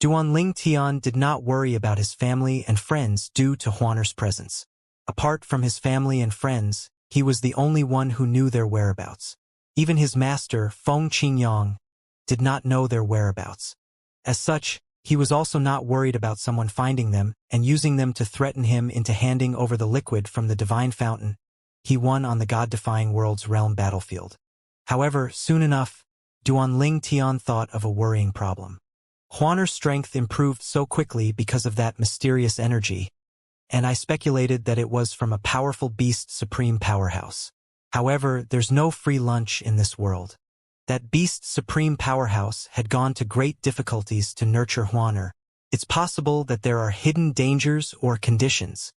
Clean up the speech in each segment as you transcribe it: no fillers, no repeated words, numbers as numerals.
Duanling Tian did not worry about his family and friends due to Huaner's presence. Apart from his family and friends, he was the only one who knew their whereabouts. Even his master, Feng Qingyang, did not know their whereabouts. As such, he was also not worried about someone finding them and using them to threaten him into handing over the liquid from the divine fountain he won on the god-defying world's realm battlefield. However, soon enough, Duanling Tian thought of a worrying problem. Huaner's strength improved so quickly because of that mysterious energy, and I speculated that it was from a powerful beast supreme powerhouse. However, there's no free lunch in this world. That beast supreme powerhouse had gone to great difficulties to nurture Huaner. It's possible that there are hidden dangers or conditions.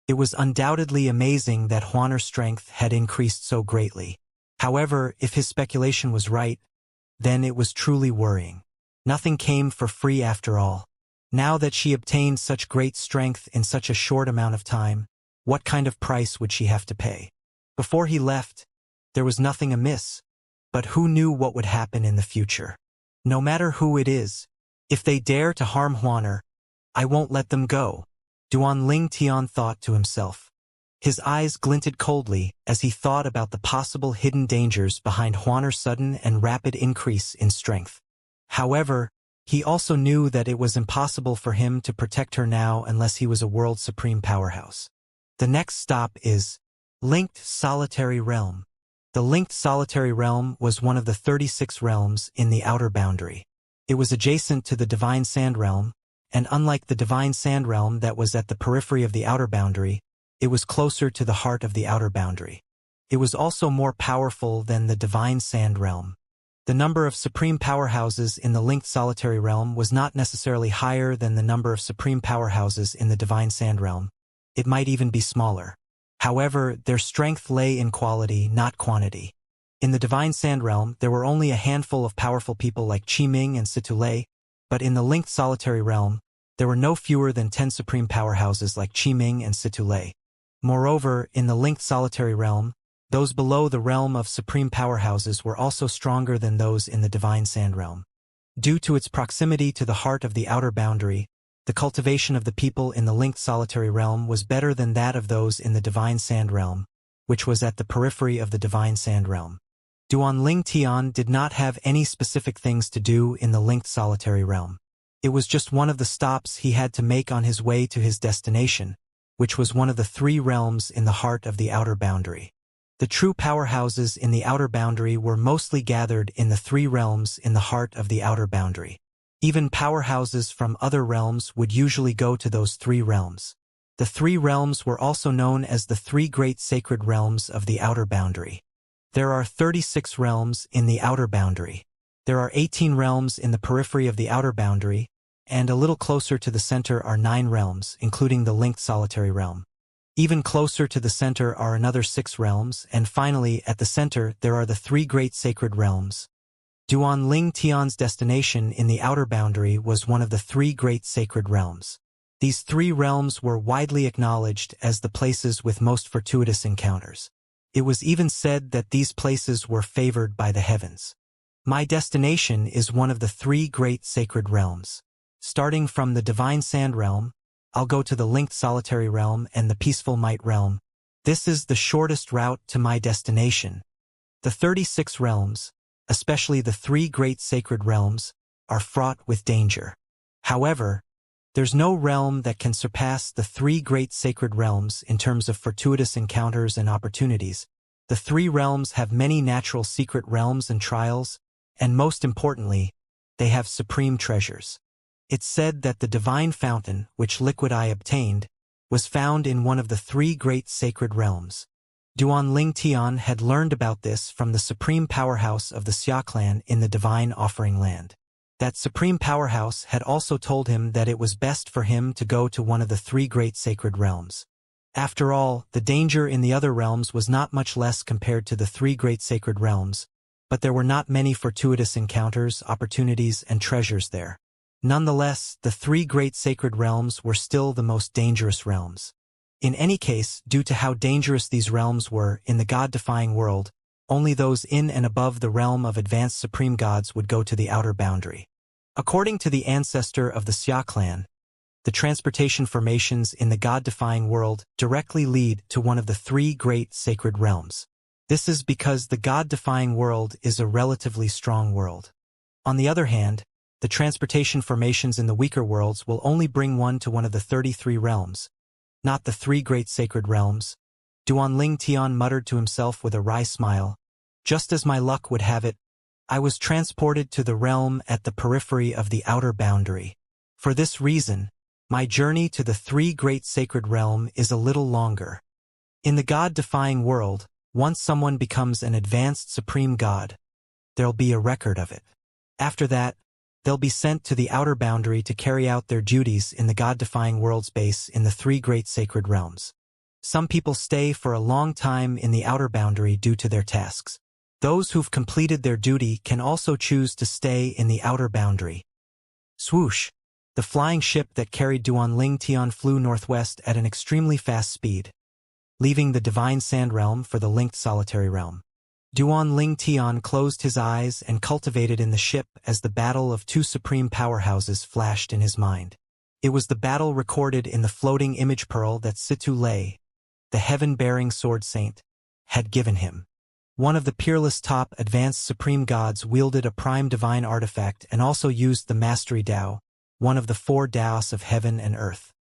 It was undoubtedly amazing that Huaner's strength had increased so greatly. However, if his speculation was right, then it was truly worrying. Nothing came for free after all. Now that she obtained such great strength in such a short amount of time, what kind of price would she have to pay? Before he left, there was nothing amiss, but who knew what would happen in the future? No matter who it is, if they dare to harm Huaner, I won't let them go, Duanling Tian thought to himself. His eyes glinted coldly as he thought about the possible hidden dangers behind Huaner's sudden and rapid increase in strength. However, he also knew that it was impossible for him to protect her now unless he was a world supreme powerhouse. The next stop is Linked Solitary Realm. The Linked Solitary Realm was one of the 36 realms in the Outer Boundary. It was adjacent to the Divine Sand Realm, and unlike the Divine Sand Realm that was at the periphery of the Outer Boundary, it was closer to the heart of the Outer Boundary. It was also more powerful than the Divine Sand Realm. The number of supreme powerhouses in the Linked Solitary Realm was not necessarily higher than the number of supreme powerhouses in the Divine Sand Realm. It might even be smaller. However, their strength lay in quality, not quantity. In the Divine Sand Realm, there were only a handful of powerful people like Qiming and Situlei, but in the Linked Solitary Realm, there were no fewer than 10 supreme powerhouses like Qiming and Situlei. Moreover, in the Linked Solitary Realm, those below the realm of supreme powerhouses were also stronger than those in the Divine Sand Realm. Due to its proximity to the heart of the Outer Boundary, the cultivation of the people in the Linked Solitary Realm was better than that of those in the Divine Sand Realm, which was at the periphery of the Divine Sand Realm. Duanling Tian did not have any specific things to do in the Linked Solitary Realm. It was just one of the stops he had to make on his way to his destination, which was one of the 3 realms in the heart of the Outer Boundary. The true powerhouses in the Outer Boundary were mostly gathered in the 3 realms in the heart of the Outer Boundary. Even powerhouses from other realms would usually go to those 3 realms. The 3 realms were also known as the 3 great sacred realms of the Outer Boundary. There are 36 realms in the Outer Boundary. There are 18 realms in the periphery of the Outer Boundary, and a little closer to the center are 9 realms, including the Linked Solitary Realm. Even closer to the center are another 6 realms, and finally, at the center, there are the 3 great sacred realms. Duanling Tian's destination in the Outer Boundary was one of the 3 great sacred realms. These 3 realms were widely acknowledged as the places with most fortuitous encounters. It was even said that these places were favored by the heavens. My destination is one of the 3 great sacred realms. Starting from the Divine Sand Realm, I'll go to the Linked Solitary Realm and the Peaceful Might Realm. This is the shortest route to my destination. The 36 realms, especially the 3 great sacred realms, are fraught with danger. However, there's no realm that can surpass the 3 great sacred realms in terms of fortuitous encounters and opportunities. The 3 realms have many natural secret realms and trials, and most importantly, they have supreme treasures. It's said that the divine fountain, which liquid I obtained, was found in one of the 3 great sacred realms. Duanling Tian had learned about this from the supreme powerhouse of the Xia clan in the Divine Offering Land. That supreme powerhouse had also told him that it was best for him to go to one of the 3 great sacred realms. After all, the danger in the other realms was not much less compared to the 3 great sacred realms, but there were not many fortuitous encounters, opportunities, and treasures there. Nonetheless, the 3 great sacred realms were still the most dangerous realms. In any case, due to how dangerous these realms were in the god-defying world, only those in and above the realm of advanced supreme gods would go to the Outer Boundary. According to the ancestor of the Xia clan, the transportation formations in the God-defying world directly lead to one of the three great sacred realms. This is because the God-defying world is a relatively strong world. On the other hand, the transportation formations in the weaker worlds will only bring one to one of the 33 realms, not the three great sacred realms. Duanling Tian muttered to himself with a wry smile. Just as my luck would have it, I was transported to the realm at the periphery of the outer boundary. For this reason, my journey to the three great sacred realm is a little longer. In the God-defying world, once someone becomes an advanced supreme god, there'll be a record of it. After that, they'll be sent to the outer boundary to carry out their duties in the God-defying world's base in the three great sacred realms. Some people stay for a long time in the outer boundary due to their tasks. Those who've completed their duty can also choose to stay in the outer boundary. Swoosh! The flying ship that carried Duanling Tian flew northwest at an extremely fast speed, leaving the divine sand realm for the linked solitary realm. Duanling Tian closed his eyes and cultivated in the ship as the battle of two supreme powerhouses flashed in his mind. It was the battle recorded in the floating image pearl that Situ Lei, the heaven-bearing sword saint, had given him. One of the peerless top advanced supreme gods wielded a prime divine artifact and also used the mastery Tao, one of the four Taos of heaven and earth.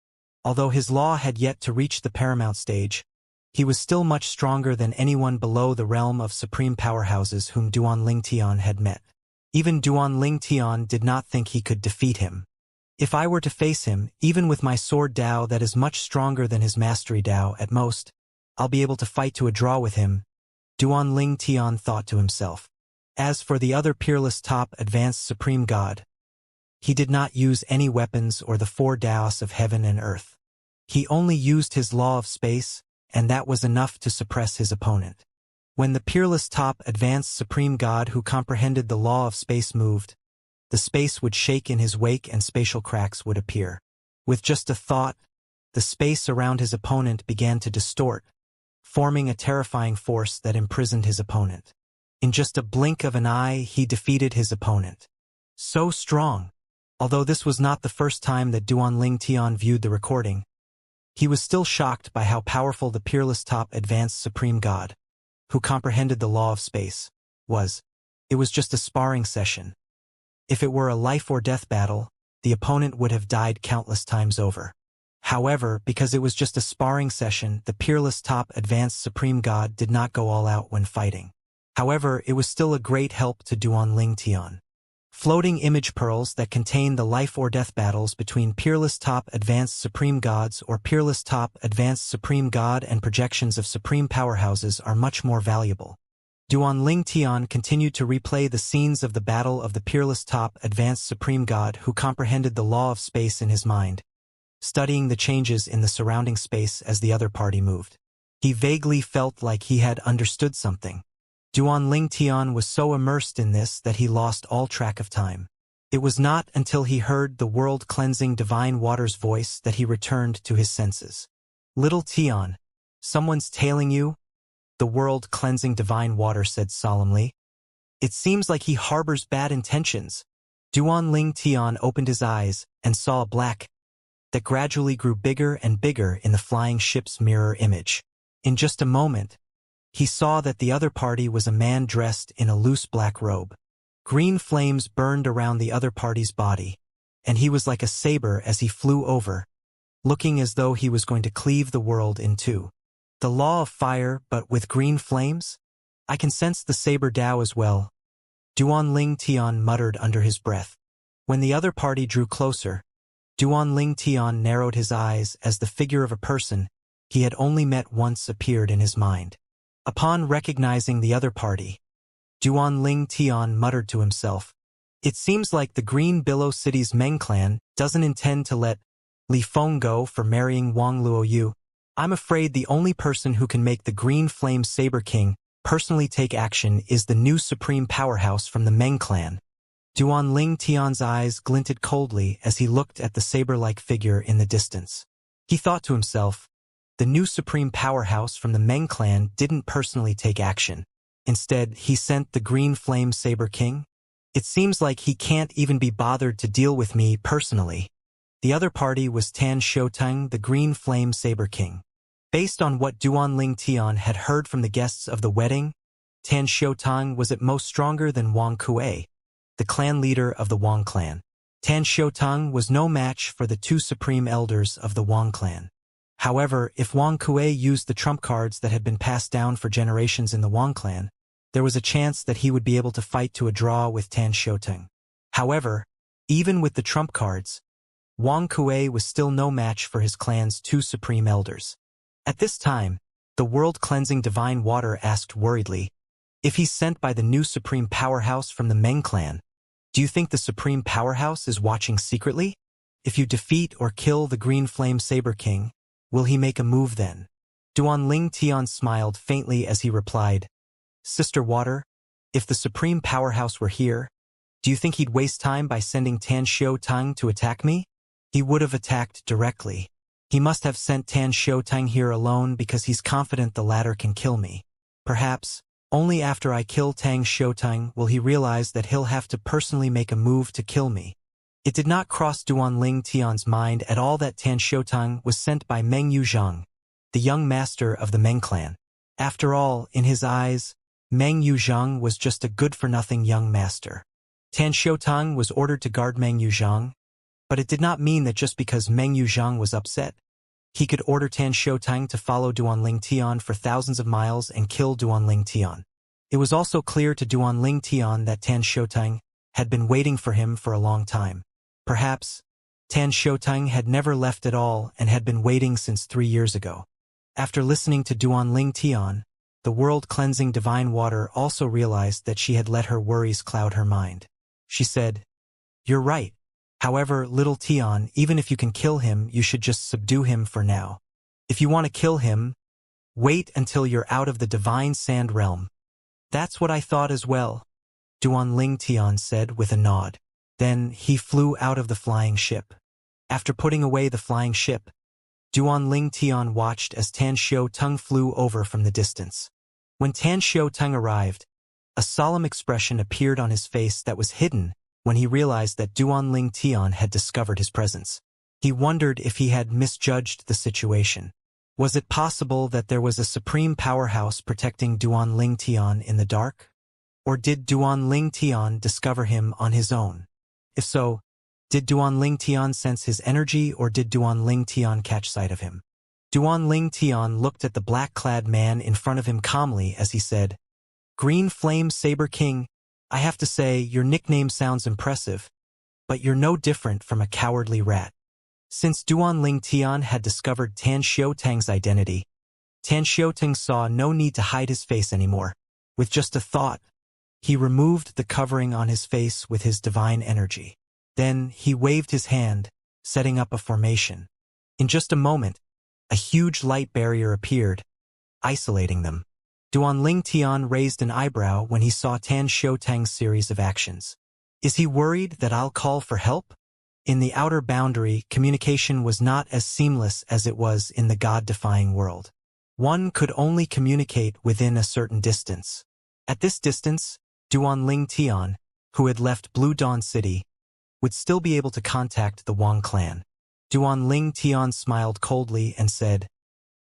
Although his law had yet to reach the paramount stage, he was still much stronger than anyone below the realm of supreme powerhouses whom Duanling Tian had met. Even Duanling Tian did not think he could defeat him. If I were to face him, even with my sword Tao that is much stronger than his mastery Tao at most, I'll be able to fight to a draw with him, Duanling Tian thought to himself. As for the other peerless top advanced supreme god, he did not use any weapons or the four Taos of heaven and earth. He only used his law of space, and that was enough to suppress his opponent. When the peerless top advanced supreme god who comprehended the law of space moved, the space would shake in his wake and spatial cracks would appear. With just a thought, the space around his opponent began to distort, forming a terrifying force that imprisoned his opponent. In just a blink of an eye, he defeated his opponent. So strong! Although this was not the first time that Duanling Tian viewed the recording, he was still shocked by how powerful the peerless top advanced supreme god, who comprehended the law of space, was. It was just a sparring session. If it were a life or death battle, the opponent would have died countless times over. However, because it was just a sparring session, the peerless top advanced supreme god did not go all out when fighting. However, it was still a great help to Duanling Tian. Floating image pearls that contain the life or death battles between peerless top advanced supreme gods or peerless top advanced supreme god and projections of supreme powerhouses are much more valuable. Duanling Tian continued to replay the scenes of the battle of the peerless top advanced supreme god who comprehended the law of space in his mind, studying the changes in the surrounding space as the other party moved. He vaguely felt like he had understood something. Duanling Tian was so immersed in this that he lost all track of time. It was not until he heard the world-cleansing divine water's voice that he returned to his senses. Little Tian, someone's tailing you? The world-cleansing divine water said solemnly. It seems like he harbors bad intentions. Duanling Tian opened his eyes and saw a black that gradually grew bigger and bigger in the flying ship's mirror image. In just a moment, he saw that the other party was a man dressed in a loose black robe. Green flames burned around the other party's body, and he was like a saber as he flew over, looking as though he was going to cleave the world in two. The law of fire, but with green flames? I can sense the saber Tao as well, Duanling Tian muttered under his breath. When the other party drew closer, Duanling Tian narrowed his eyes as the figure of a person he had only met once appeared in his mind. Upon recognizing the other party, Duanling Tian muttered to himself, "It seems like the Green Billow City's Meng clan doesn't intend to let Li Feng go for marrying Wang Luoyu. I'm afraid the only person who can make the Green Flame Saber King personally take action is the new supreme powerhouse from the Meng clan." Duanling Tian's eyes glinted coldly as he looked at the saber-like figure in the distance. He thought to himself, the new supreme powerhouse from the Meng clan didn't personally take action. Instead, he sent the Green Flame Saber King. It seems like he can't even be bothered to deal with me personally. The other party was Tan Shouteng, the Green Flame Saber King. Based on what Duanling Tian had heard from the guests of the wedding, Tan Shouteng was at most stronger than Wang Kuei, the clan leader of the Wang clan. Tan Shouteng was no match for the two supreme elders of the Wang clan. However, if Wang Kuei used the trump cards that had been passed down for generations in the Wang clan, there was a chance that he would be able to fight to a draw with Tan Shouteng. However, even with the trump cards, Wang Kuei was still no match for his clan's two supreme elders. At this time, the world-cleansing divine water asked worriedly, if he's sent by the new supreme powerhouse from the Meng clan, do you think the supreme powerhouse is watching secretly? If you defeat or kill the Green Flame Saber King, will he make a move then? Duanling Tian smiled faintly as he replied, Sister Water, if the supreme powerhouse were here, do you think he'd waste time by sending Tan Shouteng to attack me? He would have attacked directly. He must have sent Tan Shouteng here alone because he's confident the latter can kill me. Perhaps, only after I kill Tan Shouteng will he realize that he'll have to personally make a move to kill me. It did not cross Duanling Tian's mind at all that Tan Shouteng was sent by Meng Yuzhang, the young master of the Meng clan. After all, in his eyes, Meng Yuzhang was just a good-for-nothing young master. Tan Shouteng was ordered to guard Meng Yuzhang, but it did not mean that just because Meng Yuzhang was upset, he could order Tan Shouteng to follow Duanling Tian for thousands of miles and kill Duanling Tian. It was also clear to Duanling Tian that Tan Shouteng had been waiting for him for a long time. Perhaps, Tan Shouteng had never left at all and had been waiting since 3 years ago. After listening to Duanling Tian, the world-cleansing divine water also realized that she had let her worries cloud her mind. She said, You're right. However, little Tian, even if you can kill him, you should just subdue him for now. If you want to kill him, wait until you're out of the divine sand realm. That's what I thought as well, Duanling Tian said with a nod. Then he flew out of the flying ship. After putting away the flying ship, Duanling Tian watched as Tan Shouteng flew over from the distance. When Tan Shouteng arrived, a solemn expression appeared on his face that was hidden when he realized that Duanling Tian had discovered his presence. He wondered if he had misjudged the situation. Was it possible that there was a supreme powerhouse protecting Duanling Tian in the dark? Or did Duanling Tian discover him on his own? If so, did Duanling Tian sense his energy or did Duanling Tian catch sight of him? Duanling Tian looked at the black-clad man in front of him calmly as he said, Green Flame Saber King, I have to say your nickname sounds impressive, but you're no different from a cowardly rat. Since Duanling Tian had discovered Tan Shouteng's identity, Tan Shouteng saw no need to hide his face anymore. With just a thought, he removed the covering on his face with his divine energy. Then he waved his hand, setting up a formation. In just a moment, a huge light barrier appeared, isolating them. Duanling Tian raised an eyebrow when he saw Tan Shouteng's series of actions. Is he worried that I'll call for help? In the outer boundary, communication was not as seamless as it was in the God-defying world. One could only communicate within a certain distance. At this distance, Duanling Tian, who had left Blue Dawn City, would still be able to contact the Wang clan. Duanling Tian smiled coldly and said,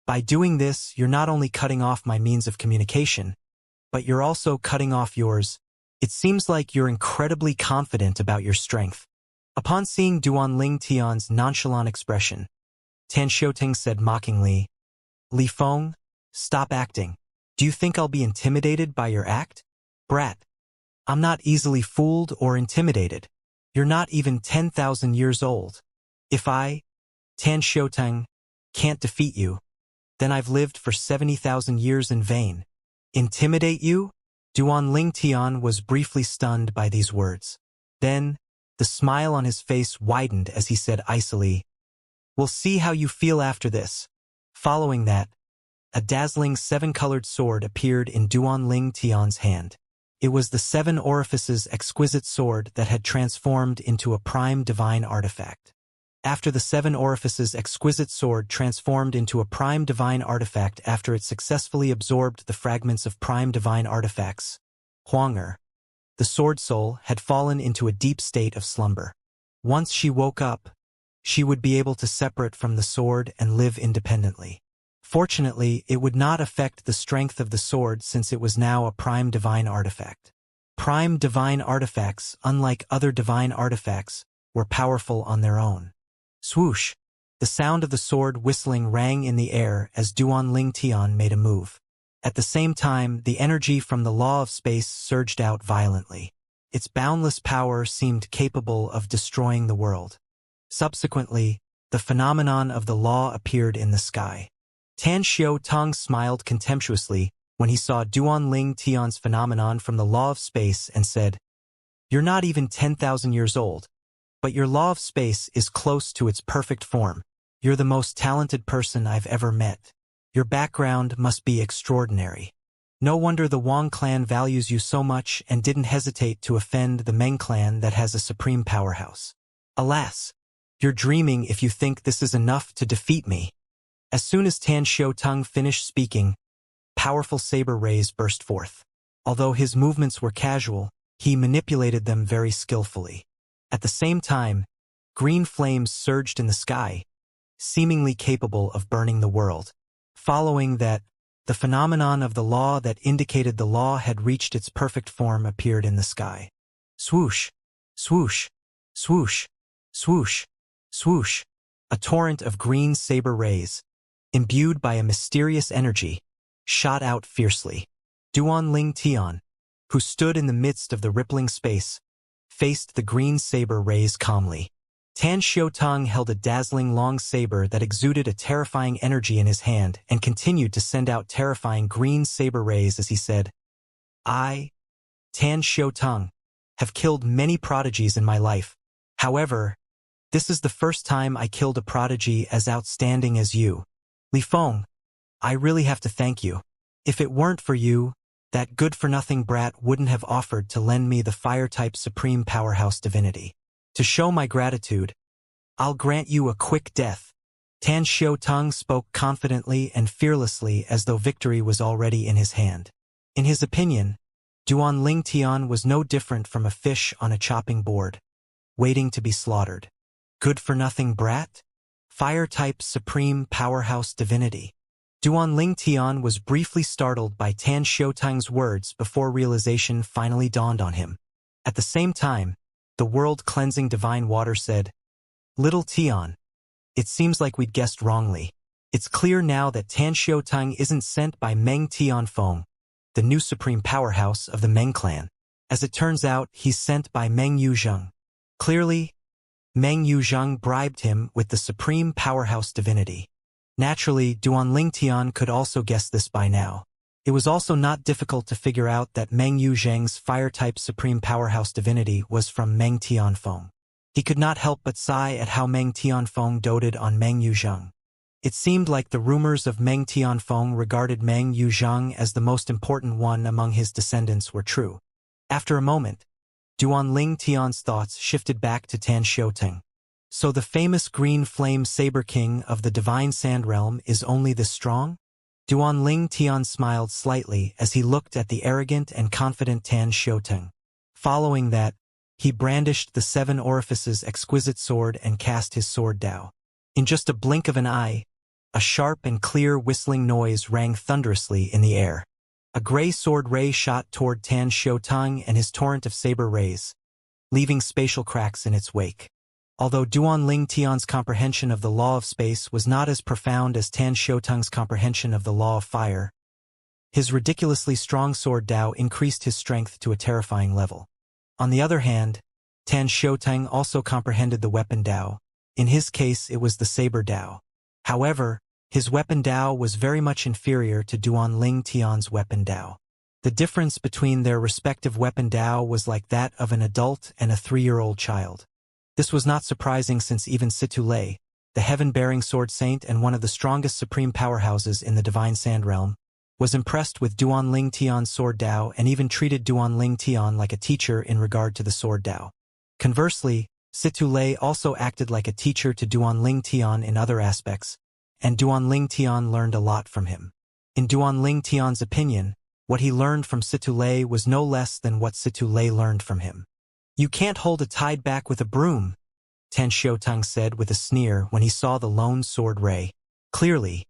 By doing this, you're not only cutting off my means of communication, but you're also cutting off yours. It seems like you're incredibly confident about your strength. Upon seeing Duanling Tian's nonchalant expression, Tan Shouteng said mockingly, Li Feng, stop acting. Do you think I'll be intimidated by your act? Brat, I'm not easily fooled or intimidated. You're not even 10,000 years old. If I, Tan Shouteng, can't defeat you, then I've lived for 70,000 years in vain. Intimidate you? Duanling Tian was briefly stunned by these words. Then, the smile on his face widened as he said icily, We'll see how you feel after this. Following that, a dazzling 7-colored sword appeared in Duanling Tian's hand. It was the 7 Orifices exquisite sword that had transformed into a prime divine artifact. After the 7 Orifices exquisite sword transformed into a prime divine artifact after it successfully absorbed the fragments of prime divine artifacts, Huanger, the sword soul, had fallen into a deep state of slumber. Once she woke up, she would be able to separate from the sword and live independently. Fortunately, it would not affect the strength of the sword since it was now a prime divine artifact. Prime divine artifacts, unlike other divine artifacts, were powerful on their own. Swoosh! The sound of the sword whistling rang in the air as Duan Ling Tian made a move. At the same time, the energy from the law of space surged out violently. Its boundless power seemed capable of destroying the world. Subsequently, the phenomenon of the law appeared in the sky. Tan Xiao Tong smiled contemptuously when he saw Duan Ling Tian's phenomenon from the law of space and said, "You're not even 10,000 years old, but your law of space is close to its perfect form. You're the most talented person I've ever met. Your background must be extraordinary. No wonder the Wang clan values you so much and didn't hesitate to offend the Meng clan that has a supreme powerhouse. Alas, you're dreaming if you think this is enough to defeat me." As soon as Tan Xiaotong finished speaking, powerful saber rays burst forth. Although his movements were casual, he manipulated them very skillfully. At the same time, green flames surged in the sky, seemingly capable of burning the world. Following that, the phenomenon of the law that indicated the law had reached its perfect form appeared in the sky. Swoosh! Swoosh! Swoosh! Swoosh! Swoosh! A torrent of green saber rays, imbued by a mysterious energy, shot out fiercely. Duan Ling Tian, who stood in the midst of the rippling space, faced the green saber rays calmly. Tan Xiaotong held a dazzling long saber that exuded a terrifying energy in his hand and continued to send out terrifying green saber rays as he said, "I, Tan Xiaotong, have killed many prodigies in my life. However, this is the first time I killed a prodigy as outstanding as you. Li Feng, I really have to thank you. If it weren't for you, that good-for-nothing brat wouldn't have offered to lend me the fire-type supreme powerhouse divinity. To show my gratitude, I'll grant you a quick death." Tan Xiaotong spoke confidently and fearlessly as though victory was already in his hand. In his opinion, Duan Ling Tian was no different from a fish on a chopping board, waiting to be slaughtered. Good-for-nothing brat? Fire-type supreme powerhouse divinity. Duan Ling Tian was briefly startled by Tan Xiaotong's words before realization finally dawned on him. At the same time, the world-cleansing divine water said, "Little Tian, it seems like we'd guessed wrongly. It's clear now that Tan Xiaotong isn't sent by Meng Tianfeng, the new supreme powerhouse of the Meng clan. As it turns out, he's sent by Meng Yuzheng. Clearly, Meng Yuzheng bribed him with the supreme powerhouse divinity." Naturally, Duan Ling Tian could also guess this by now. It was also not difficult to figure out that Meng Yuzheng's fire-type supreme powerhouse divinity was from Meng Tianfeng. He could not help but sigh at how Meng Tianfeng doted on Meng Yuzheng. It seemed like the rumors of Meng Tianfeng regarded Meng Yuzheng as the most important one among his descendants were true. After a moment, Duan Ling Tian's thoughts shifted back to Tan Xiaotong. So the famous green flame saber king of the divine sand realm is only this strong? Duan Ling Tian smiled slightly as he looked at the arrogant and confident Tan Xiaotong. Following that, he brandished the seven orifices exquisite sword and cast his sword Dao. In just a blink of an eye, a sharp and clear whistling noise rang thunderously in the air. A gray sword ray shot toward Tan Xiaotong and his torrent of saber rays, leaving spatial cracks in its wake. Although Duan Ling Tian's comprehension of the law of space was not as profound as Tan Xiaotong's comprehension of the law of fire, his ridiculously strong sword Dao increased his strength to a terrifying level. On the other hand, Tan Xiaotong also comprehended the weapon Dao. In his case, it was the saber Dao. However, his weapon Dao was very much inferior to Duan Ling Tian's weapon Dao. The difference between their respective weapon Dao was like that of an adult and a 3-year-old child. This was not surprising since even Situ Lei, the heaven-bearing sword saint and one of the strongest supreme powerhouses in the divine sand realm, was impressed with Duan Ling Tian's sword Dao and even treated Duan Ling Tian like a teacher in regard to the sword Dao. Conversely, Situ Lei also acted like a teacher to Duan Ling Tian in other aspects, and Duan Ling Tian learned a lot from him. In Duan Ling Tian's opinion, What he learned from Situlay was no less than what Situlay learned from him. "You can't hold a tide back with a broom," Tan Xiaotang said with a sneer when he saw the lone sword ray. Clearly,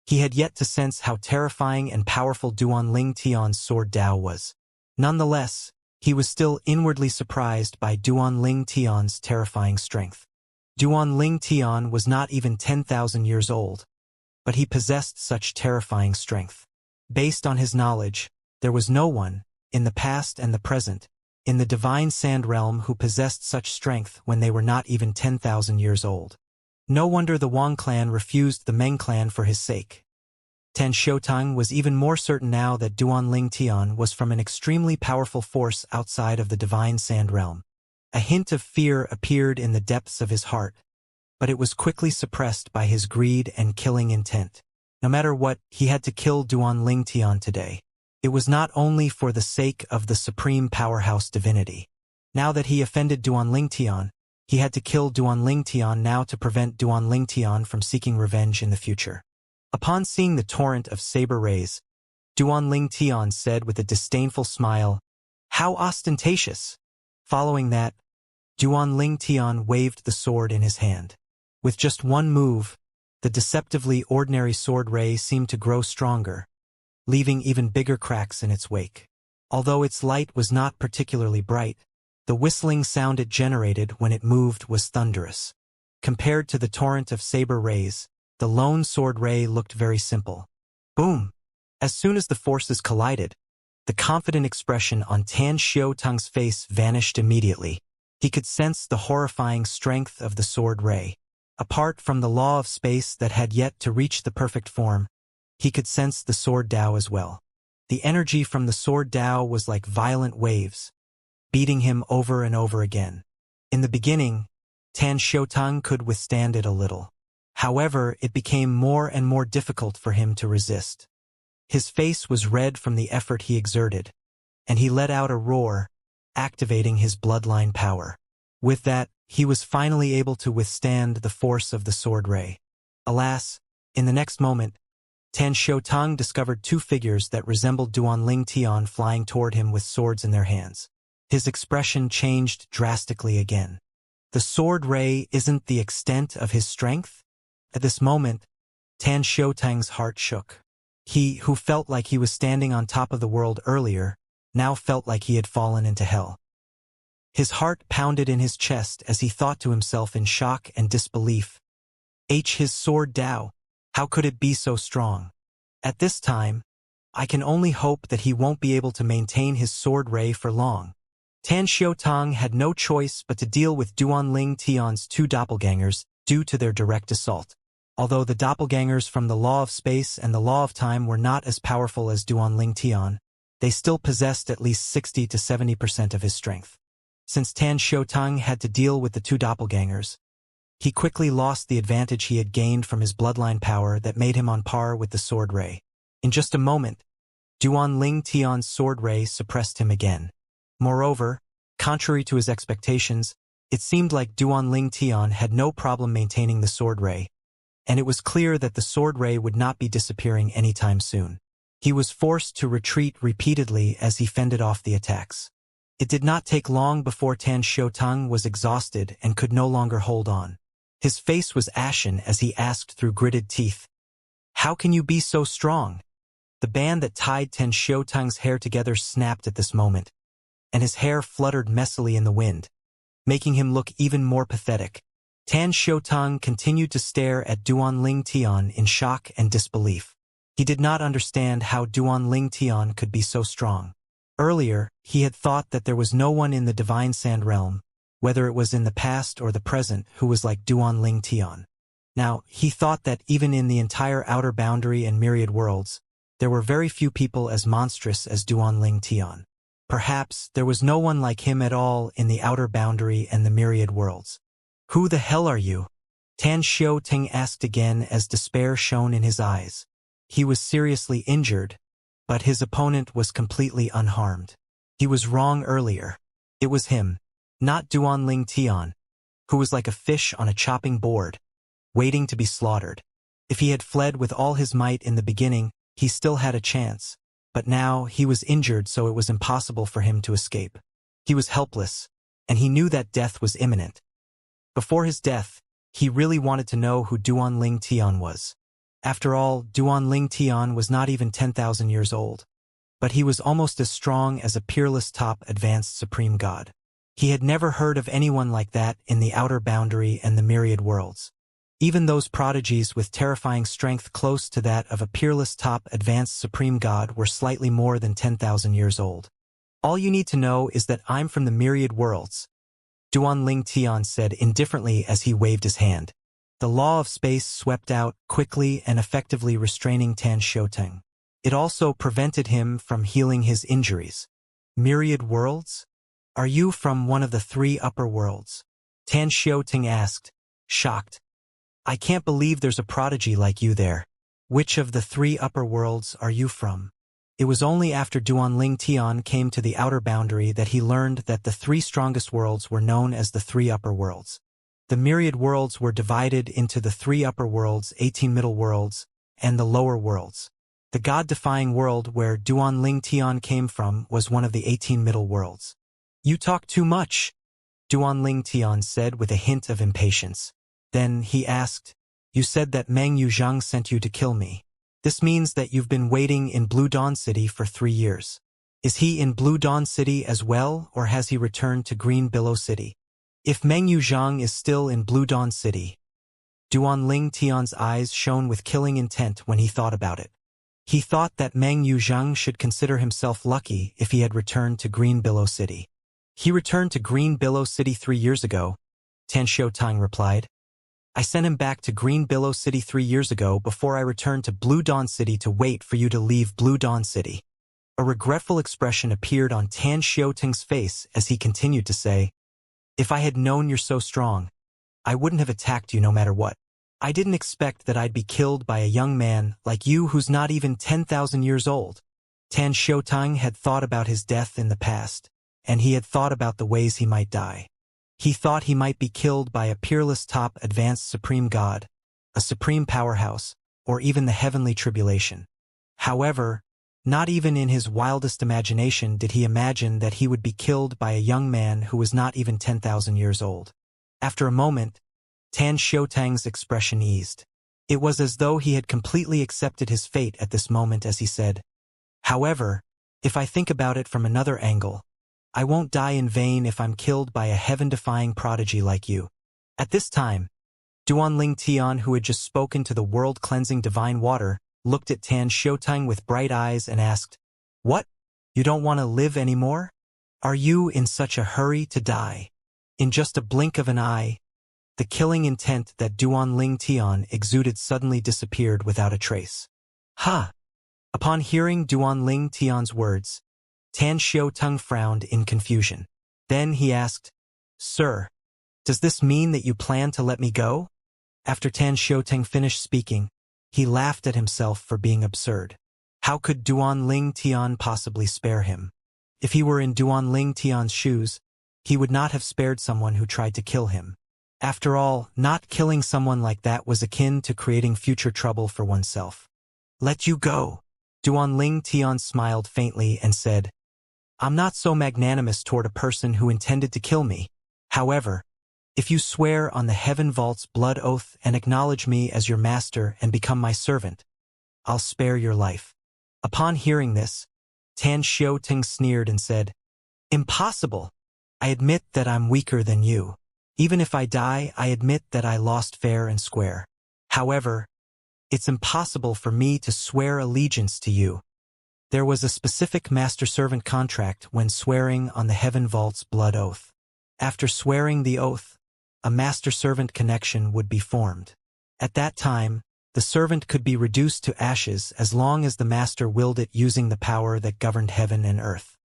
he had yet to sense how terrifying and powerful Duan Ling Tian's sword Dao was. Nonetheless, he was still inwardly surprised by Duan Ling Tian's terrifying strength. Duan Ling Tian was not even 10,000 years old, but he possessed such terrifying strength. Based on his knowledge, there was no one, in the past and the present, in the divine sand realm who possessed such strength when they were not even 10,000 years old. No wonder the Wang clan refused the Meng clan for his sake. Tan Xiaotang was even more certain now that Duan Ling Tian was from an extremely powerful force outside of the divine sand realm. A hint of fear appeared in the depths of his heart, but it was quickly suppressed by his greed and killing intent. No matter what, he had to kill Duan Ling Tian today. It was not only for the sake of the supreme powerhouse divinity. Now that he offended Duan Ling Tian, he had to kill Duan Ling Tian now to prevent Duan Ling Tian from seeking revenge in the future. Upon seeing the torrent of saber rays, Duan Ling Tian said with a disdainful smile, "How ostentatious!" Following that, Duan Ling Tian waved the sword in his hand. With just one move, the deceptively ordinary sword ray seemed to grow stronger, leaving even bigger cracks in its wake. Although its light was not particularly bright, the whistling sound it generated when it moved was thunderous. Compared to the torrent of saber rays, the lone sword ray looked very simple. Boom! As soon as the forces collided, the confident expression on Tan Xiaotang's face vanished immediately. He could sense the horrifying strength of the sword ray. Apart from the law of space that had yet to reach the perfect form, he could sense the sword Dao as well. The energy from the sword Dao was like violent waves, beating him over and over again. In the beginning, Tan Xiaotang could withstand it a little. However, it became more and more difficult for him to resist. His face was red from the effort he exerted, and he let out a roar, activating his bloodline power. With that, he was finally able to withstand the force of the sword ray. Alas, in the next moment, Tan Xiaotang discovered two figures that resembled Duan Ling Tian flying toward him with swords in their hands. His expression changed drastically again. The sword ray isn't the extent of his strength? At this moment, Tan Xiaotang's heart shook. He, who felt like he was standing on top of the world earlier, now felt like he had fallen into hell. His heart pounded in his chest as he thought to himself in shock and disbelief. His sword Dao, how could it be so strong? At this time, I can only hope that he won't be able to maintain his sword ray for long. Tan Xiaotang had no choice but to deal with Duan Ling Tian's two doppelgangers due to their direct assault. Although the doppelgangers from the law of space and the law of time were not as powerful as Duan Ling Tian, they still possessed at least 60 to 70% of his strength. Since Tan Xiaotang had to deal with the two doppelgangers, he quickly lost the advantage he had gained from his bloodline power that made him on par with the sword ray. In just a moment, Duan Ling Tian's sword ray suppressed him again. Moreover, contrary to his expectations, it seemed like Duan Ling Tian had no problem maintaining the sword ray, and it was clear that the sword ray would not be disappearing anytime soon. He was forced to retreat repeatedly as he fended off the attacks. It did not take long before Tan Xiaotang was exhausted and could no longer hold on. His face was ashen as he asked through gritted teeth, "How can you be so strong?" The band that tied Tan Xiaotang's hair together snapped at this moment, and his hair fluttered messily in the wind, making him look even more pathetic. Tan Xiaotang continued to stare at Duan Ling Tian in shock and disbelief. He did not understand how Duan Ling Tian could be so strong. Earlier, he had thought that there was no one in the divine sand realm, whether it was in the past or the present, who was like Duan Ling Tian. Now, he thought that even in the entire outer boundary and myriad worlds, there were very few people as monstrous as Duan Ling Tian. Perhaps there was no one like him at all in the outer boundary and the myriad worlds. "Who the hell are you?" Tan Xiaotang asked again as despair shone in his eyes. He was seriously injured, but his opponent was completely unharmed. He was wrong earlier. It was him, not Duan Ling Tian, who was like a fish on a chopping board, waiting to be slaughtered. If he had fled with all his might in the beginning, he still had a chance. but now he was injured, so it was impossible for him to escape. He was helpless, and he knew that death was imminent. Before his death, he really wanted to know who Duanling Tian was. After all, Duanling Tian was not even 10,000 years old. But he was almost as strong as a peerless top advanced supreme god. He had never heard of anyone like that in the outer boundary and the myriad worlds. Even those prodigies with terrifying strength close to that of a peerless top advanced supreme god were slightly more than 10,000 years old. All you need to know is that I'm from the myriad worlds, Duanling Tian said indifferently as he waved his hand. The law of space swept out quickly and effectively restraining Tan Xiuteng. It also prevented him from healing his injuries. Myriad worlds? Are you from one of the 3 upper worlds? Tan Xiuteng asked, shocked. I can't believe there's a prodigy like you there. Which of the 3 upper worlds are you from? It was only after Duanling Tian came to the outer boundary that he learned that the 3 strongest worlds were known as the 3 upper worlds. The myriad worlds were divided into the 3 upper worlds, 18 middle worlds, and the lower worlds. The god-defying world where Duanling Tian came from was one of the 18 middle worlds. You talk too much, Duanling Tian said with a hint of impatience. Then he asked, you said that Meng Yuzhang sent you to kill me. This means that you've been waiting in Blue Dawn City for 3 years. Is he in Blue Dawn City as well, or has he returned to Green Billow City? If Meng Yuzhang is still in Blue Dawn City, Duanling Tian's eyes shone with killing intent when he thought about it. He thought that Meng Yuzhang should consider himself lucky if he had returned to Green Billow City. He returned to Green Billow City 3 years ago, Tan Xiuteng replied. I sent him back to Green Billow City 3 years ago before I returned to Blue Dawn City to wait for you to leave Blue Dawn City. A regretful expression appeared on Tan Xiuteng's face as he continued to say, if I had known you're so strong, I wouldn't have attacked you no matter what. I didn't expect that I'd be killed by a young man like you who's not even 10,000 years old. Tan Xiuteng had thought about his death in the past, and he had thought about the ways he might die. He thought he might be killed by a peerless top advanced supreme god, a supreme powerhouse, or even the heavenly tribulation. However, not even in his wildest imagination did he imagine that he would be killed by a young man who was not even 10,000 years old. After a moment, Tan Xiuteng's expression eased. It was as though he had completely accepted his fate at this moment as he said, however, if I think about it from another angle, I won't die in vain if I'm killed by a heaven-defying prodigy like you. At this time, Duanling Tian, who had just spoken to the world-cleansing divine water, looked at Tan Xiuteng with bright eyes and asked, what? You don't want to live anymore? Are you in such a hurry to die? In just a blink of an eye, the killing intent that Duanling Tian exuded suddenly disappeared without a trace. Ha! Upon hearing Duanling Tian's words, Tan Xiuteng frowned in confusion. Then he asked, sir, does this mean that you plan to let me go? After Tan Xiuteng finished speaking, he laughed at himself for being absurd. How could Duanling Tian possibly spare him? If he were in Duanling Tian's shoes, he would not have spared someone who tried to kill him. After all, not killing someone like that was akin to creating future trouble for oneself. Let you go. Duanling Tian smiled faintly and said, I'm not so magnanimous toward a person who intended to kill me. However, if you swear on the Heaven Vault's blood oath and acknowledge me as your master and become my servant, I'll spare your life. Upon hearing this, Tan Xiuteng sneered and said, impossible. I admit that I'm weaker than you. Even if I die, I admit that I lost fair and square. However, it's impossible for me to swear allegiance to you. There was a specific master-servant contract when swearing on the Heaven Vault's blood oath. After swearing the oath, a master-servant connection would be formed. At that time, the servant could be reduced to ashes as long as the master willed it using the power that governed heaven and earth.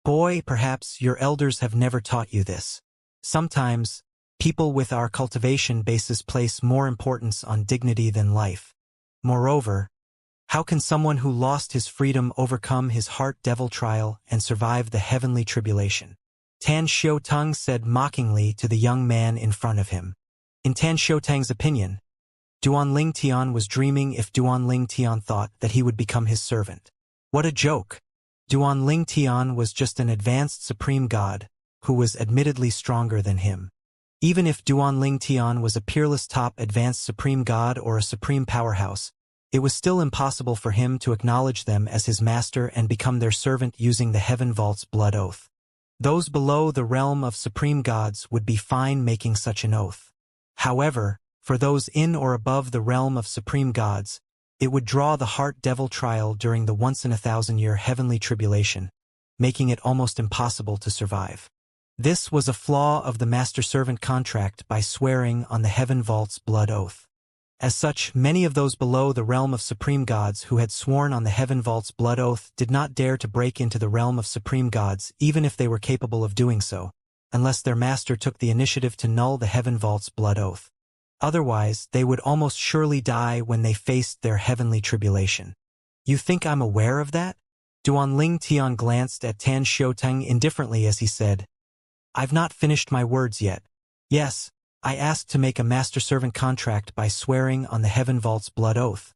Boy, perhaps your elders have never taught you this. Sometimes, people with our cultivation bases place more importance on dignity than life. Moreover, how can someone who lost his freedom overcome his heart devil trial and survive the heavenly tribulation? Tan Xiuteng said mockingly to the young man in front of him. In Tan Xiuteng's opinion, Duanling Tian was dreaming if Duanling Tian thought that he would become his servant. What a joke! Duan Ling Tian was just an advanced supreme god, who was admittedly stronger than him. Even if Duan Ling Tian was a peerless top advanced supreme god or a supreme powerhouse, it was still impossible for him to acknowledge them as his master and become their servant using the Heaven Vault's blood oath. Those below the realm of supreme gods would be fine making such an oath. However, for those in or above the realm of supreme gods, it would draw the heart devil trial during the once-in-a-thousand-year heavenly tribulation, making it almost impossible to survive. This was a flaw of the master-servant contract by swearing on the Heaven Vault's blood oath. As such, many of those below the realm of supreme gods who had sworn on the Heaven Vault's blood oath did not dare to break into the realm of supreme gods even if they were capable of doing so, unless their master took the initiative to null the Heaven Vault's blood oath. Otherwise, they would almost surely die when they faced their heavenly tribulation. You think I'm aware of that? Duan Ling Tian glanced at Tan Xiaoteng indifferently as he said, I've not finished my words yet. Yes, I asked to make a master-servant contract by swearing on the Heaven Vault's blood oath.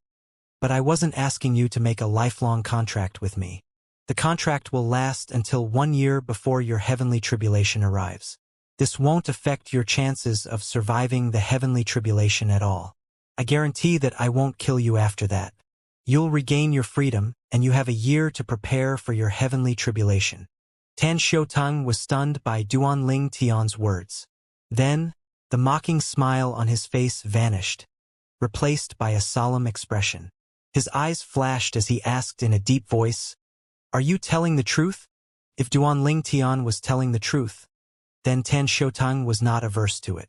But I wasn't asking you to make a lifelong contract with me. The contract will last until 1 year before your heavenly tribulation arrives. This won't affect your chances of surviving the heavenly tribulation at all. I guarantee that I won't kill you after that. You'll regain your freedom, and you have a year to prepare for your heavenly tribulation. Tan Xiaoteng was stunned by Duan Ling Tian's words. Then, the mocking smile on his face vanished, replaced by a solemn expression. His eyes flashed as he asked in a deep voice, Are you telling the truth? If Duan Ling Tian was telling the truth, then Tan Xiaoteng was not averse to it.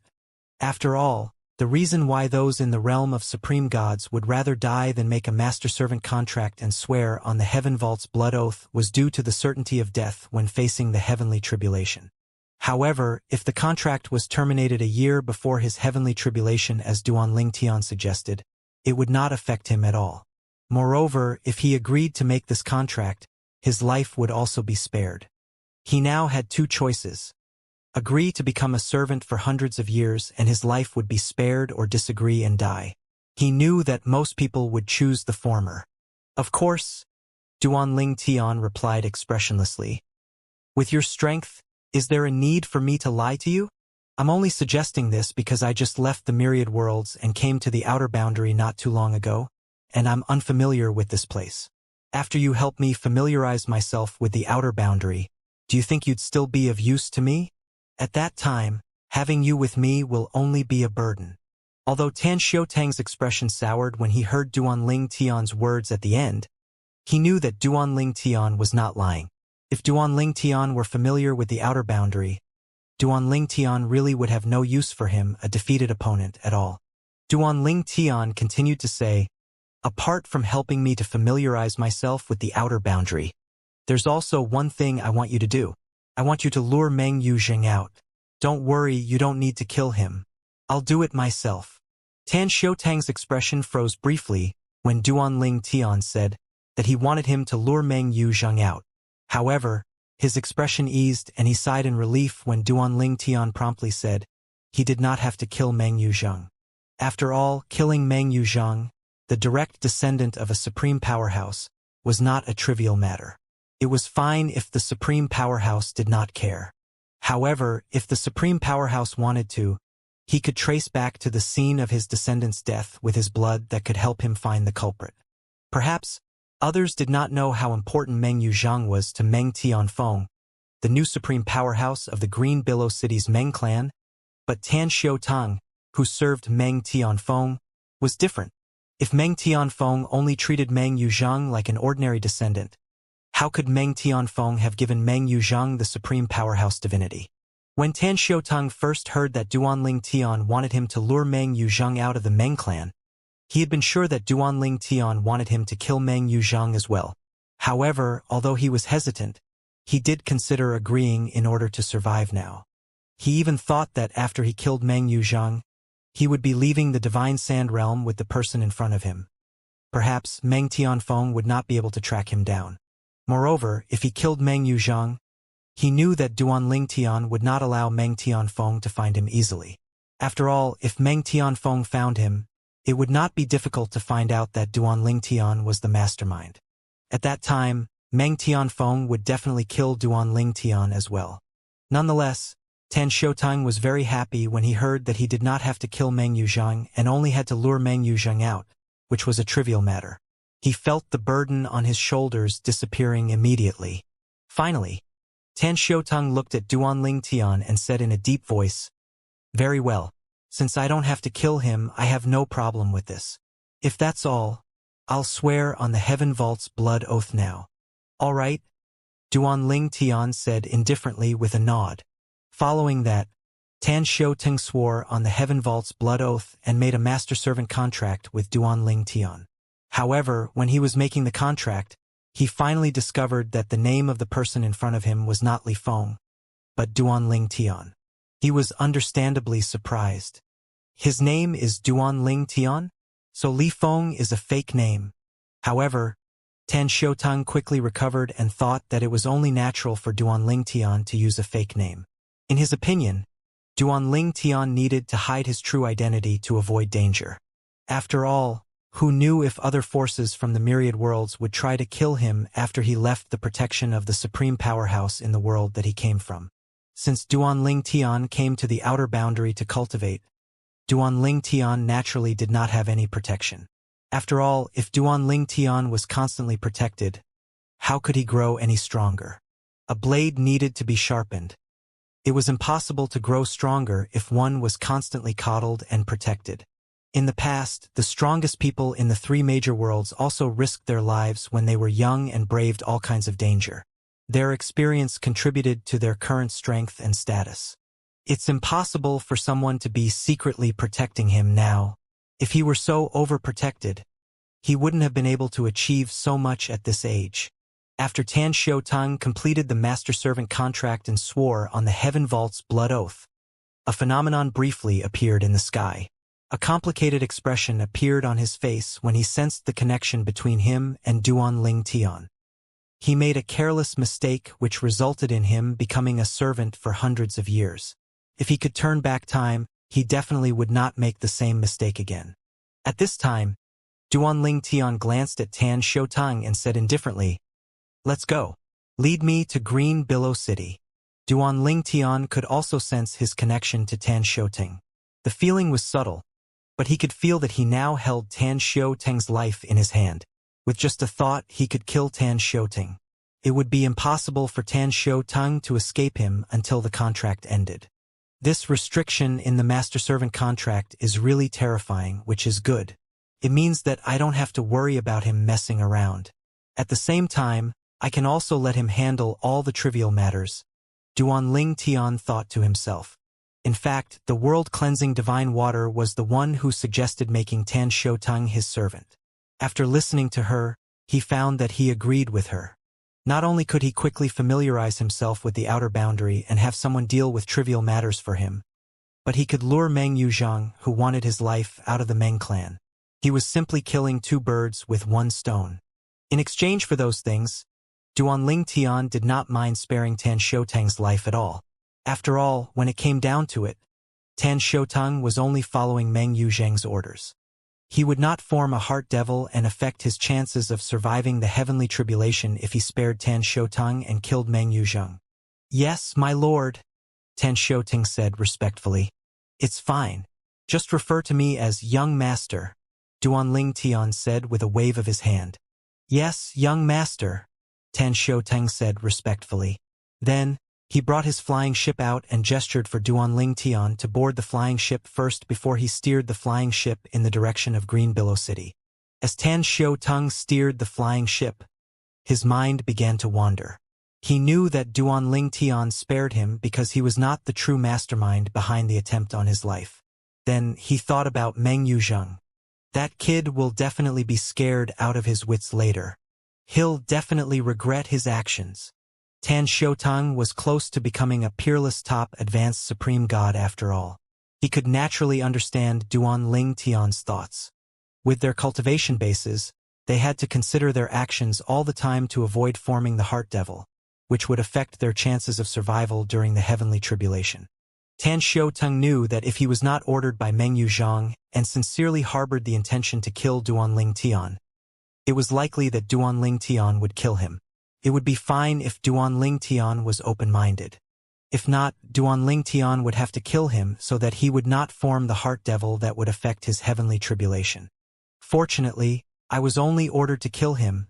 After all, the reason why those in the realm of supreme gods would rather die than make a master-servant contract and swear on the Heaven Vault's blood oath was due to the certainty of death when facing the heavenly tribulation. However, if the contract was terminated a year before his heavenly tribulation as Duan Ling Tian suggested, it would not affect him at all. Moreover, if he agreed to make this contract, his life would also be spared. He now had two choices. Agree to become a servant for hundreds of years and his life would be spared, or disagree and die. He knew that most people would choose the former. Of course, Duan Ling Tian replied expressionlessly. With your strength, is there a need for me to lie to you? I'm only suggesting this because I just left the myriad worlds and came to the outer boundary not too long ago, and I'm unfamiliar with this place. After you help me familiarize myself with the outer boundary, do you think you'd still be of use to me? At that time, having you with me will only be a burden. Although Tan Xiaoteng's expression soured when he heard Duan Ling Tian's words at the end, he knew that Duan Ling Tian was not lying. If Duan Ling Tian were familiar with the outer boundary, Duan Ling Tian really would have no use for him, a defeated opponent, at all. Duan Ling Tian continued to say, Apart from helping me to familiarize myself with the outer boundary, there's also one thing I want you to do. I want you to lure Meng Yuzheng out. Don't worry, you don't need to kill him. I'll do it myself. Tan Xiaoteng's expression froze briefly when Duan Ling Tian said that he wanted him to lure Meng Yuzheng out. However, his expression eased and he sighed in relief when Duan Ling Tian promptly said he did not have to kill Meng Yuzheng. After all, killing Meng Yuzheng, the direct descendant of a supreme powerhouse, was not a trivial matter. It was fine if the supreme powerhouse did not care. However, if the supreme powerhouse wanted to, he could trace back to the scene of his descendant's death with his blood that could help him find the culprit. Perhaps, others did not know how important Meng Yuzheng was to Meng Tianfeng, the new supreme powerhouse of the Green Billow City's Meng clan, but Tan Xiaoteng, who served Meng Tianfeng, was different. If Meng Tianfeng only treated Meng Yuzheng like an ordinary descendant, how could Meng Tianfeng have given Meng Yuzheng the supreme powerhouse divinity? When Tan Xiaoteng first heard that Duan Ling Tian wanted him to lure Meng Yuzheng out of the Meng clan, he had been sure that Duan Ling Tian wanted him to kill Meng Yuzheng as well. However, although he was hesitant, he did consider agreeing in order to survive now. He even thought that after he killed Meng Yuzheng, he would be leaving the Divine Sand Realm with the person in front of him. Perhaps Meng Tianfeng would not be able to track him down. Moreover, if he killed Meng Yuzheng, he knew that Duan Ling Tian would not allow Meng Tianfeng to find him easily. After all, if Meng Tianfeng found him, it would not be difficult to find out that Duan Ling Tian was the mastermind. At that time, Meng Tianfeng would definitely kill Duanling Tian as well. Nonetheless, Tan Shouteng was very happy when he heard that he did not have to kill Meng Yuzhang and only had to lure Meng Yuzhang out, which was a trivial matter. He felt the burden on his shoulders disappearing immediately. Finally, Tan Shouteng looked at Duanling Tian and said in a deep voice, "Very well. Since I don't have to kill him, I have no problem with this. If that's all, I'll swear on the Heaven Vault's blood oath now." "All right," Duanling Tian said indifferently with a nod. Following that, Tan Shouteng swore on the Heaven Vault's blood oath and made a master-servant contract with Duanling Tian. However, when he was making the contract, he finally discovered that the name of the person in front of him was not Li Feng, but Duanling Tian. He was understandably surprised. His name is Duanling Tian? So Li Feng is a fake name. However, Tan Shouteng quickly recovered and thought that it was only natural for Duanling Tian to use a fake name. In his opinion, Duanling Tian needed to hide his true identity to avoid danger. After all, who knew if other forces from the myriad worlds would try to kill him after he left the protection of the supreme powerhouse in the world that he came from? Since Duanling Tian came to the outer boundary to cultivate, Duanling Tian naturally did not have any protection. After all, if Duanling Tian was constantly protected, how could he grow any stronger? A blade needed to be sharpened. It was impossible to grow stronger if one was constantly coddled and protected. In the past, the strongest people in the three major worlds also risked their lives when they were young and braved all kinds of danger. Their experience contributed to their current strength and status. It's impossible for someone to be secretly protecting him now. If he were so overprotected, he wouldn't have been able to achieve so much at this age. After Tan Shouteng completed the master-servant contract and swore on the Heaven Vault's blood oath, a phenomenon briefly appeared in the sky. A complicated expression appeared on his face when he sensed the connection between him and Duanling Tian. He made a careless mistake which resulted in him becoming a servant for hundreds of years. If he could turn back time, he definitely would not make the same mistake again. At this time, Duanling Tian glanced at Tan Shouteng and said indifferently, "Let's go. Lead me to Green Billow City." Duanling Tian could also sense his connection to Tan Shouteng. The feeling was subtle, but he could feel that he now held Tan Shouteng's life in his hand. With just a thought, he could kill Tan Shouteng. It would be impossible for Tan Shouteng to escape him until the contract ended. This restriction in the master-servant contract is really terrifying, which is good. It means that I don't have to worry about him messing around. At the same time, I can also let him handle all the trivial matters, Duanling Tian thought to himself. In fact, the world-cleansing divine water was the one who suggested making Tan Shouteng his servant. After listening to her, he found that he agreed with her. Not only could he quickly familiarize himself with the outer boundary and have someone deal with trivial matters for him, but he could lure Meng Yuzhang, who wanted his life, out of the Meng clan. He was simply killing two birds with one stone. In exchange for those things, Duanling Tian did not mind sparing Tan Shouteng's life at all. After all, when it came down to it, Tan Shouteng was only following Meng Yuzhang's orders. He would not form a heart devil and affect his chances of surviving the heavenly tribulation if he spared Tan Shouteng and killed Meng Yuzhang. "Yes, my lord," Tan Shouteng said respectfully. "It's fine. Just refer to me as young master," Duanling Tian said with a wave of his hand. "Yes, young master," Tan Shouteng said respectfully. Then, he brought his flying ship out and gestured for Duanling Tian to board the flying ship first before he steered the flying ship in the direction of Green Billow City. As Tan Shouteng steered the flying ship, his mind began to wander. He knew that Duanling Tian spared him because he was not the true mastermind behind the attempt on his life. Then he thought about Meng Yuzhang. That kid will definitely be scared out of his wits later. He'll definitely regret his actions. Tan Shouteng was close to becoming a peerless top advanced supreme god after all. He could naturally understand Duanling Tian's thoughts. With their cultivation bases, they had to consider their actions all the time to avoid forming the heart devil, which would affect their chances of survival during the heavenly tribulation. Tan Shouteng knew that if he was not ordered by Meng Yuzhang and sincerely harbored the intention to kill Duanling Tian, It was likely that Duanling Tian would kill him. It would be fine if Duanling Tian was open-minded. If not, Duanling Tian would have to kill him so that he would not form the heart devil that would affect his heavenly tribulation. Fortunately, I was only ordered to kill him,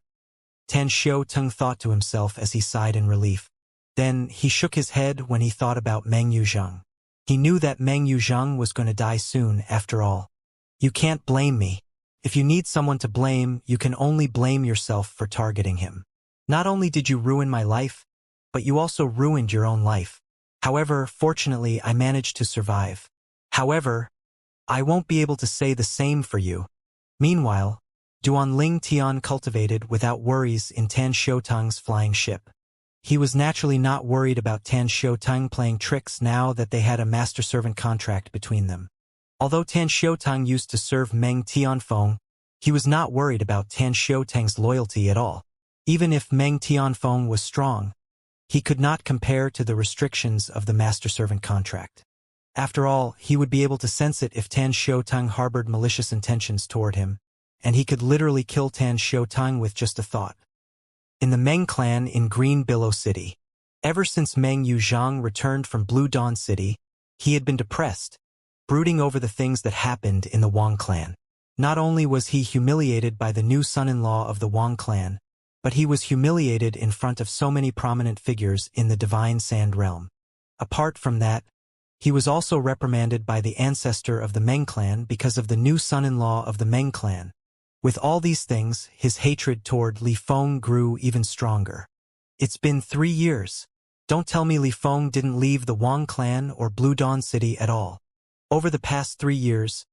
Tan Xiaoteng thought to himself as he sighed in relief. Then he shook his head when he thought about Meng Yuzhang. He knew that Meng Yuzhang was going to die soon, after all. You can't blame me. If you need someone to blame, you can only blame yourself for targeting him. Not only did you ruin my life, but you also ruined your own life. However, fortunately, I managed to survive. However, I won't be able to say the same for you. Meanwhile, Duanling Tian cultivated without worries in Tan Xiaoteng's flying ship. He was naturally not worried about Tan Xiaoteng playing tricks now that they had a master-servant contract between them. Although Tan Xiaoteng used to serve Meng Tianfeng, he was not worried about Tan Xiaoteng's loyalty at all. Even if Meng Tianfeng was strong, he could not compare to the restrictions of the master-servant contract. After all, he would be able to sense it if Tan Xiaoteng harbored malicious intentions toward him, and he could literally kill Tan Xiaoteng with just a thought. In the Meng clan in Green Billow City, ever since Meng Yuzhang returned from Blue Dawn City, he had been depressed, brooding over the things that happened in the Wang clan. Not only was he humiliated by the new son-in-law of the Wang clan, but he was humiliated in front of so many prominent figures in the Divine Sand Realm. Apart from that, he was also reprimanded by the ancestor of the Meng clan because of the new son-in-law of the Meng clan. With all these things, his hatred toward Li Feng grew even stronger. It's been 3 years. Don't tell me Li Feng didn't leave the Wang clan or Blue Dawn City at all. Over the past 3 years,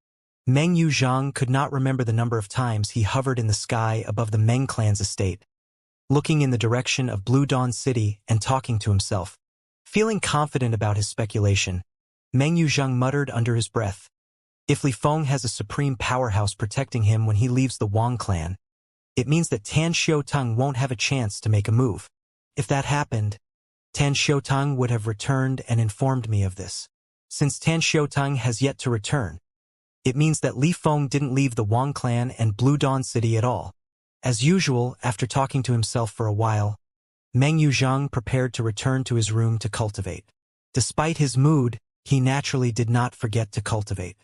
Meng Yuzhang could not remember the number of times he hovered in the sky above the Meng clan's estate, looking in the direction of Blue Dawn City and talking to himself. Feeling confident about his speculation, Meng Yuzhang muttered under his breath, "If Li Feng has a supreme powerhouse protecting him when he leaves the Wang clan, it means that Tan Xiaoteng won't have a chance to make a move. If that happened, Tan Xiaoteng would have returned and informed me of this. Since Tan Xiaoteng has yet to return, it means that Li Feng didn't leave the Wang clan and Blue Dawn City at all." As usual, after talking to himself for a while, Meng Yuzhang prepared to return to his room to cultivate. Despite his mood, he naturally did not forget to cultivate.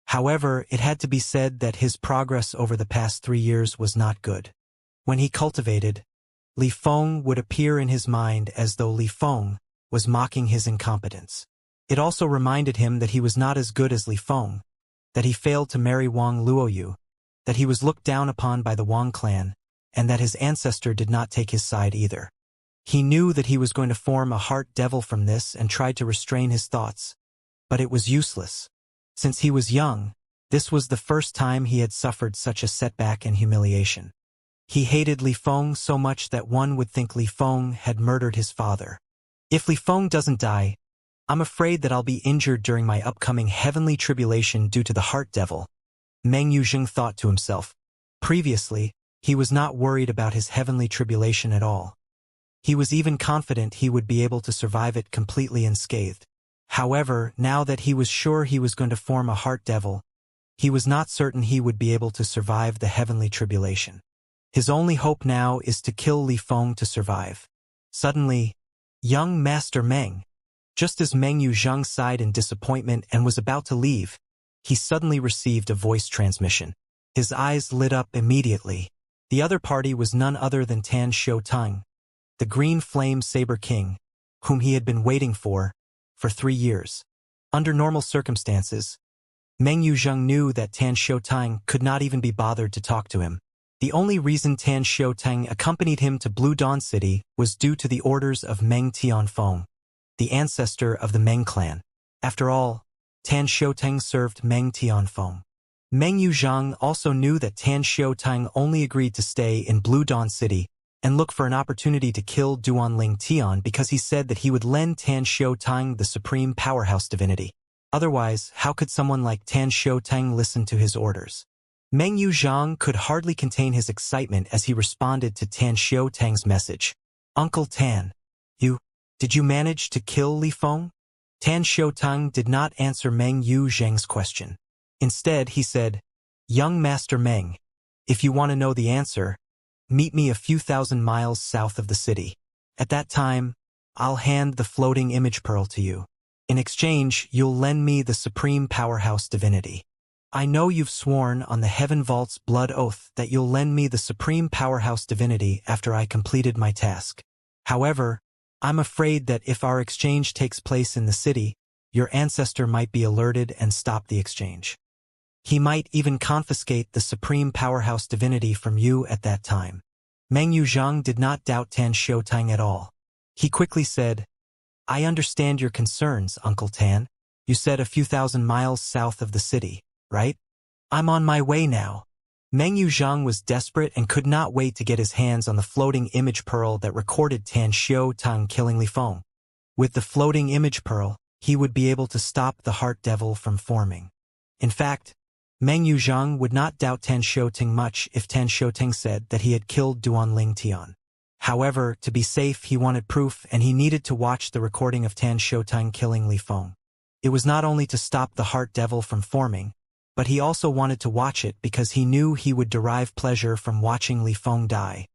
However, it had to be said that his progress over the past 3 years was not good. When he cultivated, Li Feng would appear in his mind as though Li Feng was mocking his incompetence. It also reminded him that he was not as good as Li Feng, that he failed to marry Wang Luoyu, that he was looked down upon by the Wang clan, and that his ancestor did not take his side either. He knew that he was going to form a heart devil from this and tried to restrain his thoughts, but it was useless. Since he was young, this was the first time he had suffered such a setback and humiliation. He hated Li Feng so much that one would think Li Feng had murdered his father. If Li Feng doesn't die, I'm afraid that I'll be injured during my upcoming heavenly tribulation due to the heart devil, Meng Yuzhang thought to himself. Previously, he was not worried about his heavenly tribulation at all. He was even confident he would be able to survive it completely unscathed. However, now that he was sure he was going to form a heart devil, he was not certain he would be able to survive the heavenly tribulation. His only hope now is to kill Li Feng to survive. Suddenly, young Master Meng, just as Meng Yuzhang sighed in disappointment and was about to leave, he suddenly received a voice transmission. His eyes lit up immediately. The other party was none other than Tan Xiaoteng, the Green Flame Saber King, whom he had been waiting for 3 years. Under normal circumstances, Meng Yuzhang knew that Tan Xiaoteng could not even be bothered to talk to him. The only reason Tan Xiaoteng accompanied him to Blue Dawn City was due to the orders of Meng Tianfeng, the ancestor of the Meng clan. After all, Tan Xiaoteng served Meng Tianfeng. Meng Yuzhang also knew that Tan Xiaoteng only agreed to stay in Blue Dawn City and look for an opportunity to kill Duanling Tian because he said that he would lend Tan Xiaoteng the supreme powerhouse divinity. Otherwise, how could someone like Tan Xiaoteng listen to his orders? Meng Yuzhang could hardly contain his excitement as he responded to Tan Xiaoteng's message. "Uncle Tan, did you manage to kill Li Feng?" Tan Xiaoteng did not answer Meng Yuzhang's question. Instead, he said, "Young Master Meng, if you want to know the answer, Meet me a few thousand miles south of the city. At that time, I'll hand the floating image pearl to you. In exchange, you'll lend me the supreme powerhouse divinity. I know you've sworn on the Heaven Vault's blood oath that you'll lend me the supreme powerhouse divinity after I completed my task. However, I'm afraid that if our exchange takes place in the city, your ancestor might be alerted and stop the exchange. He might even confiscate the supreme powerhouse divinity from you at that time. Meng Yuzhang did not doubt Tan Xiutang at all. He quickly said, I understand your concerns, Uncle Tan. You said a few thousand miles south of the city, right? I'm on my way now. Meng Yuzhang was desperate and could not wait to get his hands on the floating image pearl that recorded Tan Xiutang killing Li Feng. With the floating image pearl, he would be able to stop the heart devil from forming. In fact, Meng Yuzhang would not doubt Tan Xiutang much if Tan Xiutang said that he had killed Duanling Tian. However, to be safe, he wanted proof and he needed to watch the recording of Tan Xiutang killing Li Feng. It was not only to stop the heart devil from forming, but he also wanted to watch it because he knew he would derive pleasure from watching Li Feng die.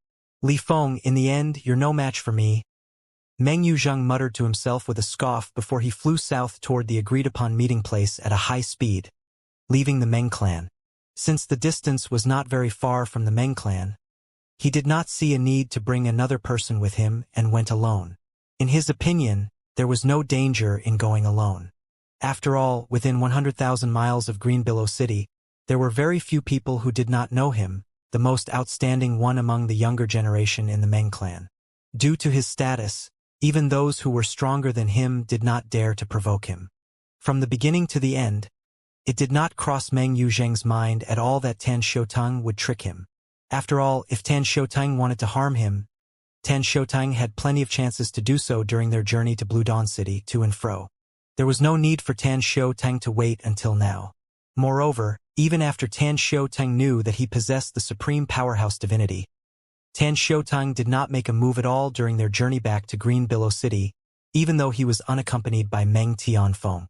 Li Feng, in the end, you're no match for me. Meng Yuzhang muttered to himself with a scoff before he flew south toward the agreed-upon meeting place at a high speed, leaving the Meng clan. Since the distance was not very far from the Meng clan, he did not see a need to bring another person with him and went alone. In his opinion, there was no danger in going alone. After all, within 100,000 miles of Greenbillow City, there were very few people who did not know him, the most outstanding one among the younger generation in the Meng clan. Due to his status, even those who were stronger than him did not dare to provoke him. From the beginning to the end, it did not cross Meng Yuzhang's mind at all that Tan Xiutang would trick him. After all, if Tan Xiutang wanted to harm him, Tan Xiutang had plenty of chances to do so during their journey to Blue Dawn City to and fro. There was no need for Tan Xiutang to wait until now. Moreover, even after Tan Xiutang knew that he possessed the supreme powerhouse divinity, Tan Xiutang did not make a move at all during their journey back to Greenbillow City, even though he was unaccompanied by Meng Tianfeng.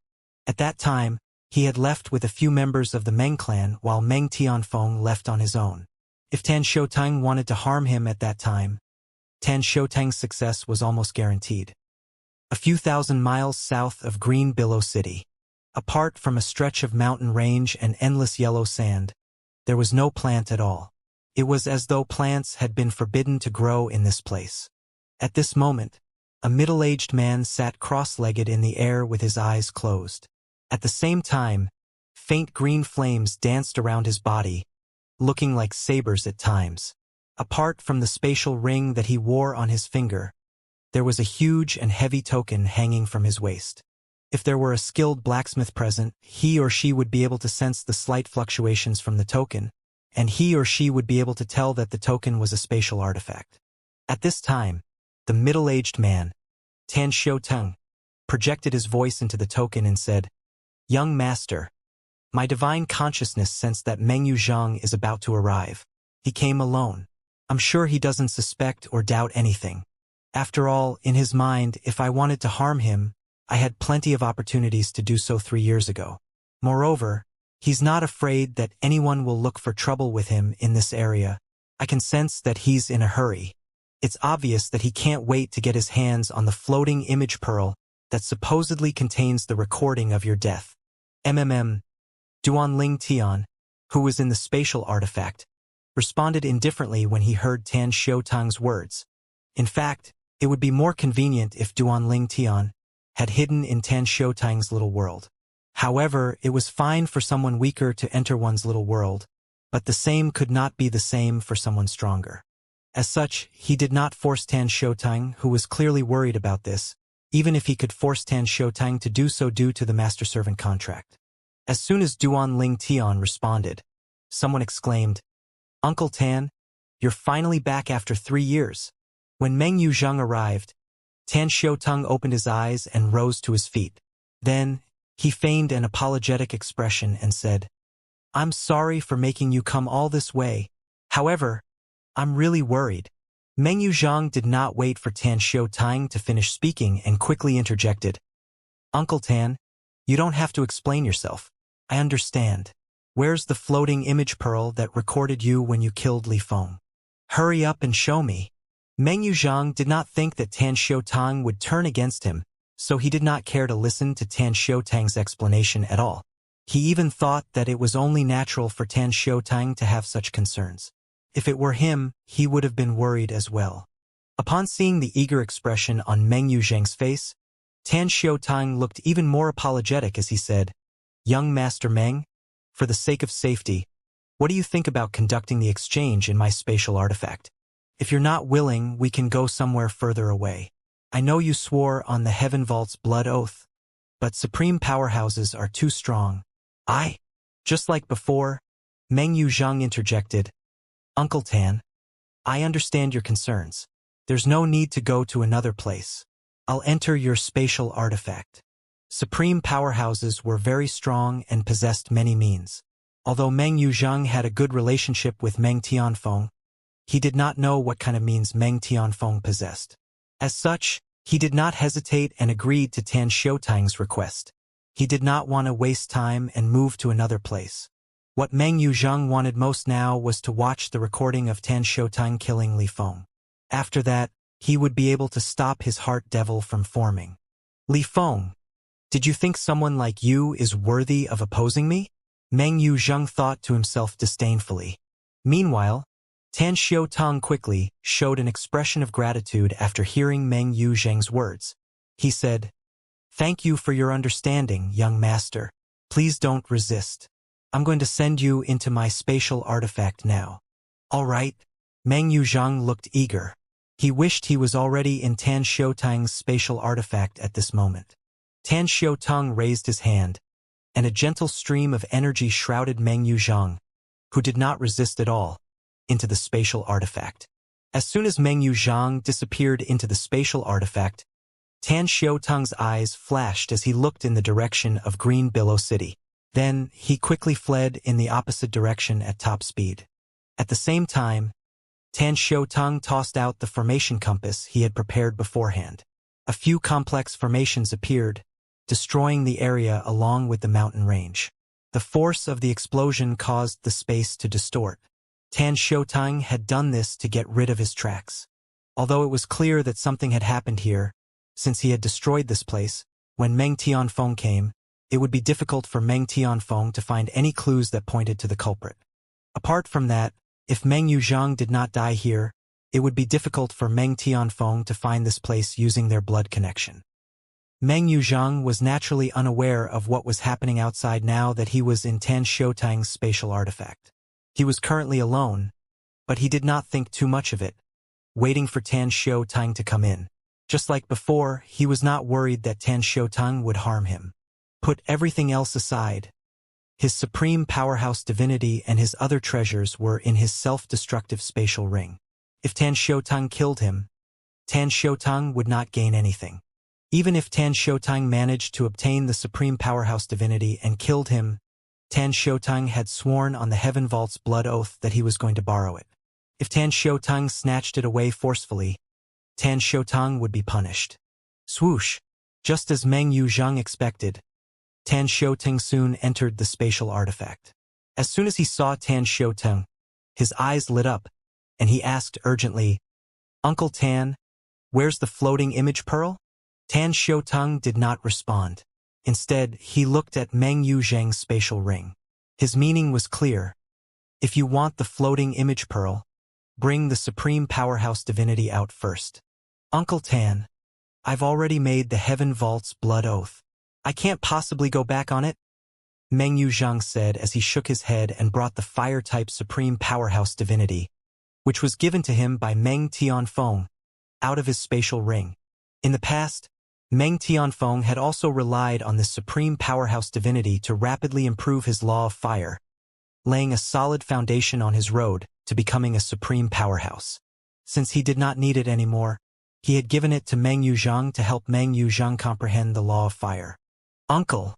At that time, he had left with a few members of the Meng clan while Meng Tianfeng left on his own. If Tan Xiutang wanted to harm him at that time, Tan Xiutang's success was almost guaranteed. A few thousand miles south of Greenbillow City, apart from a stretch of mountain range and endless yellow sand, there was no plant at all. It was as though plants had been forbidden to grow in this place. At this moment, a middle-aged man sat cross-legged in the air with his eyes closed. At the same time, faint green flames danced around his body, looking like sabers at times. Apart from the spatial ring that he wore on his finger, there was a huge and heavy token hanging from his waist. If there were a skilled blacksmith present, he or she would be able to sense the slight fluctuations from the token, and he or she would be able to tell that the token was a spatial artifact. At this time, the middle-aged man, Tan Xiutang, projected his voice into the token and said, Young master, my divine consciousness sensed that Meng Yuzhang is about to arrive. He came alone. I'm sure he doesn't suspect or doubt anything. After all, in his mind, if I wanted to harm him, I had plenty of opportunities to do so 3 years ago. Moreover, he's not afraid that anyone will look for trouble with him in this area. I can sense that he's in a hurry. It's obvious that he can't wait to get his hands on the floating image pearl that supposedly contains the recording of your death. Duanling Tian, who was in the spatial artifact, responded indifferently when he heard Tan Xiutang's words. In fact, it would be more convenient if Duanling Tian had hidden in Tan Xiutang's little world. However, it was fine for someone weaker to enter one's little world, but the same could not be the same for someone stronger. As such, he did not force Tan Xiutang, who was clearly worried about this, even if he could force Tan Xiutang to do so due to the master-servant contract. As soon as Duanling Tian responded, someone exclaimed, Uncle Tan, you're finally back after 3 years. When Meng Yuzhang arrived, Tan Xiutang opened his eyes and rose to his feet. Then, he feigned an apologetic expression and said, I'm sorry for making you come all this way. However, I'm really worried. Meng Yuzhang did not wait for Tan Xiutang to finish speaking and quickly interjected. Uncle Tan, you don't have to explain yourself. I understand. Where's the floating image pearl that recorded you when you killed Li Feng? Hurry up and show me. Meng Yuzhang did not think that Tan Xiutang would turn against him, so he did not care to listen to Tan Xiutang's explanation at all. He even thought that it was only natural for Tan Xiutang to have such concerns. If it were him, he would have been worried as well. Upon seeing the eager expression on Meng Yuzhang's face, Tan Xiutang looked even more apologetic as he said, "Young Master Meng, for the sake of safety, what do you think about conducting the exchange in my spatial artifact? If you're not willing, we can go somewhere further away. I know you swore on the Heaven Vault's blood oath, but supreme powerhouses are too strong." Just like before, Meng Yuzhang interjected, "Uncle Tan, I understand your concerns. There's no need to go to another place. I'll enter your spatial artifact." Supreme powerhouses were very strong and possessed many means. Although Meng Yuzhang had a good relationship with Meng Tianfeng, he did not know what kind of means Meng Tianfeng possessed. As such, he did not hesitate and agreed to Tan Xiutang's request. He did not want to waste time and move to another place. What Meng Yuzhang wanted most now was to watch the recording of Tan Xiutang killing Li Feng. After that, he would be able to stop his heart devil from forming. "Li Feng, did you think someone like you is worthy of opposing me?" Meng Yuzhang thought to himself disdainfully. Meanwhile, Tan Xiutang quickly showed an expression of gratitude after hearing Meng Yuzhang's words. He said, "Thank you for your understanding, young master. Please don't resist. I'm going to send you into my spatial artifact now." "All right." Meng Yuzhang looked eager. He wished he was already in Tan Xiutang's spatial artifact at this moment. Tan Xiutang raised his hand, and a gentle stream of energy shrouded Meng Yuzhang, who did not resist at all, into the spatial artifact. As soon as Meng Yuzhang disappeared into the spatial artifact, Tan Xiutang's eyes flashed as he looked in the direction of Green Billow City. Then, he quickly fled in the opposite direction at top speed. At the same time, Tan Xiutang tossed out the formation compass he had prepared beforehand. A few complex formations appeared, destroying the area along with the mountain range. The force of the explosion caused the space to distort. Tan Xiutang had done this to get rid of his tracks. Although it was clear that something had happened here, since he had destroyed this place, when Meng Tianfeng came, it would be difficult for Meng Tianfeng to find any clues that pointed to the culprit. Apart from that, if Meng Yuzhang did not die here, it would be difficult for Meng Tianfeng to find this place using their blood connection. Meng Yuzhang was naturally unaware of what was happening outside now that he was in Tan Xiutang's spatial artifact. He was currently alone, but he did not think too much of it, waiting for Tan Xiutang to come in. Just like before, he was not worried that Tan Xiutang would harm him. Put everything else aside. His supreme powerhouse divinity and his other treasures were in his self-destructive spatial ring. If Tan Xiutang killed him, Tan Xiutang would not gain anything. Even if Tan Xiutang managed to obtain the supreme powerhouse divinity and killed him, Tan Xiutang had sworn on the Heaven Vault's blood oath that he was going to borrow it. If Tan Xiutang snatched it away forcefully, Tan Xiutang would be punished. Swoosh! Just as Meng Yuzhang expected, Tan Xiutang soon entered the spatial artifact. As soon as he saw Tan Xiutang, his eyes lit up, and he asked urgently, "Uncle Tan, where's the floating image pearl?" Tan Xiutang did not respond. Instead, he looked at Meng Yuzhang's spatial ring. His meaning was clear. If you want the floating image pearl, bring the supreme powerhouse divinity out first. "Uncle Tan, I've already made the Heaven Vault's blood oath. I can't possibly go back on it," Meng Yuzhang said as he shook his head and brought the fire-type supreme powerhouse divinity, which was given to him by Meng Tianfeng, out of his spatial ring. In the past, Meng Tianfeng had also relied on this supreme powerhouse divinity to rapidly improve his law of fire, laying a solid foundation on his road to becoming a supreme powerhouse. Since he did not need it anymore, he had given it to Meng Yuzhang to help Meng Yuzhang comprehend the law of fire. "Uncle!"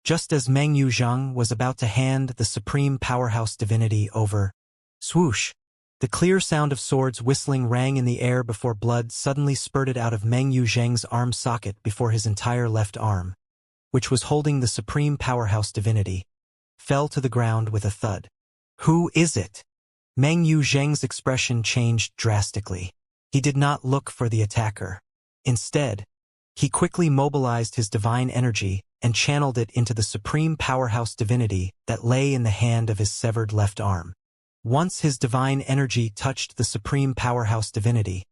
Just as Meng Yuzhang was about to hand the supreme powerhouse divinity over, swoosh! The clear sound of swords whistling rang in the air before blood suddenly spurted out of Meng Yuzhang's arm socket before his entire left arm, which was holding the supreme powerhouse divinity, fell to the ground with a thud. "Who is it?" Meng Yu Zheng's expression changed drastically. He did not look for the attacker. Instead, he quickly mobilized his divine energy and channeled it into the supreme powerhouse divinity that lay in the hand of his severed left arm. Once his divine energy touched the supreme powerhouse divinity,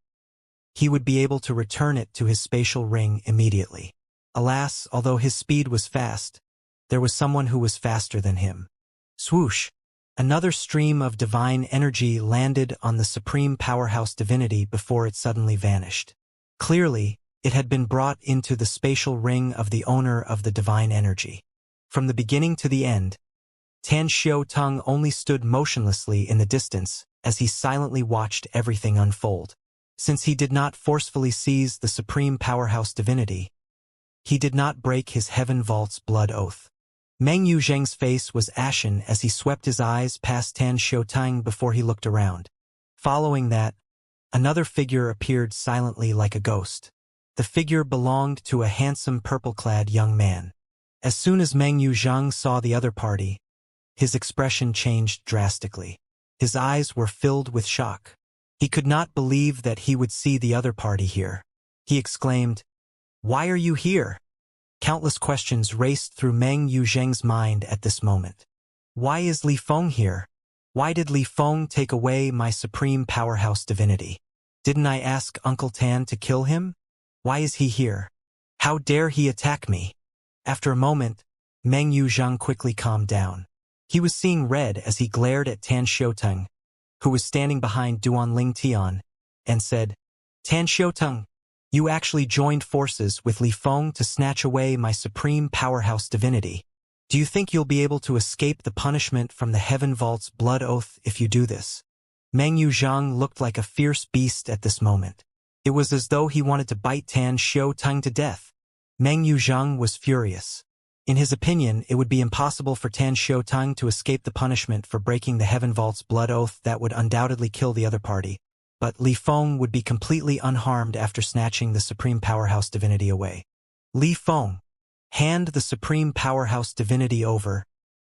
he would be able to return it to his spatial ring immediately. Alas, although his speed was fast, there was someone who was faster than him. Swoosh! Another stream of divine energy landed on the supreme powerhouse divinity before it suddenly vanished. Clearly, it had been brought into the spatial ring of the owner of the divine energy. From the beginning to the end, Tan Xiaotong only stood motionlessly in the distance as he silently watched everything unfold. Since he did not forcefully seize the supreme powerhouse divinity, he did not break his Heaven Vault's blood oath. Meng Yu Zheng's face was ashen as he swept his eyes past Tan Xiaotong before he looked around. Following that, another figure appeared silently like a ghost. The figure belonged to a handsome purple-clad young man. As soon as Meng Yu Zheng saw the other party, his expression changed drastically. His eyes were filled with shock. He could not believe that he would see the other party here. He exclaimed, "Why are you here?" Countless questions raced through Meng Yu Zheng's mind at this moment. Why is Li Feng here? Why did Li Feng take away my supreme powerhouse divinity? Didn't I ask Uncle Tan to kill him? Why is he here? How dare he attack me? After a moment, Meng Yu Zheng quickly calmed down. He was seeing red as he glared at Tan Xiaotong, who was standing behind Duanling Tian, and said, "Tan Xiaotong, you actually joined forces with Li Feng to snatch away my supreme powerhouse divinity. Do you think you'll be able to escape the punishment from the Heaven Vault's blood oath if you do this?" Meng Yu Zheng looked like a fierce beast at this moment. It was as though he wanted to bite Tan Xiaotong to death. Meng Yu Zheng was furious. In his opinion, it would be impossible for Tan Xiaotong to escape the punishment for breaking the Heaven Vault's blood oath that would undoubtedly kill the other party. But Li Feng would be completely unharmed after snatching the supreme powerhouse divinity away. "Li Feng, hand the supreme powerhouse divinity over,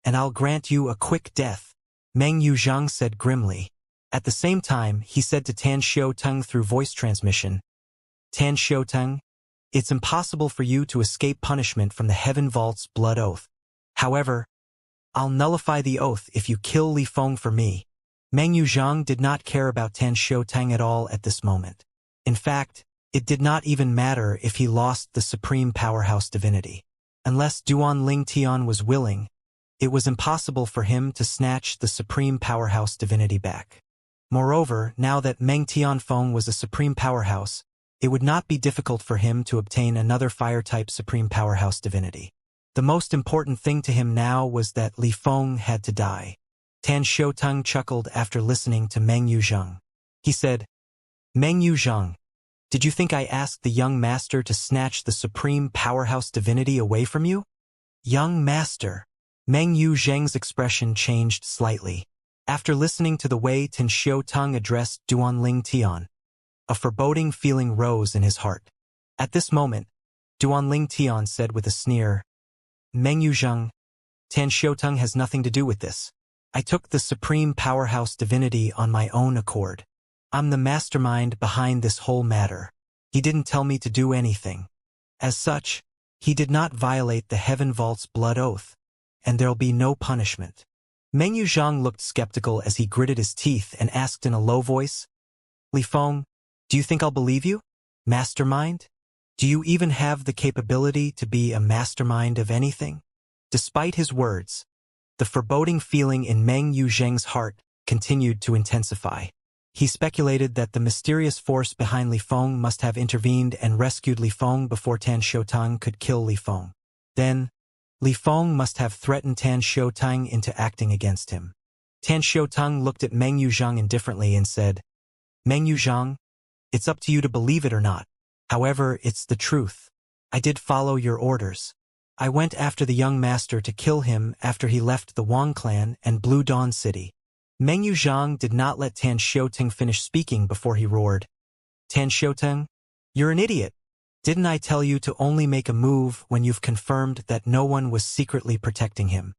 and I'll grant you a quick death," Meng Yu Zheng said grimly. At the same time, he said to Tan Xiaotong through voice transmission, "Tan Xiaotong, it's impossible for you to escape punishment from the Heaven Vault's blood oath. However, I'll nullify the oath if you kill Li Feng for me." Meng Yu Zheng did not care about Tan Xiaotong at all at this moment. In fact, it did not even matter if he lost the supreme powerhouse divinity. Unless Duanling Tian was willing, it was impossible for him to snatch the supreme powerhouse divinity back. Moreover, now that Meng Tianfeng was a supreme powerhouse, it would not be difficult for him to obtain another fire-type supreme powerhouse divinity. The most important thing to him now was that Li Feng had to die. Tan Xiaotong chuckled after listening to Meng Yu Zheng. He said, "Meng Yu Zheng, did you think I asked the young master to snatch the supreme powerhouse divinity away from you?" "Young master." Meng Yu Zheng's expression changed slightly. After listening to the way Tan Xiaotong addressed Duanling Tian, a foreboding feeling rose in his heart. At this moment, Duanling Tian said with a sneer, "Meng Yu Zheng, Tan Xiaotong has nothing to do with this. I took the supreme powerhouse divinity on my own accord. I'm the mastermind behind this whole matter. He didn't tell me to do anything. As such, he did not violate the Heaven Vault's blood oath, and there'll be no punishment." Meng Yu Zheng looked skeptical as he gritted his teeth and asked in a low voice, "Li Feng, do you think I'll believe you? Mastermind? Do you even have the capability to be a mastermind of anything?" Despite his words, the foreboding feeling in Meng Yu Zheng's heart continued to intensify. He speculated that the mysterious force behind Li Feng must have intervened and rescued Li Feng before Tan Xiaotong could kill Li Feng. Then, Li Feng must have threatened Tan Xiaotong into acting against him. Tan Xiaotong looked at Meng Yu Zheng indifferently and said, "Meng Yu Zheng, it's up to you to believe it or not. However, it's the truth. I did follow your orders. I went after the young master to kill him after he left the Wang clan and Blue Dawn City." Meng Yu Zheng did not let Tan Xiaotong finish speaking before he roared, "Tan Xiaotong, you're an idiot. Didn't I tell you to only make a move when you've confirmed that no one was secretly protecting him?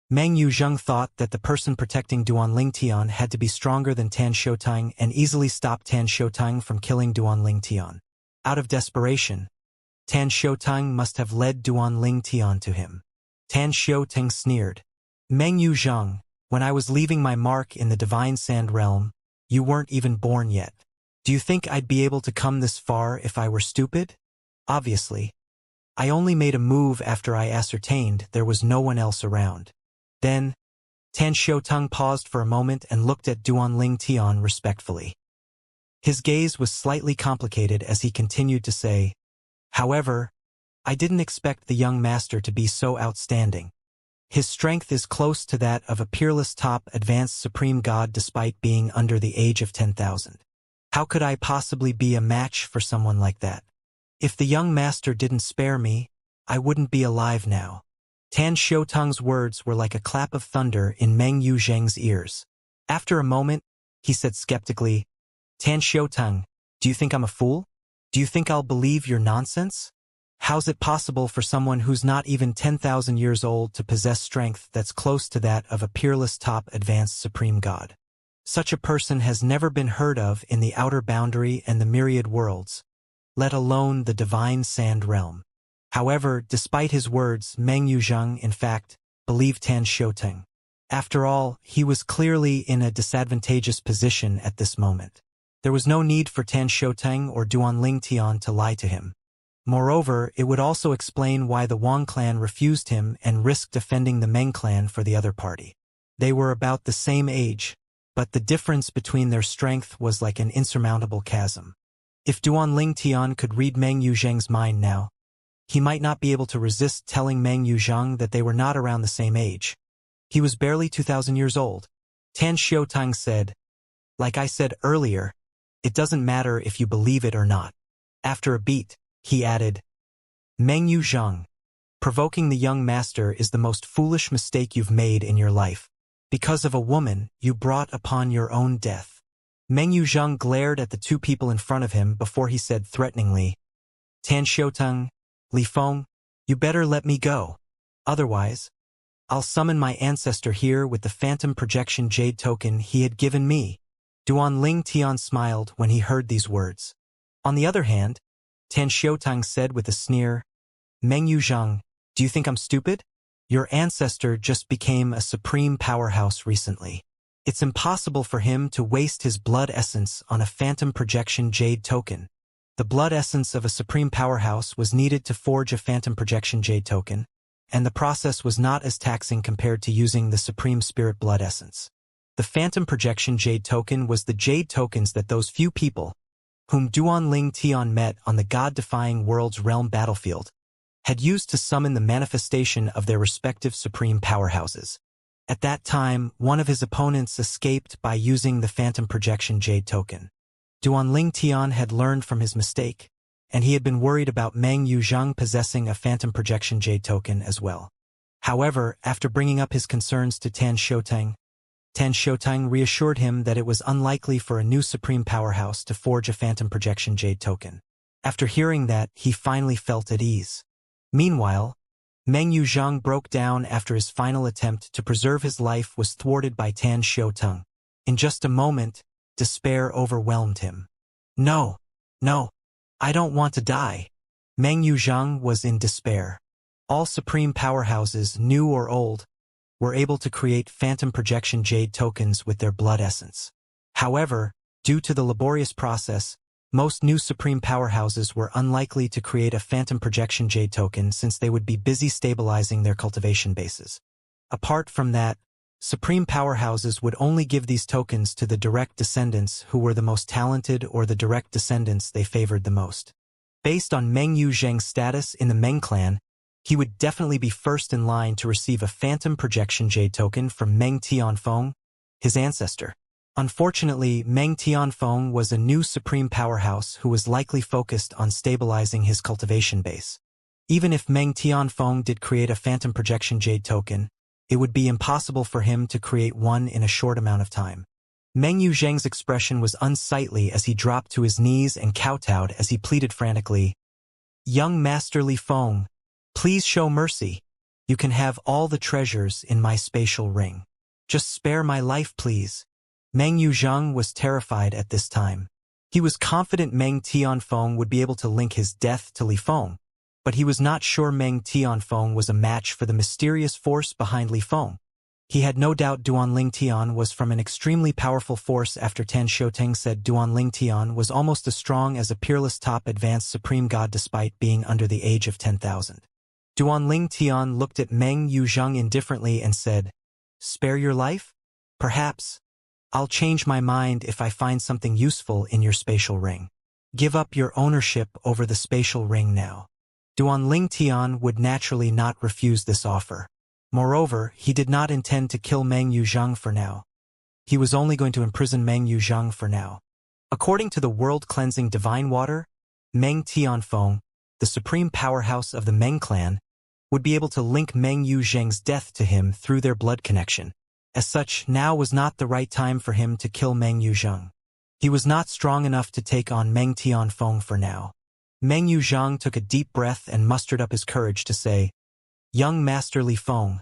Meng Yuzheng thought that the person protecting Duanling Tian had to be stronger than Tan Shoutang and easily stop Tan Shoutang from killing Duanling Tian. Out of desperation, Tan Shoutang must have led Duanling Tian to him. Tan Shoutang sneered. Meng Yuzheng, when I was leaving my mark in the Divine Sand Realm, you weren't even born yet. Do you think I'd be able to come this far if I were stupid? Obviously. I only made a move after I ascertained there was no one else around. Then, Tan Shoutang paused for a moment and looked at Duanling Tian respectfully. His gaze was slightly complicated as he continued to say, however, I didn't expect the young master to be so outstanding. His strength is close to that of a peerless top advanced supreme god despite being under the age of 10,000. How could I possibly be a match for someone like that? If the young master didn't spare me, I wouldn't be alive now. Tan Shoutang's words were like a clap of thunder in Meng Yuzheng's ears. After a moment, he said skeptically, Tan Shoutang, do you think I'm a fool? Do you think I'll believe your nonsense? How's it possible for someone who's not even 10,000 years old to possess strength that's close to that of a peerless top advanced supreme god? Such a person has never been heard of in the outer boundary and the myriad worlds, let alone the divine sand realm. However, despite his words, Meng Yuzheng, in fact, believed Tan Shoutang. After all, he was clearly in a disadvantageous position at this moment. There was no need for Tan Shoutang or Duanling Tian to lie to him. Moreover, it would also explain why the Wang clan refused him and risked defending the Meng clan for the other party. They were about the same age, but the difference between their strength was like an insurmountable chasm. If Duanling Tian could read Meng Yuzheng's mind now, he might not be able to resist telling Meng Yuzheng that they were not around the same age. He was barely 2,000 years old. Tan Shoutang said, like I said earlier, it doesn't matter if you believe it or not. After a beat, he added, Meng Yuzheng, provoking the young master is the most foolish mistake you've made in your life. Because of a woman, you brought upon your own death. Meng Yuzheng glared at the two people in front of him before he said threateningly, Tan Shoutang, Li Feng, you better let me go. Otherwise, I'll summon my ancestor here with the phantom projection jade token he had given me. Duanling Tian smiled when he heard these words. On the other hand, Tan Shoutang said with a sneer, Meng Yuzheng, do you think I'm stupid? Your ancestor just became a supreme powerhouse recently. It's impossible for him to waste his blood essence on a phantom projection jade token. The blood essence of a supreme powerhouse was needed to forge a phantom projection jade token, and the process was not as taxing compared to using the supreme spirit blood essence. The phantom projection jade token was the jade tokens that those few people, whom Duanling Tian met on the god-defying world's realm battlefield, had used to summon the manifestation of their respective supreme powerhouses. At that time, one of his opponents escaped by using the phantom projection jade token. Duanling Tian had learned from his mistake, and he had been worried about Meng Yuzheng possessing a phantom projection jade token as well. However, after bringing up his concerns to Tan Shoutang reassured him that it was unlikely for a new supreme powerhouse to forge a phantom projection jade token. After hearing that, he finally felt at ease. Meanwhile, Meng Yuzheng broke down after his final attempt to preserve his life was thwarted by Tan Shoutang. In just a moment, despair overwhelmed him. No, I don't want to die. Meng Yuzheng was in despair. All supreme powerhouses, new or old, were able to create phantom projection jade tokens with their blood essence. However, due to the laborious process, most new supreme powerhouses were unlikely to create a phantom projection jade token since they would be busy stabilizing their cultivation bases. Apart from that, supreme powerhouses would only give these tokens to the direct descendants who were the most talented or the direct descendants they favored the most. Based on Meng Yuzheng's status in the Meng clan, he would definitely be first in line to receive a phantom projection jade token from Meng Tianfeng, his ancestor. Unfortunately, Meng Tianfeng was a new supreme powerhouse who was likely focused on stabilizing his cultivation base. Even if Meng Tianfeng did create a phantom projection jade token, it would be impossible for him to create one in a short amount of time. Meng Yuzheng's expression was unsightly as he dropped to his knees and kowtowed as he pleaded frantically, Young Master Li Feng, please show mercy. You can have all the treasures in my spatial ring. Just spare my life, please. Meng Yuzheng was terrified at this time. He was confident Meng Tianfeng would be able to link his death to Li Feng, but he was not sure Meng Tianfeng was a match for the mysterious force behind Li Feng. He had no doubt Duanling Tian was from an extremely powerful force after Tan Xiuteng said Duanling Tian was almost as strong as a peerless top advanced supreme god despite being under the age of 10,000. Duanling Tian looked at Meng Yuzheng indifferently and said, "Spare your life? Perhaps. I'll change my mind if I find something useful in your spatial ring. Give up your ownership over the spatial ring now." Duanling Tian would naturally not refuse this offer. Moreover, he did not intend to kill Meng Yuzheng for now. He was only going to imprison Meng Yuzheng for now. According to the world-cleansing divine water, Meng Tianfeng, the supreme powerhouse of the Meng clan, would be able to link Meng Yuzheng's death to him through their blood connection. As such, now was not the right time for him to kill Meng Yuzheng. He was not strong enough to take on Meng Tianfeng for now. Meng Yuzheng took a deep breath and mustered up his courage to say, "Young Master Li Feng,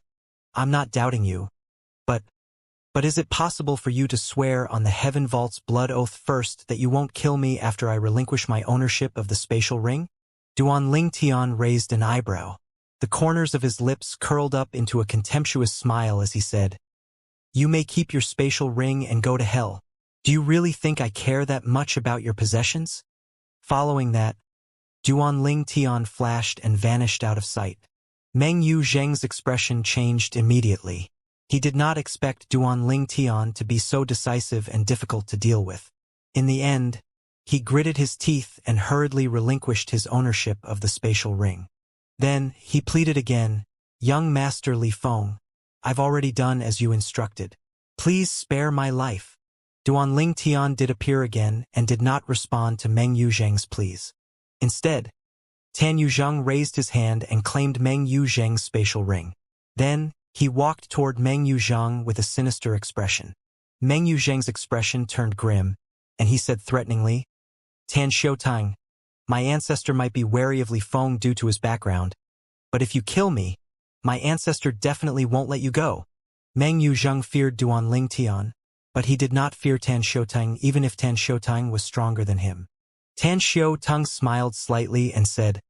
I'm not doubting you. But is it possible for you to swear on the Heaven Vault's blood oath first that you won't kill me after I relinquish my ownership of the spatial ring?" Duanling Tian raised an eyebrow. The corners of his lips curled up into a contemptuous smile as he said, "You may keep your spatial ring and go to hell. Do you really think I care that much about your possessions?" Following that, Duanling Tian flashed and vanished out of sight. Meng Yuzheng's expression changed immediately. He did not expect Duanling Tian to be so decisive and difficult to deal with. In the end, he gritted his teeth and hurriedly relinquished his ownership of the spatial ring. Then, he pleaded again, "Young Master Li Feng, I've already done as you instructed. Please spare my life." Duanling Tian did appear again and did not respond to Meng Yuzheng's pleas. Instead, Tan Yuzheng raised his hand and claimed Meng Yuzheng's spatial ring. Then, he walked toward Meng Yuzheng with a sinister expression. Meng Yuzheng's expression turned grim, and he said threateningly, "Tan Xiuteng, my ancestor might be wary of Li Feng due to his background, but if you kill me, my ancestor definitely won't let you go." Meng Yuzheng feared Duanling Tian, but he did not fear Tan Xiuteng even if Tan Xiuteng was stronger than him. Tan Xiuteng smiled slightly and said,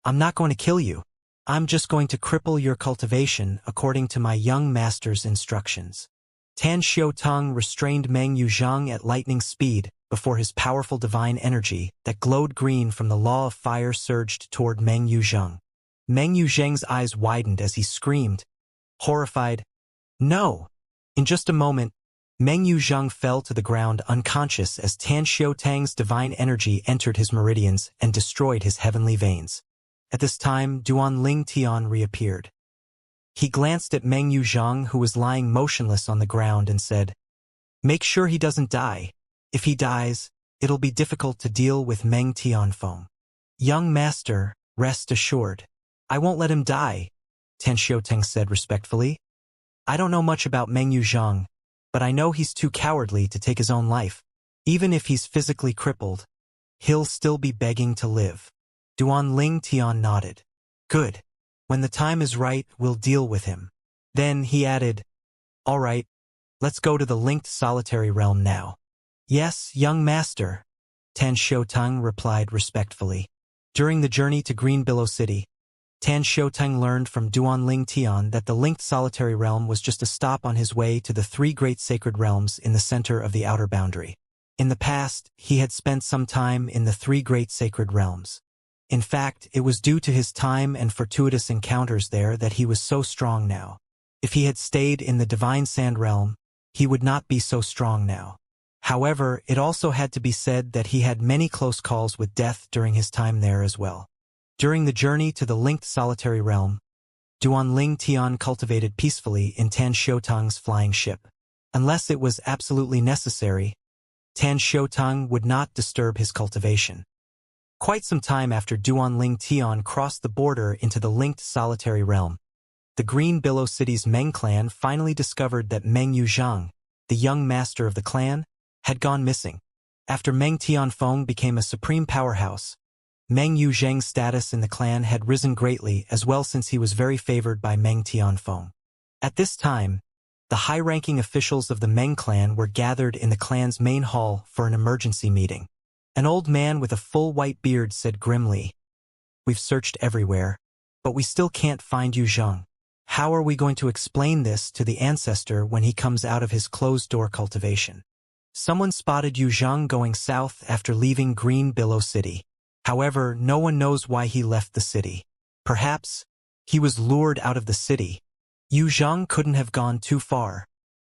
"I'm not going to kill you. I'm just going to cripple your cultivation according to my young master's instructions." Tan Xiuteng restrained Meng Yuzheng at lightning speed before his powerful divine energy that glowed green from the law of fire surged toward Meng Yuzheng. Meng Yuzheng's eyes widened as he screamed, horrified, "No!" In just a moment, Meng Yuzheng fell to the ground unconscious as Tan Xiuteng's divine energy entered his meridians and destroyed his heavenly veins. At this time, Duanling Tian reappeared. He glanced at Meng Yuzheng, who was lying motionless on the ground, and said, "Make sure he doesn't die. If he dies, it'll be difficult to deal with Meng Tianfeng." "Young master, rest assured. I won't let him die," Tan Xiuteng said respectfully. "I don't know much about Meng Yuzheng, but I know he's too cowardly to take his own life. Even if he's physically crippled, he'll still be begging to live." Duanling Tian nodded. "Good. When the time is right, we'll deal with him." Then he added, "All right, let's go to the linked solitary realm now." "Yes, young master," Tan Xiuteng replied respectfully. During the journey to Green Billow City, Tan Xiuteng learned from Duanling Tian that the linked solitary realm was just a stop on his way to the three great sacred realms in the center of the outer boundary. In the past, he had spent some time in the three great sacred realms. In fact, it was due to his time and fortuitous encounters there that he was so strong now. If he had stayed in the Divine Sand Realm, he would not be so strong now. However, it also had to be said that he had many close calls with death during his time there as well. During the journey to the linked solitary realm, Duanling Tian cultivated peacefully in Tan Xiuteng's flying ship. Unless it was absolutely necessary, Tan Xiuteng would not disturb his cultivation. Quite some time after Duanling Tian crossed the border into the linked solitary realm, the Green Billow City's Meng clan finally discovered that Meng Yuzheng, the young master of the clan, had gone missing. After Meng Tianfeng became a supreme powerhouse, Meng Yuzheng's status in the clan had risen greatly as well since he was very favored by Meng Tianfeng. At this time, the high-ranking officials of the Meng clan were gathered in the clan's main hall for an emergency meeting. An old man with a full white beard said grimly, "We've searched everywhere, but we still can't find Yu Zheng. How are we going to explain this to the ancestor when he comes out of his closed-door cultivation?" Someone spotted Yu Zheng going south after leaving Green Billow City. However, no one knows why he left the city. Perhaps he was lured out of the city. Yu Zheng couldn't have gone too far.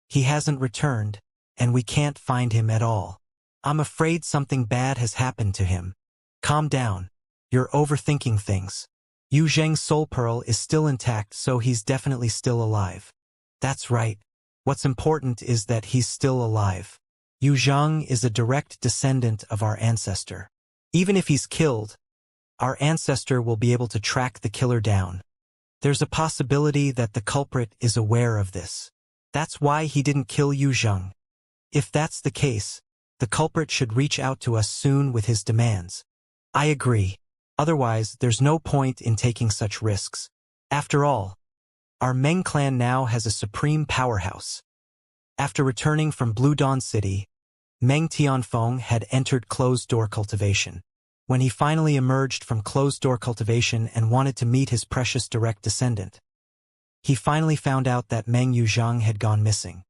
He hasn't returned, and we can't find him at all. I'm afraid something bad has happened to him. Calm down. You're overthinking things. Yu Zheng's soul pearl is still intact, so he's definitely still alive. That's right. What's important is that he's still alive. Yu Zheng is a direct descendant of our ancestor. Even if he's killed, our ancestor will be able to track the killer down. There's a possibility that the culprit is aware of this. That's why he didn't kill Yu Zheng. If that's the case, the culprit should reach out to us soon with his demands. I agree. Otherwise, there's no point in taking such risks. After all, our Meng clan now has a supreme powerhouse. After returning from Blue Dawn City, Meng Tianfeng had entered closed-door cultivation. When he finally emerged from closed-door cultivation and wanted to meet his precious direct descendant, he finally found out that Meng Yuzheng had gone missing.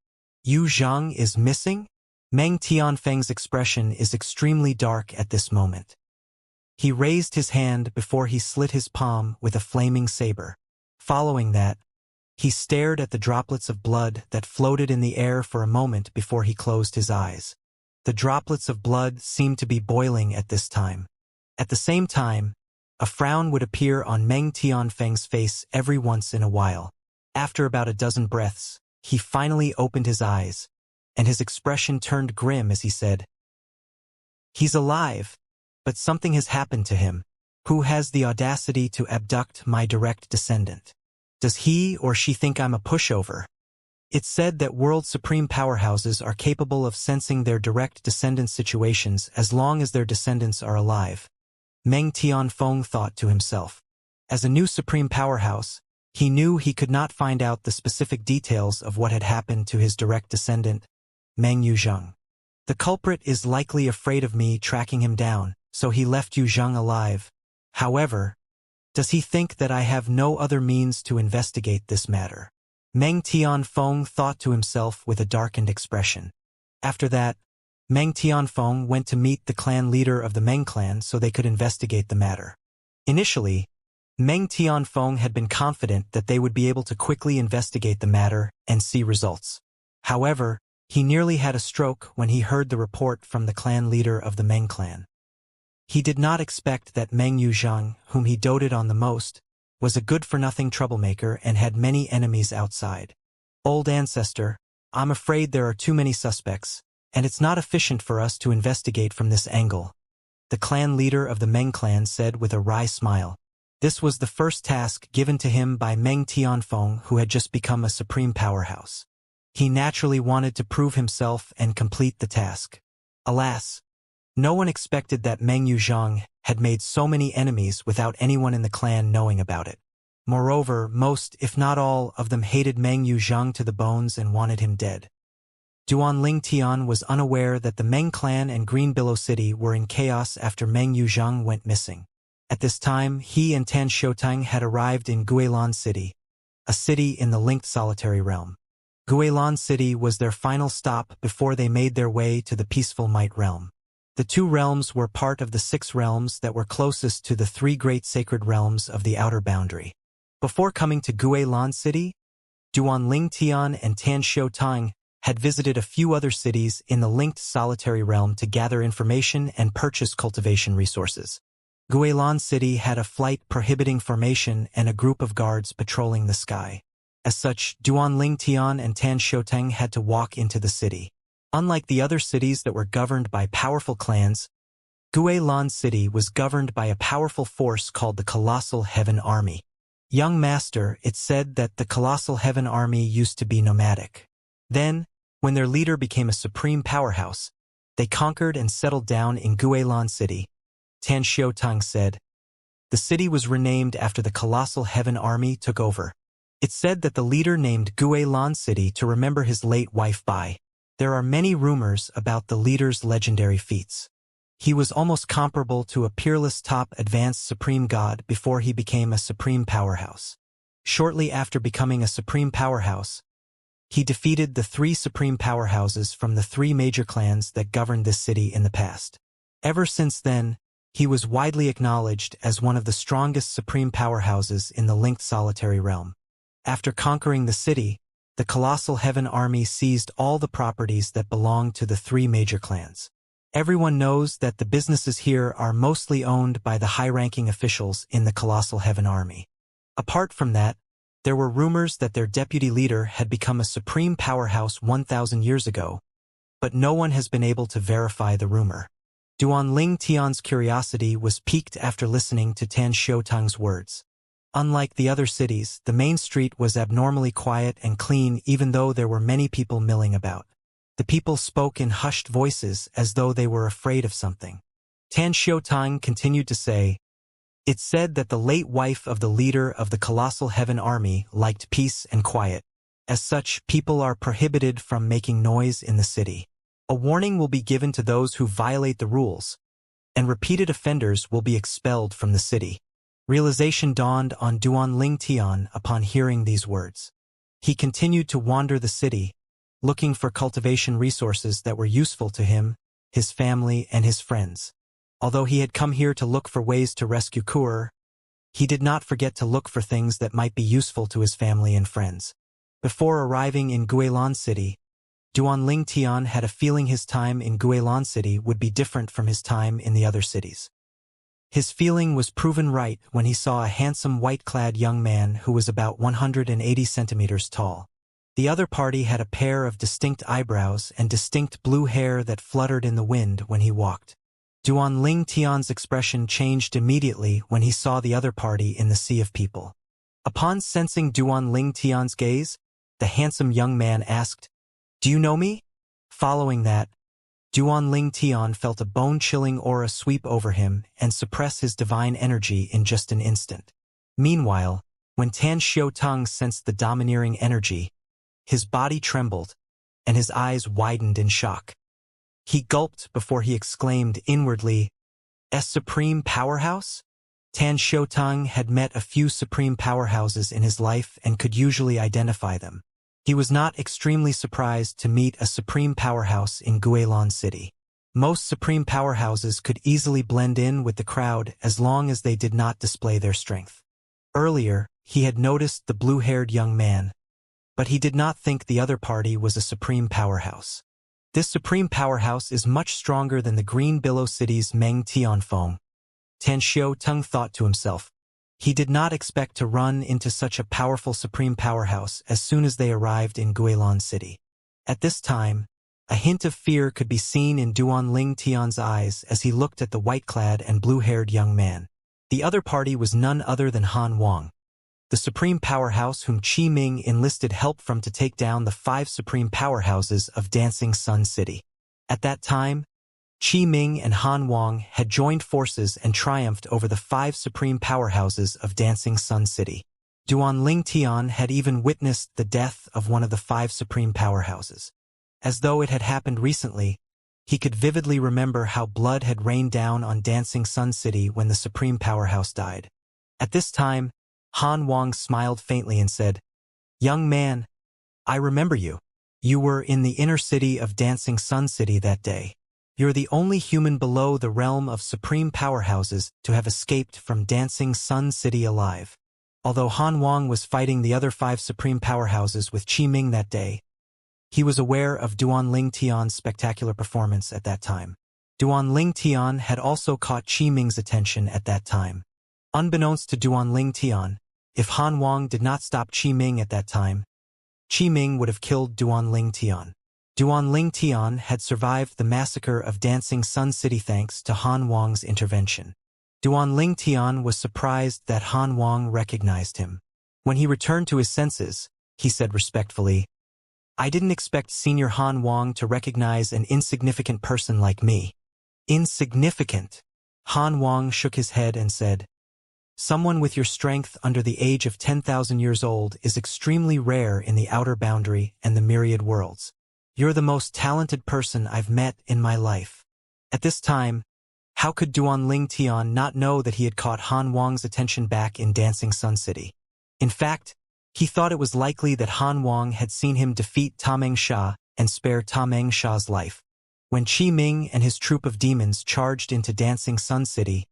Yu Zheng is missing? Meng Tianfeng's expression is extremely dark at this moment. He raised his hand before he slit his palm with a flaming saber. Following that, he stared at the droplets of blood that floated in the air for a moment before he closed his eyes. The droplets of blood seemed to be boiling at this time. At the same time, a frown would appear on Meng Tianfeng's face every once in a while. After about a dozen breaths, he finally opened his eyes, and his expression turned grim as he said, "He's alive, but something has happened to him. Who has the audacity to abduct my direct descendant? Does he or she think I'm a pushover?" It's said that world supreme powerhouses are capable of sensing their direct descendants' situations as long as their descendants are alive. Meng Tianfeng thought to himself. As a new supreme powerhouse, he knew he could not find out the specific details of what had happened to his direct descendant, Meng Yuzheng. The culprit is likely afraid of me tracking him down, so he left Yu Zheng alive. However, does he think that I have no other means to investigate this matter? Meng Tianfeng thought to himself with a darkened expression. After that, Meng Tianfeng went to meet the clan leader of the Meng clan so they could investigate the matter. Initially, Meng Tianfeng had been confident that they would be able to quickly investigate the matter and see results. However, he nearly had a stroke when he heard the report from the clan leader of the Meng clan. He did not expect that Meng Yuzheng, whom he doted on the most, was a good-for-nothing troublemaker and had many enemies outside. "Old ancestor, I'm afraid there are too many suspects, and it's not efficient for us to investigate from this angle," the clan leader of the Meng clan said with a wry smile. This was the first task given to him by Meng Tianfeng, who had just become a supreme powerhouse. He naturally wanted to prove himself and complete the task. Alas, no one expected that Meng Yuzheng had made so many enemies without anyone in the clan knowing about it. Moreover, most, if not all, of them hated Meng Yuzheng to the bones and wanted him dead. Duanling Tian was unaware that the Meng clan and Green Billow City were in chaos after Meng Yuzheng went missing. At this time, he and Tan Shoutang had arrived in Guilan City, a city in the linked solitary realm. Guilan City was their final stop before they made their way to the peaceful Might realm. The two realms were part of the 6 realms that were closest to the 3 great sacred realms of the outer boundary. Before coming to Guilan City, Duanling Tian and Tan Shoutang had visited a few other cities in the linked solitary realm to gather information and purchase cultivation resources. Guilan City had a flight prohibiting formation and a group of guards patrolling the sky. As such, Duanling Tian and Tan Shoutang had to walk into the city. Unlike the other cities that were governed by powerful clans, Guilan City was governed by a powerful force called the Colossal Heaven Army. Young Master, it said that the Colossal Heaven Army used to be nomadic. Then, when their leader became a supreme powerhouse, they conquered and settled down in Guilan City. Tan Xiaotang said. The city was renamed after the colossal heaven army took over. It said that the leader named Guilan City to remember his late wife Bai. There are many rumors about the leader's legendary feats. He was almost comparable to a peerless top advanced supreme god before he became a supreme powerhouse. Shortly after becoming a supreme powerhouse, he defeated the 3 supreme powerhouses from the 3 major clans that governed this city in the past. Ever since then, he was widely acknowledged as one of the strongest supreme powerhouses in the linked solitary realm. After conquering the city, the colossal heaven army seized all the properties that belonged to the 3 major clans. Everyone knows that the businesses here are mostly owned by the high-ranking officials in the colossal heaven army. Apart from that, there were rumors that their deputy leader had become a supreme powerhouse 1,000 years ago, but no one has been able to verify the rumor. Duanling Tian's curiosity was piqued after listening to Tan Xiaotang's words. Unlike the other cities, the main street was abnormally quiet and clean even though there were many people milling about. The people spoke in hushed voices as though they were afraid of something. Tan Xiaotang continued to say, "It's said that the late wife of the leader of the colossal heaven army liked peace and quiet. As such, people are prohibited from making noise in the city. A warning will be given to those who violate the rules, and repeated offenders will be expelled from the city." Realization dawned on Duanling Tian upon hearing these words. He continued to wander the city, looking for cultivation resources that were useful to him, his family, and his friends. Although he had come here to look for ways to rescue Kur, he did not forget to look for things that might be useful to his family and friends. Before arriving in Guilan City, Duanling Tian had a feeling his time in Guilan City would be different from his time in the other cities. His feeling was proven right when he saw a handsome white-clad young man who was about 180 centimeters tall. The other party had a pair of distinct eyebrows and distinct blue hair that fluttered in the wind when he walked. Duanling Tian's expression changed immediately when he saw the other party in the sea of people. Upon sensing Duanling Tian's gaze, the handsome young man asked, "Do you know me?" Following that, Duanling Tian felt a bone-chilling aura sweep over him and suppress his divine energy in just an instant. Meanwhile, when Tan Xiaotang sensed the domineering energy, his body trembled, and his eyes widened in shock. He gulped before he exclaimed inwardly, "A supreme powerhouse?" Tan Xiaotang had met a few supreme powerhouses in his life and could usually identify them. He was not extremely surprised to meet a supreme powerhouse in Guilan City. Most supreme powerhouses could easily blend in with the crowd as long as they did not display their strength. Earlier, he had noticed the blue-haired young man, but he did not think the other party was a supreme powerhouse. This supreme powerhouse is much stronger than the Green Billow City's Meng Tianfeng. Tan Xiaotang thought to himself. He did not expect to run into such a powerful supreme powerhouse as soon as they arrived in Guilan City. At this time, a hint of fear could be seen in Duanling Tian's eyes as he looked at the white-clad and blue-haired young man. The other party was none other than Han Wang, the supreme powerhouse whom Qi Ming enlisted help from to take down the 5 supreme powerhouses of Dancing Sun City. At that time, Qi Ming and Han Wang had joined forces and triumphed over the 5 supreme powerhouses of Dancing Sun City. Duanling Tian had even witnessed the death of one of the 5 supreme powerhouses. As though it had happened recently, he could vividly remember how blood had rained down on Dancing Sun City when the supreme powerhouse died. At this time, Han Wang smiled faintly and said, "Young man, I remember you. You were in the inner city of Dancing Sun City that day. You're the only human below the realm of supreme powerhouses to have escaped from Dancing Sun City alive." Although Han Wang was fighting the other 5 supreme powerhouses with Qi Ming that day, he was aware of Duanling Tian's spectacular performance at that time. Duanling Tian had also caught Qi Ming's attention at that time. Unbeknownst to Duanling Tian, if Han Wang did not stop Qi Ming at that time, Qi Ming would have killed Duanling Tian. Duanling Tian had survived the massacre of Dancing Sun City thanks to Han Wang's intervention. Duanling Tian was surprised that Han Wang recognized him. When he returned to his senses, he said respectfully, "I didn't expect Senior Han Wang to recognize an insignificant person like me." Insignificant? Han Wang shook his head and said, "Someone with your strength under the age of 10,000 years old is extremely rare in the outer boundary and the myriad worlds. You're the most talented person I've met in my life." At this time, how could Duanling Tian not know that he had caught Han Wang's attention back in Dancing Sun City? In fact, he thought it was likely that Han Wang had seen him defeat Tameng Sha and spare Tameng Sha's life. When Qi Ming and his troop of demons charged into Dancing Sun City,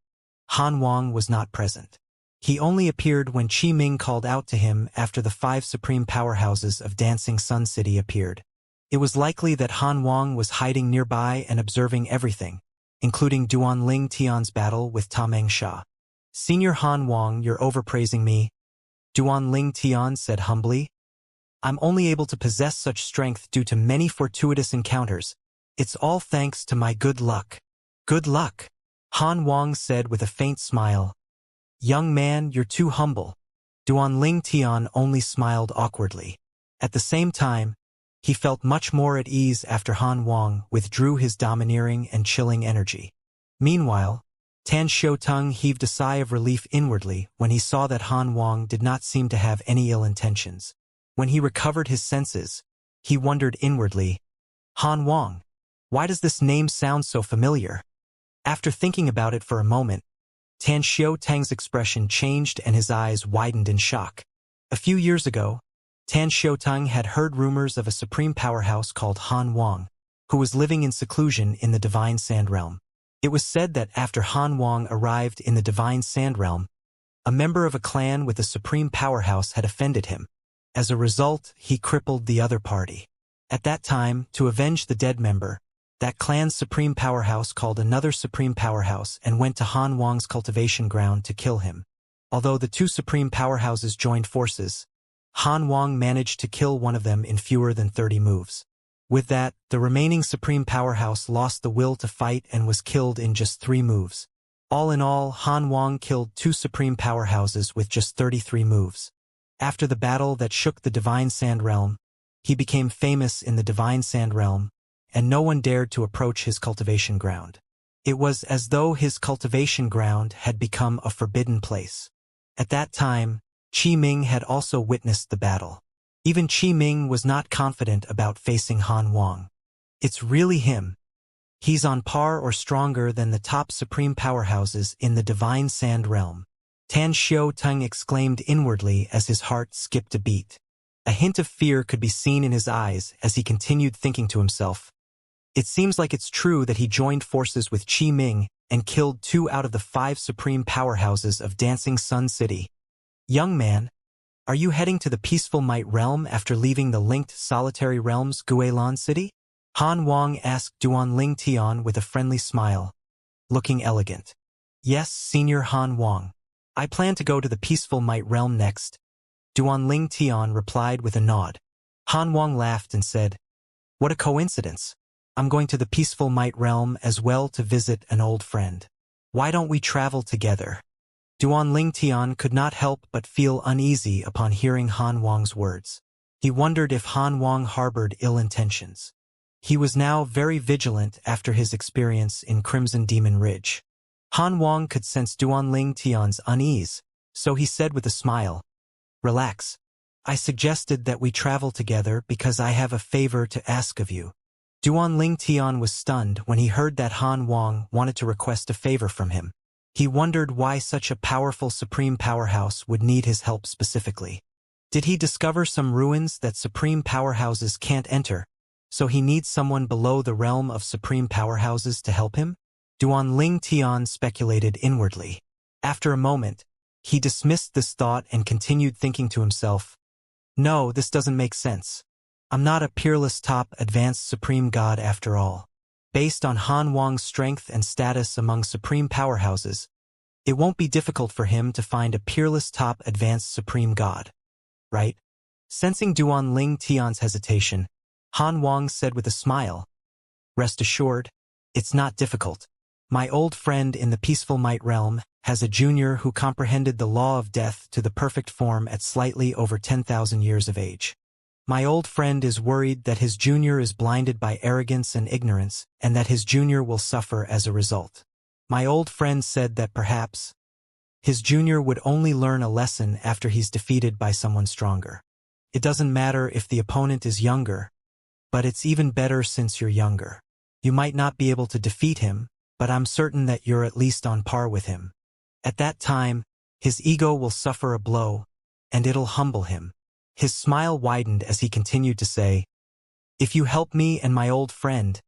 Han Wang was not present. He only appeared when Qi Ming called out to him after the 5 supreme powerhouses of Dancing Sun City appeared. It was likely that Han Wang was hiding nearby and observing everything, including Duanling Tian's battle with Tameng Sha. "Senior Han Wang, you're overpraising me," Duanling Tian said humbly. "I'm only able to possess such strength due to many fortuitous encounters. It's all thanks to my good luck." "Good luck," Han Wang said with a faint smile. "Young man, you're too humble." Duanling Tian only smiled awkwardly. At the same time, he felt much more at ease after Han Wang withdrew his domineering and chilling energy. Meanwhile, Tan Xiaotung heaved a sigh of relief inwardly when he saw that Han Wang did not seem to have any ill intentions. When he recovered his senses, he wondered inwardly, "Han Wang, why does this name sound so familiar?" After thinking about it for a moment, Tan Xiaotung's expression changed and his eyes widened in shock. A few years ago, Tan Xiaotung had heard rumors of a supreme powerhouse called Han Wang, who was living in seclusion in the Divine Sand Realm. It was said that after Han Wang arrived in the Divine Sand Realm, a member of a clan with a supreme powerhouse had offended him. As a result, he crippled the other party. At that time, to avenge the dead member, that clan's supreme powerhouse called another supreme powerhouse and went to Han Wang's cultivation ground to kill him. Although the 2 supreme powerhouses joined forces, Han Wang managed to kill one of them in fewer than 30 moves. With that, the remaining supreme powerhouse lost the will to fight and was killed in just 3 moves. All in all, Han Wang killed 2 supreme powerhouses with just 33 moves. After the battle that shook the Divine Sand Realm, he became famous in the Divine Sand Realm, and no one dared to approach his cultivation ground. It was as though his cultivation ground had become a forbidden place. At that time, Qi Ming had also witnessed the battle. Even Qi Ming was not confident about facing Han Wang. "It's really him. He's on par or stronger than the top supreme powerhouses in the Divine Sand Realm," Tan Xiaotung exclaimed inwardly as his heart skipped a beat. A hint of fear could be seen in his eyes as he continued thinking to himself, "It seems like it's true that he joined forces with Qi Ming and killed 2 out of the 5 supreme powerhouses of Dancing Sun City. Young man, are you heading to the Peaceful Might Realm after leaving the linked solitary realms Guilan City?" Han Wang asked Duanling Tian with a friendly smile, looking elegant. "Yes, Senior Han Wang. I plan to go to the Peaceful Might Realm next," Duanling Tian replied with a nod. Han Wang laughed and said, "What a coincidence. I'm going to the Peaceful Might Realm as well to visit an old friend. Why don't we travel together?" Duanling Tian could not help but feel uneasy upon hearing Han Wang's words. He wondered if Han Wang harbored ill intentions. He was now very vigilant after his experience in Crimson Demon Ridge. Han Wang could sense Duanling Tian's unease, so he said with a smile, "Relax. I suggested that we travel together because I have a favor to ask of you." Duanling Tian was stunned when he heard that Han Wang wanted to request a favor from him. He wondered why such a powerful supreme powerhouse would need his help specifically. Did he discover some ruins that supreme powerhouses can't enter, so he needs someone below the realm of supreme powerhouses to help him? Duanling Tian speculated inwardly. After a moment, he dismissed this thought and continued thinking to himself, "No, this doesn't make sense. I'm not a peerless top advanced supreme god after all. Based on Han Wang's strength and status among supreme powerhouses, it won't be difficult for him to find a peerless top advanced supreme god. Right?" Sensing Duanling Tian's hesitation, Han Wang said with a smile, "Rest assured, it's not difficult. My old friend in the Peaceful Might Realm has a junior who comprehended the law of death to the perfect form at slightly over 10,000 years of age. My old friend is worried that his junior is blinded by arrogance and ignorance, and that his junior will suffer as a result. My old friend said that perhaps his junior would only learn a lesson after he's defeated by someone stronger. It doesn't matter if the opponent is younger, but it's even better since you're younger. You might not be able to defeat him, but I'm certain that you're at least on par with him. At that time, his ego will suffer a blow, and it'll humble him. His smile widened as he continued to say, "If you help me and my old friend,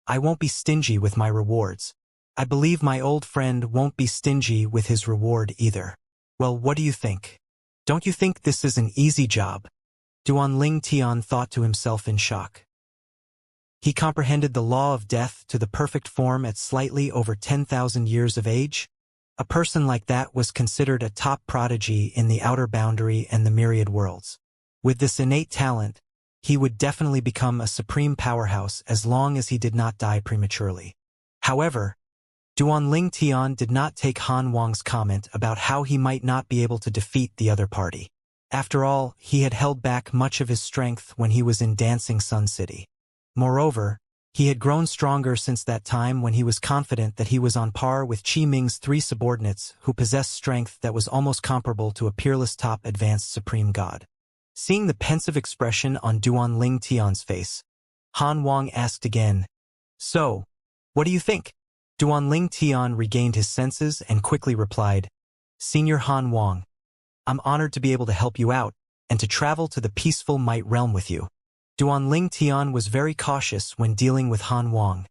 I won't be stingy with my rewards. I believe my old friend won't be stingy with his reward either. Well, what do you think? Don't you think this is an easy job?" Duanling Tian thought to himself in shock. He comprehended the law of death to the perfect form at slightly over 10,000 years of age. A person like that was considered a top prodigy in the outer boundary and the myriad worlds. With this innate talent, he would definitely become a supreme powerhouse as long as he did not die prematurely. However, Duanling Tian did not take Han Wang's comment about how he might not be able to defeat the other party. After all, he had held back much of his strength when he was in Dancing Sun City. Moreover, he had grown stronger since that time when he was confident that he was on par with Qi Ming's 3 subordinates who possessed strength that was almost comparable to a peerless top advanced supreme god. Seeing the pensive expression on Duanling Tian's face, Han Wang asked again, "So, what do you think?" Duanling Tian regained his senses and quickly replied, "Senior Han Wang, I'm honored to be able to help you out and to travel to the peaceful Might Realm with you." Duanling Tian was very cautious when dealing with Han Wang,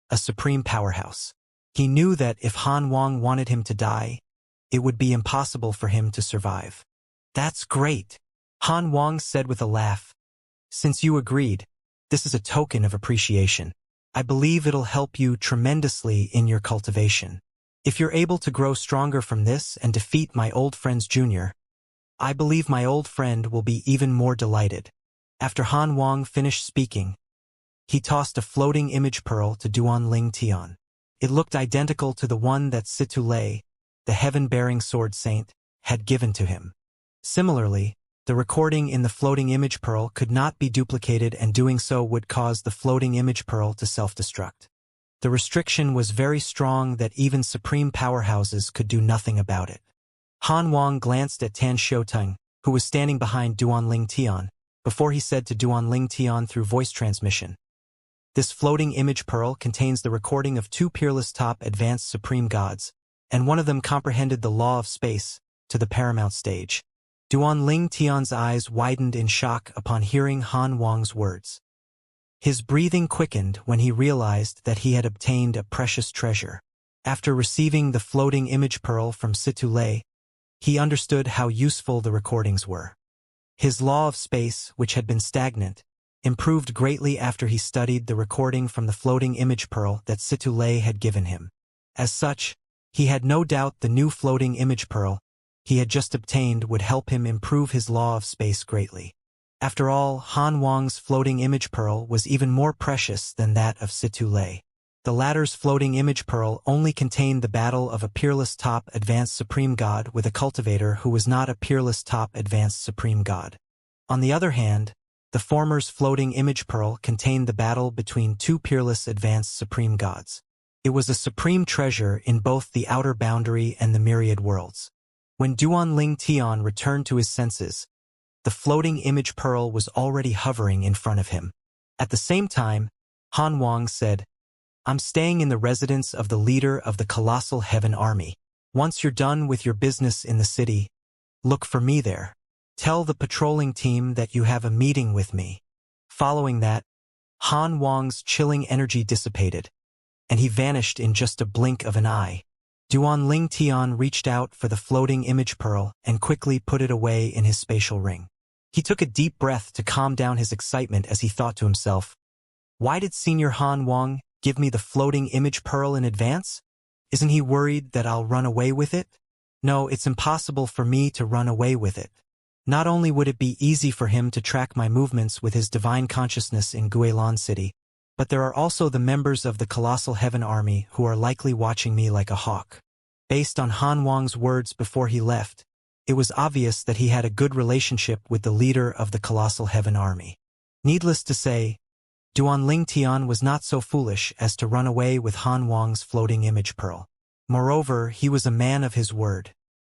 a supreme powerhouse. He knew that if Han Wang wanted him to die, it would be impossible for him to survive. "That's great," Han Wang said with a laugh. "Since you agreed, this is a token of appreciation. I believe it'll help you tremendously in your cultivation. If you're able to grow stronger from this and defeat my old friend's junior, I believe my old friend will be even more delighted." After Han Wang finished speaking, he tossed a floating image pearl to Duanling Tian. It looked identical to the one that Situ Lei, the heaven-bearing sword saint, had given to him. Similarly, the recording in the floating image pearl could not be duplicated, and doing so would cause the floating image pearl to self-destruct. The restriction was very strong that even supreme powerhouses could do nothing about it. Han Wang glanced at Tan Xiuteng, who was standing behind Duanling Tian, before he said to Duanling Tian through voice transmission, "This floating image pearl contains the recording of 2 peerless top advanced supreme gods, and one of them comprehended the law of space to the paramount stage." Duanling Tian's eyes widened in shock upon hearing Han Wang's words. His breathing quickened when he realized that he had obtained a precious treasure. After receiving the floating image pearl from Situ Lei, he understood how useful the recordings were. His law of space, which had been stagnant, improved greatly after he studied the recording from the floating image pearl that Situ Lei had given him. As such, he had no doubt the new floating image pearl he had just obtained would help him improve his law of space greatly. After all, Han Wang's floating image pearl was even more precious than that of Situ Lei. The latter's floating image pearl only contained the battle of a peerless top advanced supreme god with a cultivator who was not a peerless top advanced supreme god. On the other hand, the former's floating image pearl contained the battle between 2 peerless advanced supreme gods. It was a supreme treasure in both the outer boundary and the myriad worlds. When Duanling Tian returned to his senses, the floating image pearl was already hovering in front of him. At the same time, Han Wang said, "I'm staying in the residence of the leader of the Colossal Heaven Army. Once you're done with your business in the city, look for me there. Tell the patrolling team that you have a meeting with me." Following that, Han Wang's chilling energy dissipated, and he vanished in just a blink of an eye. Duanling Tian reached out for the floating image pearl and quickly put it away in his spatial ring. He took a deep breath to calm down his excitement as he thought to himself, "Why did Senior Han Wang give me the floating image pearl in advance? Isn't he worried that I'll run away with it? No, it's impossible for me to run away with it. Not only would it be easy for him to track my movements with his divine consciousness in Guilan City, but there are also the members of the Colossal Heaven Army who are likely watching me like a hawk." Based on Han Wang's words before he left, it was obvious that he had a good relationship with the leader of the Colossal Heaven Army. Needless to say, Duanling Tian was not so foolish as to run away with Han Wang's floating image pearl. Moreover, he was a man of his word.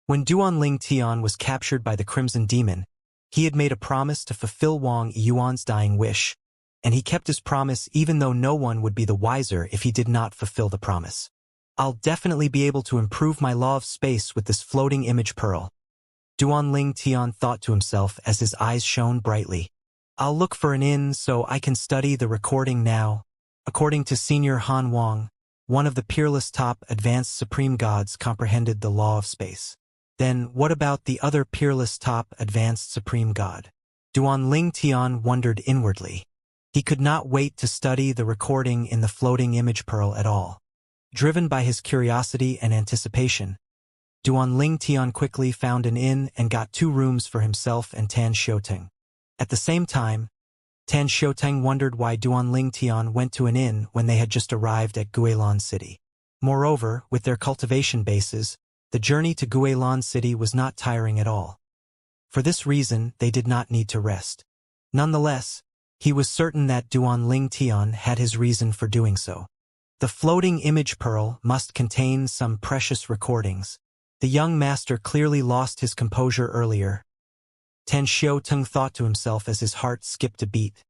When Duanling Tian was captured by the Crimson Demon, he had made a promise to fulfill Wang Yuan's dying wish, and he kept his promise even though no one would be the wiser if he did not fulfill the promise. I'll definitely be able to improve my law of space with this floating image pearl, Duanling Tian thought to himself as his eyes shone brightly. I'll look for an inn so I can study the recording now. According to Senior Han Wang, one of the peerless top advanced supreme gods comprehended the law of space. Then what about the other peerless top advanced supreme god? Duanling Tian wondered inwardly. He could not wait to study the recording in the floating image pearl at all. Driven by his curiosity and anticipation, Duanling Tian quickly found an inn and got 2 rooms for himself and Tan Xiuteng. At the same time, Tan Xiuteng wondered why Duanling Tian went to an inn when they had just arrived at Guilan City. Moreover, with their cultivation bases, the journey to Guilan City was not tiring at all. For this reason, they did not need to rest. Nonetheless, he was certain that Duanling Tian had his reason for doing so. The floating image pearl must contain some precious recordings. The young master clearly lost his composure earlier. Tan Xiuteng thought to himself as his heart skipped a beat.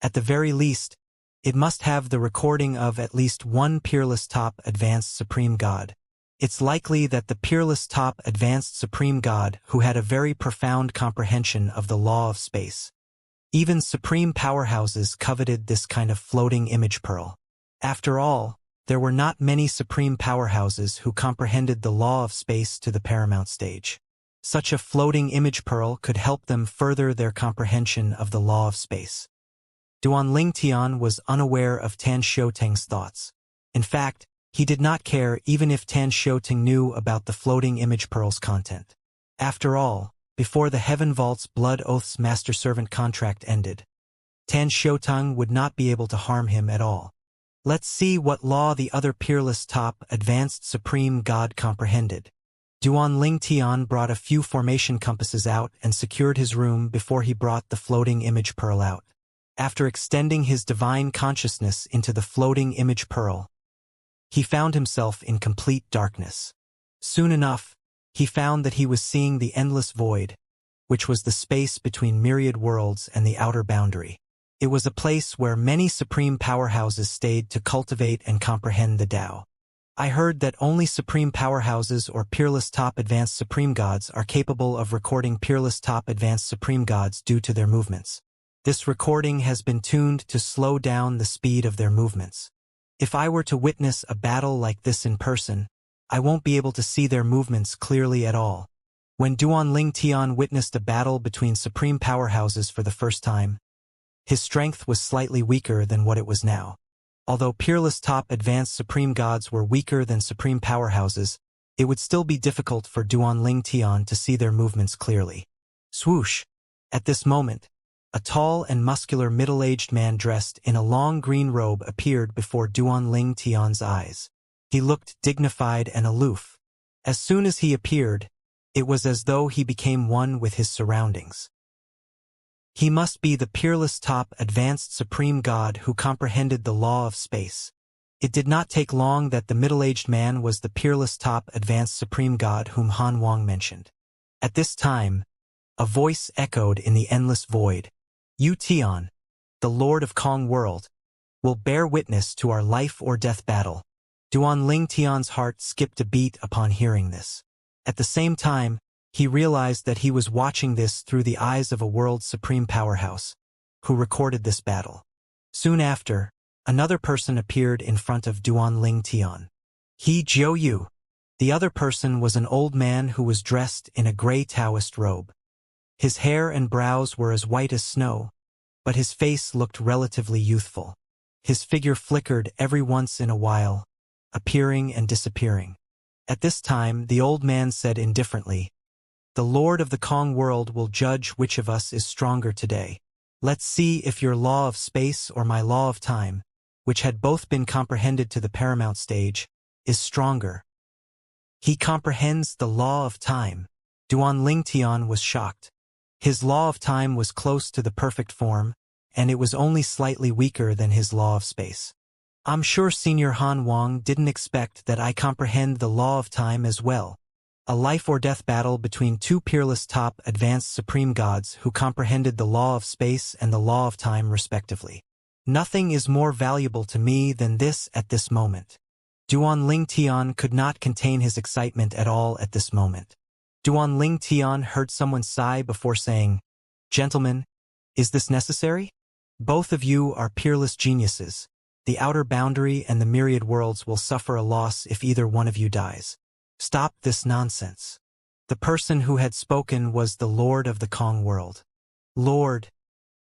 At the very least, it must have the recording of at least one peerless top advanced supreme god. It's likely that the peerless top advanced supreme god who had a very profound comprehension of the law of space. Even supreme powerhouses coveted this kind of floating image pearl. After all, there were not many supreme powerhouses who comprehended the law of space to the paramount stage. Such a floating image pearl could help them further their comprehension of the law of space. Duanling Tian was unaware of Tan Xiuteng's thoughts. In fact, he did not care even if Tan Xiuteng knew about the floating image pearl's content. After all, before the Heaven Vault's Blood Oath's master-servant contract ended, Tan Xiuteng would not be able to harm him at all. Let's see what law the other peerless top advanced supreme god comprehended. Duanling Tian brought a few formation compasses out and secured his room before he brought the floating image pearl out. After extending his divine consciousness into the floating image pearl, he found himself in complete darkness. Soon enough, he found that he was seeing the endless void, which was the space between myriad worlds and the outer boundary. It was a place where many supreme powerhouses stayed to cultivate and comprehend the Tao. I heard that only supreme powerhouses or peerless top advanced supreme gods are capable of recording peerless top advanced supreme gods due to their movements. This recording has been tuned to slow down the speed of their movements. If I were to witness a battle like this in person, I won't be able to see their movements clearly at all. When Duanling Tian witnessed a battle between supreme powerhouses for the first time, his strength was slightly weaker than what it was now. Although peerless top advanced supreme gods were weaker than supreme powerhouses, it would still be difficult for Duanling Tian to see their movements clearly. Swoosh! At this moment, a tall and muscular middle-aged man dressed in a long green robe appeared before Duanling Tian's eyes. He looked dignified and aloof. As soon as he appeared, it was as though he became one with his surroundings. He must be the peerless top advanced supreme god who comprehended the law of space. It did not take long that the middle-aged man was the peerless top advanced supreme god whom Han Wang mentioned. At this time, a voice echoed in the endless void. "You Tian, the Lord of Kong World, will bear witness to our life or death battle." Duanling Tian's heart skipped a beat upon hearing this. At the same time, he realized that he was watching this through the eyes of a world's supreme powerhouse, who recorded this battle. Soon after, another person appeared in front of Duanling Tian. He Jiu Yu. The other person was an old man who was dressed in a gray Taoist robe. His hair and brows were as white as snow, but his face looked relatively youthful. His figure flickered every once in a while, appearing and disappearing. At this time, the old man said indifferently, "The Lord of the Kong world will judge which of us is stronger today. Let's see if your law of space or my law of time, which had both been comprehended to the paramount stage, is stronger." He comprehends the law of time. Duanling Tian was shocked. His law of time was close to the perfect form, and it was only slightly weaker than his law of space. I'm sure Senior Han Wang didn't expect that I comprehend the law of time as well. A life-or-death battle between two peerless top advanced supreme gods who comprehended the law of space and the law of time respectively. Nothing is more valuable to me than this at this moment. Duan Ling Tian could not contain his excitement at all at this moment. Duan Ling Tian heard someone sigh before saying, "Gentlemen, is this necessary? Both of you are peerless geniuses. The outer boundary and the myriad worlds will suffer a loss if either one of you dies. Stop this nonsense." The person who had spoken was the Lord of the Kong world. "Lord,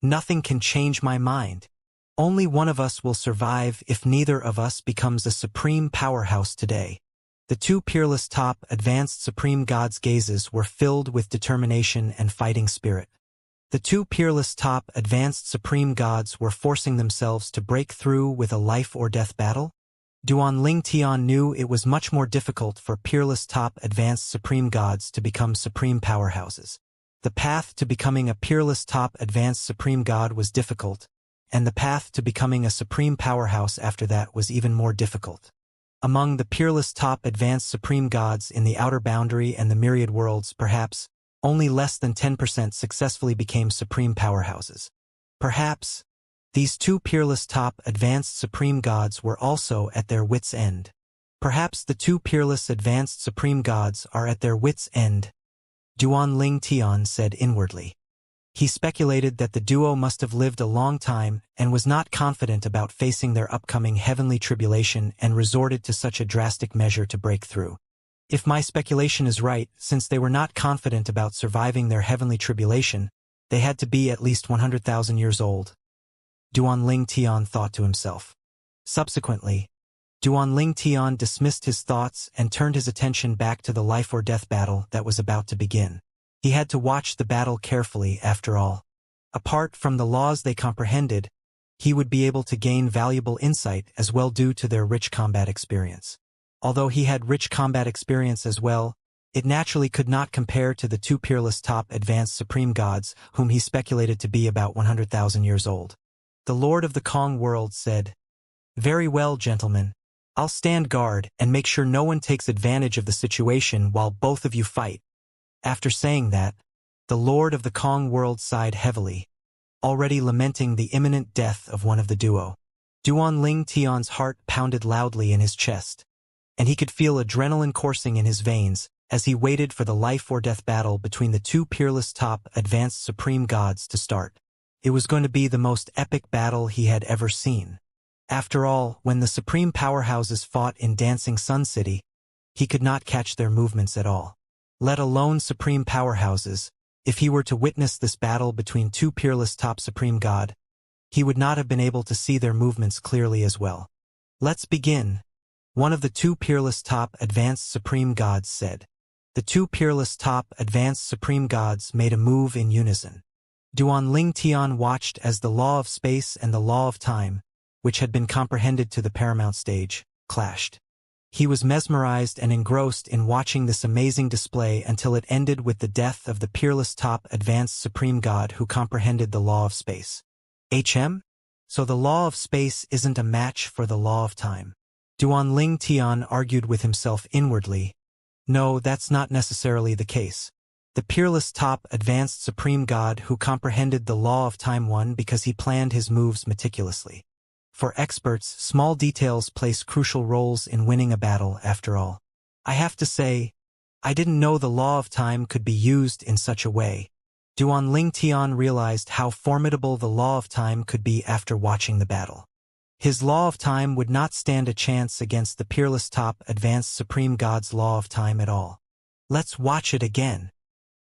nothing can change my mind. Only one of us will survive if neither of us becomes a supreme powerhouse today." The two peerless top advanced supreme gods' gazes were filled with determination and fighting spirit. The two peerless top advanced supreme gods were forcing themselves to break through with a life-or-death battle? Duan Ling Tian knew it was much more difficult for peerless top advanced supreme gods to become supreme powerhouses. The path to becoming a peerless top advanced supreme god was difficult, and the path to becoming a supreme powerhouse after that was even more difficult. Among the peerless top advanced supreme gods in the outer boundary and the myriad worlds, perhaps, only less than 10% successfully became supreme powerhouses. Perhaps, these two peerless top advanced supreme gods were also at their wits' end. Perhaps the two peerless advanced supreme gods are at their wits' end, Duan Ling Tian said inwardly. He speculated that the duo must have lived a long time and was not confident about facing their upcoming heavenly tribulation and resorted to such a drastic measure to break through. If my speculation is right, since they were not confident about surviving their heavenly tribulation, they had to be at least 100,000 years old. Duan Ling Tian thought to himself. Subsequently, Duan Ling Tian dismissed his thoughts and turned his attention back to the life-or-death battle that was about to begin. He had to watch the battle carefully, after all. Apart from the laws they comprehended, he would be able to gain valuable insight as well due to their rich combat experience. Although he had rich combat experience as well, it naturally could not compare to the two peerless top advanced supreme gods whom he speculated to be about 100,000 years old. The Lord of the Kong world said, "Very well, gentlemen. I'll stand guard and make sure no one takes advantage of the situation while both of you fight." After saying that, the Lord of the Kong world sighed heavily, already lamenting the imminent death of one of the duo. Duan Ling Tian's heart pounded loudly in his chest, and he could feel adrenaline coursing in his veins as he waited for the life-or-death battle between the two peerless top advanced supreme gods to start. It was going to be the most epic battle he had ever seen. After all, when the supreme powerhouses fought in Dancing Sun City, he could not catch their movements at all. Let alone supreme powerhouses, if he were to witness this battle between two peerless top supreme god, he would not have been able to see their movements clearly as well. "Let's begin," one of the two peerless top advanced supreme gods said. The two peerless top advanced supreme gods made a move in unison. Duan Ling Tian watched as the law of space and the law of time, which had been comprehended to the paramount stage, clashed. He was mesmerized and engrossed in watching this amazing display until it ended with the death of the peerless top advanced supreme god who comprehended the law of space. So the law of space isn't a match for the law of time. Duan Ling Tian argued with himself inwardly. No, that's not necessarily the case. The peerless top advanced supreme god who comprehended the law of time won because he planned his moves meticulously. For experts, small details place crucial roles in winning a battle, after all. I have to say, I didn't know the law of time could be used in such a way. Duan Ling Tian realized how formidable the law of time could be after watching the battle. His law of time would not stand a chance against the peerless top advanced supreme god's law of time at all. Let's watch it again.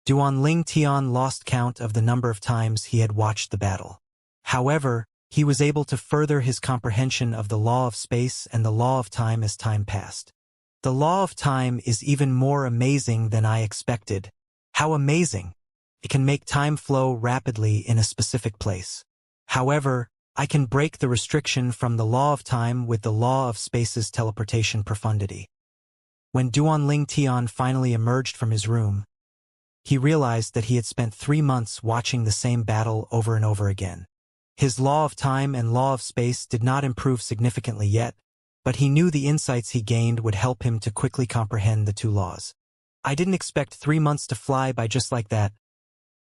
Duan Ling Tian lost count of the number of times he had watched the battle. However, he was able to further his comprehension of the law of space and the law of time as time passed. The law of time is even more amazing than I expected. How amazing! It can make time flow rapidly in a specific place. However, I can break the restriction from the law of time with the law of space's teleportation profundity. When Duan Ling Tian finally emerged from his room, he realized that he had spent 3 months watching the same battle over and over again. His law of time and law of space did not improve significantly yet, but he knew the insights he gained would help him to quickly comprehend the two laws. I didn't expect 3 months to fly by just like that,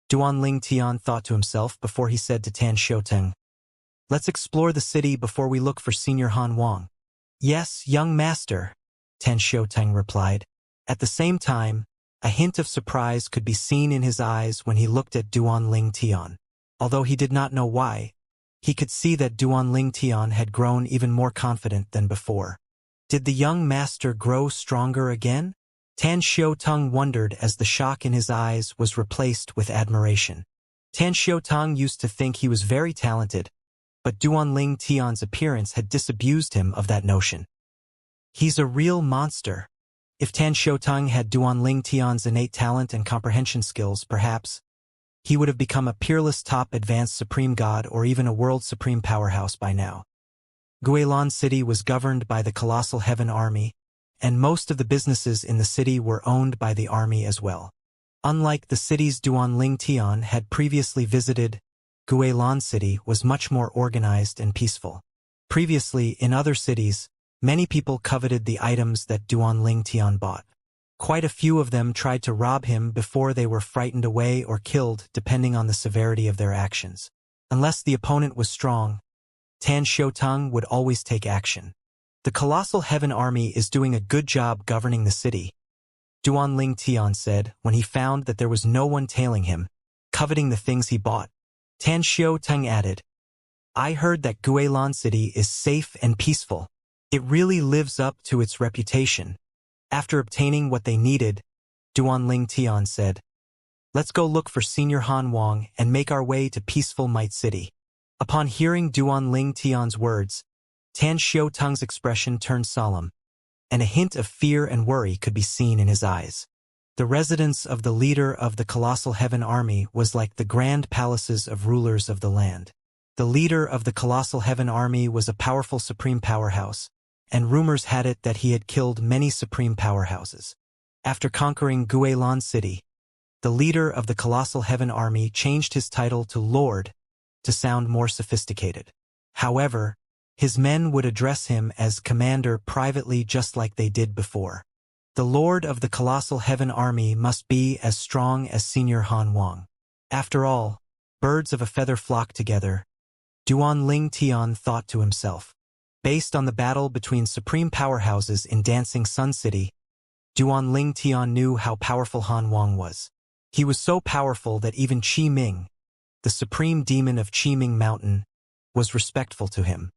Duanling Tian thought to himself before he said to Tan Xiuteng. Let's explore the city before we look for Senior Han Wang. Yes, young master, Tan Xiuteng replied. At the same time, a hint of surprise could be seen in his eyes when he looked at Duanling Tian. Although he did not know why, he could see that Duanling Tian had grown even more confident than before. Did the young master grow stronger again? Tan Xiuteng wondered as the shock in his eyes was replaced with admiration. Tan Xiuteng used to think he was very talented, but Duanling Tian's appearance had disabused him of that notion. He's a real monster. If Tan Xiuteng had Duanling Tian's innate talent and comprehension skills, perhaps he would have become a peerless top advanced supreme god or even a world supreme powerhouse by now. Guilan City was governed by the colossal Heaven Army, and most of the businesses in the city were owned by the army as well. Unlike the cities Duanling Tian had previously visited, Guilan City was much more organized and peaceful. Previously, in other cities, many people coveted the items that Duanling Tian bought. Quite a few of them tried to rob him before they were frightened away or killed depending on the severity of their actions. Unless the opponent was strong, Tan Xiuteng would always take action. The colossal Heaven Army is doing a good job governing the city, Duanling Tian said when he found that there was no one tailing him, coveting the things he bought. Tan Xiuteng added, I heard that Guilan City is safe and peaceful. It really lives up to its reputation. After obtaining what they needed, Duanling Tian said, let's go look for Senior Han Wang and make our way to peaceful Might City. Upon hearing Duanling Tian's words, Tan Xiuteng's expression turned solemn, and a hint of fear and worry could be seen in his eyes. The residence of the leader of the colossal Heaven Army was like the grand palaces of rulers of the land. The leader of the colossal Heaven Army was a powerful supreme powerhouse, and rumors had it that he had killed many supreme powerhouses. After conquering Guilan City, the leader of the colossal Heaven Army changed his title to Lord to sound more sophisticated. However, his men would address him as Commander privately just like they did before. The Lord of the colossal Heaven Army must be as strong as Senior Han Wang. After all, birds of a feather flock together, Duanling Tian thought to himself. Based on the battle between supreme powerhouses in Dancing Sun City, Duanling Tian knew how powerful Han Wang was. He was so powerful that even Qi Ming, the supreme demon of Qiming Mountain, was respectful to him.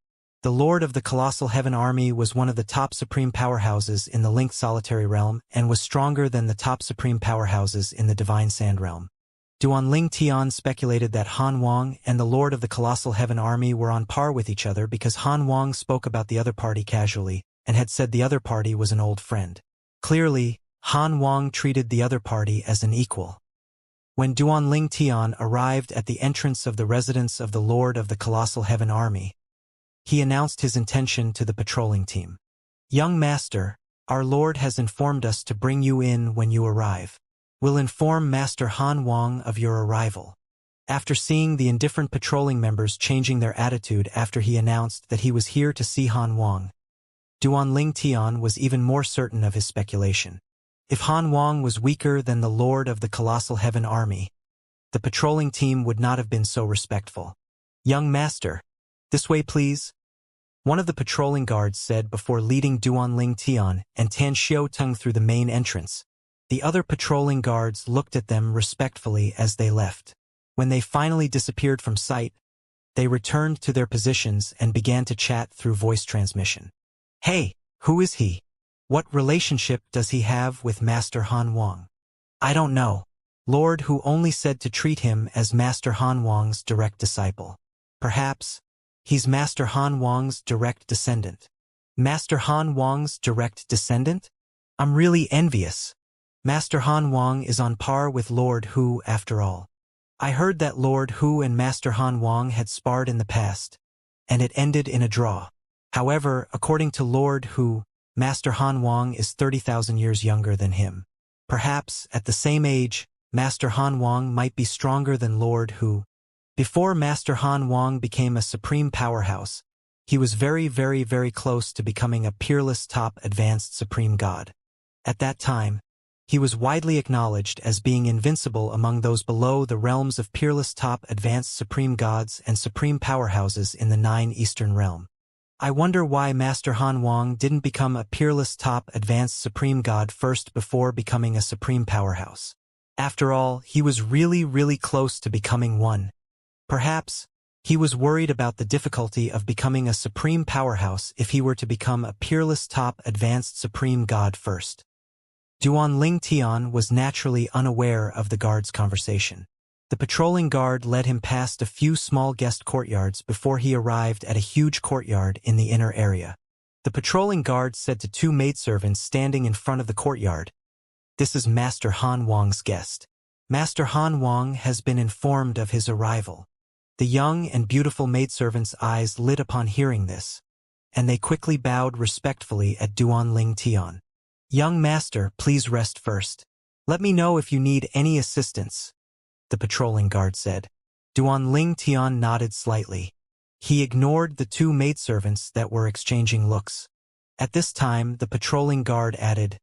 The Lord of the colossal Heaven Army was one of the top supreme powerhouses in the Linked Solitary Realm and was stronger than the top supreme powerhouses in the Divine Sand Realm. Duanling Tian speculated that Han Wang and the Lord of the colossal Heaven Army were on par with each other because Han Wang spoke about the other party casually and had said the other party was an old friend. Clearly, Han Wang treated the other party as an equal. When Duanling Tian arrived at the entrance of the residence of the Lord of the colossal Heaven Army, he announced his intention to the patrolling team. Young master, our Lord has informed us to bring you in when you arrive. We'll inform Master Han Wang of your arrival. After seeing the indifferent patrolling members changing their attitude after he announced that he was here to see Han Wang, Duanling Tian was even more certain of his speculation. If Han Wang was weaker than the Lord of the colossal Heaven Army, the patrolling team would not have been so respectful. Young master, this way please. One of the patrolling guards said before leading Duanling Tian and Tan Xiuteng through the main entrance. The other patrolling guards looked at them respectfully as they left. When they finally disappeared from sight, they returned to their positions and began to chat through voice transmission. Hey, who is he? What relationship does he have with Master Han Wang? I don't know. Lord who only said to treat him as Master Han Wang's direct disciple. Perhaps he's Master Han Wang's direct descendant. Master Han Wang's direct descendant? I'm really envious. Master Han Wang is on par with Lord Hu after all. I heard that Lord Hu and Master Han Wang had sparred in the past, and it ended in a draw. However, according to Lord Hu, Master Han Wang is 30,000 years younger than him. Perhaps, at the same age, Master Han Wang might be stronger than Lord Hu. Before Master Han Wang became a supreme powerhouse, he was very close to becoming a peerless top advanced supreme god. At that time, he was widely acknowledged as being invincible among those below the realms of peerless top advanced supreme gods and supreme powerhouses in the 9 Eastern Realm. I wonder why Master Han Wang didn't become a peerless top advanced supreme god first before becoming a supreme powerhouse. After all, he was really close to becoming one. Perhaps, he was worried about the difficulty of becoming a supreme powerhouse if he were to become a peerless top advanced supreme god first. Duan Tian was naturally unaware of the guard's conversation. The patrolling guard led him past a few small guest courtyards before he arrived at a huge courtyard in the inner area. The patrolling guard said to 2 maidservants standing in front of the courtyard, "This is Master Han Wang's guest." Master Han Wang has been informed of his arrival. The young and beautiful maidservants' eyes lit upon hearing this, and they quickly bowed respectfully at Duan Tian. "Young master, please rest first. Let me know if you need any assistance," the patrolling guard said. Duan Tian nodded slightly. He ignored the 2 maidservants that were exchanging looks. At this time, the patrolling guard added,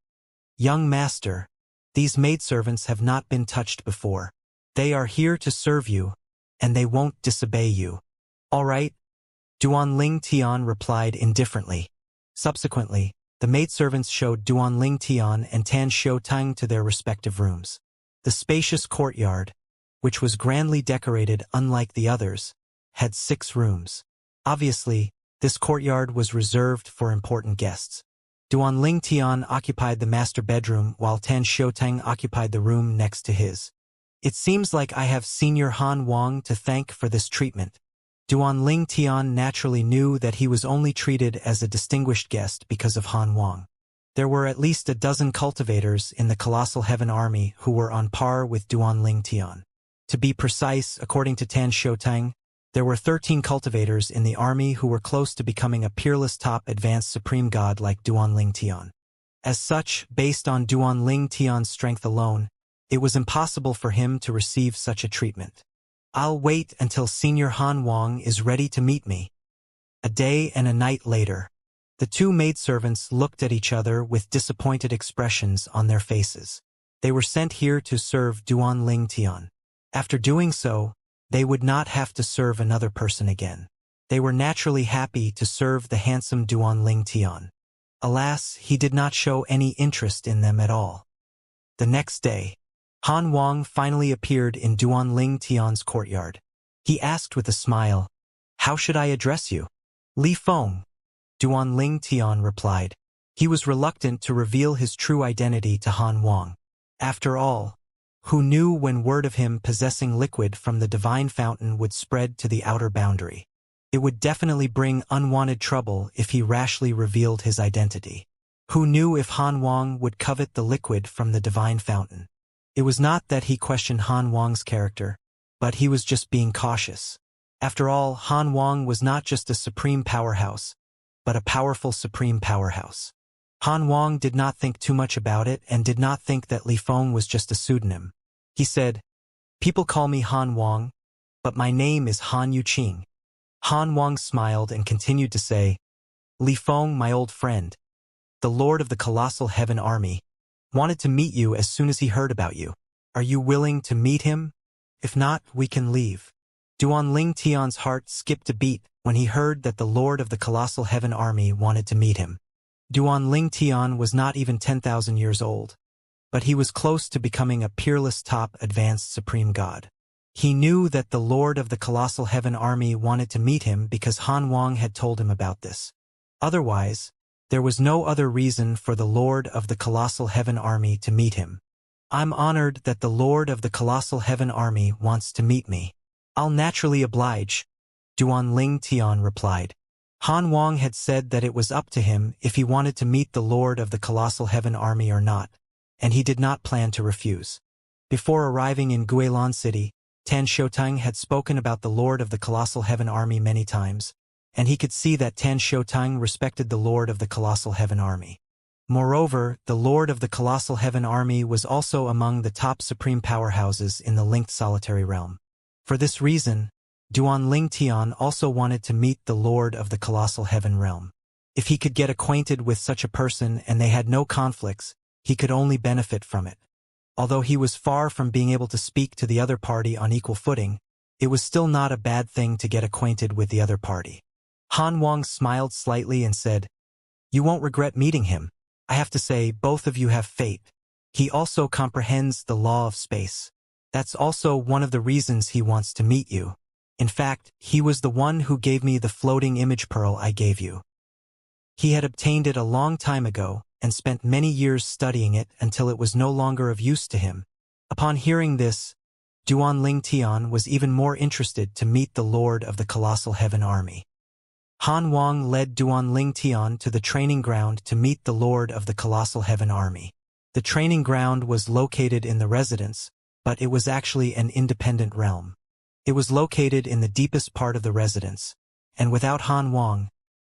"Young master, these maidservants have not been touched before. They are here to serve you, and they won't disobey you." "All right," Duan Tian replied indifferently. Subsequently, the maidservants showed Duan Tian and Tan Xiutang to their respective rooms. The spacious courtyard, which was grandly decorated unlike the others, had 6 rooms. Obviously, this courtyard was reserved for important guests. Duan Tian occupied the master bedroom while Tan Xiutang occupied the room next to his. "It seems like I have Senior Han Wang to thank for this treatment." Duan Tian naturally knew that he was only treated as a distinguished guest because of Han Wang. There were at least a dozen cultivators in the Colossal Heaven Army who were on par with Duan Tian. To be precise, according to Tan Xiutang, there were 13 cultivators in the army who were close to becoming a peerless top advanced supreme god like Duan Tian. As such, based on Duan Tian's strength alone, it was impossible for him to receive such a treatment. "I'll wait until Senior Han Wang is ready to meet me." A day and a night later, the 2 maidservants looked at each other with disappointed expressions on their faces. They were sent here to serve Duan Tian. After doing so, they would not have to serve another person again. They were naturally happy to serve the handsome Duan Tian. Alas, he did not show any interest in them at all. The next day, Han Wang finally appeared in Duan Tian's courtyard. He asked with a smile, "How should I address you?" "Li Feng," Duan Tian replied. He was reluctant to reveal his true identity to Han Wang. After all, who knew when word of him possessing liquid from the divine fountain would spread to the outer boundary? It would definitely bring unwanted trouble if he rashly revealed his identity. Who knew if Han Wang would covet the liquid from the divine fountain? It was not that he questioned Han Wang's character, but he was just being cautious. After all, Han Wang was not just a supreme powerhouse, but a powerful supreme powerhouse. Han Wang did not think too much about it and did not think that Li Feng was just a pseudonym. He said, "People call me Han Wang, but my name is Han Yuqing." Han Wang smiled and continued to say, "Li Feng, my old friend, the Lord of the Colossal Heaven Army, wanted to meet you as soon as he heard about you. Are you willing to meet him? If not, we can leave." Duan Tian's heart skipped a beat when he heard that the Lord of the Colossal Heaven Army wanted to meet him. Duan Tian was not even 10,000 years old, but he was close to becoming a peerless top advanced supreme god. He knew that the Lord of the Colossal Heaven Army wanted to meet him because Han Wang had told him about this. Otherwise, there was no other reason for the Lord of the Colossal Heaven Army to meet him. "I'm honored that the Lord of the Colossal Heaven Army wants to meet me. I'll naturally oblige," Duan Tian replied. Han Wang had said that it was up to him if he wanted to meet the Lord of the Colossal Heaven Army or not, and he did not plan to refuse. Before arriving in Guilan City, Tan Xiutang had spoken about the Lord of the Colossal Heaven Army many times, and he could see that Tan Xiutang respected the Lord of the Colossal Heaven Army. Moreover, the Lord of the Colossal Heaven Army was also among the top supreme powerhouses in the linked solitary realm. For this reason, Duan Ling Tian also wanted to meet the Lord of the Colossal Heaven Realm. If he could get acquainted with such a person and they had no conflicts, he could only benefit from it. Although he was far from being able to speak to the other party on equal footing, it was still not a bad thing to get acquainted with the other party. Han Wang smiled slightly and said, "You won't regret meeting him. I have to say, both of you have fate. He also comprehends the law of space. That's also one of the reasons he wants to meet you. In fact, he was the one who gave me the floating image pearl I gave you. He had obtained it a long time ago and spent many years studying it until it was no longer of use to him." Upon hearing this, Duan Ling Tian was even more interested to meet the Lord of the Colossal Heaven Army. Han Wang led Duan Ling Tian to the training ground to meet the Lord of the Colossal Heaven Army. The training ground was located in the residence, but it was actually an independent realm. It was located in the deepest part of the residence, and without Han Wang,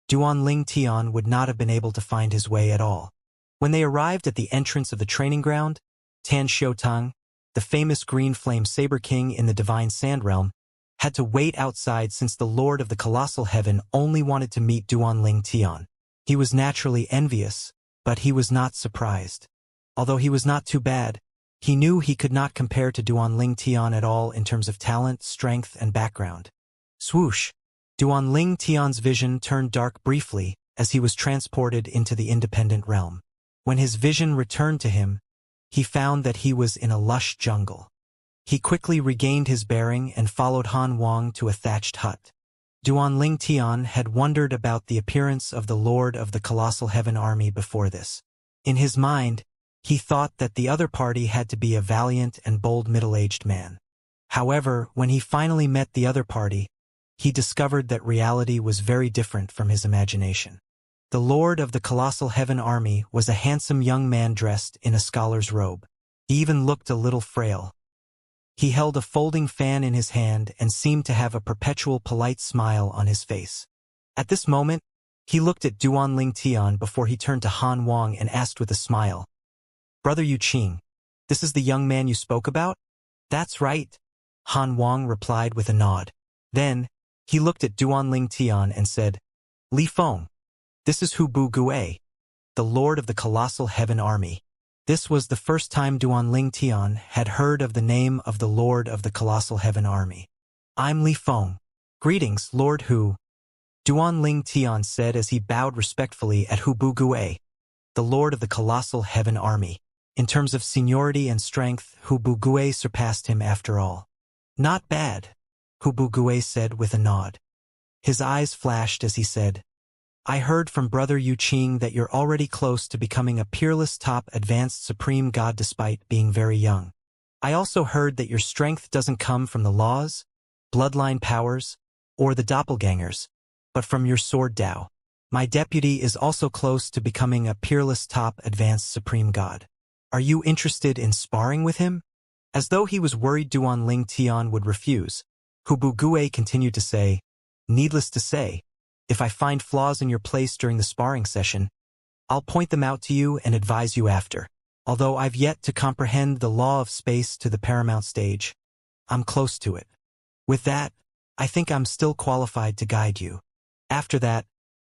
Duan Ling Tian would not have been able to find his way at all. When they arrived at the entrance of the training ground, Tan Xiutang, the famous green flame saber king in the divine sand realm, had to wait outside since the Lord of the Colossal Heaven only wanted to meet Duan Ling Tian. He was naturally envious, but he was not surprised. Although he was not too bad, he knew he could not compare to Duan Ling Tian at all in terms of talent, strength, and background. Swoosh! Duan Ling Tian's vision turned dark briefly as he was transported into the independent realm. When his vision returned to him, he found that he was in a lush jungle. He quickly regained his bearing and followed Han Wang to a thatched hut. Duan Ling Tian had wondered about the appearance of the Lord of the Colossal Heaven Army before this. In his mind, he thought that the other party had to be a valiant and bold middle-aged man. However, when he finally met the other party, he discovered that reality was very different from his imagination. The Lord of the Colossal Heaven Army was a handsome young man dressed in a scholar's robe. He even looked a little frail. He held a folding fan in his hand and seemed to have a perpetual polite smile on his face. At this moment, he looked at Duan Ling Tian before he turned to Han Wang and asked with a smile, "Brother Yu Qing, this is the young man you spoke about?" "That's right," Han Wang replied with a nod. Then, he looked at Duan Ling Tian and said, "Li Feng, this is Hu Bu Gue, the Lord of the Colossal Heaven Army." This was the first time Duan Ling Tian had heard of the name of the Lord of the Colossal Heaven Army. "I'm Li Feng. Greetings, Lord Hu," Duan Ling Tian said as he bowed respectfully at Hu Bu Gue, the Lord of the Colossal Heaven Army. In terms of seniority and strength, Hu Bu Gue surpassed him after all. "Not bad," Hu Bu Gue said with a nod. His eyes flashed as he said, "I heard from Brother Yu Qing that you're already close to becoming a peerless top advanced supreme god despite being very young. I also heard that your strength doesn't come from the laws, bloodline powers, or the doppelgangers, but from your sword Dao. My deputy is also close to becoming a peerless top advanced supreme god. Are you interested in sparring with him?" As though he was worried Duan Ling Tian would refuse, Hu Bu Gue continued to say, "Needless to say, if I find flaws in your place during the sparring session, I'll point them out to you and advise you after. Although I've yet to comprehend the law of space to the paramount stage, I'm close to it. With that, I think I'm still qualified to guide you." After that,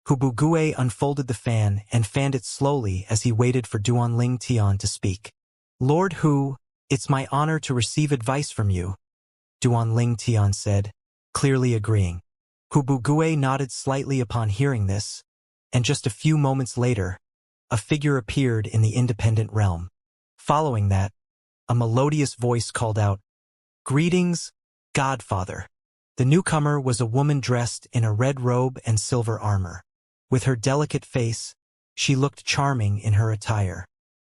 Hu Bu Gue unfolded the fan and fanned it slowly as he waited for Duan Ling Tian to speak. "Lord Hu, it's my honor to receive advice from you," Duan Ling Tian said, clearly agreeing. Hu Bu Gue nodded slightly upon hearing this, and just a few moments later, a figure appeared in the independent realm. Following that, a melodious voice called out, "Greetings, Godfather." The newcomer was a woman dressed in a red robe and silver armor. With her delicate face, she looked charming in her attire.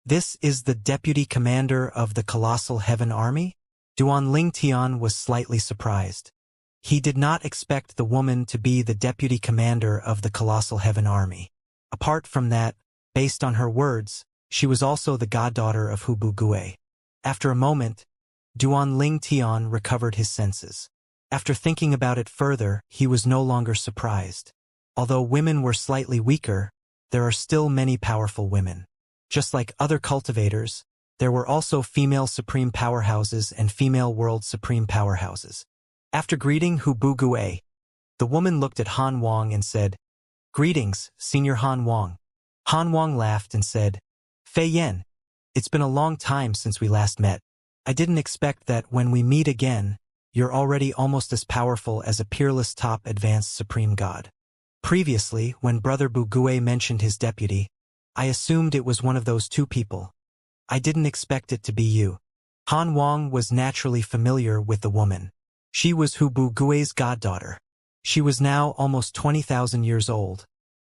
"This is the deputy commander of the Colossal Heaven Army?" Duan Ling Tian was slightly surprised. He did not expect the woman to be the deputy commander of the Colossal Heaven Army. Apart from that, based on her words, she was also the goddaughter of Hu Bu Gue. After a moment, Duan Ling Tian recovered his senses. After thinking about it further, he was no longer surprised. Although women were slightly weaker, there are still many powerful women. Just like other cultivators, there were also female supreme powerhouses and female world supreme powerhouses. After greeting Hu Bugui, the woman looked at Han Wang and said, "Greetings, Senior Han Wang." Han Wang laughed and said, "Fei Yan, it's been a long time since we last met. I didn't expect that when we meet again, you're already almost as powerful as a peerless top advanced supreme god. Previously, when Brother Bugui mentioned his deputy, I assumed it was one of those two people. I didn't expect it to be you." Han Wang was naturally familiar with the woman. She was Hu Bugui's goddaughter. She was now almost 20,000 years old,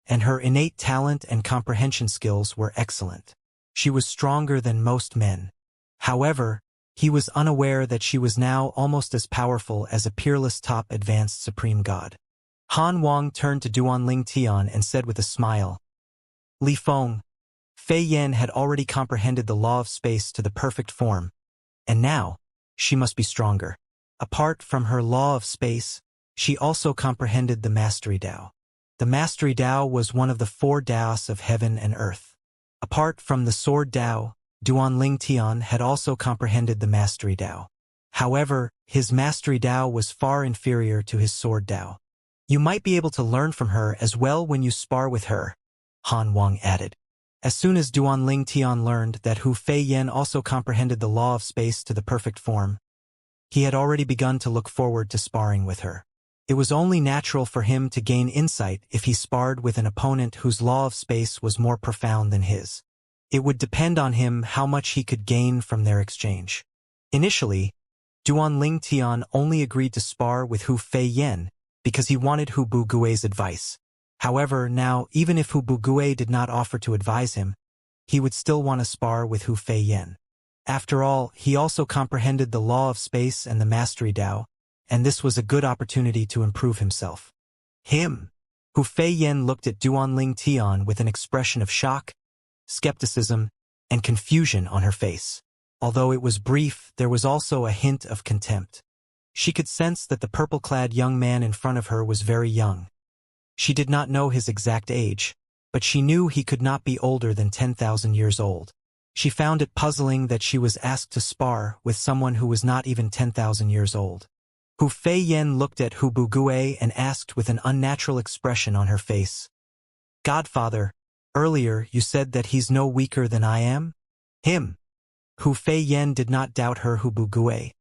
and her innate talent and comprehension skills were excellent. She was stronger than most men. However, he was unaware that she was now almost as powerful as a peerless top advanced supreme god. Han Wang turned to Duanling Tian and said with a smile, "Li Feng, Fei Yan had already comprehended the law of space to the perfect form, and now, she must be stronger. Apart from her law of space, she also comprehended the Mastery Dao. The Mastery Dao was one of the four Daos of heaven and earth. Apart from the Sword Dao, Duanling Tian had also comprehended the Mastery Dao. However, his Mastery Dao was far inferior to his Sword Dao. You might be able to learn from her as well when you spar with her," Han Wang added. As soon as Duanling Tian learned that Hu Fei Yan also comprehended the law of space to the perfect form, he had already begun to look forward to sparring with her. It was only natural for him to gain insight if he sparred with an opponent whose law of space was more profound than his. It would depend on him how much he could gain from their exchange. Initially, Duanling Tian only agreed to spar with Hu Fei Yan because he wanted Hu Bugui's advice. However, now, even if Hu Bugui did not offer to advise him, he would still want to spar with Hu Fei Yan. After all, he also comprehended the law of space and the Mastery Dao, and this was a good opportunity to improve himself. Hu Fei Yan looked at Duanling Tian with an expression of shock, skepticism, and confusion on her face. Although it was brief, there was also a hint of contempt. She could sense that the purple-clad young man in front of her was very young. She did not know his exact age, but she knew he could not be older than 10,000 years old. She found it puzzling that she was asked to spar with someone who was not even 10,000 years old. Hu Fei Yan looked at Hu Bugui and asked with an unnatural expression on her face, "Godfather, earlier you said that he's no weaker than I am?" Hu Fei Yan did not doubt her Hu Bugui,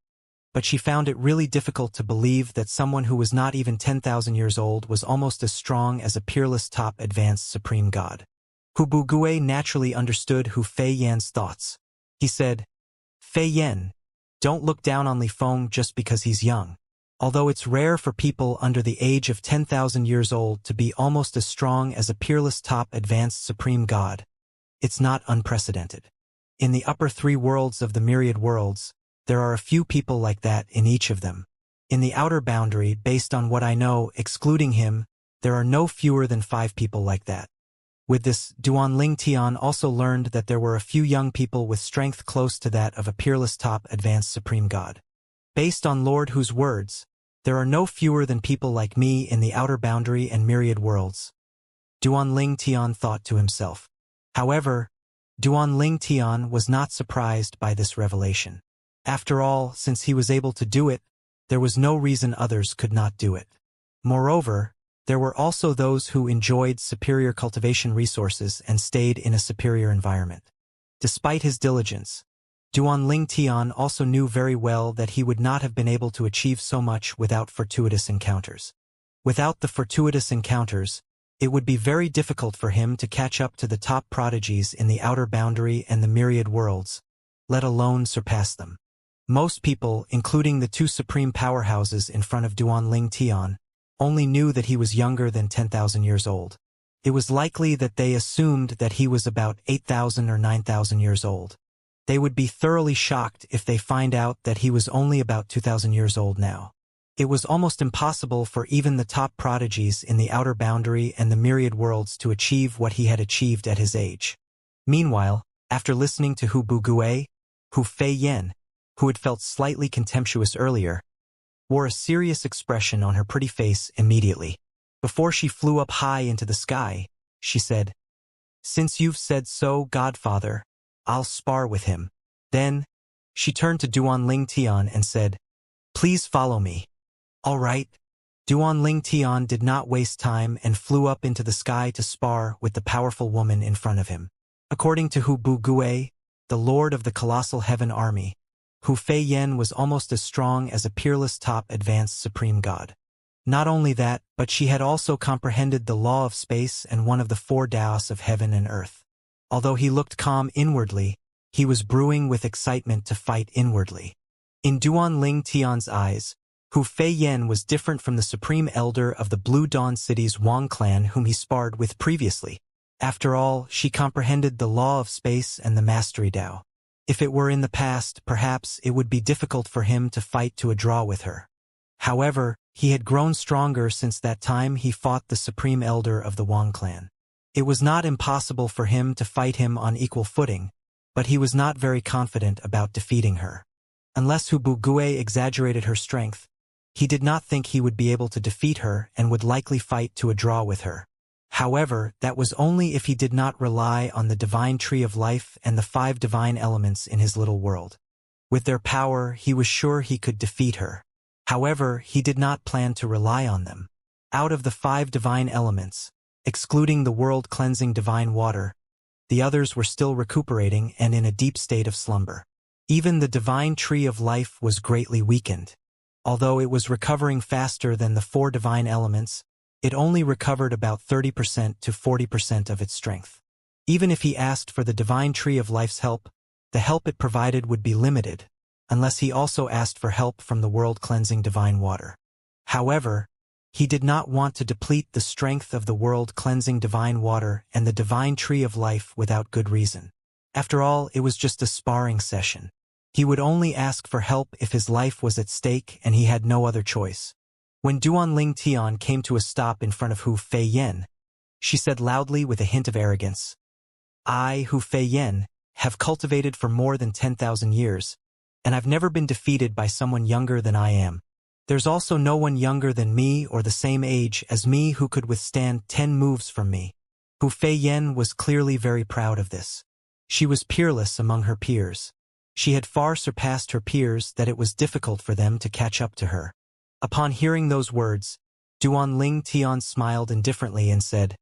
but she found it really difficult to believe that someone who was not even 10,000 years old was almost as strong as a peerless top advanced supreme god. Hu Bugui naturally understood Hu Fei Yan's thoughts. He said, "Fei Yan, don't look down on Li Feng just because he's young. Although it's rare for people under the age of 10,000 years old to be almost as strong as a peerless top advanced supreme god, it's not unprecedented. In the upper three worlds of the myriad worlds, there are a few people like that in each of them. In the outer boundary, based on what I know, excluding him, there are no fewer than 5 people like that." With this, Duanling Tian also learned that there were a few young people with strength close to that of a peerless top advanced supreme god. Based on Lord Hu's words, there are no fewer than people like me in the outer boundary and myriad worlds. Duanling Tian thought to himself. However, Duanling Tian was not surprised by this revelation. After all, since he was able to do it, there was no reason others could not do it. Moreover, there were also those who enjoyed superior cultivation resources and stayed in a superior environment. Despite his diligence, Duanling Tian also knew very well that he would not have been able to achieve so much without fortuitous encounters. Without the fortuitous encounters, it would be very difficult for him to catch up to the top prodigies in the outer boundary and the myriad worlds, let alone surpass them. Most people, including the 2 supreme powerhouses in front of Duanling Tian, only knew that he was younger than 10,000 years old. It was likely that they assumed that he was about 8,000 or 9,000 years old. They would be thoroughly shocked if they find out that he was only about 2,000 years old now. It was almost impossible for even the top prodigies in the outer boundary and the myriad worlds to achieve what he had achieved at his age. Meanwhile, after listening to Hu Bugui, Hu Fei Yan, who had felt slightly contemptuous earlier, wore a serious expression on her pretty face immediately. Before she flew up high into the sky, she said, "Since you've said so, Godfather, I'll spar with him." Then, she turned to Duanling Tian and said, "Please follow me." All right. Duan Tian did not waste time and flew up into the sky to spar with the powerful woman in front of him. According to Hu Bu-Gui, the lord of the colossal heaven army, Hu Fei-Yen was almost as strong as a peerless top advanced supreme god. Not only that, but she had also comprehended the law of space and one of the four Taoists of heaven and earth. Although he looked calm inwardly, he was brewing with excitement to fight inwardly. In Duan Tian's eyes, Hu Fei-Yen was different from the supreme elder of the Blue Dawn City's Wang clan whom he sparred with previously. After all, she comprehended the law of space and the mastery Tao. If it were in the past, perhaps it would be difficult for him to fight to a draw with her. However, he had grown stronger since that time he fought the supreme elder of the Wang clan. It was not impossible for him to fight him on equal footing, but he was not very confident about defeating her. Unless Hu Bu-Gui exaggerated her strength, he did not think he would be able to defeat her and would likely fight to a draw with her. However, that was only if he did not rely on the divine tree of life and the 5 divine elements in his little world. With their power, he was sure he could defeat her. However, he did not plan to rely on them. Out of the 5 divine elements, excluding the world-cleansing divine water, the others were still recuperating and in a deep state of slumber. Even the divine tree of life was greatly weakened. Although it was recovering faster than the 4 divine elements, it only recovered about 30% to 40% of its strength. Even if he asked for the divine tree of life's help, the help it provided would be limited, unless he also asked for help from the world-cleansing divine water. However, he did not want to deplete the strength of the world-cleansing divine water and the divine tree of life without good reason. After all, it was just a sparring session. He would only ask for help if his life was at stake and he had no other choice. When Duan Tian came to a stop in front of Hu Fei-Yen, she said loudly with a hint of arrogance, "I, Hu Fei-Yen, have cultivated for more than 10,000 years, and I've never been defeated by someone younger than I am. There's also no one younger than me or the same age as me who could withstand 10 moves from me." Hu Fei-Yen was clearly very proud of this. She was peerless among her peers. She had far surpassed her peers that it was difficult for them to catch up to her. Upon hearing those words, Duan Tian smiled indifferently and said,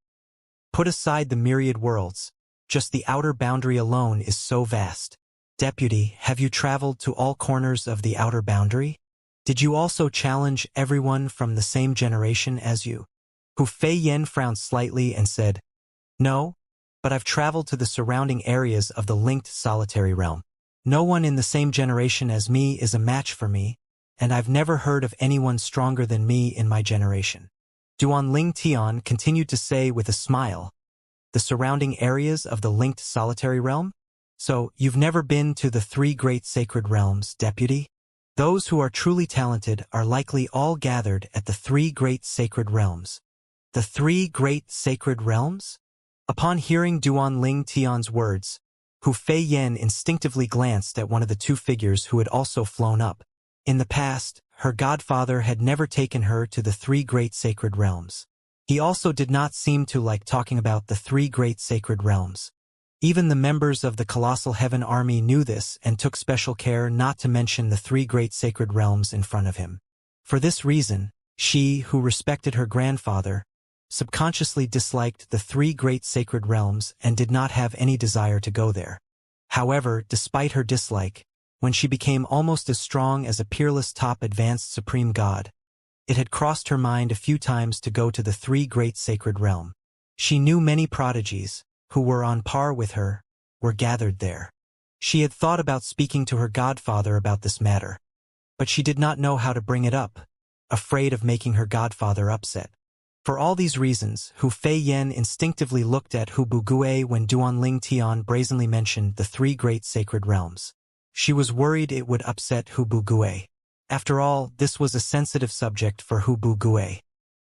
"Put aside the myriad worlds. Just the outer boundary alone is so vast. Deputy, have you traveled to all corners of the outer boundary? Did you also challenge everyone from the same generation as you?" Hu Fei-Yen frowned slightly and said, "No, but I've traveled to the surrounding areas of the linked solitary realm. No one in the same generation as me is a match for me, and I've never heard of anyone stronger than me in my generation." Duan Tian continued to say with a smile, "The surrounding areas of the linked solitary realm? So, you've never been to the 3 great sacred realms, Deputy? Those who are truly talented are likely all gathered at the 3 great sacred realms." The 3 great sacred realms? Upon hearing Duan Tian's words, Hu Fei-Yen instinctively glanced at one of the 2 figures who had also flown up. In the past, her godfather had never taken her to the 3 great sacred realms. He also did not seem to like talking about the 3 great sacred realms. Even the members of the colossal heaven army knew this and took special care not to mention the 3 great sacred realms in front of him. For this reason, she, who respected her grandfather, subconsciously disliked the 3 great sacred realms and did not have any desire to go there. However, despite her dislike, when she became almost as strong as a peerless top advanced supreme god, it had crossed her mind a few times to go to the 3 great sacred realm. She knew many prodigies, who were on par with her, were gathered there. She had thought about speaking to her godfather about this matter, but she did not know how to bring it up, afraid of making her godfather upset. For all these reasons, Hu Fei-Yen instinctively looked at Hu Bu-Gui when Duan Tian brazenly mentioned the 3 great sacred realms. She was worried it would upset Hu Bu-Gui. After all, this was a sensitive subject for Hu Bu-Gui.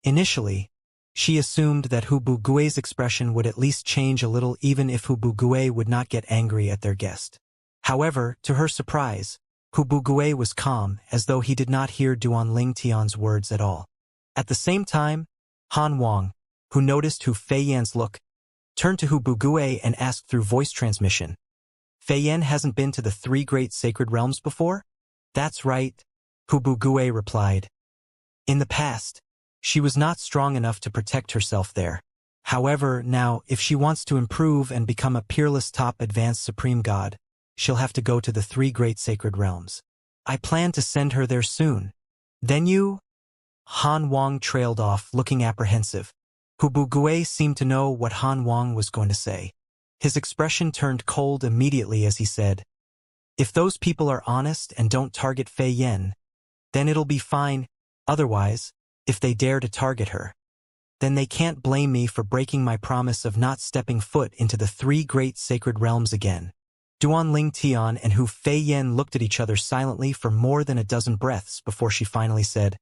Initially, she assumed that Hu Bu-Gui's expression would at least change a little even if Hu Bu-Gui would not get angry at their guest. However, to her surprise, Hu Bu-Gui was calm, as though he did not hear Duan Tian's words at all. At the same time, Han Wang, who noticed Hu Fei-Yen's look, turned to Hu Bu-Gui and asked through voice transmission, "Fei-Yen hasn't been to the 3 great sacred realms before?" "That's right," Hu Bu-Gui replied. In the past, she was not strong enough to protect herself there. However, now, if she wants to improve and become a peerless top advanced supreme god, she'll have to go to the 3 great sacred realms. I plan to send her there soon. Then you? Han Wang trailed off, looking apprehensive. Hubu Gue seemed to know what Han Wang was going to say. His expression turned cold immediately as he said, "If those people are honest and don't target Fei Yen, then it'll be fine. Otherwise, if they dare to target her, then they can't blame me for breaking my promise of not stepping foot into the 3 great sacred realms again." Duan Ling Tian and Hu Fei Yen looked at each other silently for more than a dozen breaths before she finally said,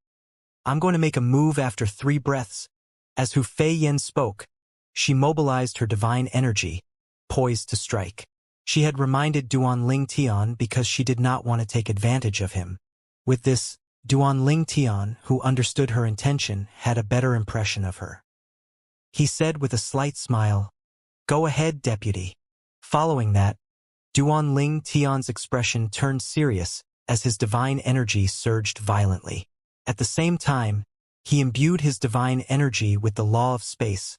"I'm going to make a move after 3 breaths." As Hu Fei Yen spoke, she mobilized her divine energy, poised to strike. She had reminded Duan Ling Tian because she did not want to take advantage of him. With this, Duan Ling Tian, who understood her intention, had a better impression of her. He said with a slight smile, "Go ahead, deputy." Following that, Duan Ling Tian's expression turned serious as his divine energy surged violently. At the same time, he imbued his divine energy with the law of space,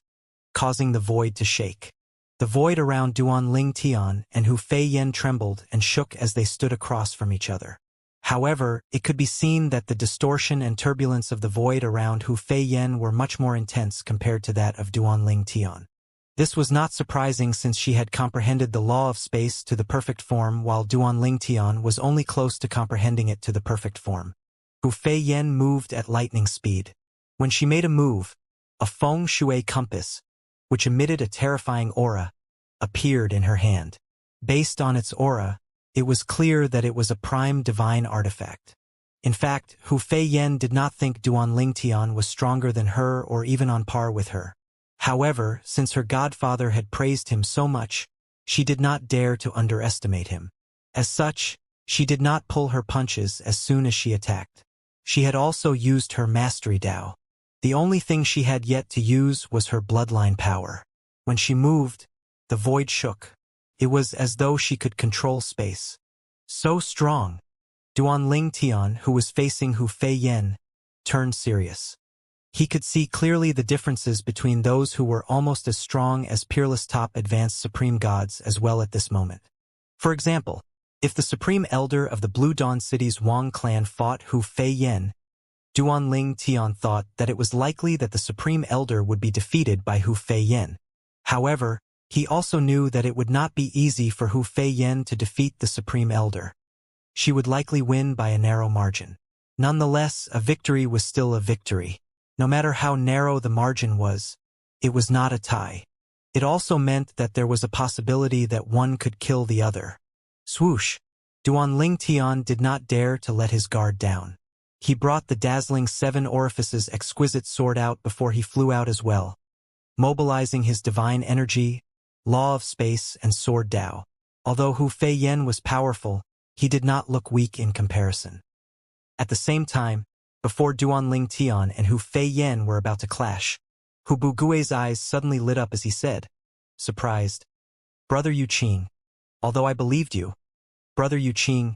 causing the void to shake. The void around Duan Ling Tian and Hu Fei Yen trembled and shook as they stood across from each other. However, it could be seen that the distortion and turbulence of the void around Hu Fei Yen were much more intense compared to that of Duan Ling Tian. This was not surprising since she had comprehended the law of space to the perfect form while Duan Ling Tian was only close to comprehending it to the perfect form. Hu Fei Yen moved at lightning speed. When she made a move, a feng shui compass, which emitted a terrifying aura, appeared in her hand. Based on its aura, it was clear that it was a prime divine artifact. In fact, Hu Fei Yen did not think Duan Ling Tian was stronger than her or even on par with her. However, since her godfather had praised him so much, she did not dare to underestimate him. As such, she did not pull her punches as soon as she attacked. She had also used her mastery Dao. The only thing she had yet to use was her bloodline power. When she moved, the void shook. It was as though she could control space. So strong. Duan Ling Tian, who was facing Hu Fei Yen, turned serious. He could see clearly the differences between those who were almost as strong as peerless top advanced supreme gods as well at this moment. For example, if the supreme elder of the Blue Dawn City's Wang clan fought Hu Fei Yen, Duan Ling Tian thought that it was likely that the supreme elder would be defeated by Hu Fei Yen. However, he also knew that it would not be easy for Hu Fei Yen to defeat the supreme elder. She would likely win by a narrow margin. Nonetheless, a victory was still a victory. No matter how narrow the margin was, it was not a tie. It also meant that there was a possibility that one could kill the other. Swoosh! Duan Ling Tian did not dare to let his guard down. He brought the dazzling 7 orifices exquisite sword out before he flew out as well, mobilizing his divine energy, law of space, and sword Dao. Although Hu Fei Yen was powerful, he did not look weak in comparison. At the same time, before Duan Ling Tian and Hu Fei Yen were about to clash, Hu Bugui's eyes suddenly lit up as he said, surprised, "Brother Yu Qing, although I believed you, Brother Yu Qing,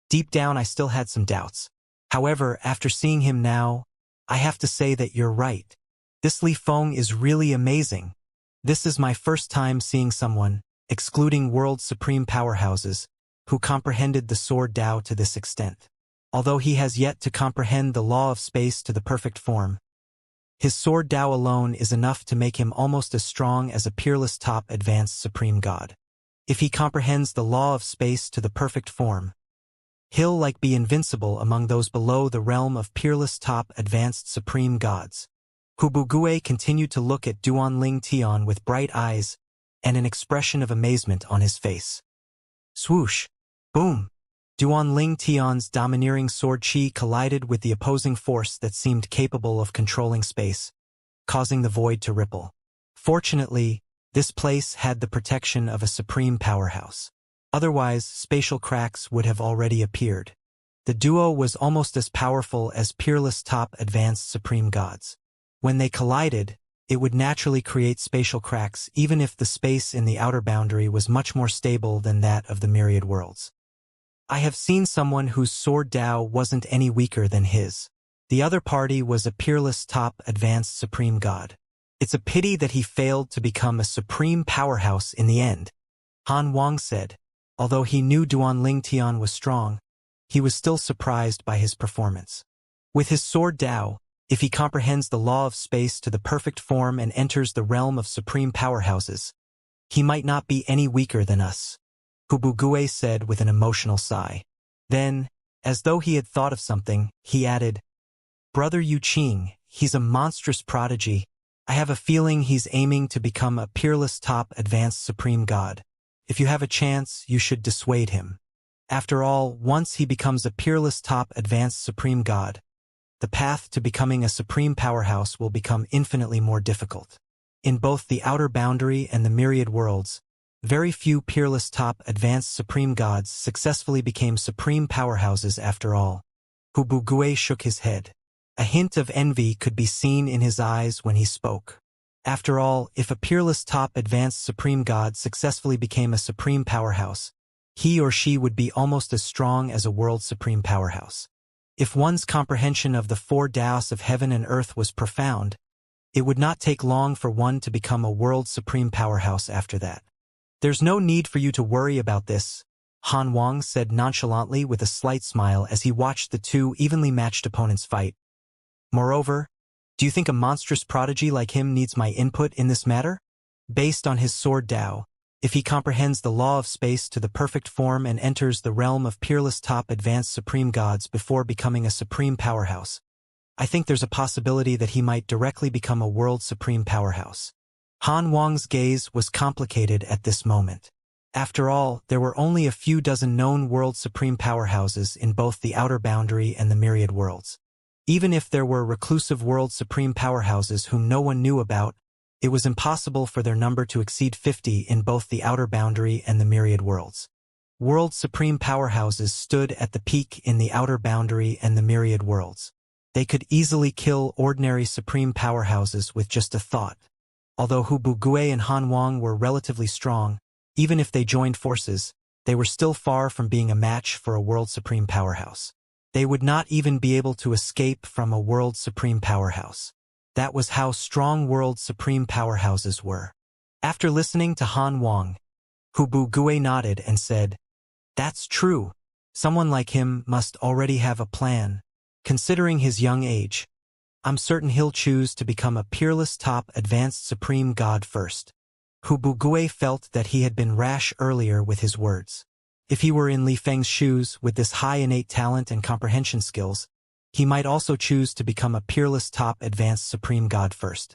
deep down I still had some doubts. However, after seeing him now, I have to say that you're right. This Li Feng is really amazing. This is my first time seeing someone, excluding world supreme powerhouses, who comprehended the sword Dao to this extent. Although he has yet to comprehend the law of space to the perfect form, his sword Dao alone is enough to make him almost as strong as a peerless top advanced supreme god. If he comprehends the law of space to the perfect form, he'll be invincible among those below the realm of peerless top advanced supreme gods." Hu Bugue continued to look at Duan Ling Tian with bright eyes and an expression of amazement on his face. Swoosh! Boom! Duan Ling Tian's domineering sword chi collided with the opposing force that seemed capable of controlling space, causing the void to ripple. Fortunately, this place had the protection of a supreme powerhouse. Otherwise, spatial cracks would have already appeared. The duo was almost as powerful as peerless top advanced supreme gods. When they collided, it would naturally create spatial cracks even if the space in the outer boundary was much more stable than that of the myriad worlds. I have seen someone whose sword Dao wasn't any weaker than his. The other party was a peerless top advanced supreme god. It's a pity that he failed to become a supreme powerhouse in the end, Han Wang said. Although he knew Duanling Tian was strong, he was still surprised by his performance. With his sword Dao, if he comprehends the law of space to the perfect form and enters the realm of supreme powerhouses, he might not be any weaker than us, Hubugue said with an emotional sigh. Then, as though he had thought of something, he added, Brother Yu Qing, he's a monstrous prodigy. I have a feeling he's aiming to become a peerless top advanced supreme god. If you have a chance, you should dissuade him. After all, once he becomes a peerless top advanced supreme god, the path to becoming a supreme powerhouse will become infinitely more difficult. In both the outer boundary and the myriad worlds, very few peerless top advanced supreme gods successfully became supreme powerhouses after all. Hubugue shook his head. A hint of envy could be seen in his eyes when he spoke. After all, if a peerless top advanced supreme god successfully became a supreme powerhouse, he or she would be almost as strong as a world supreme powerhouse. If one's comprehension of the four Tao's of heaven and earth was profound, it would not take long for one to become a world supreme powerhouse after that. There's no need for you to worry about this, Han Wang said nonchalantly with a slight smile as he watched the two evenly matched opponents fight. Moreover, do you think a monstrous prodigy like him needs my input in this matter? Based on his sword Dao, if he comprehends the law of space to the perfect form and enters the realm of peerless top advanced supreme gods before becoming a supreme powerhouse, I think there's a possibility that he might directly become a world supreme powerhouse. Han Wang's gaze was complicated at this moment. After all, there were only a few dozen known world supreme powerhouses in both the outer boundary and the myriad worlds. Even if there were reclusive world supreme powerhouses whom no one knew about, it was impossible for their number to exceed 50 in both the outer boundary and the myriad worlds. World supreme powerhouses stood at the peak in the outer boundary and the myriad worlds. They could easily kill ordinary supreme powerhouses with just a thought. Although Hubugue and Han Wang were relatively strong, even if they joined forces, they were still far from being a match for a world supreme powerhouse. They would not even be able to escape from a world supreme powerhouse. That was how strong world supreme powerhouses were. After listening to Han Wang, Hubugue nodded and said, That's true. Someone like him must already have a plan. Considering his young age, I'm certain he'll choose to become a peerless top advanced supreme god first. Hubugue felt that he had been rash earlier with his words. If he were in Li Feng's shoes with this high innate talent and comprehension skills, he might also choose to become a peerless top advanced supreme god first.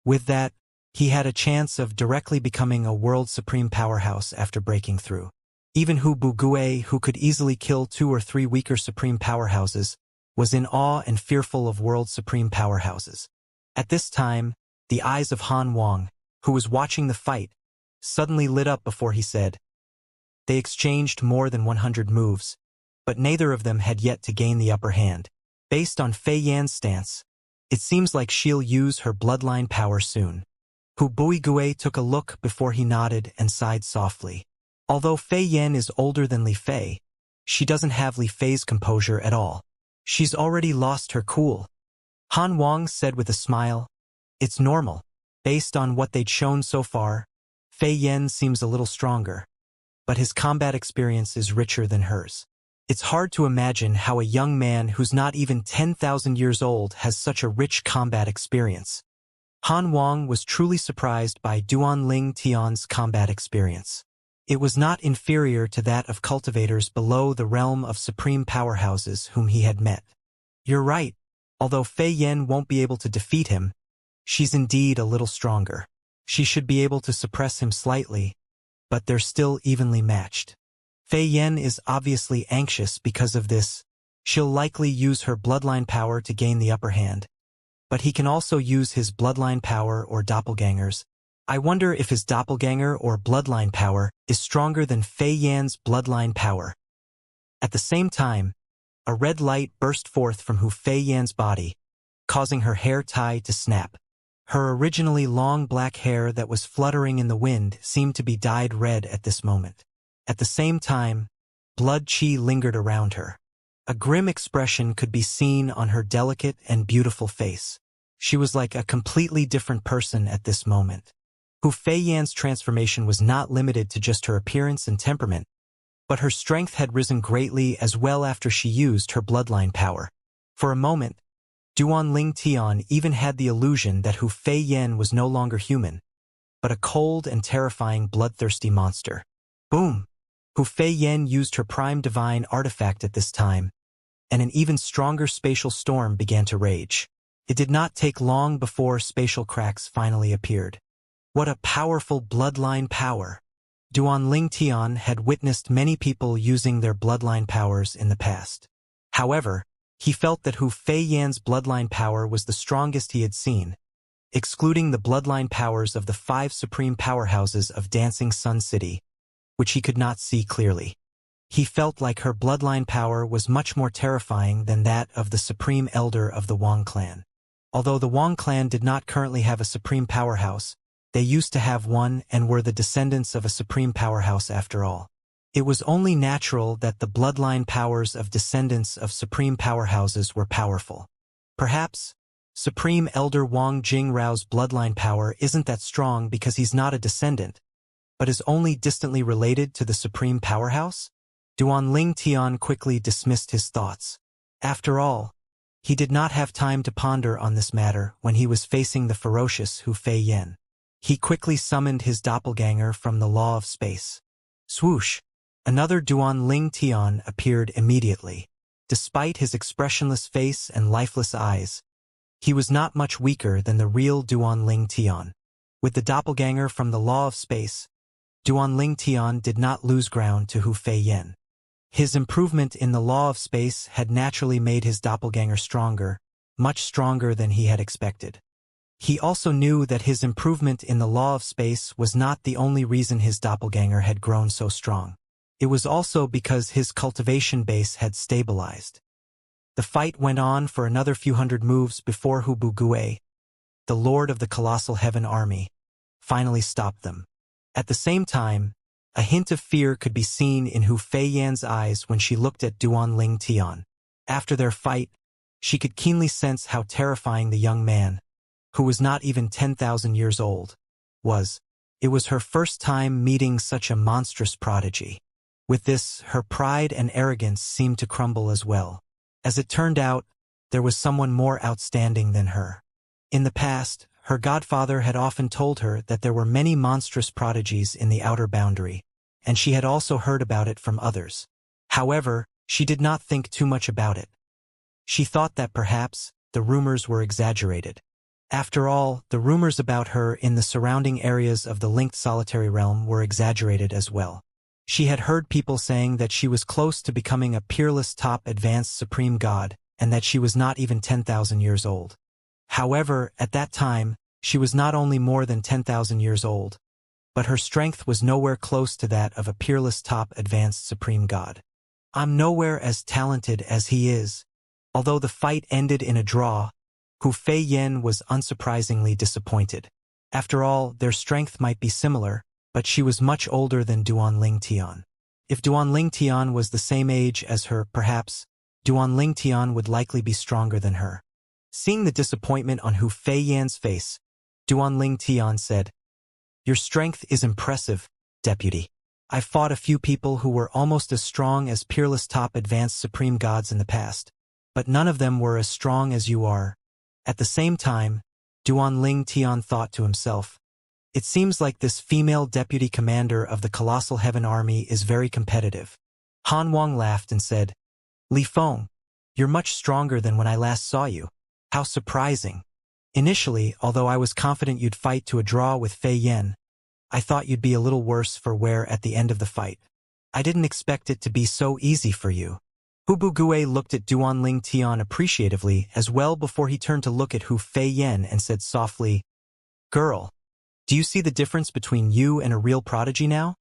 With that, he had a chance of directly becoming a world supreme powerhouse after breaking through. Even Hubugue, who could easily kill 2 or 3 weaker supreme powerhouses, was in awe and fearful of world supreme powerhouses. At this time, the eyes of Han Wang, who was watching the fight, suddenly lit up before he said, They exchanged more than 100 moves, but neither of them had yet to gain the upper hand. Based on Fei Yan's stance, it seems like she'll use her bloodline power soon. Hubugue took a look before he nodded and sighed softly. Although Fei Yan is older than Li Fei, she doesn't have Li Fei's composure at all. She's already lost her cool. Han Wang said with a smile, It's normal. Based on what they'd shown so far, Fei Yan seems a little stronger, but his combat experience is richer than hers. It's hard to imagine how a young man who's not even 10,000 years old has such a rich combat experience. Han Wang was truly surprised by Duanling Tian's combat experience. It was not inferior to that of cultivators below the realm of supreme powerhouses whom he had met. You're right. Although Fei Yan won't be able to defeat him, she's indeed a little stronger. She should be able to suppress him slightly, but they're still evenly matched. Fei Yan is obviously anxious because of this. She'll likely use her bloodline power to gain the upper hand. But he can also use his bloodline power or doppelgangers. I wonder if his doppelganger or bloodline power is stronger than Fei Yan's bloodline power. At the same time, a red light burst forth from Hu Fei Yan's body, causing her hair tie to snap. Her originally long black hair that was fluttering in the wind seemed to be dyed red at this moment. At the same time, blood qi lingered around her. A grim expression could be seen on her delicate and beautiful face. She was like a completely different person at this moment. Hu Feiyan's transformation was not limited to just her appearance and temperament, but her strength had risen greatly as well after she used her bloodline power. For a moment, Duan Tian even had the illusion that Hu Feiyan was no longer human, but a cold and terrifying bloodthirsty monster. Boom! Hu Feiyan used her prime divine artifact at this time, and an even stronger spatial storm began to rage. It did not take long before spatial cracks finally appeared. What a powerful bloodline power! Duan Tian had witnessed many people using their bloodline powers in the past. However, he felt that Hu Feiyan's bloodline power was the strongest he had seen, excluding the bloodline powers of the 5 supreme powerhouses of Dancing Sun City, which he could not see clearly. He felt like her bloodline power was much more terrifying than that of the supreme elder of the Wang clan. Although the Wang clan did not currently have a supreme powerhouse, they used to have one and were the descendants of a supreme powerhouse after all. It was only natural that the bloodline powers of descendants of supreme powerhouses were powerful. Perhaps, Supreme Elder Wang Jingrao's bloodline power isn't that strong because he's not a descendant, but is only distantly related to the supreme powerhouse? Duan Tian quickly dismissed his thoughts. After all, he did not have time to ponder on this matter when he was facing the ferocious Hu Feiyan. He quickly summoned his doppelganger from the law of space. Swoosh! Another Duan Tian appeared immediately. Despite his expressionless face and lifeless eyes, he was not much weaker than the real Duan Tian. With the doppelganger from the law of space, Duan Tian did not lose ground to Hu Feiyan. His improvement in the law of space had naturally made his doppelganger stronger, much stronger than he had expected. He also knew that his improvement in the law of space was not the only reason his doppelganger had grown so strong. It was also because his cultivation base had stabilized. The fight went on for another few hundred moves before Hu Bugue, the lord of the colossal heaven army, finally stopped them. At the same time, a hint of fear could be seen in Hu Feiyan's eyes when she looked at Duan Tian. After their fight, she could keenly sense how terrifying the young man, who was not even 10,000 years old, was. It was her first time meeting such a monstrous prodigy. With this, her pride and arrogance seemed to crumble as well. As it turned out, there was someone more outstanding than her. In the past, her godfather had often told her that there were many monstrous prodigies in the outer boundary, and she had also heard about it from others. However, she did not think too much about it. She thought that perhaps the rumors were exaggerated. After all, the rumors about her in the surrounding areas of the linked solitary realm were exaggerated as well. She had heard people saying that she was close to becoming a peerless top advanced supreme god, and that she was not even 10,000 years old. However, at that time, she was not only more than 10,000 years old, but her strength was nowhere close to that of a peerless top advanced supreme god. I'm nowhere as talented as he is. Although the fight ended in a draw, Hu Feiyan was unsurprisingly disappointed. After all, their strength might be similar, but she was much older than Duan Tian. If Duan Tian was the same age as her, perhaps, Duan Tian would likely be stronger than her. Seeing the disappointment on Hu Feiyan's face, Duan Tian said, "Your strength is impressive, deputy. I've fought a few people who were almost as strong as peerless top advanced supreme gods in the past, but none of them were as strong as you are." At the same time, Duan Tian thought to himself, "It seems like this female deputy commander of the colossal heaven army is very competitive." Han Wang laughed and said, "Li Feng, you're much stronger than when I last saw you. How surprising. Initially, although I was confident you'd fight to a draw with Fei Yan, I thought you'd be a little worse for wear at the end of the fight. I didn't expect it to be so easy for you." Hu Bugue looked at Duan Tian appreciatively as well before he turned to look at Hu Feiyan and said softly, "Girl, do you see the difference between you and a real prodigy now?"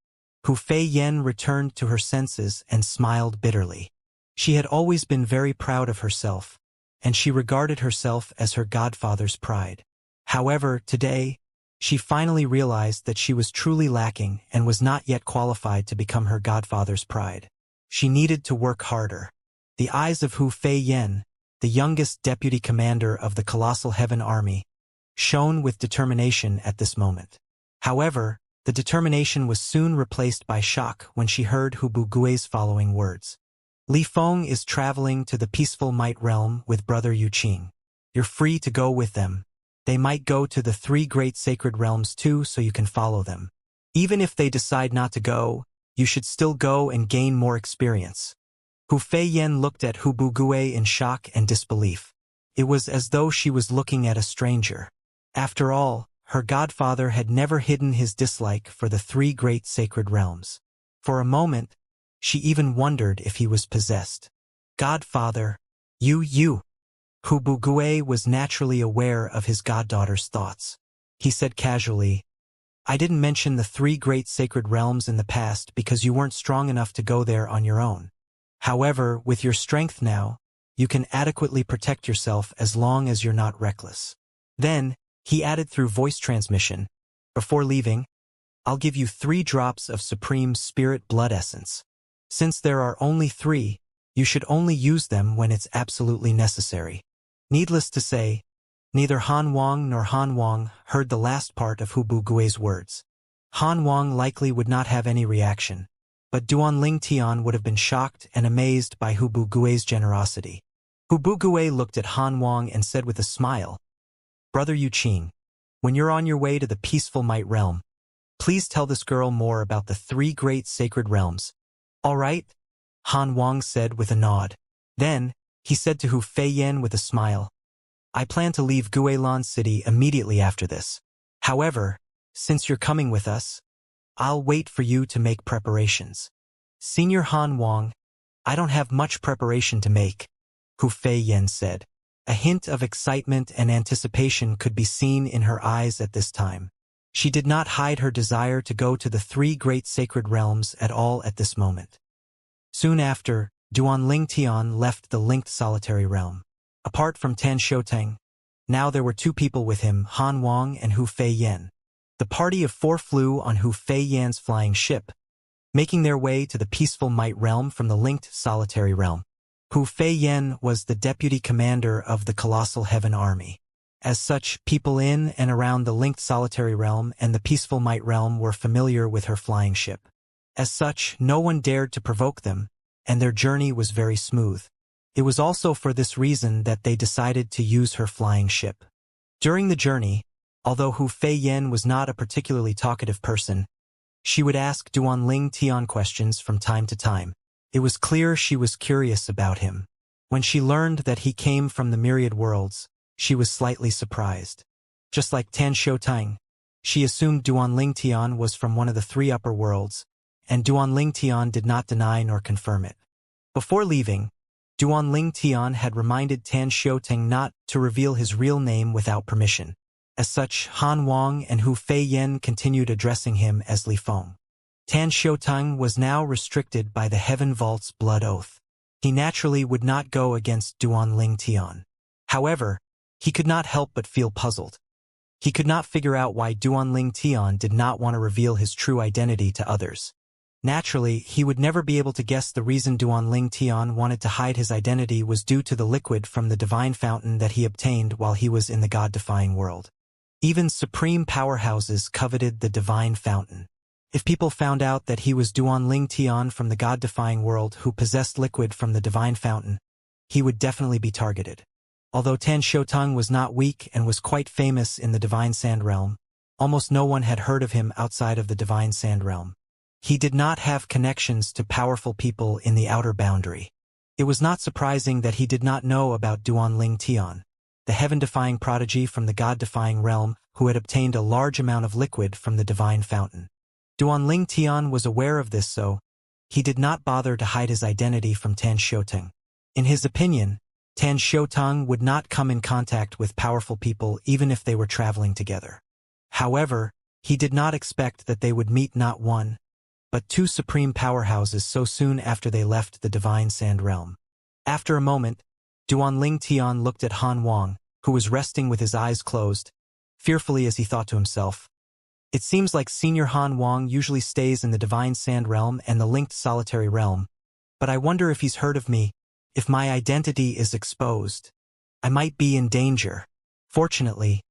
Hu Feiyan returned to her senses and smiled bitterly. She had always been very proud of herself, and she regarded herself as her godfather's pride. However, today, she finally realized that she was truly lacking and was not yet qualified to become her godfather's pride. She needed to work harder. The eyes of Hu Fei Yen, the youngest deputy commander of the Colossal Heaven Army, shone with determination at this moment. However, the determination was soon replaced by shock when she heard Hu Bugui's following words. Li Feng is traveling to the peaceful Might Realm with Brother Yu Qing. You're free to go with them. They might go to the 3 great sacred realms too, so you can follow them. Even if they decide not to go, you should still go and gain more experience. Hu Fei Yen looked at Hu Bugui in shock and disbelief. It was as though she was looking at a stranger. After all, her godfather had never hidden his dislike for the 3 great sacred realms. For a moment, she even wondered if he was possessed. Godfather, you. Hu Bugui was naturally aware of his goddaughter's thoughts. He said casually, I didn't mention the 3 great sacred realms in the past because you weren't strong enough to go there on your own. However, with your strength now, you can adequately protect yourself as long as you're not reckless. Then, he added through voice transmission, before leaving, I'll give you 3 drops of Supreme Spirit Blood Essence. Since there are only 3, you should only use them when it's absolutely necessary. Needless to say, neither Han Wang nor Han Wang heard the last part of Hu Bugui's words. Han Wang likely would not have any reaction, but Duanling Tian would have been shocked and amazed by Hu Bugui's generosity. Hu Bugui looked at Han Wang and said with a smile, Brother Yu Qing, when you're on your way to the peaceful Might Realm, please tell this girl more about the 3 great sacred realms. All right? Han Wang said with a nod. Then, he said to Hu Fei Yen with a smile, I plan to leave Guilan City immediately after this. However, since you're coming with us, I'll wait for you to make preparations. Senior Han Wang, I don't have much preparation to make, Hu Fei Yen said. A hint of excitement and anticipation could be seen in her eyes at this time. She did not hide her desire to go to the 3 great sacred realms at all at this moment. Soon after, Duanling Tian left the linked solitary realm. Apart from Tan Shouteng, now there were 2 people with him, Han Wang and Hu Fei Yen. The party of 4 flew on Hu Fei Yan's flying ship, making their way to the peaceful Might Realm from the linked solitary realm. Hu Fei Yen was the deputy commander of the Colossal Heaven Army. As such, people in and around the linked solitary realm and the peaceful Might Realm were familiar with her flying ship. As such, no one dared to provoke them, and their journey was very smooth. It was also for this reason that they decided to use her flying ship. During the journey, although Hu Fei Yen was not a particularly talkative person, she would ask Duanling Tian questions from time to time. It was clear she was curious about him. When she learned that he came from the myriad worlds, she was slightly surprised. Just like Tan Shouteng, she assumed Duanling Tian was from one of the 3 upper worlds, and Duanling Tian did not deny nor confirm it. Before leaving, Duanling Tian had reminded Tan Shouteng not to reveal his real name without permission. As such, Han Wang and Hu Fei Yen continued addressing him as Li Feng. Tan Shouteng was now restricted by the Heaven Vault's blood oath. He naturally would not go against Duanling Tian. However, he could not help but feel puzzled. He could not figure out why Duanling Tian did not want to reveal his true identity to others. Naturally, he would never be able to guess the reason Duanling Tian wanted to hide his identity was due to the liquid from the divine fountain that he obtained while he was in the god-defying world. Even supreme powerhouses coveted the divine fountain. If people found out that he was Duanling Tian from the god-defying world who possessed liquid from the divine fountain, he would definitely be targeted. Although Tan Shouteng was not weak and was quite famous in the Divine Sand Realm, almost no one had heard of him outside of the Divine Sand Realm. He did not have connections to powerful people in the outer boundary. It was not surprising that he did not know about Duanling Tian, the heaven-defying prodigy from the god-defying realm who had obtained a large amount of liquid from the divine fountain. Duanling Tian was aware of this, so he did not bother to hide his identity from Tan Shouteng. In his opinion, Tan Shouteng would not come in contact with powerful people even if they were traveling together. However, he did not expect that they would meet not 1, but 2 supreme powerhouses so soon after they left the Divine Sand Realm. After a moment, Duanling Tian looked at Han Wang, who was resting with his eyes closed, fearfully as he thought to himself, "It seems like Senior Han Wang usually stays in the Divine Sand Realm and the linked Solitary Realm, but I wonder if he's heard of me, If my identity is exposed, I might be in danger. Fortunately,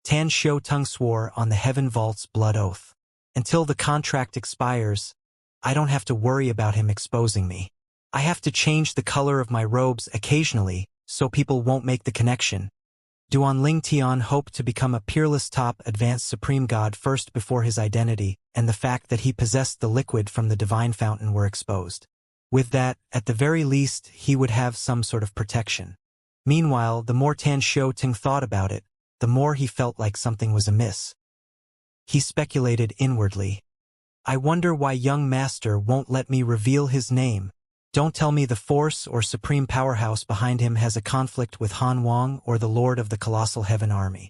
Tan Xiaotong swore on the Heaven Vault's blood oath. Until the contract expires, I don't have to worry about him exposing me. I have to change the color of my robes occasionally so people won't make the connection. Duanling Tian hoped to become a peerless top advanced supreme god first before his identity and the fact that he possessed the liquid from the divine fountain were exposed. With that, at the very least, he would have some sort of protection. Meanwhile, the more Tan Xiaoting thought about it, the more he felt like something was amiss. He speculated inwardly. I wonder why young master won't let me reveal his name. Don't tell me the force or supreme powerhouse behind him has a conflict with Han Wang or the Lord of the Colossal Heaven Army.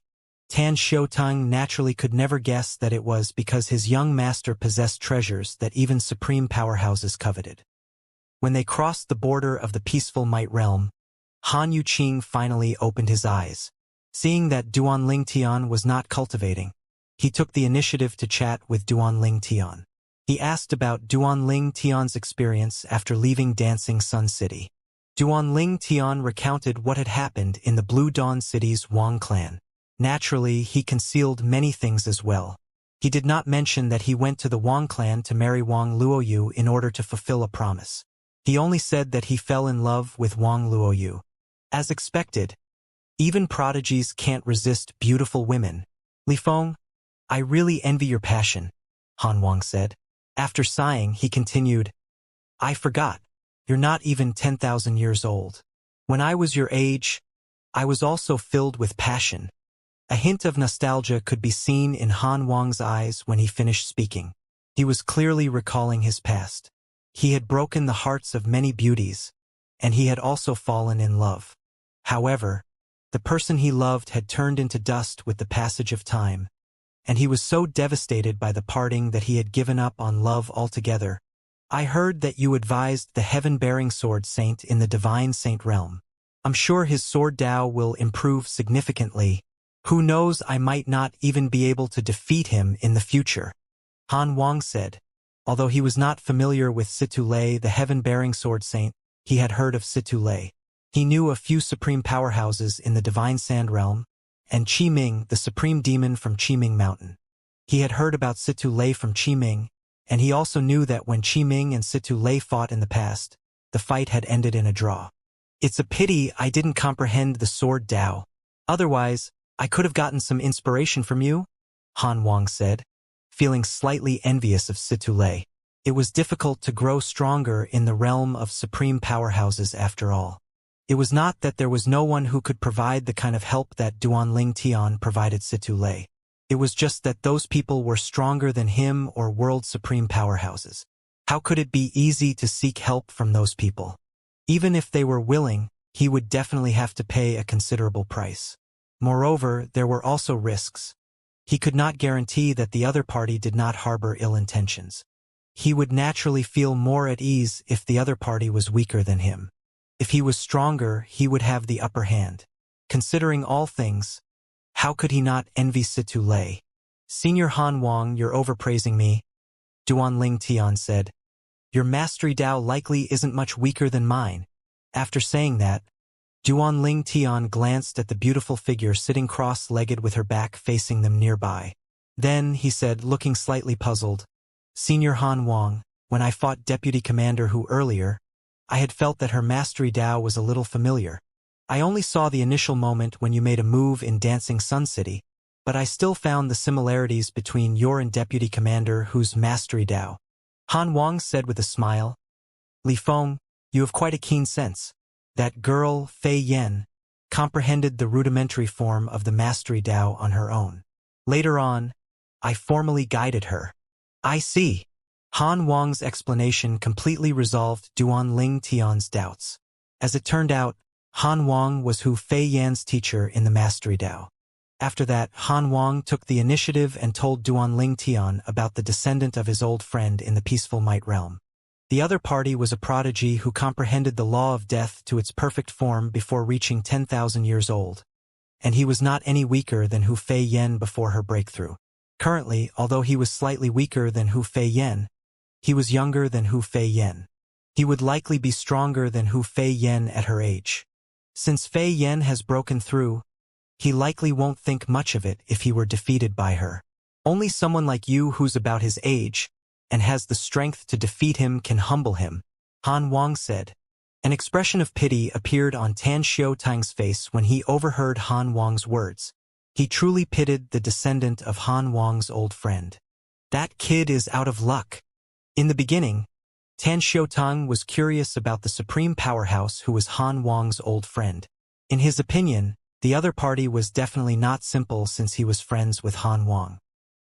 Tan Xiaotong naturally could never guess that it was because his young master possessed treasures that even supreme powerhouses coveted. When they crossed the border of the peaceful Might Realm, Han Yuqing finally opened his eyes. Seeing that Duanling Tian was not cultivating, he took the initiative to chat with Duanling Tian. He asked about Duanling Tian's experience after leaving Dancing Sun City. Duanling Tian recounted what had happened in the Blue Dawn City's Wang clan. Naturally, he concealed many things as well. He did not mention that he went to the Wang clan to marry Wang Luoyu in order to fulfill a promise. He only said that he fell in love with Wang Luoyu. As expected, even prodigies can't resist beautiful women. Li Feng, I really envy your passion, Han Wang said. After sighing, he continued, I forgot. You're not even 10,000 years old. When I was your age, I was also filled with passion. A hint of nostalgia could be seen in Han Wang's eyes when he finished speaking. He was clearly recalling his past. He had broken the hearts of many beauties, and he had also fallen in love. However, the person he loved had turned into dust with the passage of time, and he was so devastated by the parting that he had given up on love altogether. I heard that you advised the heaven-bearing sword saint in the divine saint realm. I'm sure his sword Dao will improve significantly. Who knows, I might not even be able to defeat him in the future. Han Wang said. Although he was not familiar with Situ Lei, the heaven-bearing sword saint, he had heard of Situ Lei. He knew a few supreme powerhouses in the divine sand realm, and Qi Ming, the supreme demon from Qi Ming Mountain. He had heard about Situ Lei from Qi Ming, and he also knew that when Qi Ming and Situ Lei fought in the past, the fight had ended in a draw. It's a pity I didn't comprehend the sword Dao. Otherwise, I could have gotten some inspiration from you, Han Wang said, feeling slightly envious of Situ Lei. It was difficult to grow stronger in the realm of supreme powerhouses after all. It was not that there was no one who could provide the kind of help that Duanling Tian provided Situ Lei. It was just that those people were stronger than him or world supreme powerhouses. How could it be easy to seek help from those people? Even if they were willing, he would definitely have to pay a considerable price. Moreover, there were also risks. He could not guarantee that the other party did not harbor ill intentions. He would naturally feel more at ease if the other party was weaker than him. If he was stronger, he would have the upper hand. Considering all things, how could he not envy Situ Lei? Senior Han Wang, you're overpraising me, Duanling Tian said. Your mastery Dao likely isn't much weaker than mine. After saying that, Duanling Tian glanced at the beautiful figure sitting cross-legged with her back facing them nearby. Then, he said, looking slightly puzzled, Senior Han Wang, when I fought Deputy Commander Hu earlier, I had felt that her mastery Dao was a little familiar. I only saw the initial moment when you made a move in Dancing Sun City, but I still found the similarities between your and Deputy Commander Hu's mastery Dao. Han Wang said with a smile, Li Feng, you have quite a keen sense. That girl, Fei Yan, comprehended the rudimentary form of the mastery Dao on her own. Later on, I formally guided her. I see. Han Wang's explanation completely resolved Duanling Tian's doubts. As it turned out, Han Wang was Hu Fei Yan's teacher in the Mastery Dao. After that, Han Wang took the initiative and told Duanling Tian about the descendant of his old friend in the peaceful Might Realm. The other party was a prodigy who comprehended the law of death to its perfect form before reaching 10,000 years old, and he was not any weaker than Hu Fei Yan before her breakthrough. Currently, although he was slightly weaker than Hu Fei Yan, he was younger than Hu Fei Yan. he would likely be stronger than Hu Fei Yen at her age. Since Fei Yen has broken through, he likely won't think much of it if he were defeated by her. Only someone like you who's about his age and has the strength to defeat him can humble him, Han Wang said. An expression of pity appeared on Tan Xiaotang's face when he overheard Han Wang's words. He truly pitied the descendant of Han Wang's old friend. That kid is out of luck. In the beginning, Tan Xiaotang was curious about the supreme powerhouse who was Han Wang's old friend. In his opinion, the other party was definitely not simple since he was friends with Han Wang.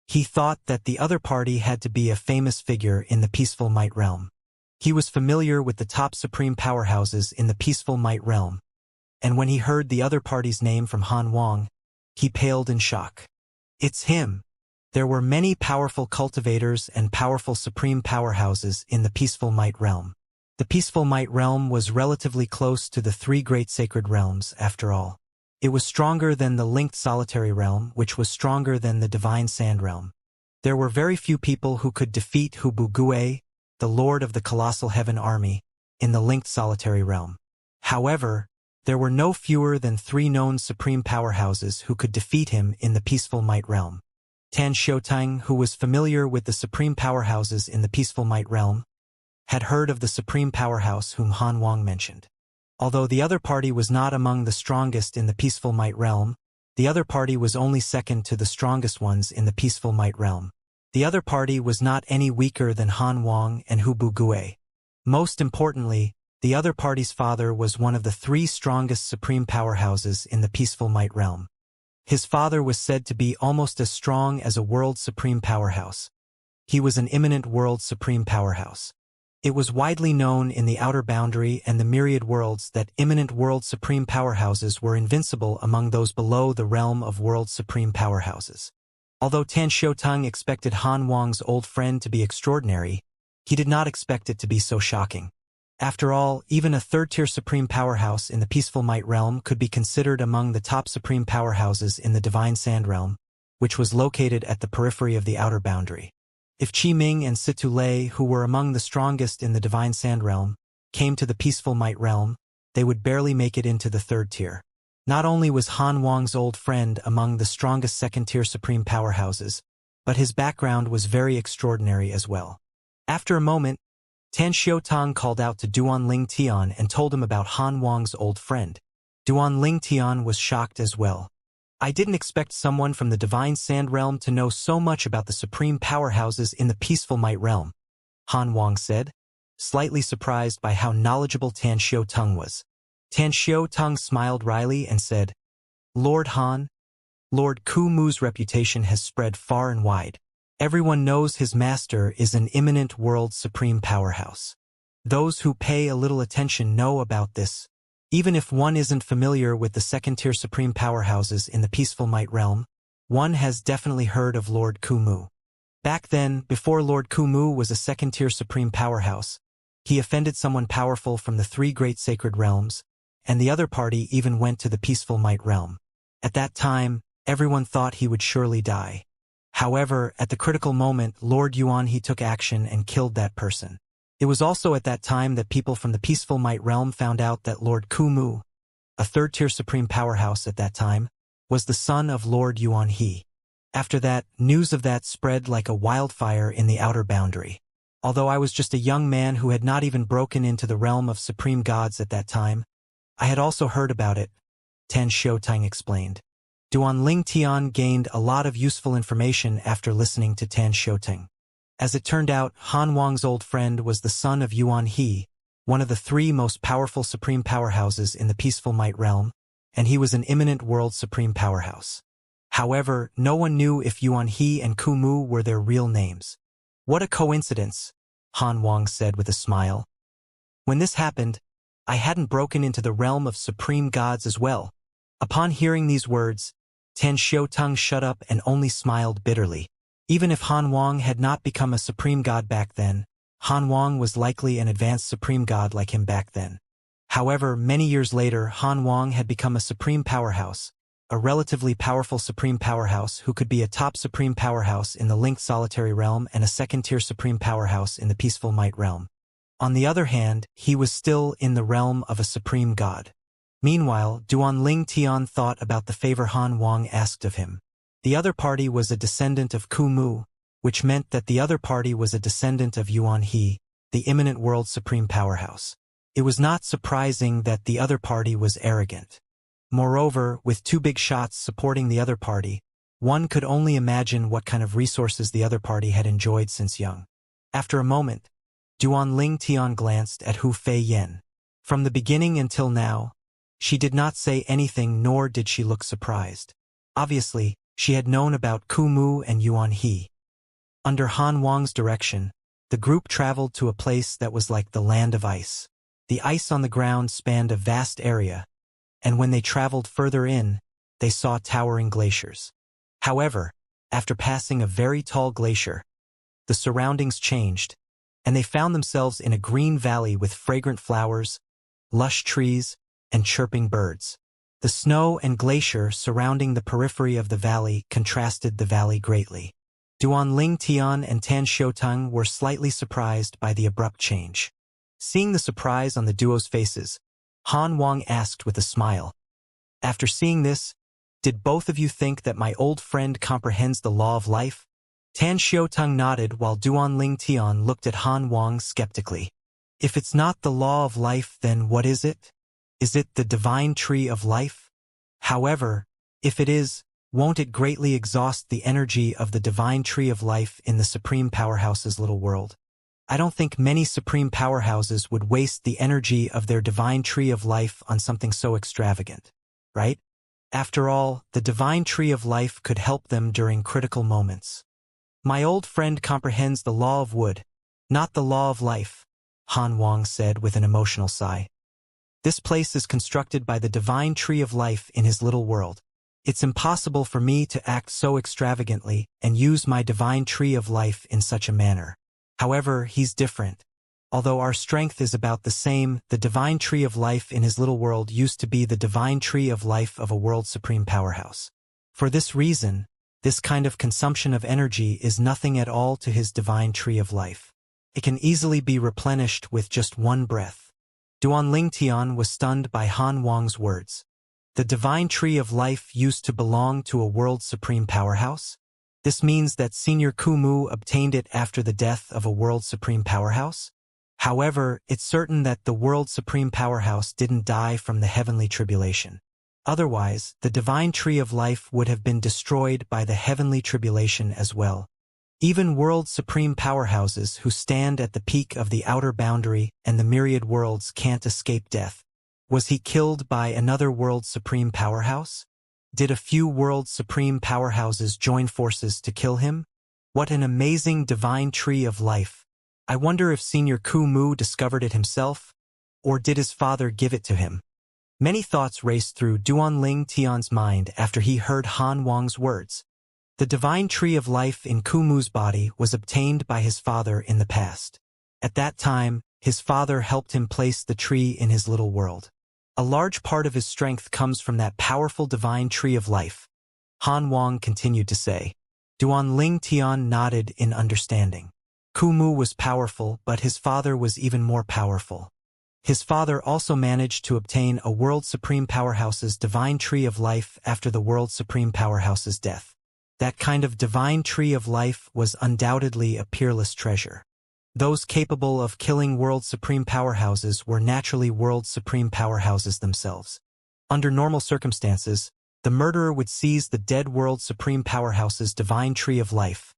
He thought that the other party had to be a famous figure in the Peaceful Might realm. He was familiar with the top supreme powerhouses in the Peaceful Might realm, and when he heard the other party's name from Han Wang, he paled in shock. It's him. There were many powerful cultivators and powerful supreme powerhouses in the Peaceful Might realm. The Peaceful Might realm was relatively close to the three great sacred realms, after all. It was stronger than the linked solitary realm, which was stronger than the divine sand realm. There were very few people who could defeat Hu Bu, the lord of the colossal heaven army, in the linked solitary realm. However, there were no fewer than 3 known supreme powerhouses who could defeat him in the Peaceful Might realm. Tan Xiaotang, who was familiar with the supreme powerhouses in the Peaceful Might realm, had heard of the supreme powerhouse whom Han Wang mentioned. Although the other party was not among the strongest in the Peaceful Might realm, the other party was only second to the strongest ones in the Peaceful Might realm. The other party was not any weaker than Han Wang and Hu Bu. Most importantly, the other party's father was one of the 3 strongest supreme powerhouses in the Peaceful Might realm. His father was said to be almost as strong as a world supreme powerhouse. He was an imminent world supreme powerhouse. It was widely known in the outer boundary and the myriad worlds that imminent world supreme powerhouses were invincible among those below the realm of world supreme powerhouses. Although Tan Xiaotang expected Han Wang's old friend to be extraordinary, he did not expect it to be so shocking. After all, even a third-tier supreme powerhouse in the Peaceful Might realm could be considered among the top supreme powerhouses in the Divine Sand realm, which was located at the periphery of the outer boundary. If Qi Ming and Situ Lei, who were among the strongest in the Divine Sand realm, came to the Peaceful Might realm, they would barely make it into the 3rd tier. Not only was Han Wang's old friend among the strongest 2nd-tier supreme powerhouses, but his background was very extraordinary as well. After a moment, Tan Xiaotang called out to Duan Ling Tian and told him about Han Wang's old friend. Duan Ling Tian was shocked as well. I didn't expect someone from the Divine Sand realm to know so much about the supreme powerhouses in the Peaceful Might realm, Han Wang said, slightly surprised by how knowledgeable Tan Xiaotang was. Tan Xiaotang smiled wryly and said, Lord Han, Lord Ku Mu's reputation has spread far and wide. Everyone knows his master is an imminent world supreme powerhouse. Those who pay a little attention know about this. Even if one isn't familiar with the 2nd-tier supreme powerhouses in the Peaceful Might realm, one has definitely heard of Lord Ku Mu. Back then, before Lord Ku Mu was a 2nd-tier supreme powerhouse, he offended someone powerful from the 3 great sacred realms, and the other party even went to the Peaceful Might realm. At that time, everyone thought he would surely die. However, at the critical moment, Lord Yuan he took action and killed that person. It was also at that time that people from the Peaceful Might realm found out that Lord Ku Mu, a 3rd-tier supreme powerhouse at that time, was the son of Lord Yuan he. After that, news of that spread like a wildfire in the outer boundary. Although I was just a young man who had not even broken into the realm of supreme gods at that time, I had also heard about it, Tan Xiaotang explained. Duan Ling Tian gained a lot of useful information after listening to Tan Xiaotang. As it turned out, Han Wang's old friend was the son of Yuan He, one of the 3 most powerful supreme powerhouses in the Peaceful Might realm, and he was an imminent world supreme powerhouse. However, no one knew if Yuan He and Ku Mu were their real names. What a coincidence, Han Wang said with a smile. When this happened, I hadn't broken into the realm of supreme gods as well. Upon hearing these words, Tan Xiaotang shut up and only smiled bitterly. Even if Han Wang had not become a supreme god back then, Han Wang was likely an advanced supreme god like him back then. However, many years later, Han Wang had become a supreme powerhouse, a relatively powerful supreme powerhouse who could be a top supreme powerhouse in the linked solitary realm and a 2nd-tier supreme powerhouse in the Peaceful Might realm. On the other hand, he was still in the realm of a supreme god. Meanwhile, Duanling Tian thought about the favor Han Wang asked of him. The other party was a descendant of Ku Mu, which meant that the other party was a descendant of Yuan He, the imminent world supreme powerhouse. It was not surprising that the other party was arrogant. Moreover, with two big shots supporting the other party, one could only imagine what kind of resources the other party had enjoyed since young. After a moment, Duanling Tian glanced at Hu Fei Yen. From the beginning until now, she did not say anything, nor did she look surprised. Obviously, she had known about Ku Mu and Yuan He. Under Han Wang's direction, the group traveled to a place that was like the land of ice. The ice on the ground spanned a vast area, and when they traveled further in, they saw towering glaciers. However, after passing a very tall glacier, the surroundings changed, and they found themselves in a green valley with fragrant flowers, lush trees, and chirping birds. The snow and glacier surrounding the periphery of the valley contrasted the valley greatly. Duanling Tian and Tan Xiuteng were slightly surprised by the abrupt change. Seeing the surprise on the duo's faces, Han Wang asked with a smile, "After seeing this, did both of you think that my old friend comprehends the law of life?" Tan Xiuteng nodded while Duanling Tian looked at Han Wang skeptically. "If it's not the law of life, then what is it? Is it the divine tree of life? However, if it is, won't it greatly exhaust the energy of the divine tree of life in the Supreme Powerhouse's little world? I don't think many Supreme Powerhouses would waste the energy of their divine tree of life on something so extravagant, right? After all, the divine tree of life could help them during critical moments." "My old friend comprehends the law of wood, not the law of life," Han Wang said with an emotional sigh. "This place is constructed by the divine tree of life in his little world. It's impossible for me to act so extravagantly and use my divine tree of life in such a manner. However, he's different. Although our strength is about the same, the divine tree of life in his little world used to be the divine tree of life of a world supreme powerhouse. For this reason, this kind of consumption of energy is nothing at all to his divine tree of life. It can easily be replenished with just one breath." Duanling Tian was stunned by Han Wang's words. The divine tree of life used to belong to a world supreme powerhouse? This means that Senior Ku Mu obtained it after the death of a world supreme powerhouse? However, it's certain that the world supreme powerhouse didn't die from the heavenly tribulation. Otherwise, the divine tree of life would have been destroyed by the heavenly tribulation as well. Even world supreme powerhouses who stand at the peak of the outer boundary and the myriad worlds can't escape death. Was he killed by another world supreme powerhouse? Did a few world supreme powerhouses join forces to kill him? What an amazing divine tree of life. I wonder if Senior Ku Mu discovered it himself, or did his father give it to him? Many thoughts raced through Duanling Tian's mind after he heard Han Wang's words. The divine tree of life in Ku Mu's body was obtained by his father in the past. At that time, his father helped him place the tree in his little world. A large part of his strength comes from that powerful divine tree of life, Han Wang continued to say. Duanling Tian nodded in understanding. Ku Mu was powerful, but his father was even more powerful. His father also managed to obtain a World Supreme Powerhouse's divine tree of life after the World Supreme Powerhouse's death. That kind of divine tree of life was undoubtedly a peerless treasure. Those capable of killing World Supreme Powerhouses were naturally World Supreme Powerhouses themselves. Under normal circumstances, the murderer would seize the dead World Supreme Powerhouse's divine tree of life,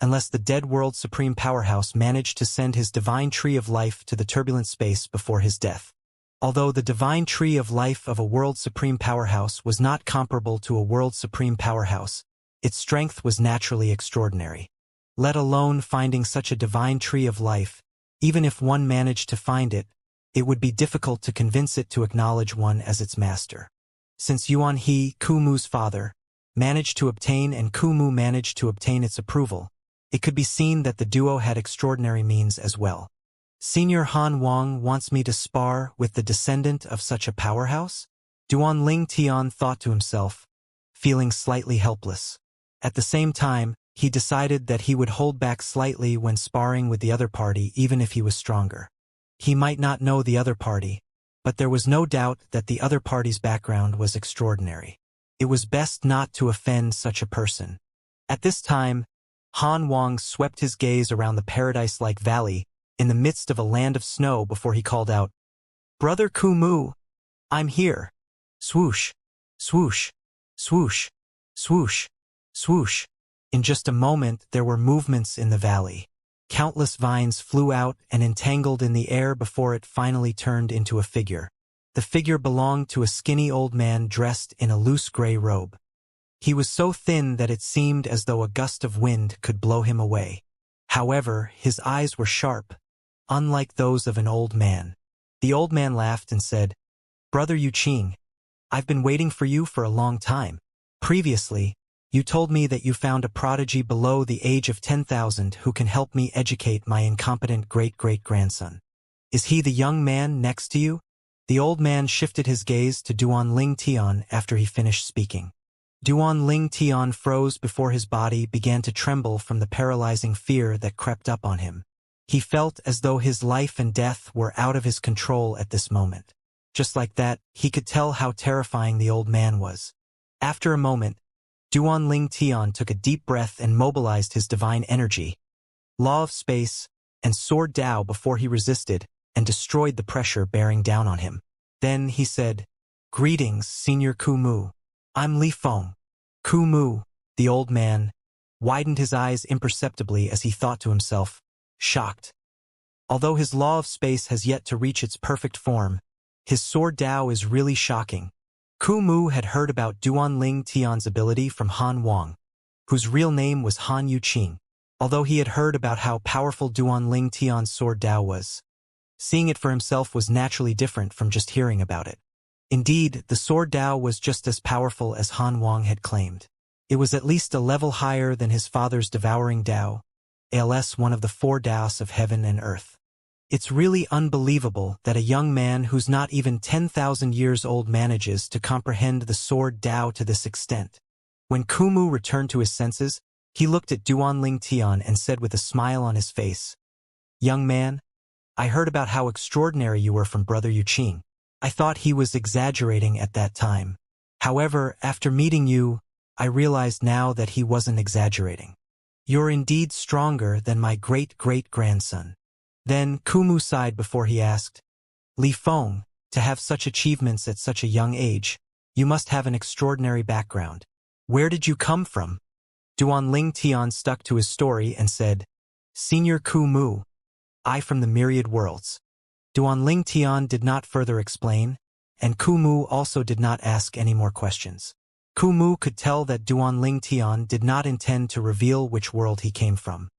unless the dead World Supreme Powerhouse managed to send his divine tree of life to the turbulent space before his death. Although the divine tree of life of a World Supreme Powerhouse was not comparable to a World Supreme Powerhouse, its strength was naturally extraordinary. Let alone finding such a divine tree of life, even if one managed to find it, it would be difficult to convince it to acknowledge one as its master. Since Yuan He, Ku Mu's father, managed to obtain and Ku Mu managed to obtain its approval, it could be seen that the duo had extraordinary means as well. Senior Han Wang wants me to spar with the descendant of such a powerhouse? Duanling Tian thought to himself, feeling slightly helpless. At the same time, he decided that he would hold back slightly when sparring with the other party even if he was stronger. He might not know the other party, but there was no doubt that the other party's background was extraordinary. It was best not to offend such a person. At this time, Han Wang swept his gaze around the paradise-like valley in the midst of a land of snow before he called out, "Brother Kumu, I'm here." Swoosh, swoosh, swoosh, swoosh, swoosh. In just a moment there were movements in the valley. Countless vines flew out and entangled in the air before it finally turned into a figure. The figure belonged to a skinny old man dressed in a loose gray robe. He was so thin that it seemed as though a gust of wind could blow him away. However, his eyes were sharp, unlike those of an old man. The old man laughed and said, "Brother Yuqing, I've been waiting for you for a long time. Previously, you told me that you found a prodigy below the age of 10,000 who can help me educate my incompetent great-great-grandson. Is he the young man next to you?" The old man shifted his gaze to Duan Ling Tian after he finished speaking. Duan Ling Tian froze before his body began to tremble from the paralyzing fear that crept up on him. He felt as though his life and death were out of his control at this moment. Just like that, he could tell how terrifying the old man was. After a moment, Duan Ling Tian took a deep breath and mobilized his divine energy, law of space, and sword Dao before he resisted and destroyed the pressure bearing down on him. Then he said, "Greetings, Senior Kumu. I'm Li Feng." Kumu, the old man, widened his eyes imperceptibly as he thought to himself, shocked. Although his law of space has yet to reach its perfect form, his sword Dao is really shocking. Kumu had heard about Duan Ling Tian's ability from Han Wang, whose real name was Han Yuqing. Although he had heard about how powerful Duan Ling Tian's sword Dao was, seeing it for himself was naturally different from just hearing about it. Indeed, the sword Dao was just as powerful as Han Wang had claimed. It was at least a level higher than his father's devouring Dao, alias one of the four Daos of heaven and earth. It's really unbelievable that a young man who's not even 10,000 years old manages to comprehend the sword Dao to this extent. When Kumu returned to his senses, he looked at Duan Ling Tian and said with a smile on his face, "Young man, I heard about how extraordinary you were from Brother Yuqing. I thought he was exaggerating at that time. However, after meeting you, I realized now that he wasn't exaggerating. You're indeed stronger than my great-great-grandson." Then Kumu sighed before he asked, "Li Feng, to have such achievements at such a young age, you must have an extraordinary background. Where did you come from?" Duan Ling Tian stuck to his story and said, "Senior Kumu, I from the myriad worlds." Duan Ling Tian did not further explain, and Kumu also did not ask any more questions. Kumu could tell that Duan Ling Tian did not intend to reveal which world he came from.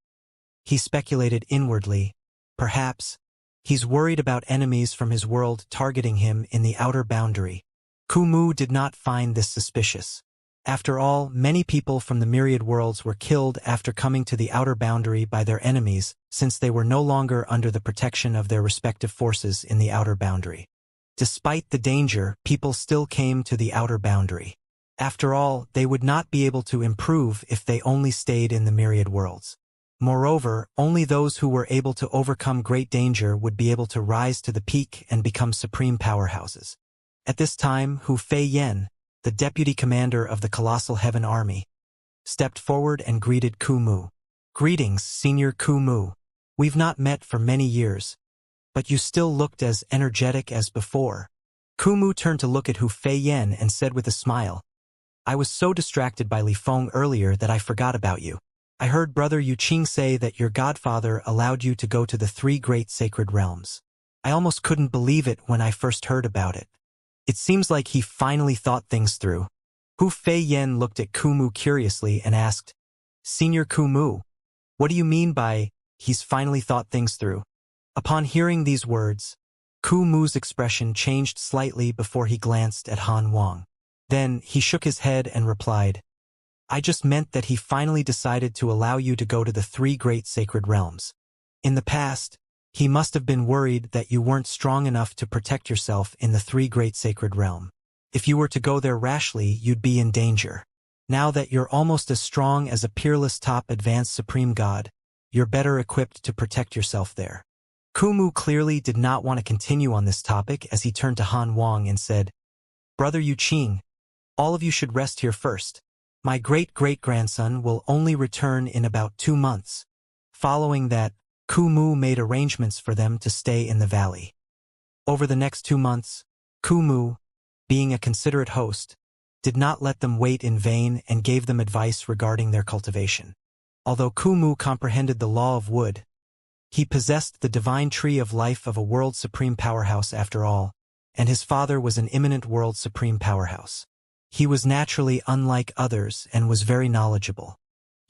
He speculated inwardly, perhaps, he's worried about enemies from his world targeting him in the outer boundary. Kumu did not find this suspicious. After all, many people from the myriad worlds were killed after coming to the outer boundary by their enemies, since they were no longer under the protection of their respective forces in the outer boundary. Despite the danger, people still came to the outer boundary. After all, they would not be able to improve if they only stayed in the myriad worlds. Moreover, only those who were able to overcome great danger would be able to rise to the peak and become supreme powerhouses. At this time, Hu Fei Yen, the deputy commander of the Colossal Heaven Army, stepped forward and greeted Kumu. "Greetings, Senior Kumu. We've not met for many years, but you still looked as energetic as before." Kumu turned to look at Hu Fei Yen and said with a smile, "I was so distracted by Li Feng earlier that I forgot about you. I heard Brother Yuqing say that your godfather allowed you to go to the three great sacred realms. I almost couldn't believe it when I first heard about it. It seems like he finally thought things through." Hu Fei Yen looked at Kumu curiously and asked, "Senior Kumu, what do you mean by, he's finally thought things through?" Upon hearing these words, Kumu's expression changed slightly before he glanced at Han Wang. Then he shook his head and replied, "I just meant that he finally decided to allow you to go to the three great sacred realms. In the past, he must have been worried that you weren't strong enough to protect yourself in the three great sacred realm. If you were to go there rashly, you'd be in danger. Now that you're almost as strong as a peerless top advanced supreme god, you're better equipped to protect yourself there." Kumu clearly did not want to continue on this topic as he turned to Han Wang and said, "Brother Yu Qing, all of you should rest here first. My great-great-grandson will only return in about 2 months." Following that, Kumu made arrangements for them to stay in the valley. Over the next 2 months, Kumu, being a considerate host, did not let them wait in vain and gave them advice regarding their cultivation. Although Kumu comprehended the law of wood, he possessed the divine tree of life of a world supreme powerhouse after all, and his father was an imminent world supreme powerhouse. He was naturally unlike others and was very knowledgeable.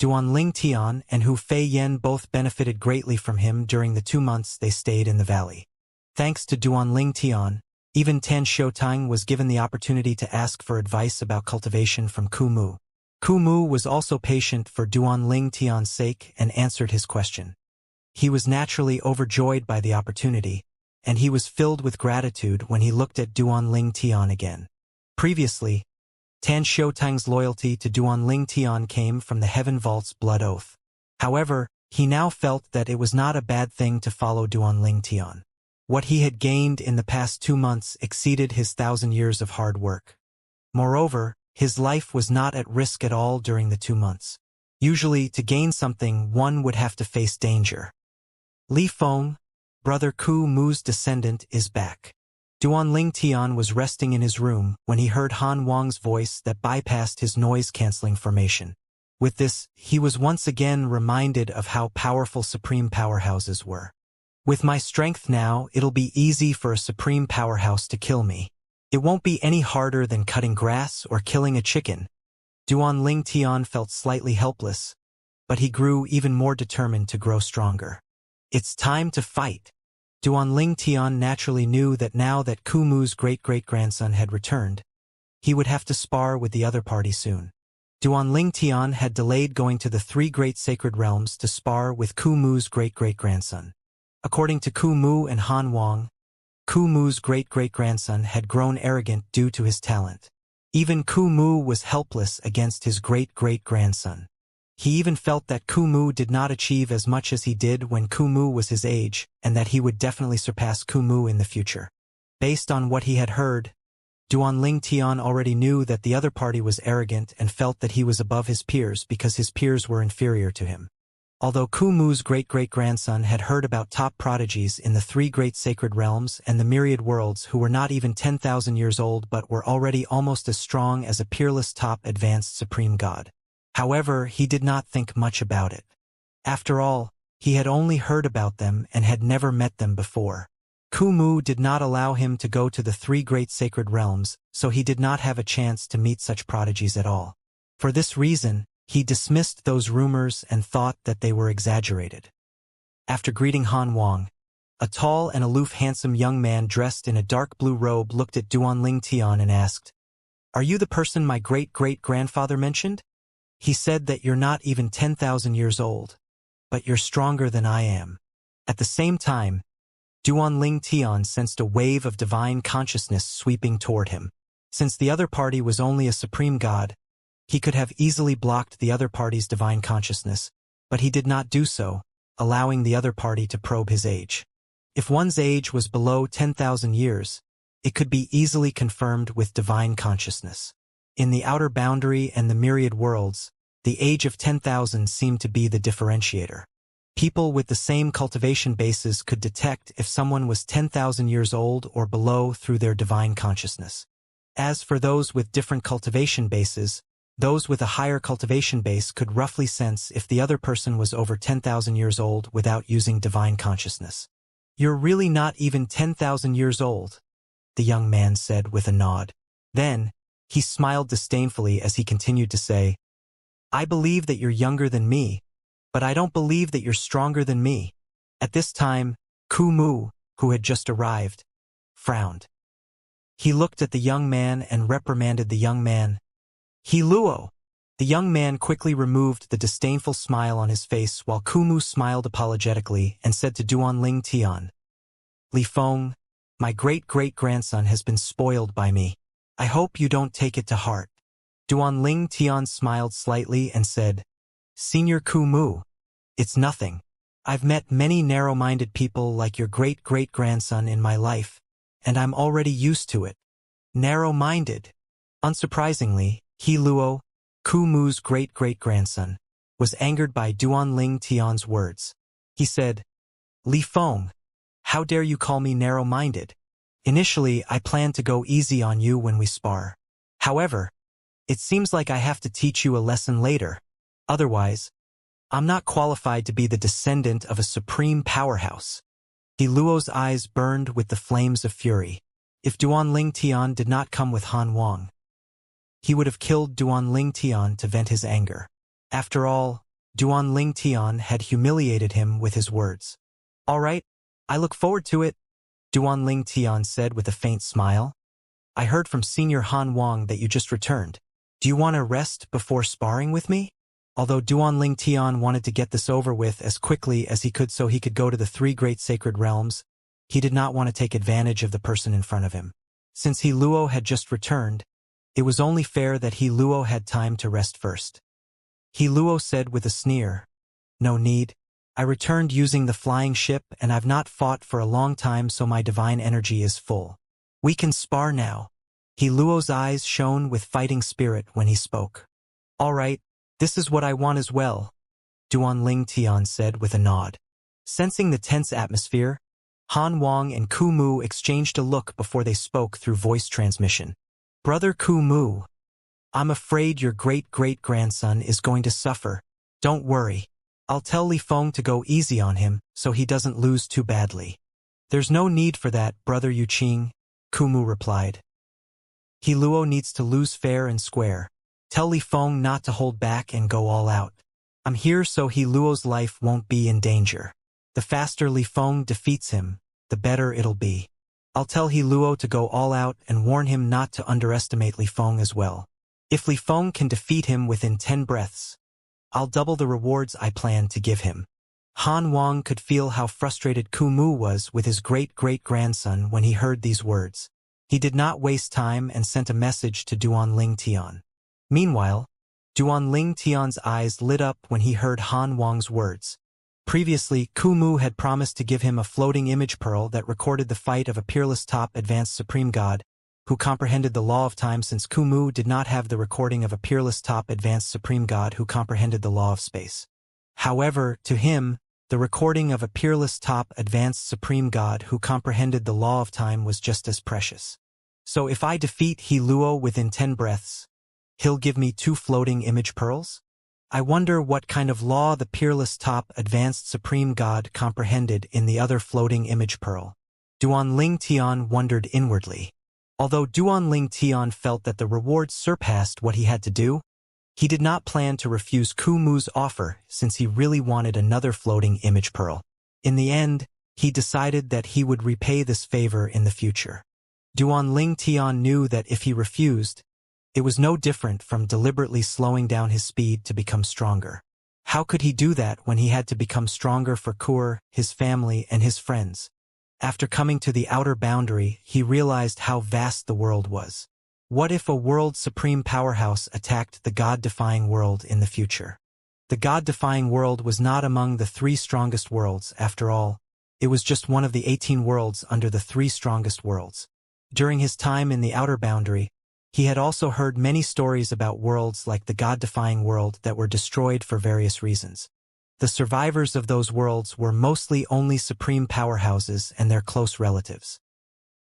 Duanling Tian and Hu Fei Yen both benefited greatly from him during the 2 months they stayed in the valley. Thanks to Duanling Tian, even Tan Xiutang was given the opportunity to ask for advice about cultivation from Kumu. Kumu was also patient for Duanling Tian's sake and answered his question. He was naturally overjoyed by the opportunity, and he was filled with gratitude when he looked at Duanling Tian again. Previously, Tan Xiutang's loyalty to Duanling Tian came from the Heaven Vault's blood oath. However, he now felt that it was not a bad thing to follow Duanling Tian. What he had gained in the past 2 months exceeded his 1,000 years of hard work. Moreover, his life was not at risk at all during the 2 months. Usually, to gain something, one would have to face danger. Li Feng, brother Ku Mu's descendant, is back. Duanling Tian was resting in his room when he heard Han Wang's voice that bypassed his noise-canceling formation. With this, he was once again reminded of how powerful supreme powerhouses were. "With my strength now, it'll be easy for a supreme powerhouse to kill me. It won't be any harder than cutting grass or killing a chicken." Duanling Tian felt slightly helpless, but he grew even more determined to grow stronger. "It's time to fight." Duanling Tian naturally knew that now that Kumu's great-great-grandson had returned, he would have to spar with the other party soon. Duanling Tian had delayed going to the 3 great sacred realms to spar with Kumu's great-great-grandson. According to Kumu and Han Wang, Kumu's great-great-grandson had grown arrogant due to his talent. Even Kumu was helpless against his great-great-grandson. He even felt that Kumu did not achieve as much as he did when Kumu was his age, and that he would definitely surpass Kumu in the future. Based on what he had heard, Duanling Tian already knew that the other party was arrogant and felt that he was above his peers because his peers were inferior to him. Although Kumu's great-great-grandson had heard about top prodigies in the 3 great sacred realms and the myriad worlds who were not even 10,000 years old but were already almost as strong as a peerless top advanced supreme god. However, he did not think much about it. After all, he had only heard about them and had never met them before. Kumu did not allow him to go to the 3 great sacred realms, so he did not have a chance to meet such prodigies at all. For this reason, he dismissed those rumors and thought that they were exaggerated. After greeting Han Wang, a tall and aloof handsome young man dressed in a dark blue robe looked at Duanling Tian and asked, "Are you the person my great-great-grandfather mentioned? He said that you're not even 10,000 years old, but you're stronger than I am." At the same time, Duanling Tian sensed a wave of divine consciousness sweeping toward him. Since the other party was only a supreme god, he could have easily blocked the other party's divine consciousness, but he did not do so, allowing the other party to probe his age. If one's age was below 10,000 years, it could be easily confirmed with divine consciousness. In the outer boundary and the myriad worlds, the age of 10,000 seemed to be the differentiator. People with the same cultivation bases could detect if someone was 10,000 years old or below through their divine consciousness. As for those with different cultivation bases, those with a higher cultivation base could roughly sense if the other person was over 10,000 years old without using divine consciousness. "You're really not even 10,000 years old," the young man said with a nod. Then, he smiled disdainfully as he continued to say, "I believe that you're younger than me, but I don't believe that you're stronger than me." At this time, Kumu, who had just arrived, frowned. He looked at the young man and reprimanded the young man. "He Luo." The young man quickly removed the disdainful smile on his face while Kumu smiled apologetically and said to Duanling Tian, "Li Feng, my great-great-grandson has been spoiled by me. I hope you don't take it to heart." Duanling Tian smiled slightly and said, "Senior Kumu, it's nothing. I've met many narrow-minded people like your great-great-grandson in my life, and I'm already used to it. Narrow-minded. Unsurprisingly, He Luo, Ku Mu's great-great-grandson, was angered by Duanling Tian's words. He said, Li Feng, how dare you call me narrow-minded? Initially, I planned to go easy on you when we spar. However, it seems like I have to teach you a lesson later. Otherwise, I'm not qualified to be the descendant of a supreme powerhouse. He Luo's eyes burned with the flames of fury. If Duanling Tian did not come with Han Wang, he would have killed Duanling Tian to vent his anger. After all, Duanling Tian had humiliated him with his words. All right, I look forward to it, Duanling Tian said with a faint smile. I heard from Senior Han Wang that you just returned. Do you want to rest before sparring with me? Although Duanling Tian wanted to get this over with as quickly as he could so he could go to the three great sacred realms, he did not want to take advantage of the person in front of him. Since He Luo had just returned, it was only fair that He Luo had time to rest first. He Luo said with a sneer, No need. I returned using the flying ship and I've not fought for a long time so my divine energy is full. We can spar now. He Luo's eyes shone with fighting spirit when he spoke. All right, this is what I want as well, Duanling Tian said with a nod. Sensing the tense atmosphere, Han Wang and Ku Mu exchanged a look before they spoke through voice transmission. Brother Ku Mu, I'm afraid your great-great-grandson is going to suffer. Don't worry. I'll tell Li Feng to go easy on him so he doesn't lose too badly. There's no need for that, Brother Yuqing, Ku Mu replied. He Luo needs to lose fair and square. Tell Li Feng not to hold back and go all out. I'm here so He Luo's life won't be in danger. The faster Li Feng defeats him, the better it'll be. I'll tell He Luo to go all out and warn him not to underestimate Li Feng as well. If Li Feng can defeat him within 10 breaths, I'll double the rewards I plan to give him. Han Wang could feel how frustrated Ku Mu was with his great-great-grandson when he heard these words. He did not waste time and sent a message to Duanling Tian. Meanwhile, Duanling Tian's eyes lit up when he heard Han Wang's words. Previously, Ku Mu had promised to give him a floating image pearl that recorded the fight of a peerless top advanced supreme god, who comprehended the law of time since Ku Mu did not have the recording of a peerless top advanced supreme god who comprehended the law of space. However, to him, the recording of a peerless top advanced supreme god who comprehended the law of time was just as precious. So if I defeat He Luo within 10 breaths, he'll give me 2 floating image pearls? I wonder what kind of law the peerless top advanced supreme god comprehended in the other floating image pearl. Duanling Tian wondered inwardly. Although Duanling Tian felt that the reward surpassed what he had to do, he did not plan to refuse Ku Mu's offer since he really wanted another floating image pearl. In the end, he decided that he would repay this favor in the future. Duanling Tian knew that if he refused, it was no different from deliberately slowing down his speed to become stronger. How could he do that when he had to become stronger for Kur, his family, and his friends? After coming to the outer boundary, he realized how vast the world was. What if a world supreme powerhouse attacked the God-defying world in the future? The God-defying world was not among the 3 strongest worlds, after all. It was just one of the 18 worlds under the 3 strongest worlds. During his time in the outer boundary, he had also heard many stories about worlds like the God-defying world that were destroyed for various reasons. The survivors of those worlds were mostly only supreme powerhouses and their close relatives.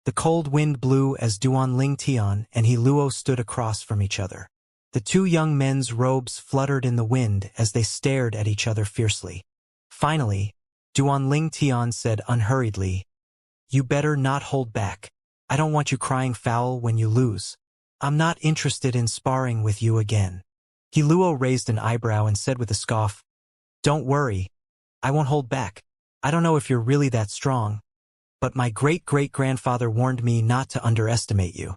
The cold wind blew as Duanling Tian and He Luo stood across from each other. The 2 young men's robes fluttered in the wind as they stared at each other fiercely. Finally, Duanling Tian said unhurriedly, You better not hold back. I don't want you crying foul when you lose. I'm not interested in sparring with you again. He Luo raised an eyebrow and said with a scoff, Don't worry. I won't hold back. I don't know if you're really that strong, but my great-great-grandfather warned me not to underestimate you.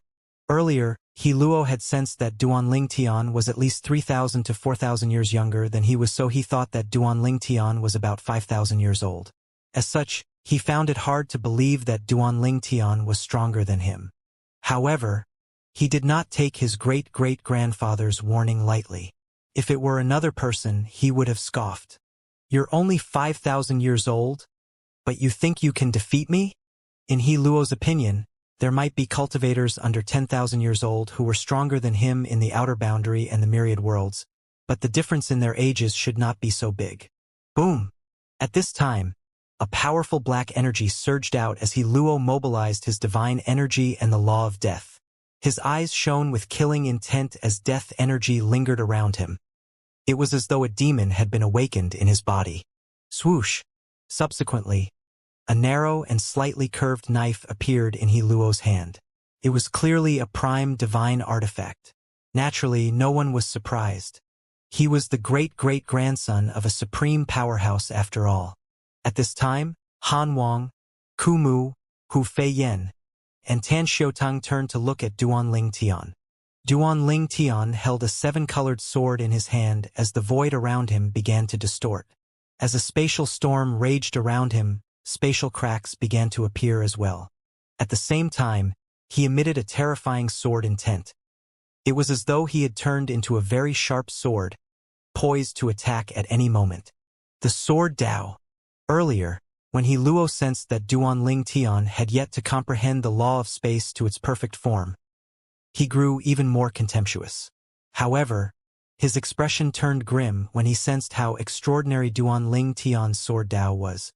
Earlier, He Luo had sensed that Duanling Tian was at least 3,000 to 4,000 years younger than he was, so he thought that Duanling Tian was about 5,000 years old. As such, he found it hard to believe that Duanling Tian was stronger than him. However, he did not take his great-great-grandfather's warning lightly. If it were another person, he would have scoffed. You're only 5,000 years old, but you think you can defeat me? In He Luo's opinion, there might be cultivators under 10,000 years old who were stronger than him in the outer boundary and the myriad worlds, but the difference in their ages should not be so big. Boom! At this time, a powerful black energy surged out as He Luo mobilized his divine energy and the law of death. His eyes shone with killing intent as death energy lingered around him. It was as though a demon had been awakened in his body. Swoosh! Subsequently, a narrow and slightly curved knife appeared in He Luo's hand. It was clearly a prime divine artifact. Naturally, no one was surprised. He was the great-great-grandson of a supreme powerhouse after all. At this time, Han Wang, Ku Mu, Hu Fei Yen, and Tan Xiutang turned to look at Duanling Tian. Duanling Tian held a seven-colored sword in his hand as the void around him began to distort. As a spatial storm raged around him, spatial cracks began to appear as well. At the same time, he emitted a terrifying sword intent. It was as though he had turned into a very sharp sword, poised to attack at any moment. The sword Dao. Earlier, when He Luo sensed that Duanling Tian had yet to comprehend the law of space to its perfect form, he grew even more contemptuous. However, his expression turned grim when he sensed how extraordinary Duanling Tian's sword Dao was.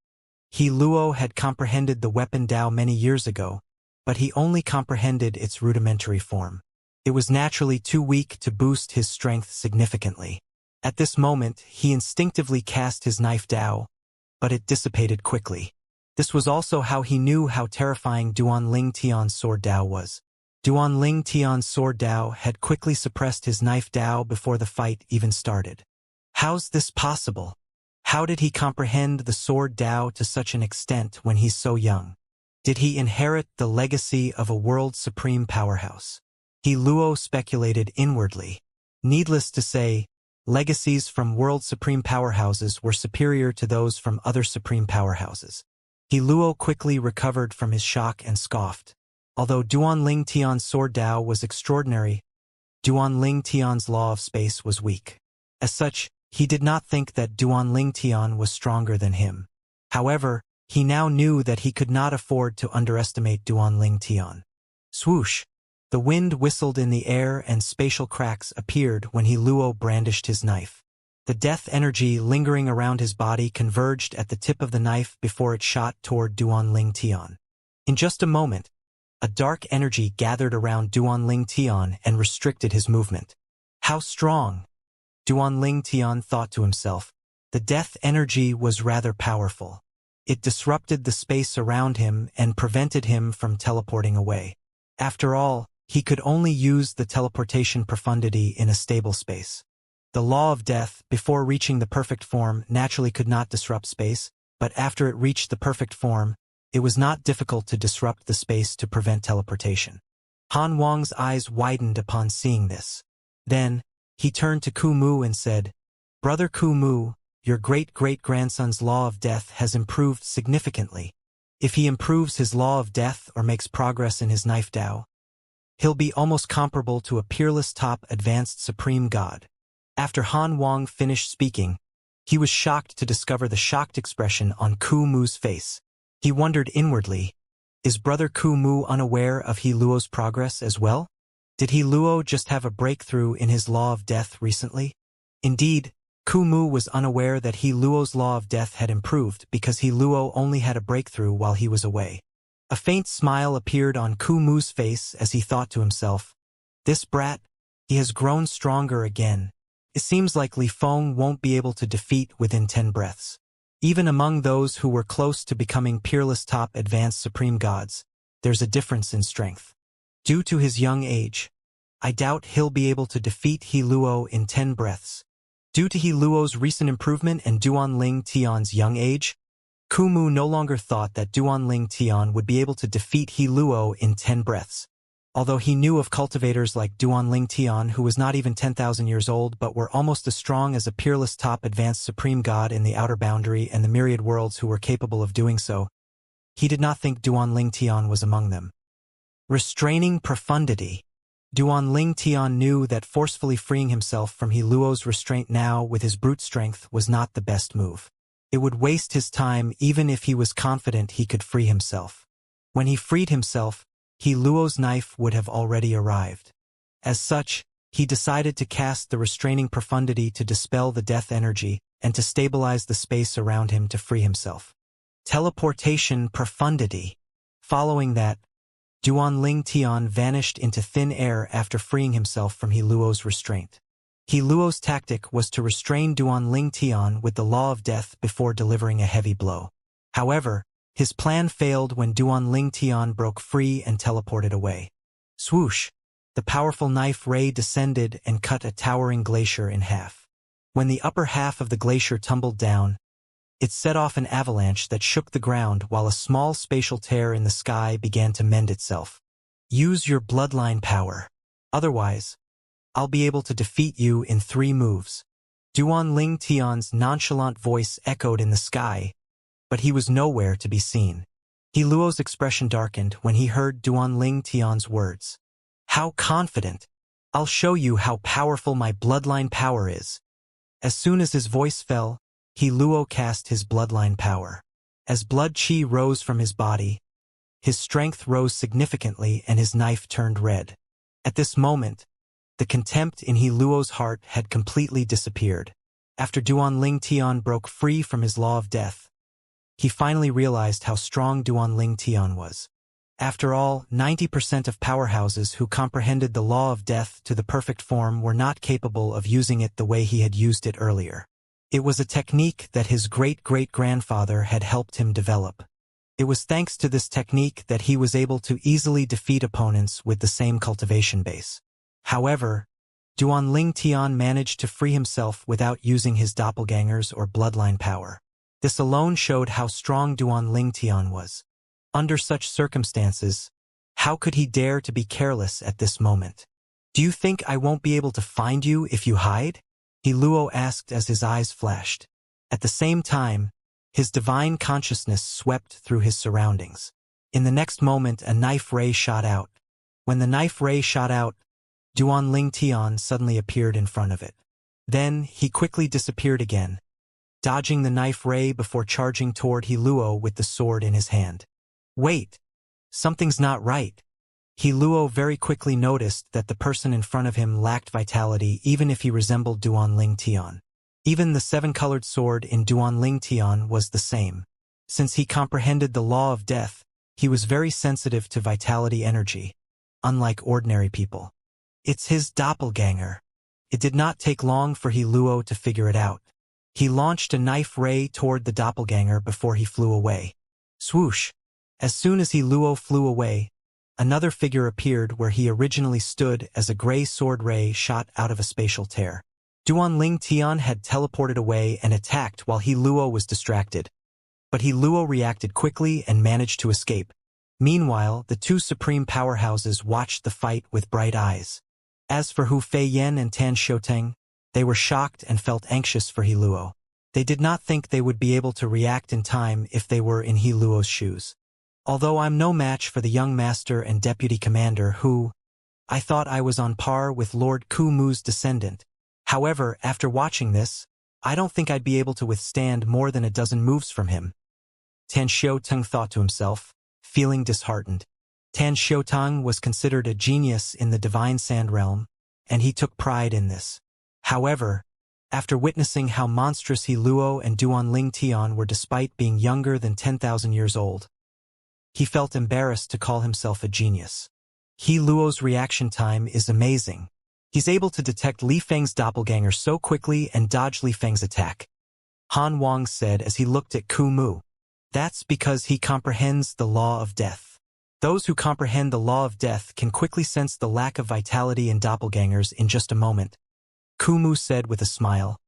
He Luo had comprehended the weapon Dao many years ago, but he only comprehended its rudimentary form. It was naturally too weak to boost his strength significantly. At this moment, he instinctively cast his knife Dao, but it dissipated quickly. This was also how he knew how terrifying Duanling Tian's sword Dao was. Duanling Tian's sword Dao had quickly suppressed his knife Dao before the fight even started. How's this possible? How did he comprehend the sword Dao to such an extent when he's so young? Did he inherit the legacy of a world supreme powerhouse? He Luo speculated inwardly. Needless to say, legacies from world supreme powerhouses were superior to those from other supreme powerhouses. He Luo quickly recovered from his shock and scoffed. Although Duanling Tian's sword Dao was extraordinary, Duanling Tian's law of space was weak. As such, he did not think that Duanling Tian was stronger than him. However, he now knew that he could not afford to underestimate Duanling Tian. Swoosh! The wind whistled in the air and spatial cracks appeared when He Luo brandished his knife. The death energy lingering around his body converged at the tip of the knife before it shot toward Duanling Tian. In just a moment, a dark energy gathered around Duanling Tian and restricted his movement. How strong! Duanling Tian thought to himself. The death energy was rather powerful. It disrupted the space around him and prevented him from teleporting away. After all, he could only use the teleportation profundity in a stable space. The law of death, before reaching the perfect form, naturally could not disrupt space, but after it reached the perfect form, it was not difficult to disrupt the space to prevent teleportation. Han Wang's eyes widened upon seeing this. Then, he turned to Ku Mu and said, "Brother Ku Mu, your great-great-grandson's law of death has improved significantly. If he improves his law of death or makes progress in his knife Dao, he'll be almost comparable to a peerless top advanced supreme god." After Han Wang finished speaking, he was shocked to discover the shocked expression on Ku Mu's face. He wondered inwardly, is Brother Ku Mu unaware of He Luo's progress as well? Did He Luo just have a breakthrough in his law of death recently? Indeed, Ku Mu was unaware that He Luo's law of death had improved because He Luo only had a breakthrough while he was away. A faint smile appeared on Ku Mu's face as he thought to himself, "This brat, he has grown stronger again. It seems like Li Feng won't be able to defeat within 10 breaths." Even among those who were close to becoming peerless top advanced supreme gods, there's a difference in strength. Due to his young age, I doubt he'll be able to defeat He Luo in 10 breaths. Due to He Luo's recent improvement and Duanling Tian's young age, Ku Mu no longer thought that Duanling Tian would be able to defeat He Luo in 10 breaths. Although he knew of cultivators like Duanling Tian who was not even 10,000 years old but were almost as strong as a peerless top advanced supreme god in the outer boundary and the myriad worlds who were capable of doing so, he did not think Duanling Tian was among them. Restraining profundity. Duanling Tian knew that forcefully freeing himself from He Luo's restraint now with his brute strength was not the best move. It would waste his time even if he was confident he could free himself. When he freed himself, He Luo's knife would have already arrived. As such, he decided to cast the restraining profundity to dispel the death energy and to stabilize the space around him to free himself. Teleportation profundity. Following that, Duanling Tian vanished into thin air after freeing himself from He Luo's restraint. He Luo's tactic was to restrain Duanling Tian with the law of death before delivering a heavy blow. However, his plan failed when Duanling Tian broke free and teleported away. Swoosh! The powerful knife ray descended and cut a towering glacier in half. When the upper half of the glacier tumbled down, it set off an avalanche that shook the ground while a small spatial tear in the sky began to mend itself. Use your bloodline power. Otherwise, I'll be able to defeat you in 3 moves. Duanling Tian's nonchalant voice echoed in the sky, but he was nowhere to be seen. He Luo's expression darkened when he heard Duanling Tian's words. How confident! I'll show you how powerful my bloodline power is. As soon as his voice fell, He Luo cast his bloodline power. As blood qi rose from his body, his strength rose significantly and his knife turned red. At this moment, the contempt in He Luo's heart had completely disappeared. After Duanling Tian broke free from his law of death, he finally realized how strong Duanling Tian was. After all, 90% of powerhouses who comprehended the law of death to the perfect form were not capable of using it the way he had used it earlier. It was a technique that his great-great-grandfather had helped him develop. It was thanks to this technique that he was able to easily defeat opponents with the same cultivation base. However, Duanling Tian managed to free himself without using his doppelgangers or bloodline power. This alone showed how strong Duanling Tian was. Under such circumstances, how could he dare to be careless at this moment? Do you think I won't be able to find you if you hide? He Luo asked as his eyes flashed. At the same time, his divine consciousness swept through his surroundings. In the next moment, a knife ray shot out. When the knife ray shot out, Duanling Tian suddenly appeared in front of it. Then, he quickly disappeared again, dodging the knife ray before charging toward He Luo with the sword in his hand. Wait! Something's not right. He Luo very quickly noticed that the person in front of him lacked vitality even if he resembled Duanling Tian. Even the 7-colored sword in Duanling Tian was the same. Since he comprehended the law of death, he was very sensitive to vitality energy, unlike ordinary people. It's his doppelganger. It did not take long for He Luo to figure it out. He launched a knife ray toward the doppelganger before he flew away. Swoosh! As soon as He Luo flew away, another figure appeared where he originally stood as a gray sword ray shot out of a spatial tear. Duanling Tian had teleported away and attacked while He Luo was distracted. But He Luo reacted quickly and managed to escape. Meanwhile, the 2 supreme powerhouses watched the fight with bright eyes. As for Hu Feiyan and Tan Xiuteng, they were shocked and felt anxious for He Luo. They did not think they would be able to react in time if they were in He Luo's shoes. Although I'm no match for the young master and deputy commander who, I thought I was on par with Lord Ku Mu's descendant. However, after watching this, I don't think I'd be able to withstand more than a dozen moves from him. Tan Xiuteng thought to himself, feeling disheartened. Tan Xiuteng was considered a genius in the Divine Sand Realm, and he took pride in this. However, after witnessing how monstrous He Luo and Duanling Tian were despite being younger than 10,000 years old, he felt embarrassed to call himself a genius. He Luo's reaction time is amazing. He's able to detect Li Feng's doppelganger so quickly and dodge Li Feng's attack. Han Wang said as he looked at Ku Mu. That's because he comprehends the law of death. Those who comprehend the law of death can quickly sense the lack of vitality in doppelgangers in just a moment. Ku Mu said with a smile.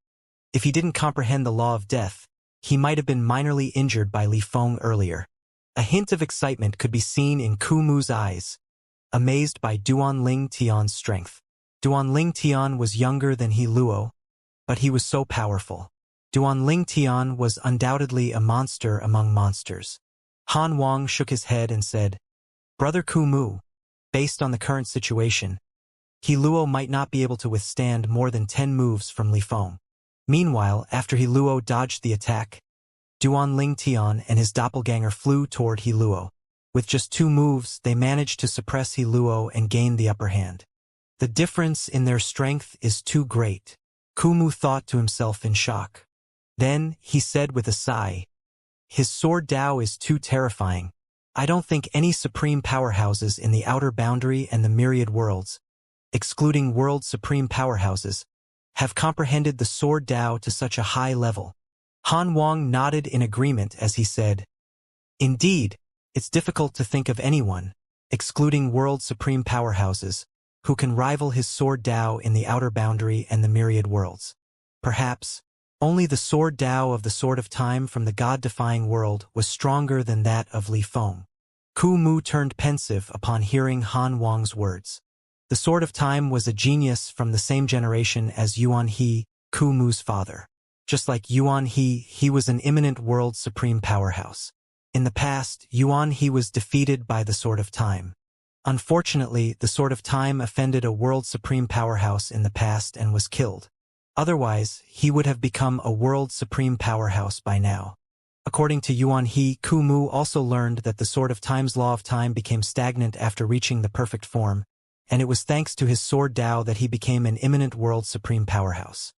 If he didn't comprehend the law of death, he might have been minorly injured by Li Feng earlier. A hint of excitement could be seen in Ku Mu's eyes, amazed by Duanling Tian's strength. Duanling Tian was younger than He Luo, but he was so powerful. Duanling Tian was undoubtedly a monster among monsters. Han Wang shook his head and said, Brother Ku Mu, based on the current situation, He Luo might not be able to withstand more than 10 moves from Li Feng. Meanwhile, after He Luo dodged the attack, Duan Ling Tian and his doppelganger flew toward He Luo. With just 2 moves, they managed to suppress He Luo and gain the upper hand. The difference in their strength is too great, Kumu thought to himself in shock. Then, he said with a sigh, his sword Dao is too terrifying. I don't think any supreme powerhouses in the outer boundary and the myriad worlds, excluding world supreme powerhouses, have comprehended the sword Dao to such a high level. Han Wang nodded in agreement as he said, indeed, it's difficult to think of anyone, excluding world supreme powerhouses, who can rival his sword Dao in the outer boundary and the myriad worlds. Perhaps, only the sword Dao of the Sword of Time from the God-defying world was stronger than that of Li Feng. Ku Mu turned pensive upon hearing Han Wang's words. The Sword of Time was a genius from the same generation as Yuan He, Ku Mu's father. Just like Yuan He was an imminent world supreme powerhouse. In the past, Yuan He was defeated by the Sword of Time. Unfortunately, the Sword of Time offended a world supreme powerhouse in the past and was killed. Otherwise, he would have become a world supreme powerhouse by now. According to Yuan He, Ku Mu also learned that the Sword of Time's law of time became stagnant after reaching the perfect form, and it was thanks to his sword Dao that he became an imminent world supreme powerhouse.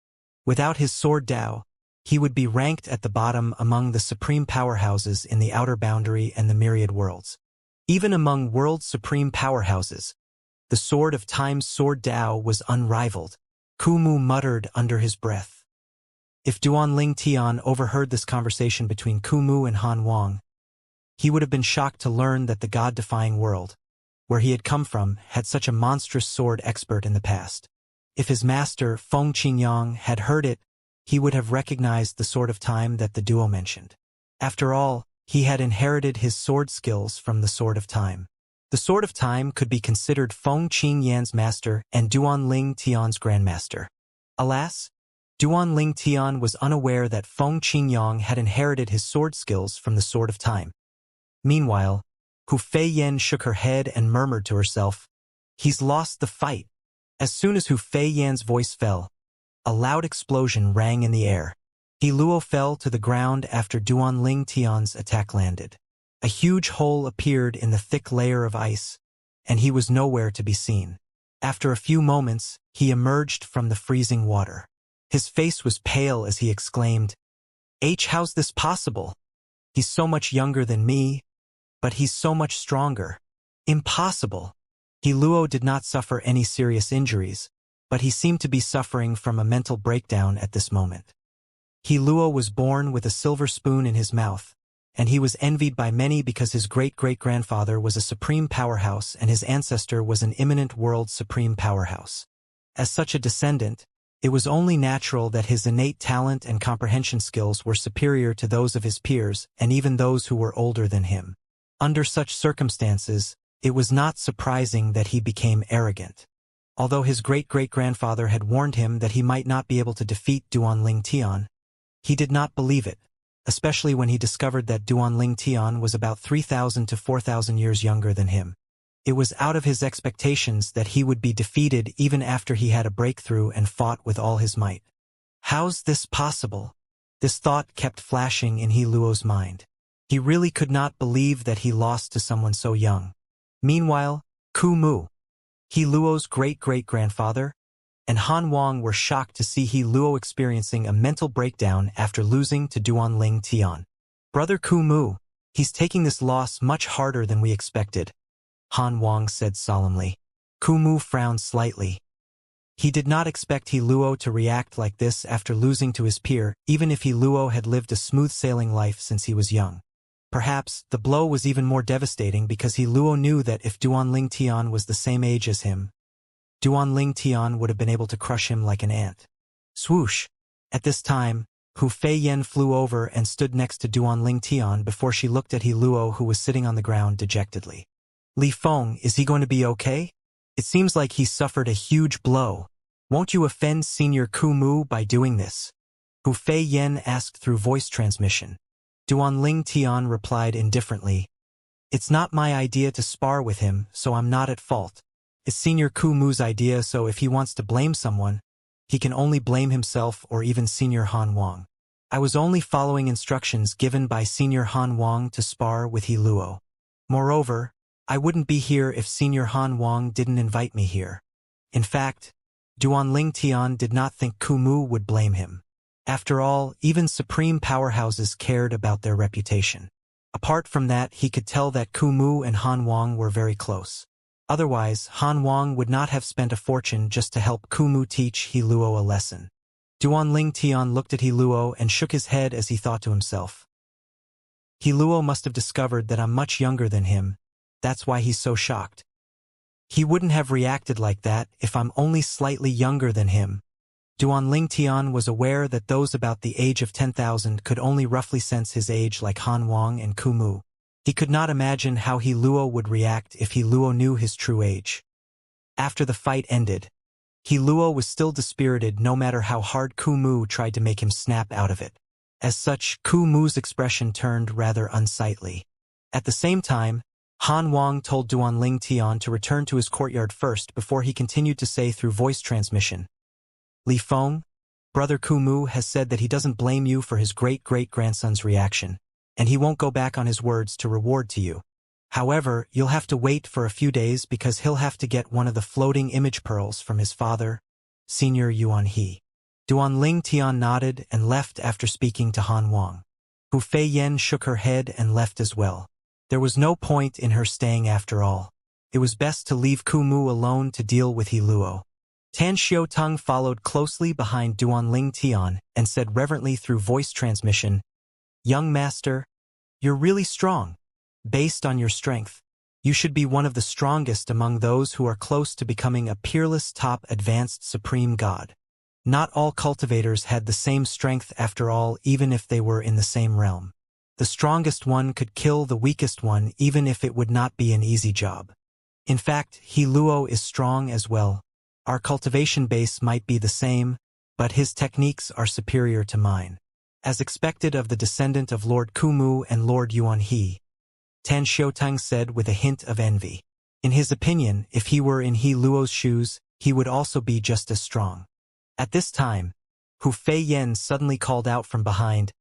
Without his sword Dao, he would be ranked at the bottom among the supreme powerhouses in the outer boundary and the myriad worlds. Even among world supreme powerhouses, the Sword of Time's sword Dao was unrivaled. Ku Mu muttered under his breath. If Duan Ling Tian overheard this conversation between Ku Mu and Han Wang, he would have been shocked to learn that the God-defying world, where he had come from, had such a monstrous sword expert in the past. If his master, Feng Qingyang, had heard it, he would have recognized the Sword of Time that the duo mentioned. After all, he had inherited his sword skills from the Sword of Time. The Sword of Time could be considered Feng Qingyan's master and Duan Ling Tian's grandmaster. Alas, Duan Ling Tian was unaware that Feng Qingyang had inherited his sword skills from the Sword of Time. Meanwhile, Hu Feiyan shook her head and murmured to herself, he's lost the fight. As soon as Hu Feiyan's voice fell, a loud explosion rang in the air. He Luo fell to the ground after Duan Ling Tian's attack landed. A huge hole appeared in the thick layer of ice, and he was nowhere to be seen. After a few moments, he emerged from the freezing water. His face was pale as he exclaimed, how's this possible? He's so much younger than me, but he's so much stronger. Impossible. He Luo did not suffer any serious injuries, but he seemed to be suffering from a mental breakdown at this moment. He Luo was born with a silver spoon in his mouth, and he was envied by many because his great-great-grandfather was a supreme powerhouse and his ancestor was an imminent world supreme powerhouse. As such a descendant, it was only natural that his innate talent and comprehension skills were superior to those of his peers and even those who were older than him. Under such circumstances, it was not surprising that he became arrogant. Although his great-great-grandfather had warned him that he might not be able to defeat Duan Ling Tian, he did not believe it, especially when he discovered that Duan Ling Tian was about 3,000 to 4,000 years younger than him. It was out of his expectations that he would be defeated even after he had a breakthrough and fought with all his might. How's this possible? This thought kept flashing in He Luo's mind. He really could not believe that he lost to someone so young. Meanwhile, Ku Mu, He Luo's great-great-grandfather, and Han Wang were shocked to see He Luo experiencing a mental breakdown after losing to Duan Ling Tian. Brother Ku Mu, he's taking this loss much harder than we expected, Han Wang said solemnly. Ku Mu frowned slightly. He did not expect He Luo to react like this after losing to his peer, even if He Luo had lived a smooth-sailing life since he was young. Perhaps, the blow was even more devastating because He Luo knew that if Duan Ling Tian was the same age as him, Duan Ling Tian would have been able to crush him like an ant. Swoosh! At this time, Hu Feiyan flew over and stood next to Duan Ling Tian before she looked at He Luo, who was sitting on the ground dejectedly. Li Feng, is he going to be okay? It seems like he suffered a huge blow. Won't you offend Senior Ku Mu by doing this? Hu Feiyan asked through voice transmission. Duan Ling Tian replied indifferently, it's not my idea to spar with him, so I'm not at fault. It's Senior Ku Mu's idea, so if he wants to blame someone, he can only blame himself or even Senior Han Wang. I was only following instructions given by Senior Han Wang to spar with He Luo. Moreover, I wouldn't be here if Senior Han Wang didn't invite me here. In fact, Duanling Tian did not think Kumu would blame him. After all, even supreme powerhouses cared about their reputation. Apart from that, he could tell that Kumu and Han Wang were very close. Otherwise, Han Wang would not have spent a fortune just to help Kumu teach He Luo a lesson. Duanling Tian looked at He Luo and shook his head as he thought to himself. He Luo must have discovered that I'm much younger than him. That's why he's so shocked. He wouldn't have reacted like that if I'm only slightly younger than him. Duanling Tian was aware that those about the age of 10,000 could only roughly sense his age like Han Wang and Kumu. He could not imagine how He Luo would react if He Luo knew his true age. After the fight ended, He Luo was still dispirited no matter how hard Kumu tried to make him snap out of it. As such, Kumu's expression turned rather unsightly. At the same time, Han Wang told Duanling Tian to return to his courtyard first before he continued to say through voice transmission, Li Feng, Brother Kumu has said that he doesn't blame you for his great-great-grandson's reaction, and he won't go back on his words to reward to you. However, you'll have to wait for a few days because he'll have to get one of the floating image pearls from his father, Senior Yuan He. Duanling Tian nodded and left after speaking to Han Wang. Hu Feiyan shook her head and left as well. There was no point in her staying after all. It was best to leave Kumu alone to deal with He Luo. Tan Xiaotong followed closely behind Duanling Tian and said reverently through voice transmission, Young master, you're really strong. Based on your strength, you should be one of the strongest among those who are close to becoming a peerless top advanced supreme god. Not all cultivators had the same strength after all, even if they were in the same realm. The strongest one could kill the weakest one even if it would not be an easy job. In fact, He Luo is strong as well. Our cultivation base might be the same, but his techniques are superior to mine. As expected of the descendant of Lord Kumu and Lord Yuan He, Tan Xiaotong said with a hint of envy. In his opinion, if he were in He Luo's shoes, he would also be just as strong. At this time, Hu Feiyan suddenly called out from behind,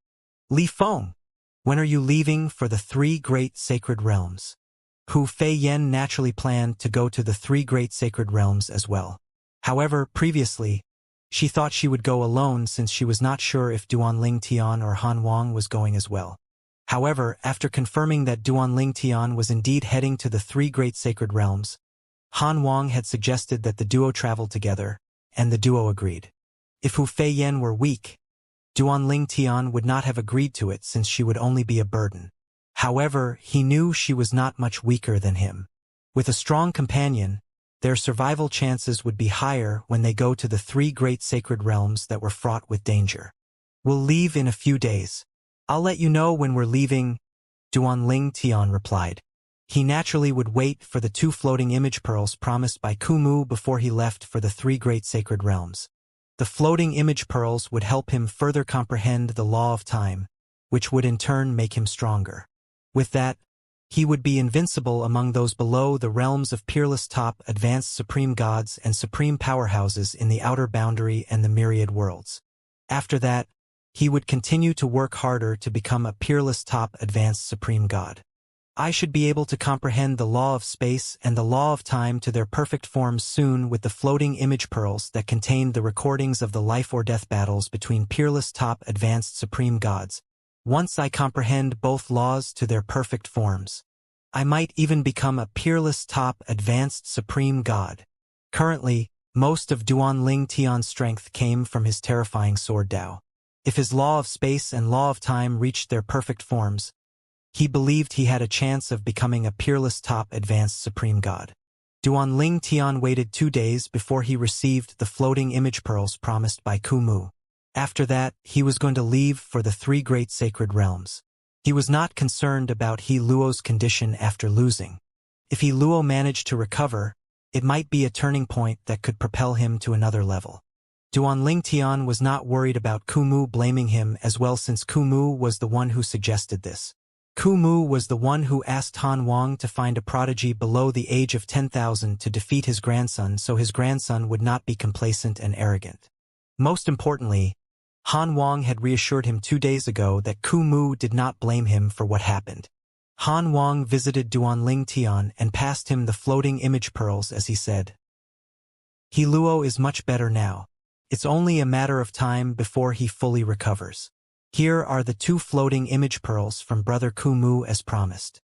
Li Feng, when are you leaving for the three great sacred realms? Hu Feiyan naturally planned to go to the three great sacred realms as well. However, previously, she thought she would go alone since she was not sure if Duanling Tian or Han Wang was going as well. However, after confirming that Duanling Tian was indeed heading to the three great sacred realms, Han Wang had suggested that the duo travel together, and the duo agreed. If Hu Feiyan were weak, Duanling Tian would not have agreed to it since she would only be a burden. However, he knew she was not much weaker than him. With a strong companion, their survival chances would be higher when they go to the three great sacred realms that were fraught with danger. We'll leave in a few days. I'll let you know when we're leaving, Duanling Tian replied. He naturally would wait for the two floating image pearls promised by Kumu before he left for the three great sacred realms. The floating image pearls would help him further comprehend the law of time, which would in turn make him stronger. With that, he would be invincible among those below the realms of peerless top advanced supreme gods and supreme powerhouses in the outer boundary and the myriad worlds. After that, he would continue to work harder to become a peerless top advanced supreme god. I should be able to comprehend the law of space and the law of time to their perfect forms soon with the floating image pearls that contained the recordings of the life or death battles between peerless top advanced supreme gods. Once I comprehend both laws to their perfect forms, I might even become a peerless top advanced supreme god. Currently, most of Duanling Tian's strength came from his terrifying sword Dao. If his law of space and law of time reached their perfect forms, he believed he had a chance of becoming a peerless top advanced supreme god. Duanling Tian waited 2 days before he received the floating image pearls promised by Kumu. After that, he was going to leave for the three great sacred realms. He was not concerned about He Luo's condition after losing. If He Luo managed to recover, it might be a turning point that could propel him to another level. Duanling Tian was not worried about Kumu blaming him as well since Kumu was the one who suggested this. Kumu was the one who asked Han Wang to find a prodigy below the age of 10,000 to defeat his grandson so his grandson would not be complacent and arrogant. Most importantly, Han Wang had reassured him 2 days ago that Ku Mu did not blame him for what happened. Han Wang visited Duanling Tian and passed him the floating image pearls as he said, "He Luo is much better now. It's only a matter of time before he fully recovers. Here are the 2 floating image pearls from Brother Ku Mu as promised.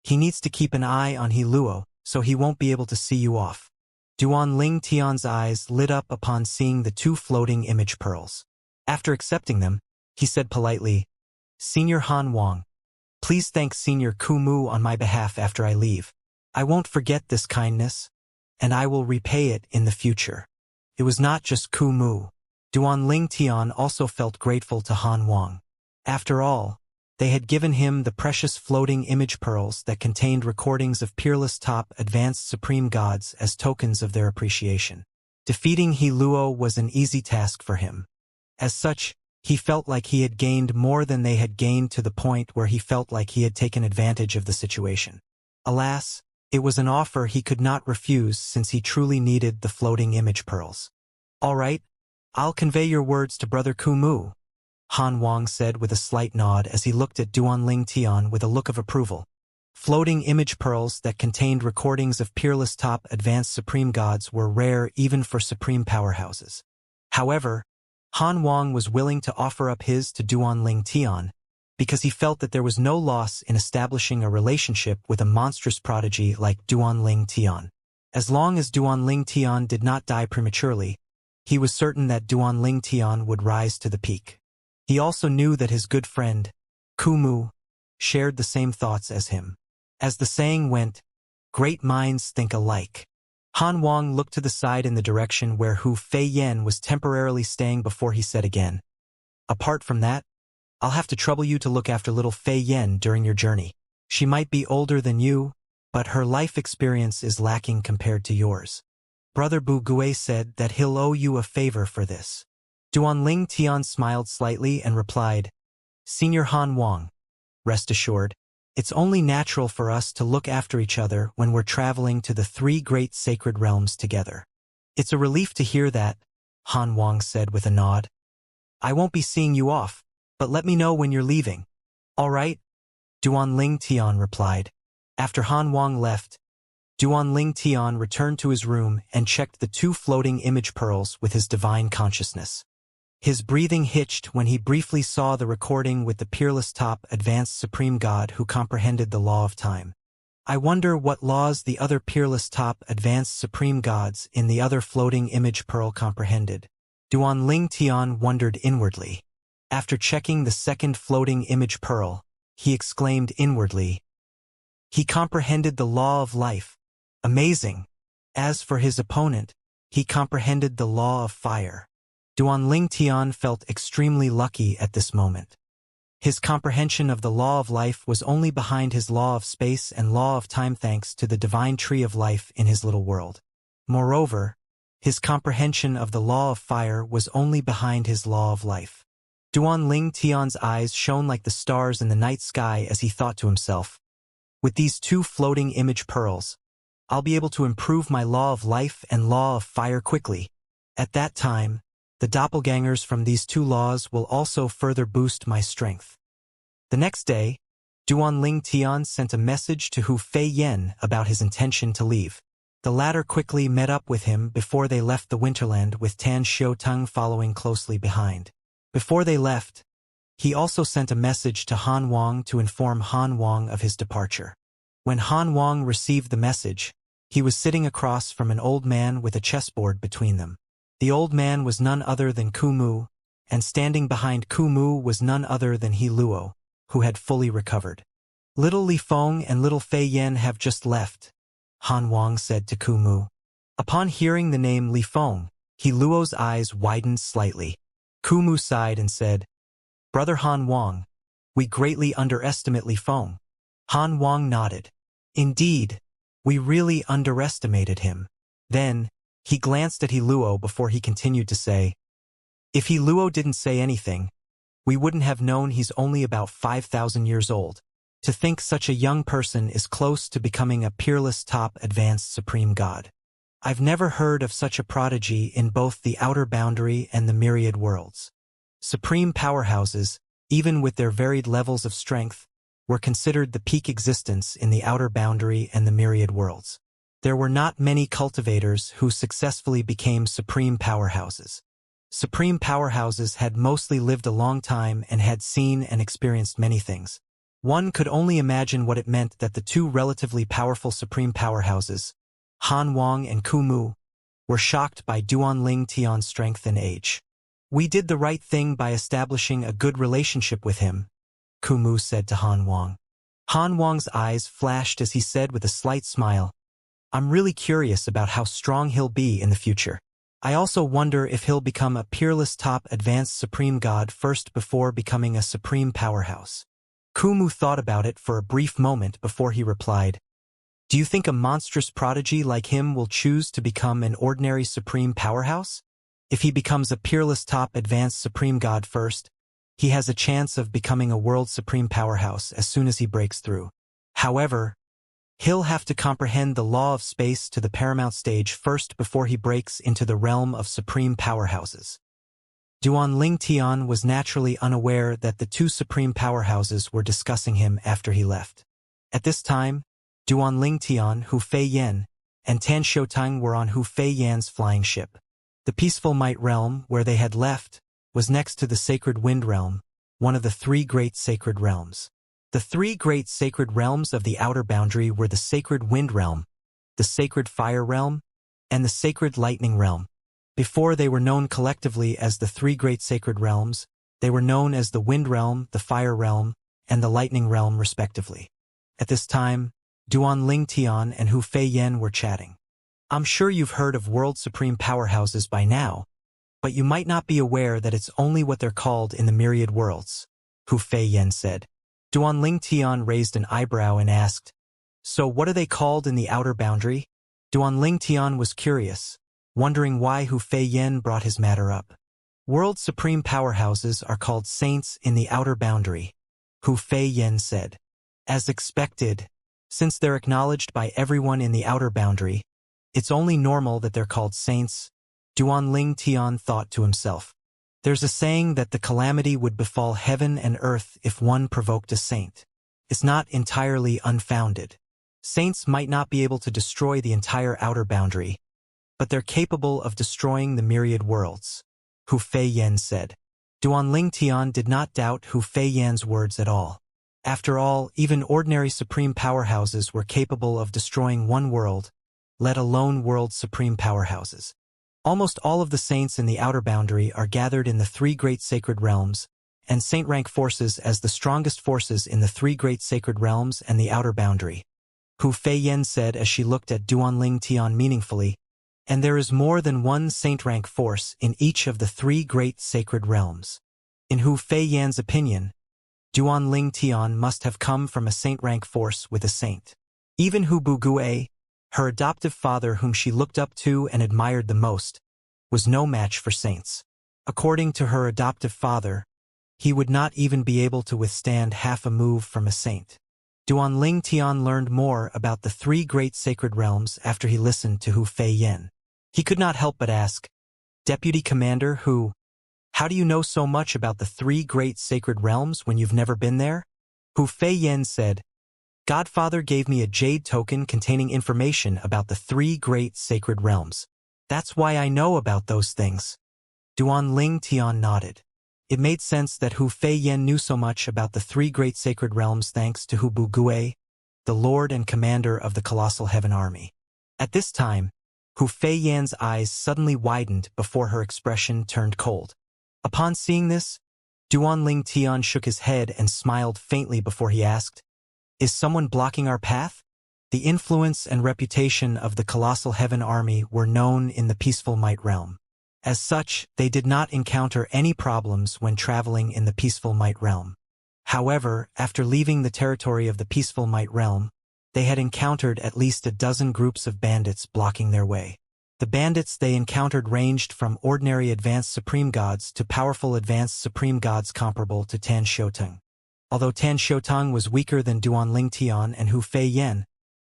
He needs to keep an eye on He Luo, so he won't be able to see you off." Duanling Tian's eyes lit up upon seeing the 2 floating image pearls. After accepting them, he said politely, "Senior Han Wang, please thank Senior Ku Mu on my behalf after I leave. I won't forget this kindness, and I will repay it in the future." It was not just Ku Mu. Duanling Tian also felt grateful to Han Wang. After all, they had given him the precious floating image pearls that contained recordings of peerless top advanced supreme gods as tokens of their appreciation. Defeating He Luo was an easy task for him. As such, he felt like he had gained more than they had gained, to the point where he felt like he had taken advantage of the situation. Alas, it was an offer he could not refuse since he truly needed the floating image pearls. "All right, I'll convey your words to Brother Ku Mu," Han Wang said with a slight nod as he looked at Duanling Tian with a look of approval. Floating image pearls that contained recordings of peerless top advanced supreme gods were rare even for supreme powerhouses. However, Han Wang was willing to offer up his to Duanling Tian because he felt that there was no loss in establishing a relationship with a monstrous prodigy like Duanling Tian. As long as Duanling Tian did not die prematurely, he was certain that Duanling Tian would rise to the peak. He also knew that his good friend, Ku Mu, shared the same thoughts as him. As the saying went, great minds think alike. Han Wang looked to the side in the direction where Hu Feiyan was temporarily staying before he said again, "Apart from that, I'll have to trouble you to look after little Feiyan during your journey. She might be older than you, but her life experience is lacking compared to yours." Brother Bu Gui said that he'll owe you a favor for this. Duanling Tian smiled slightly and replied, "Senior Han Wang, rest assured, it's only natural for us to look after each other when we're traveling to the 3 great sacred realms together." "It's a relief to hear that," Han Wang said with a nod. "I won't be seeing you off, but let me know when you're leaving." "All right," Duanling Tian replied. After Han Wang left, Duanling Tian returned to his room and checked the 2 floating image pearls with his divine consciousness. His breathing hitched when he briefly saw the recording with the peerless top advanced supreme god who comprehended the law of time. I wonder what laws the other peerless top advanced supreme gods in the other floating image pearl comprehended. Duanling Tian wondered inwardly. After checking the second floating image pearl, he exclaimed inwardly, "He comprehended the law of life. Amazing." As for his opponent, he comprehended the law of fire. Duanling Tian felt extremely lucky at this moment. His comprehension of the law of life was only behind his law of space and law of time thanks to the divine tree of life in his little world. Moreover, his comprehension of the law of fire was only behind his law of life. Duanling Tian's eyes shone like the stars in the night sky as he thought to himself, "With these 2 floating image pearls, I'll be able to improve my law of life and law of fire quickly. At that time, the doppelgangers from these 2 laws will also further boost my strength." The next day, Duanling Tian sent a message to Hu Feiyan about his intention to leave. The latter quickly met up with him before they left the Winterland, with Tan Xiaoteng following closely behind. Before they left, he also sent a message to Han Wang to inform Han Wang of his departure. When Han Wang received the message, he was sitting across from an old man with a chessboard between them. The old man was none other than Ku Mu, and standing behind Ku Mu was none other than He Luo, who had fully recovered. "Little Li Feng and little Fei Yan have just left," Han Wang said to Ku Mu. Upon hearing the name Li Feng, He Luo's eyes widened slightly. Ku Mu sighed and said, "Brother Han Wang, we greatly underestimate Li Feng." Han Wang nodded. "Indeed, we really underestimated him." Then, he glanced at He Luo before he continued to say, "If He Luo didn't say anything, we wouldn't have known he's only about 5,000 years old. To think such a young person is close to becoming a peerless top advanced supreme god. I've never heard of such a prodigy in both the outer boundary and the myriad worlds." Supreme powerhouses, even with their varied levels of strength, were considered the peak existence in the outer boundary and the myriad worlds. There were not many cultivators who successfully became supreme powerhouses. Supreme powerhouses had mostly lived a long time and had seen and experienced many things. One could only imagine what it meant that the two relatively powerful supreme powerhouses, Han Wang and Ku Mu, were shocked by Duanling Tian's strength and age. "We did the right thing by establishing a good relationship with him," Ku Mu said to Han Wang. Han Wang's eyes flashed as he said with a slight smile, "I'm really curious about how strong he'll be in the future. I also wonder if he'll become a peerless top advanced supreme god first before becoming a supreme powerhouse." Kumu thought about it for a brief moment before he replied, "Do you think a monstrous prodigy like him will choose to become an ordinary supreme powerhouse? If he becomes a peerless top advanced supreme god first, he has a chance of becoming a world supreme powerhouse as soon as he breaks through. However, he'll have to comprehend the law of space to the paramount stage first before he breaks into the realm of supreme powerhouses." Duanling Tian was naturally unaware that the two supreme powerhouses were discussing him after he left. At this time, Duanling Tian, Hu Fei Yan, and Tan Xiutang were on Hu Fei Yan's flying ship. The peaceful Might Realm, where they had left, was next to the Sacred Wind Realm, one of the three great sacred realms. The three great sacred realms of the outer boundary were the Sacred Wind Realm, the Sacred Fire Realm, and the Sacred Lightning Realm. Before they were known collectively as the three great sacred realms, they were known as the Wind Realm, the Fire Realm, and the Lightning Realm respectively. At this time, Duanling Tian and Hu Fei Yan were chatting. "I'm sure you've heard of world supreme powerhouses by now, but you might not be aware that it's only what they're called in the myriad worlds," Hu Fei Yan said. Duanling Tian raised an eyebrow and asked, "So what are they called in the outer boundary?" Duanling Tian was curious, wondering why Hu Fei Yan brought his matter up. "World supreme powerhouses are called saints in the outer boundary," Hu Fei Yan said. "As expected, since they're acknowledged by everyone in the outer boundary, it's only normal that they're called saints," Duanling Tian thought to himself. "There's a saying that the calamity would befall heaven and earth if one provoked a saint. It's not entirely unfounded. Saints might not be able to destroy the entire outer boundary, but they're capable of destroying the myriad worlds," Hu Fei Yan said. Duanling Tian did not doubt Hu Fei Yan's words at all. After all, even ordinary supreme powerhouses were capable of destroying one world, let alone world supreme powerhouses. Almost all of the saints in the outer boundary are gathered in the three great sacred realms, and saint rank forces as the strongest forces in the three great sacred realms and the outer boundary, Hu Fei Yan said as she looked at Duanling Tian meaningfully. "And there is more than one saint rank force in each of the three great sacred realms." In Hu Fei Yan's opinion, Duanling Tian must have come from a saint rank force with a saint. Even Hu Bugue, her adoptive father whom she looked up to and admired the most, was no match for saints. According to her adoptive father, he would not even be able to withstand half a move from a saint. Duanling Tian learned more about the three great sacred realms after he listened to Hu Fei Yan. He could not help but ask, "Deputy Commander Hu, how do you know so much about the three great sacred realms when you've never been there?" Hu Fei Yan said, "Godfather gave me a jade token containing information about the three great sacred realms. That's why I know about those things." Duanling Tian nodded. It made sense that Hu Fei Yan knew so much about the three great sacred realms thanks to Hu Bugue, the lord and commander of the colossal heaven army. At this time, Hu Fei Yan's eyes suddenly widened before her expression turned cold. Upon seeing this, Duanling Tian shook his head and smiled faintly before he asked, "Is someone blocking our path?" The influence and reputation of the colossal heaven army were known in the peaceful Might Realm. As such, they did not encounter any problems when traveling in the peaceful Might Realm. However, after leaving the territory of the peaceful Might Realm, they had encountered at least a dozen groups of bandits blocking their way. The bandits they encountered ranged from ordinary advanced supreme gods to powerful advanced supreme gods comparable to Tan Xiutang. Although Tan Xiutang was weaker than Duanling Tian and Hu Fei Yan,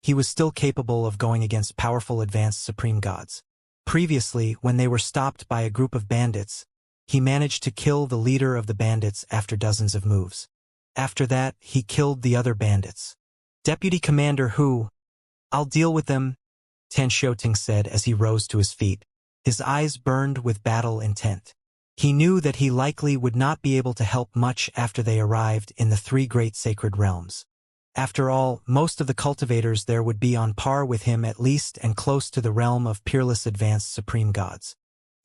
he was still capable of going against powerful advanced supreme gods. Previously, when they were stopped by a group of bandits, he managed to kill the leader of the bandits after dozens of moves. After that, he killed the other bandits. Deputy Commander Hu, I'll deal with them, Tan Xiaoting said as he rose to his feet. His eyes burned with battle intent. He knew that he likely would not be able to help much after they arrived in the three great sacred realms. After all, most of the cultivators there would be on par with him at least and close to the realm of peerless advanced supreme gods.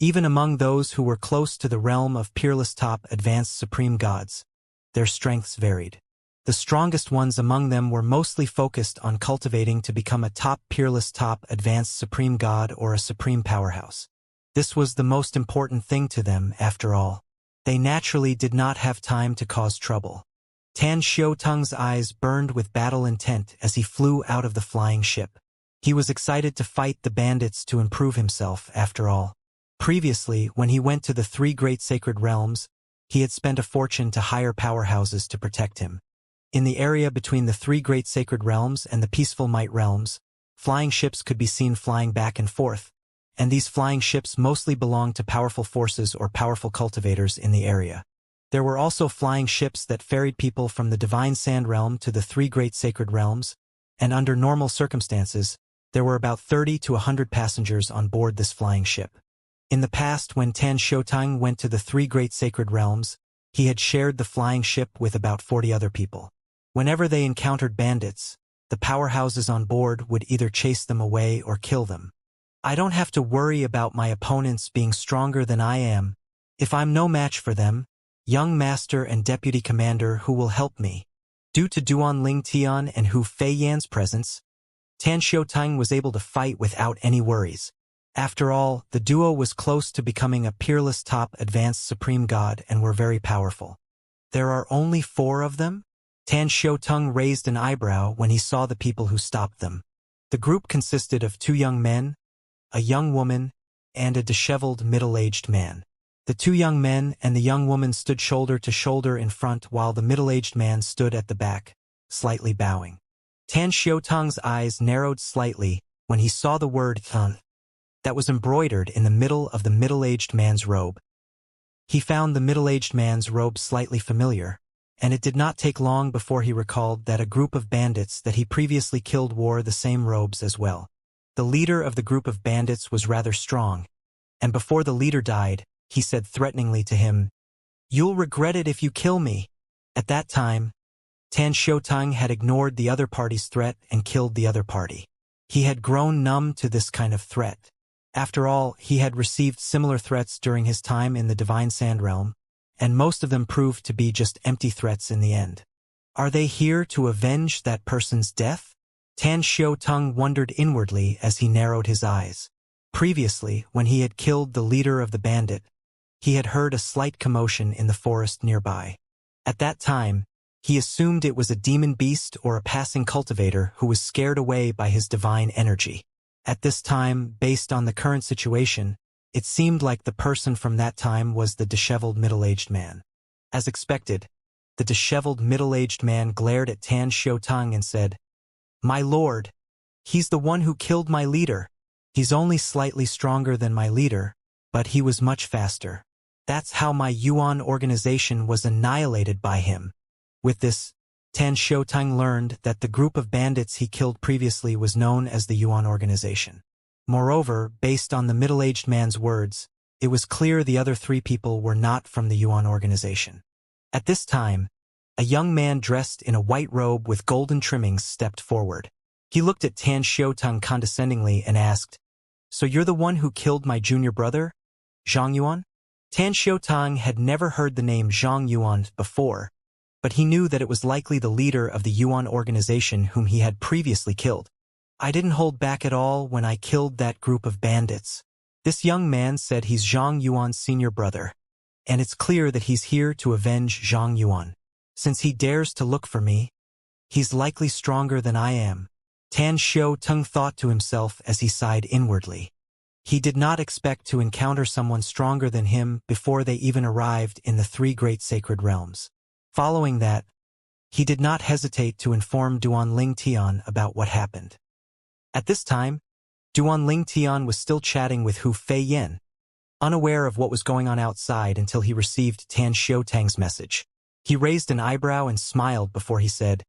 Even among those who were close to the realm of peerless top advanced supreme gods, their strengths varied. The strongest ones among them were mostly focused on cultivating to become a top peerless top advanced supreme god or a supreme powerhouse. This was the most important thing to them, after all. They naturally did not have time to cause trouble. Tan Xiaotung's eyes burned with battle intent as he flew out of the flying ship. He was excited to fight the bandits to improve himself, after all. Previously, when he went to the three great sacred realms, he had spent a fortune to hire powerhouses to protect him. In the area between the three great sacred realms and the peaceful might realms, flying ships could be seen flying back and forth, and these flying ships mostly belonged to powerful forces or powerful cultivators in the area. There were also flying ships that ferried people from the divine sand realm to the three great sacred realms, and under normal circumstances, there were about 30 to 100 passengers on board this flying ship. In the past, when Tan Xiaotung went to the three great sacred realms, he had shared the flying ship with about 40 other people. Whenever they encountered bandits, the powerhouses on board would either chase them away or kill them. I don't have to worry about my opponents being stronger than I am. If I'm no match for them, young master and deputy commander who will help me. Due to Duan Ling Tian and Hu Feiyan's presence, Tan Xiaotung was able to fight without any worries. After all, the duo was close to becoming a peerless top advanced supreme god and were very powerful. There are only 4 of them? Tan Xiaotung raised an eyebrow when he saw the people who stopped them. The group consisted of 2 young men, a young woman, and a disheveled middle-aged man. The 2 young men and the young woman stood shoulder to shoulder in front while the middle-aged man stood at the back, slightly bowing. Tan Xiaotung's eyes narrowed slightly when he saw the word "Thun" that was embroidered in the middle of the middle-aged man's robe. He found the middle-aged man's robe slightly familiar, and it did not take long before he recalled that a group of bandits that he previously killed wore the same robes as well. The leader of the group of bandits was rather strong, and before the leader died, he said threateningly to him, "You'll regret it if you kill me." At that time, Tan Xiaotung had ignored the other party's threat and killed the other party. He had grown numb to this kind of threat. After all, he had received similar threats during his time in the Divine Sand Realm, and most of them proved to be just empty threats in the end. Are they here to avenge that person's death? Tan Xiaotung wondered inwardly as he narrowed his eyes. Previously, when he had killed the leader of the bandit, he had heard a slight commotion in the forest nearby. At that time, he assumed it was a demon beast or a passing cultivator who was scared away by his divine energy. At this time, based on the current situation, it seemed like the person from that time was the disheveled middle-aged man. As expected, the disheveled middle-aged man glared at Tan Xiaotung and said, "My lord, he's the one who killed my leader. He's only slightly stronger than my leader, but he was much faster. That's how my Yuan organization was annihilated by him." With this, Tan Xiaotung learned that the group of bandits he killed previously was known as the Yuan organization. Moreover, based on the middle-aged man's words, it was clear the other 3 people were not from the Yuan organization. At this time, a young man dressed in a white robe with golden trimmings stepped forward. He looked at Tan Xiaotung condescendingly and asked, "So you're the one who killed my junior brother, Zhang Yuan?" Tan Xiaotung had never heard the name Zhang Yuan before, but he knew that it was likely the leader of the Yuan organization whom he had previously killed. "I didn't hold back at all when I killed that group of bandits." This young man said he's Zhang Yuan's senior brother, and it's clear that he's here to avenge Zhang Yuan. Since he dares to look for me, he's likely stronger than I am. Tan Xiaotung thought to himself as he sighed inwardly. He did not expect to encounter someone stronger than him before they even arrived in the 3 great sacred realms. Following that, he did not hesitate to inform Duan Ling Tian about what happened. At this time, Duan Ling Tian was still chatting with Hu Feiyan. unaware of what was going on outside until he received Tan Xiutang's message. He raised an eyebrow and smiled before he said,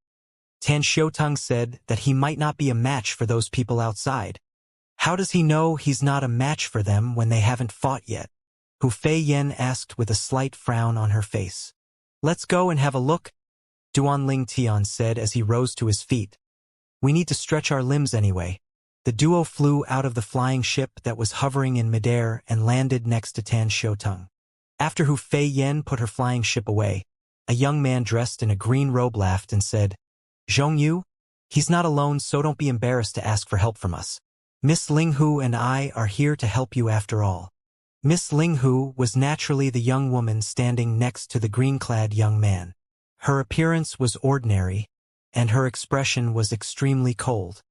Tan Xiutang said that he might not be a match for those people outside. How does he know he's not a match for them when they haven't fought yet? Hu Feiyan asked with a slight frown on her face. Let's go and have a look, Duanling Tian said as he rose to his feet. We need to stretch our limbs anyway. The duo flew out of the flying ship that was hovering in midair and landed next to Tan Xiutang. After Hu Feiyan put her flying ship away, a young man dressed in a green robe laughed and said, Zhongyu, he's not alone, so don't be embarrassed to ask for help from us. Miss Linghu and I are here to help you after all. Miss Linghu was naturally the young woman standing next to the green-clad young man. Her appearance was ordinary, and her expression was extremely cold.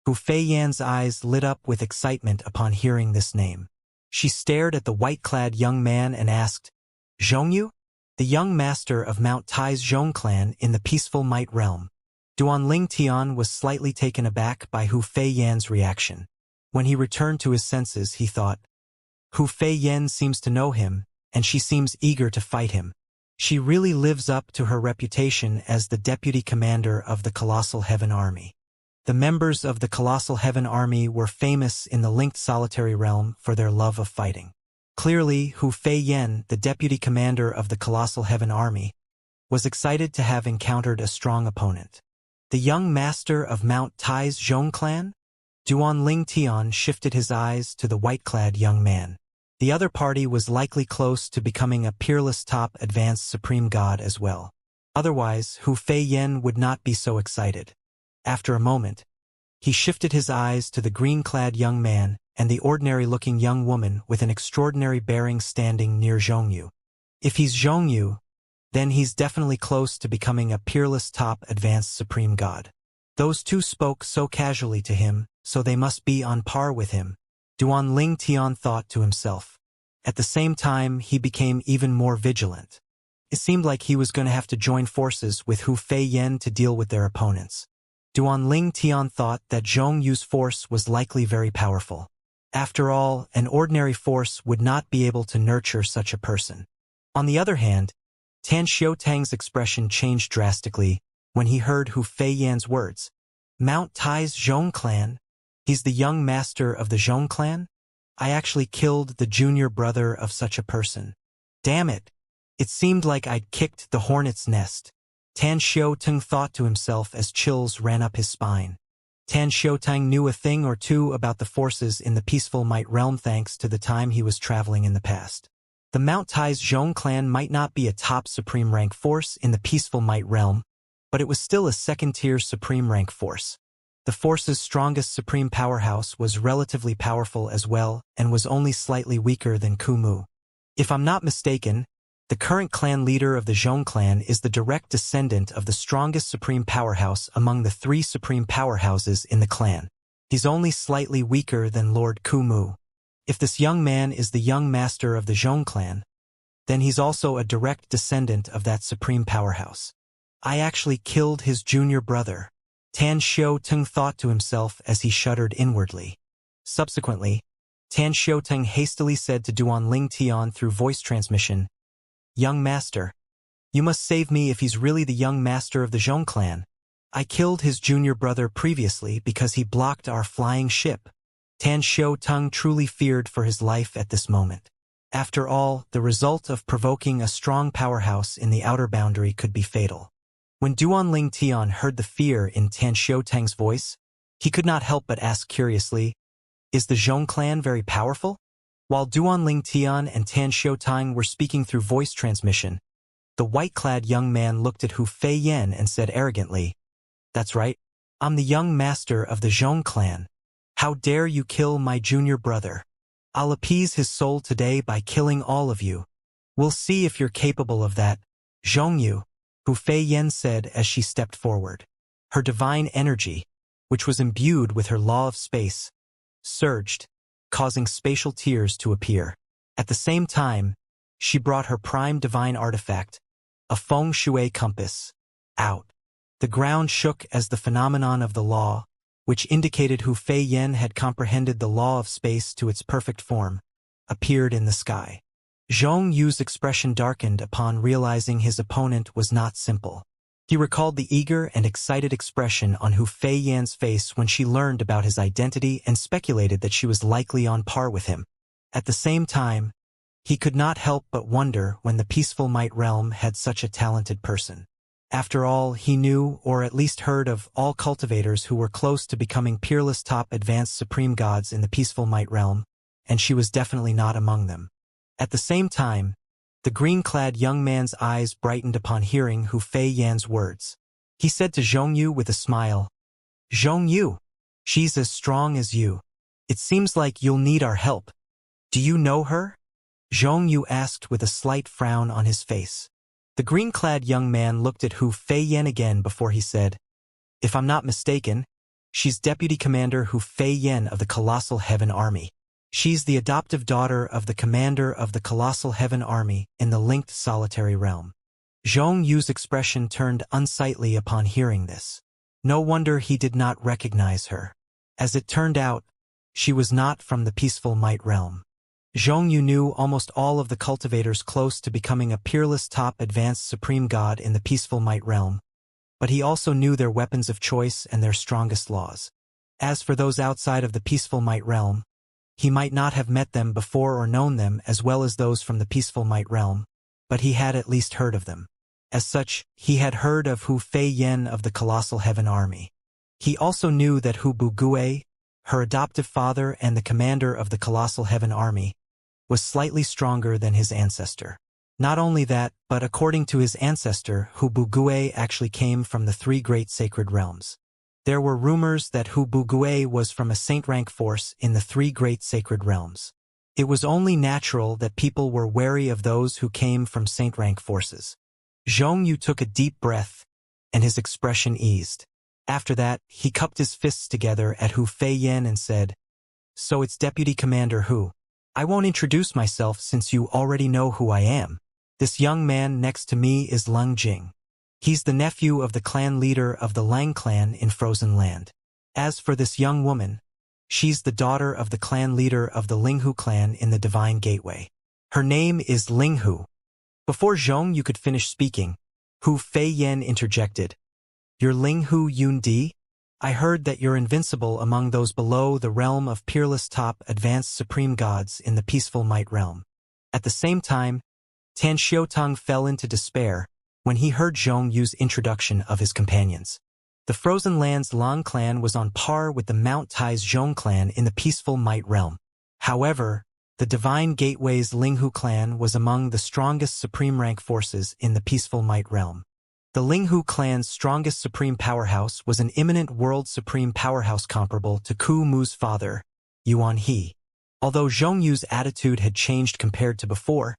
Hu Feiyan's eyes lit up with excitement upon hearing this name. She stared at the white-clad young man and asked, Zhongyu? The young master of Mount Tai's Zhong clan in the peaceful Might realm. Duanling Tian was slightly taken aback by Hu Feiyan's reaction. When he returned to his senses, he thought, Hu Feiyan seems to know him, and she seems eager to fight him. She really lives up to her reputation as the deputy commander of the Colossal Heaven Army. The members of the Colossal Heaven Army were famous in the linked solitary realm for their love of fighting. Clearly, Hu Feiyan, the deputy commander of the Colossal Heaven Army, was excited to have encountered a strong opponent. The young master of Mount Tai's Zhong clan? Duanling Tian shifted his eyes to the white-clad young man. The other party was likely close to becoming a peerless top advanced supreme god as well. Otherwise, Hu Feiyan would not be so excited. After a moment, he shifted his eyes to the green-clad young man and the ordinary-looking young woman with an extraordinary bearing standing near Zhongyu. If he's Zhongyu, then he's definitely close to becoming a peerless top advanced supreme god. Those two spoke so casually to him, so they must be on par with him, Duanling Tian thought to himself. At the same time, he became even more vigilant. It seemed like he was going to have to join forces with Hu Feiyan to deal with their opponents. Duanling Tian thought that Zhongyu's force was likely very powerful. After all, an ordinary force would not be able to nurture such a person. On the other hand, Tan Xiutang's expression changed drastically when he heard Hu Feiyan's words. Mount Tai's Zhong clan? He's the young master of the Zhong clan? I actually killed the junior brother of such a person. Damn it! It seemed like I'd kicked the hornet's nest. Tan Xiutang thought to himself as chills ran up his spine. Tan Xiutang knew a thing or two about the forces in the peaceful Might realm thanks to the time he was traveling in the past. The Mount Tai's Zhong clan might not be a top supreme rank force in the peaceful Might realm, but it was still a second-tier supreme rank force. The force's strongest supreme powerhouse was relatively powerful as well and was only slightly weaker than Kumu. If I'm not mistaken, the current clan leader of the Zhong clan is the direct descendant of the strongest supreme powerhouse among the three supreme powerhouses in the clan. He's only slightly weaker than Lord Kumu. If this young man is the young master of the Zhong clan, then he's also a direct descendant of that supreme powerhouse. I actually killed his junior brother, Tan Xiutang thought to himself as he shuddered inwardly. Subsequently, Tan Xiutang hastily said to Duanling Tian through voice transmission, Young master, you must save me if he's really the young master of the Zhong clan. I killed his junior brother previously because he blocked our flying ship. Tan Xiutang truly feared for his life at this moment. After all, the result of provoking a strong powerhouse in the outer boundary could be fatal. When Duanling Tian heard the fear in Tan Xiutang's voice, he could not help but ask curiously, Is the Zhong clan very powerful? While Duanling Tian and Tan Xiutang were speaking through voice transmission, the white-clad young man looked at Hu Feiyan and said arrogantly, That's right, I'm the young master of the Zhong clan. How dare you kill my junior brother? I'll appease his soul today by killing all of you. We'll see if you're capable of that, Zhongyu, Hu Feiyan said as she stepped forward. Her divine energy, which was imbued with her law of space, surged, causing spatial tears to appear. At the same time, she brought her prime divine artifact, a feng shui compass, out. The ground shook as the phenomenon of the law, which indicated Hu Feiyan had comprehended the law of space to its perfect form, appeared in the sky. Zhong Yu's expression darkened upon realizing his opponent was not simple. He recalled the eager and excited expression on Hu Feiyan's face when she learned about his identity and speculated that she was likely on par with him. At the same time, he could not help but wonder when the peaceful Might Realm had such a talented person. After all, he knew, or at least heard of, all cultivators who were close to becoming peerless top advanced supreme gods in the peaceful Might Realm, and she was definitely not among them. At the same time, the green-clad young man's eyes brightened upon hearing Hu Feiyan's words. He said to Zhong Yu with a smile, "Zhong Yu, she's as strong as you. It seems like you'll need our help. Do you know her?" Zhong Yu asked with a slight frown on his face. The green-clad young man looked at Hu Feiyan again before he said, "If I'm not mistaken, she's Deputy Commander Hu Feiyan of the Colossal Heaven Army. She's the adoptive daughter of the commander of the Colossal Heaven Army in the linked solitary realm." Zhong Yu's expression turned unsightly upon hearing this. No wonder he did not recognize her. As it turned out, she was not from the peaceful Might Realm. Zhong Yu knew almost all of the cultivators close to becoming a peerless top advanced supreme god in the peaceful Might Realm, but he also knew their weapons of choice and their strongest laws. As for those outside of the peaceful Might Realm, he might not have met them before or known them as well as those from the peaceful Might Realm, but he had at least heard of them. As such, he had heard of Hu Feiyan of the Colossal Heaven Army. He also knew that Hu Bugue, her adoptive father and the commander of the Colossal Heaven Army, was slightly stronger than his ancestor. Not only that, but according to his ancestor, Hu Bugue actually came from the three great sacred realms. There were rumors that Hu Bugue was from a saint-rank force in the three great sacred realms. It was only natural that people were wary of those who came from saint-rank forces. Zhong Yu took a deep breath, and his expression eased. After that, he cupped his fists together at Hu Feiyan and said, "So it's Deputy Commander Hu. I won't introduce myself since you already know who I am. This young man next to me is Leng Jing. He's the nephew of the clan leader of the Lang clan in Frozen Land. As for this young woman, she's the daughter of the clan leader of the Linghu clan in the Divine Gateway. Her name is Linghu." Before Zhong Yu could finish speaking, Hu Feiyan interjected, "You're Linghu Yundi? I heard that you're invincible among those below the realm of peerless top advanced supreme gods in the peaceful Might Realm." At the same time, Tan Xiaotong fell into despair when he heard Zhong Yu's introduction of his companions. The Frozen Land's Lang clan was on par with the Mount Tai's Zhong clan in the peaceful Might Realm. However, the Divine Gateway's Linghu clan was among the strongest supreme rank forces in the peaceful Might Realm. The Linghu clan's strongest supreme powerhouse was an imminent world supreme powerhouse comparable to Ku Mu's father, Yuan He. Although Zhong Yu's attitude had changed compared to before,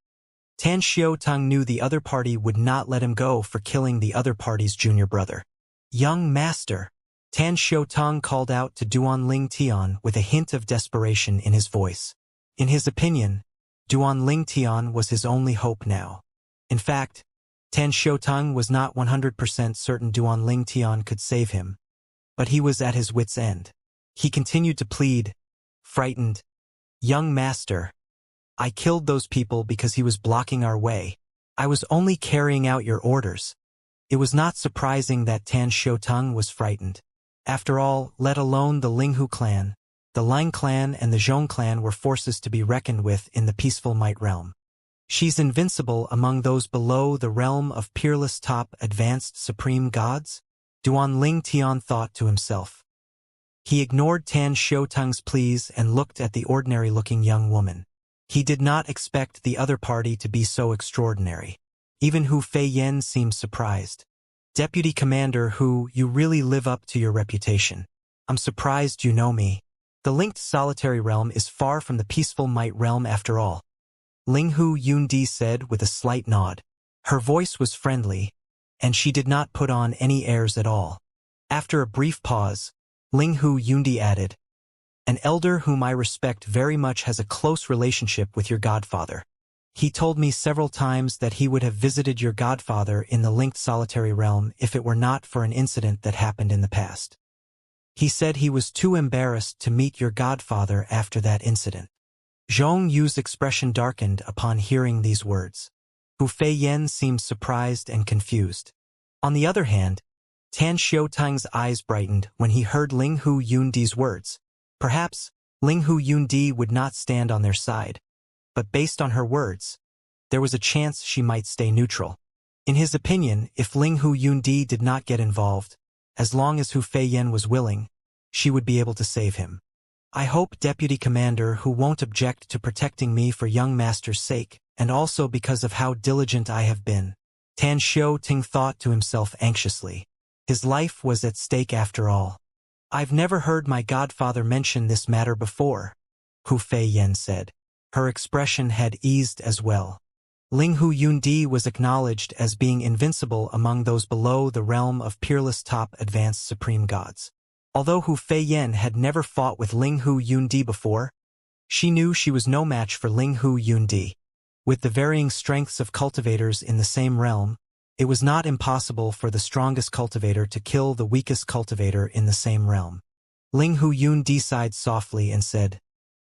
Tan Xiaotong knew the other party would not let him go for killing the other party's junior brother. "Young master," Tan Xiaotong called out to Duan Ling Tian with a hint of desperation in his voice. In his opinion, Duan Ling Tian was his only hope now. In fact, Tan Xiaotong was not 100% certain Duan Ling Tian could save him, but he was at his wit's end. He continued to plead, frightened, "Young master, I killed those people because he was blocking our way. I was only carrying out your orders." It was not surprising that Tan Xiaotong was frightened. After all, let alone the Linghu clan, the Lang clan and the Zhong clan were forces to be reckoned with in the peaceful Might Realm. She's invincible among those below the realm of peerless top advanced supreme gods? Duan Ling Tian thought to himself. He ignored Tan Xiaotong's pleas and looked at the ordinary-looking young woman. He did not expect the other party to be so extraordinary. Even Hu Feiyan seemed surprised. "Deputy Commander Hu, you really live up to your reputation. I'm surprised you know me. The linked solitary realm is far from the peaceful Might Realm after all," Linghu Yundi said with a slight nod. Her voice was friendly, and she did not put on any airs at all. After a brief pause, Linghu Yundi added, "An elder whom I respect very much has a close relationship with your godfather. He told me several times that he would have visited your godfather in the linked solitary realm if it were not for an incident that happened in the past. He said he was too embarrassed to meet your godfather after that incident." Zhong Yu's expression darkened upon hearing these words. Hu Feiyan seemed surprised and confused. On the other hand, Tan Xiaotang's eyes brightened when he heard Ling Hu Yundi's words. Perhaps, Ling Hu Yundi would not stand on their side. But based on her words, there was a chance she might stay neutral. In his opinion, if Ling Hu Yundi did not get involved, as long as Hu Feiyan was willing, she would be able to save him. I hope, Deputy Commander, who won't object to protecting me for young master's sake, and also because of how diligent I have been. Tan Xiaoting thought to himself anxiously. His life was at stake after all. I've never heard my godfather mention this matter before, Hu Feiyan said. Her expression had eased as well. Ling Hu Yundi was acknowledged as being invincible among those below the realm of peerless top advanced supreme gods. Although Hu Feiyan had never fought with Ling Hu Yundi before, she knew she was no match for Ling Hu Yundi. With the varying strengths of cultivators in the same realm, it was not impossible for the strongest cultivator to kill the weakest cultivator in the same realm. Ling Hu Yundi sighed softly and said,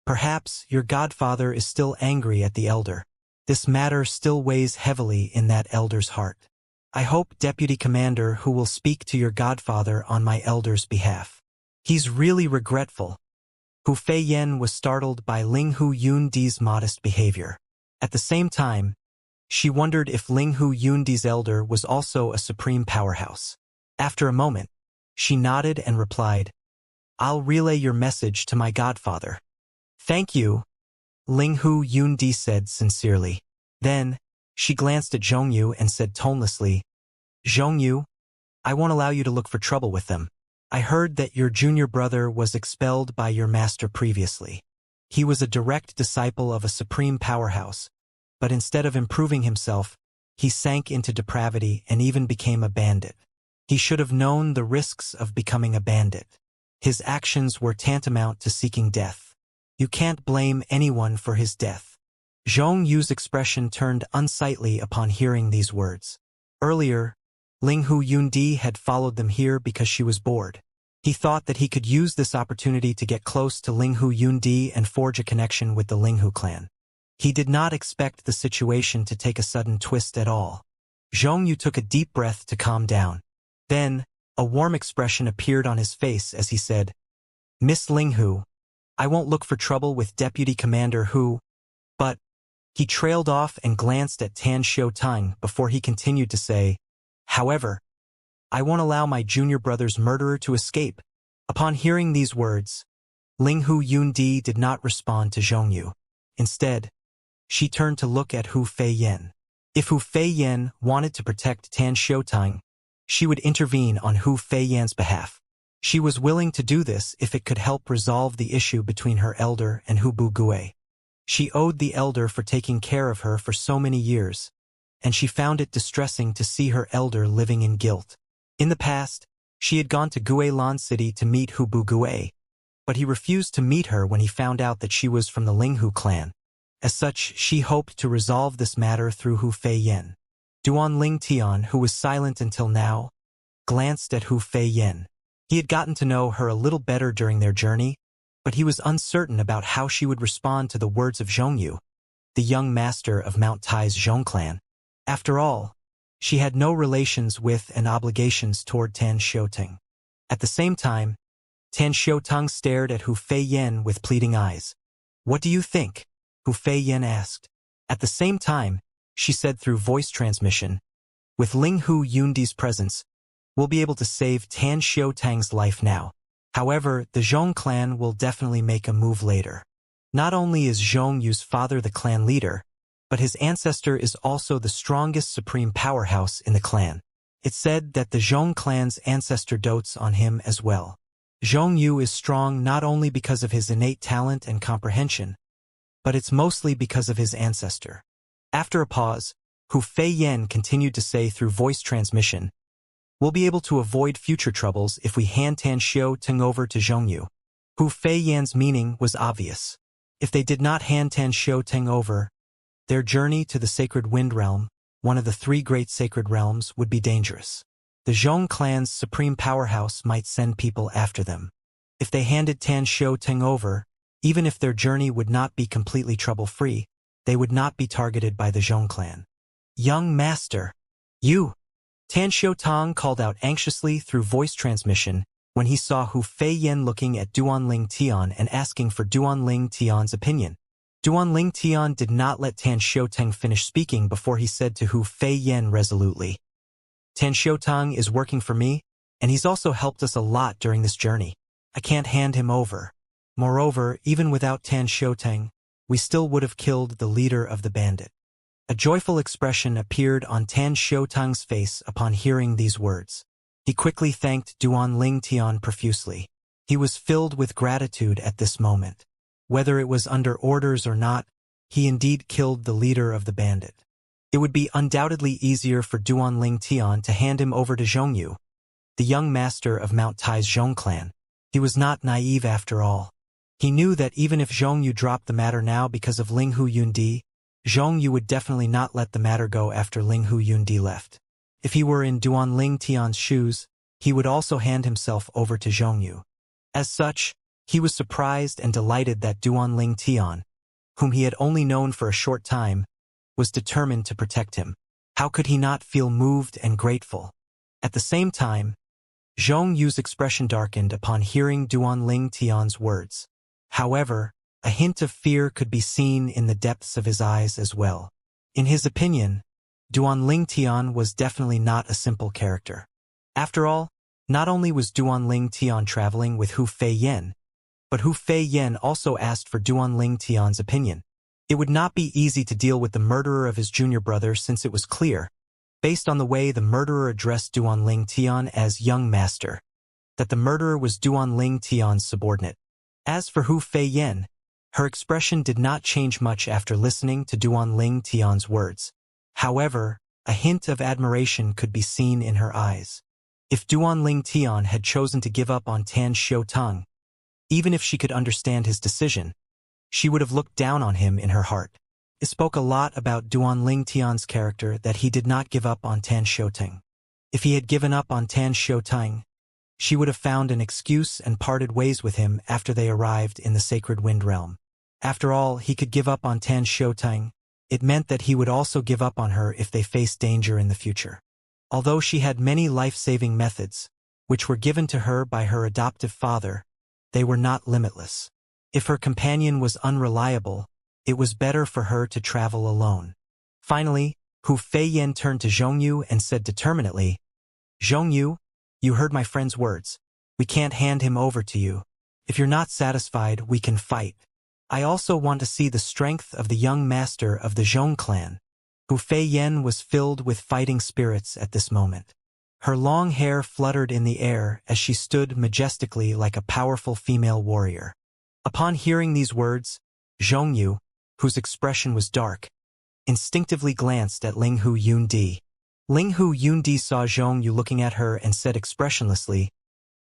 "Perhaps your godfather is still angry at the elder. This matter still weighs heavily in that elder's heart. I hope, Deputy Commander, who will speak to your godfather on my elder's behalf. He's really regretful." Hu Feiyan was startled by Ling Hu Yundi's modest behavior. At the same time, she wondered if Ling Hu Yundi's elder was also a supreme powerhouse. After a moment, she nodded and replied, "I'll relay your message to my godfather." "Thank you," Ling Hu Yundi said sincerely. Then, she glanced at Zhongyu and said tonelessly, "Zhongyu, I won't allow you to look for trouble with them. I heard that your junior brother was expelled by your master previously. He was a direct disciple of a supreme powerhouse, but instead of improving himself, he sank into depravity and even became a bandit. He should have known the risks of becoming a bandit. His actions were tantamount to seeking death. You can't blame anyone for his death." Zhong Yu's expression turned unsightly upon hearing these words. Earlier, Ling Hu Yundi had followed them here because she was bored. He thought that he could use this opportunity to get close to Ling Hu Yundi and forge a connection with the Ling Hu clan. He did not expect the situation to take a sudden twist at all. Zhong Yu took a deep breath to calm down. Then, a warm expression appeared on his face as he said, "Miss Ling Hu, I won't look for trouble with Deputy Commander Hu, but..." He trailed off and glanced at Tan Xiaotang before he continued to say, "However, I won't allow my junior brother's murderer to escape." Upon hearing these words, Ling Hu Yundi did not respond to Zhongyu. Instead, she turned to look at Hu Feiyan. If Hu Feiyan wanted to protect Tan Xiaotang, she would intervene on Hu Feiyan's behalf. She was willing to do this if it could help resolve the issue between her elder and Hu Bugue. She owed the elder for taking care of her for so many years, and she found it distressing to see her elder living in guilt. In the past, she had gone to Guilan City to meet Hu Bugue, but he refused to meet her when he found out that she was from the Ling Hu clan. As such, she hoped to resolve this matter through Hu Feiyan. Duan Ling Tian, who was silent until now, glanced at Hu Feiyan. He had gotten to know her a little better during their journey, but he was uncertain about how she would respond to the words of Zhongyu, the young master of Mount Tai's Zhong clan. After all, she had no relations with and obligations toward Tan Xiaoting. At the same time, Tan Xiaotang stared at Hu Feiyan with pleading eyes. "What do you think?" Hu Feiyan asked. At the same time, she said through voice transmission, "With Ling Hu Yundi's presence, we'll be able to save Tan Xiaotang's life now. However, the Zhong clan will definitely make a move later. Not only is Zhong Yu's father the clan leader, but his ancestor is also the strongest supreme powerhouse in the clan. It's said that the Zhong clan's ancestor dotes on him as well. Zhong Yu is strong not only because of his innate talent and comprehension, but it's mostly because of his ancestor." After a pause, Hu Feiyan continued to say through voice transmission, "We'll be able to avoid future troubles if we hand Tan Xiaoting over to Zhongyu." Hu Feiyan's meaning was obvious. If they did not hand Tan Xiaoting over, their journey to the Sacred Wind Realm, one of the three great sacred realms, would be dangerous. The Zhong clan's supreme powerhouse might send people after them. If they handed Tan Xiaoting over, Even if their journey would not be completely trouble-free, they would not be targeted by the Zhong clan. "Young master! You!" Tan Xiaotong called out anxiously through voice transmission when he saw Hu Feiyan looking at Duanling Tian and asking for Duanling Tian's opinion. Duanling Tian did not let Tan Xiaotong finish speaking before he said to Hu Feiyan resolutely, "Tan Xiaotong is working for me, and he's also helped us a lot during this journey. I can't hand him over. Moreover, even without Tan Xiaotong, we still would have killed the leader of the bandit." A joyful expression appeared on Tan Xiaotong's face upon hearing these words. He quickly thanked Duanling Tian profusely. He was filled with gratitude at this moment. Whether it was under orders or not, he indeed killed the leader of the bandit. It would be undoubtedly easier for Duanling Tian to hand him over to Zhongyu, the young master of Mount Tai's Zhong clan. He was not naive after all. He knew that even if Zhongyu dropped the matter now because of Ling Hu Yundi, Zhongyu would definitely not let the matter go after Ling Hu Yundi left. If he were in Duanling Tian's shoes, he would also hand himself over to Zhongyu. As such, he was surprised and delighted that Duanling Tian, whom he had only known for a short time, was determined to protect him. How could he not feel moved and grateful? At the same time, Zhongyu's expression darkened upon hearing Duanling Tian's words. However, a hint of fear could be seen in the depths of his eyes as well. In his opinion, Duanling Tian was definitely not a simple character. After all, not only was Duanling Tian traveling with Hu Feiyan, but Hu Feiyan also asked for Duanling Tian's opinion. It would not be easy to deal with the murderer of his junior brother since it was clear, based on the way the murderer addressed Duanling Tian as young master, that the murderer was Duanling Tian's subordinate. As for Hu Feiyan, her expression did not change much after listening to Duanling Tian's words. However, a hint of admiration could be seen in her eyes. If Duanling Tian had chosen to give up on Tan Xiaotong, even if she could understand his decision, she would have looked down on him in her heart. It spoke a lot about Duanling Tian's character that he did not give up on Tan Xiaotong. If he had given up on Tan Xiaotong, she would have found an excuse and parted ways with him after they arrived in the Sacred Wind Realm. After all, he could give up on Tan Xiaotong. It meant that he would also give up on her if they faced danger in the future. Although she had many life-saving methods, which were given to her by her adoptive father, they were not limitless. If her companion was unreliable, it was better for her to travel alone. Finally, Hu Feiyan turned to Zhongyu and said determinedly, "Zhongyu, you heard my friend's words. We can't hand him over to you. If you're not satisfied, we can fight. I also want to see the strength of the young master of the Zhong clan." Hu Feiyan was filled with fighting spirits at this moment. Her long hair fluttered in the air as she stood majestically like a powerful female warrior. Upon hearing these words, Zhongyu, whose expression was dark, instinctively glanced at Ling Hu Yundi. Ling Hu Yundi saw Zhongyu looking at her and said expressionlessly,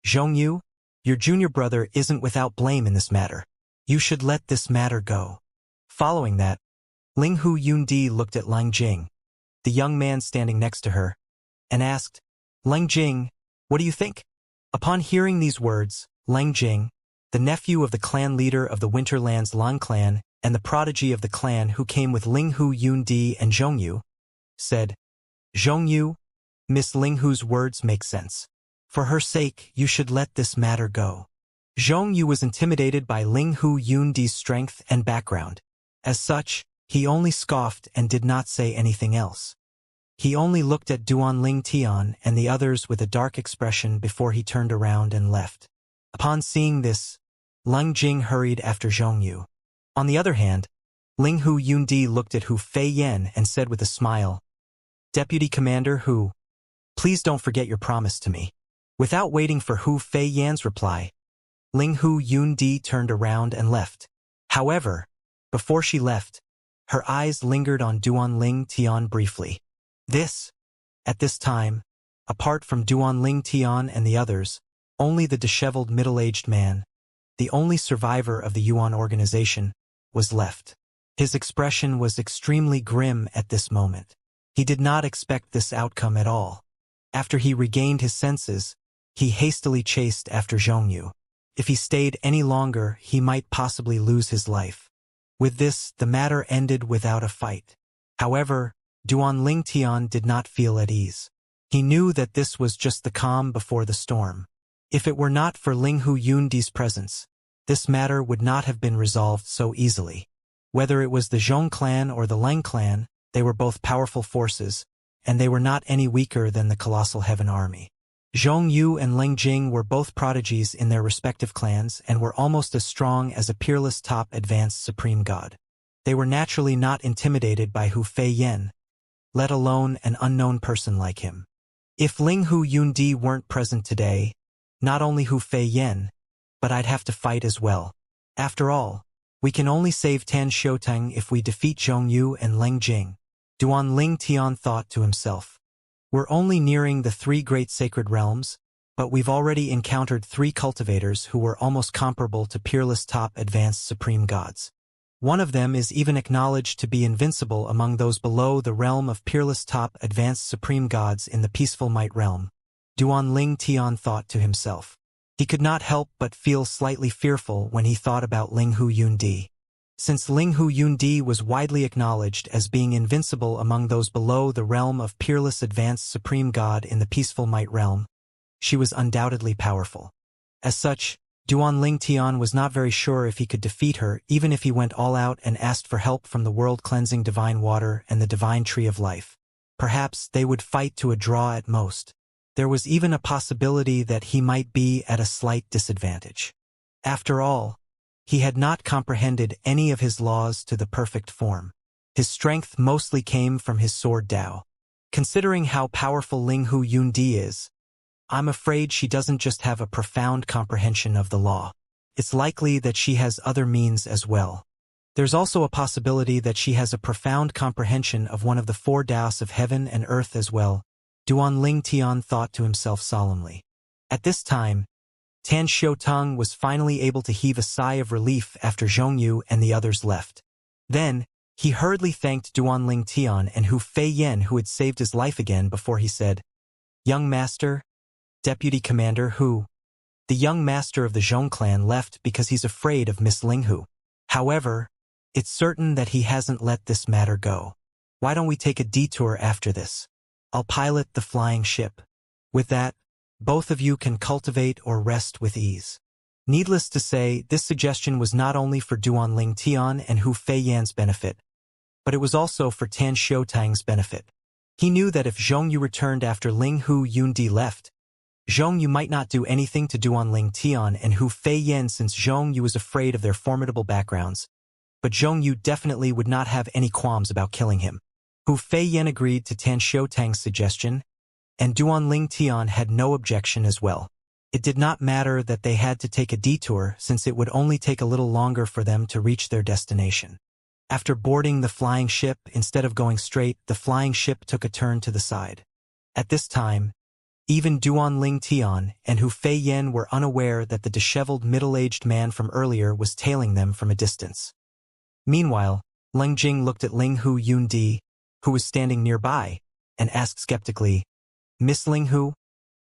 "Zhongyu, your junior brother isn't without blame in this matter. You should let this matter go." Following that, Ling Hu Yundi looked at Lang Jing, the young man standing next to her, and asked, "Lang Jing, what do you think?" Upon hearing these words, Lang Jing, the nephew of the clan leader of the Winterlands Lang clan and the prodigy of the clan who came with Ling Hu Yundi and Zhongyu, said, "Zhongyu, Miss Ling Hu's words make sense. For her sake, you should let this matter go." Zhongyu was intimidated by Ling Hu Yundi's strength and background. As such, he only scoffed and did not say anything else. He only looked at Duanling Tian and the others with a dark expression before he turned around and left. Upon seeing this, Lang Jing hurried after Zhongyu. On the other hand, Ling Hu Yundi looked at Hu Feiyan and said with a smile, "Deputy Commander Hu, please don't forget your promise to me." Without waiting for Hu Feiyan's reply, Ling Hu Yundi turned around and left. However, before she left, her eyes lingered on Duanling Tian briefly. At this time, apart from Duanling Tian and the others, only the disheveled middle-aged man, the only survivor of the Yuan organization, was left. His expression was extremely grim at this moment. He did not expect this outcome at all. After he regained his senses, he hastily chased after Zhongyu. If he stayed any longer, he might possibly lose his life. With this, the matter ended without a fight. However, Duan Ling Tian did not feel at ease. He knew that this was just the calm before the storm. If it were not for Ling Hu Yundi's presence, this matter would not have been resolved so easily. Whether it was the Zhong clan or the Leng clan, they were both powerful forces, and they were not any weaker than the Colossal Heaven Army. Zhong Yu and Leng Jing were both prodigies in their respective clans and were almost as strong as a peerless top advanced supreme god. They were naturally not intimidated by Hu Fei Yen, let alone an unknown person like him. If Ling Hu Yundi weren't present today, not only Hu Fei Yen, but I'd have to fight as well. After all, we can only save Tan Xiuteng if we defeat Zhong Yu and Leng Jing. Duan Ling Tian thought to himself. We're only nearing the 3 great sacred realms, but we've already encountered 3 cultivators who were almost comparable to peerless top advanced supreme gods. One of them is even acknowledged to be invincible among those below the realm of peerless top advanced supreme gods in the peaceful might realm. Duan Ling Tian thought to himself. He could not help but feel slightly fearful when he thought about Ling Hu Yundi. Since Ling Hu Yundi was widely acknowledged as being invincible among those below the realm of peerless advanced supreme god in the peaceful might realm, she was undoubtedly powerful. As such, Duan Ling Tian was not very sure if he could defeat her even if he went all out and asked for help from the world-cleansing divine water and the divine tree of life. Perhaps they would fight to a draw at most. There was even a possibility that he might be at a slight disadvantage. After all, he had not comprehended any of his laws to the perfect form. His strength mostly came from his sword Dao. Considering how powerful Ling Hu Yundi is, I'm afraid she doesn't just have a profound comprehension of the law. It's likely that she has other means as well. There's also a possibility that she has a profound comprehension of one of the 4 Daos of heaven and earth as well, Duan Ling Tian thought to himself solemnly. At this time, Tan Xiuteng was finally able to heave a sigh of relief after Zhong Yu and the others left. Then, he hurriedly thanked Duan Ling Tian and Hu Fei Yen who had saved his life again before he said, "Young master, Deputy Commander Hu." The young master of the Zhong clan left because he's afraid of Miss Ling Hu. However, it's certain that he hasn't let this matter go. Why don't we take a detour after this? I'll pilot the flying ship. With that, both of you can cultivate or rest with ease. Needless to say, this suggestion was not only for Duan Ling Tian and Hu Fei Yan's benefit, but it was also for Tan Xiuteng's benefit. He knew that if Zhong Yu returned after Ling Hu Yundi left, Zhong Yu might not do anything to Duan Ling Tian and Hu Fei Yan since Zhong Yu was afraid of their formidable backgrounds, but Zhong Yu definitely would not have any qualms about killing him. Hu Fei Yan agreed to Tan Xiuteng's suggestion, and Duan Ling Tian had no objection as well. It did not matter that they had to take a detour since it would only take a little longer for them to reach their destination. After boarding the flying ship, instead of going straight, the flying ship took a turn to the side. At this time, even Duan Ling Tian and Hu Fei Yan were unaware that the disheveled middle-aged man from earlier was tailing them from a distance. Meanwhile, Leng Jing looked at Ling Hu Yundi, who was standing nearby, and asked skeptically, "Miss Ling Hu,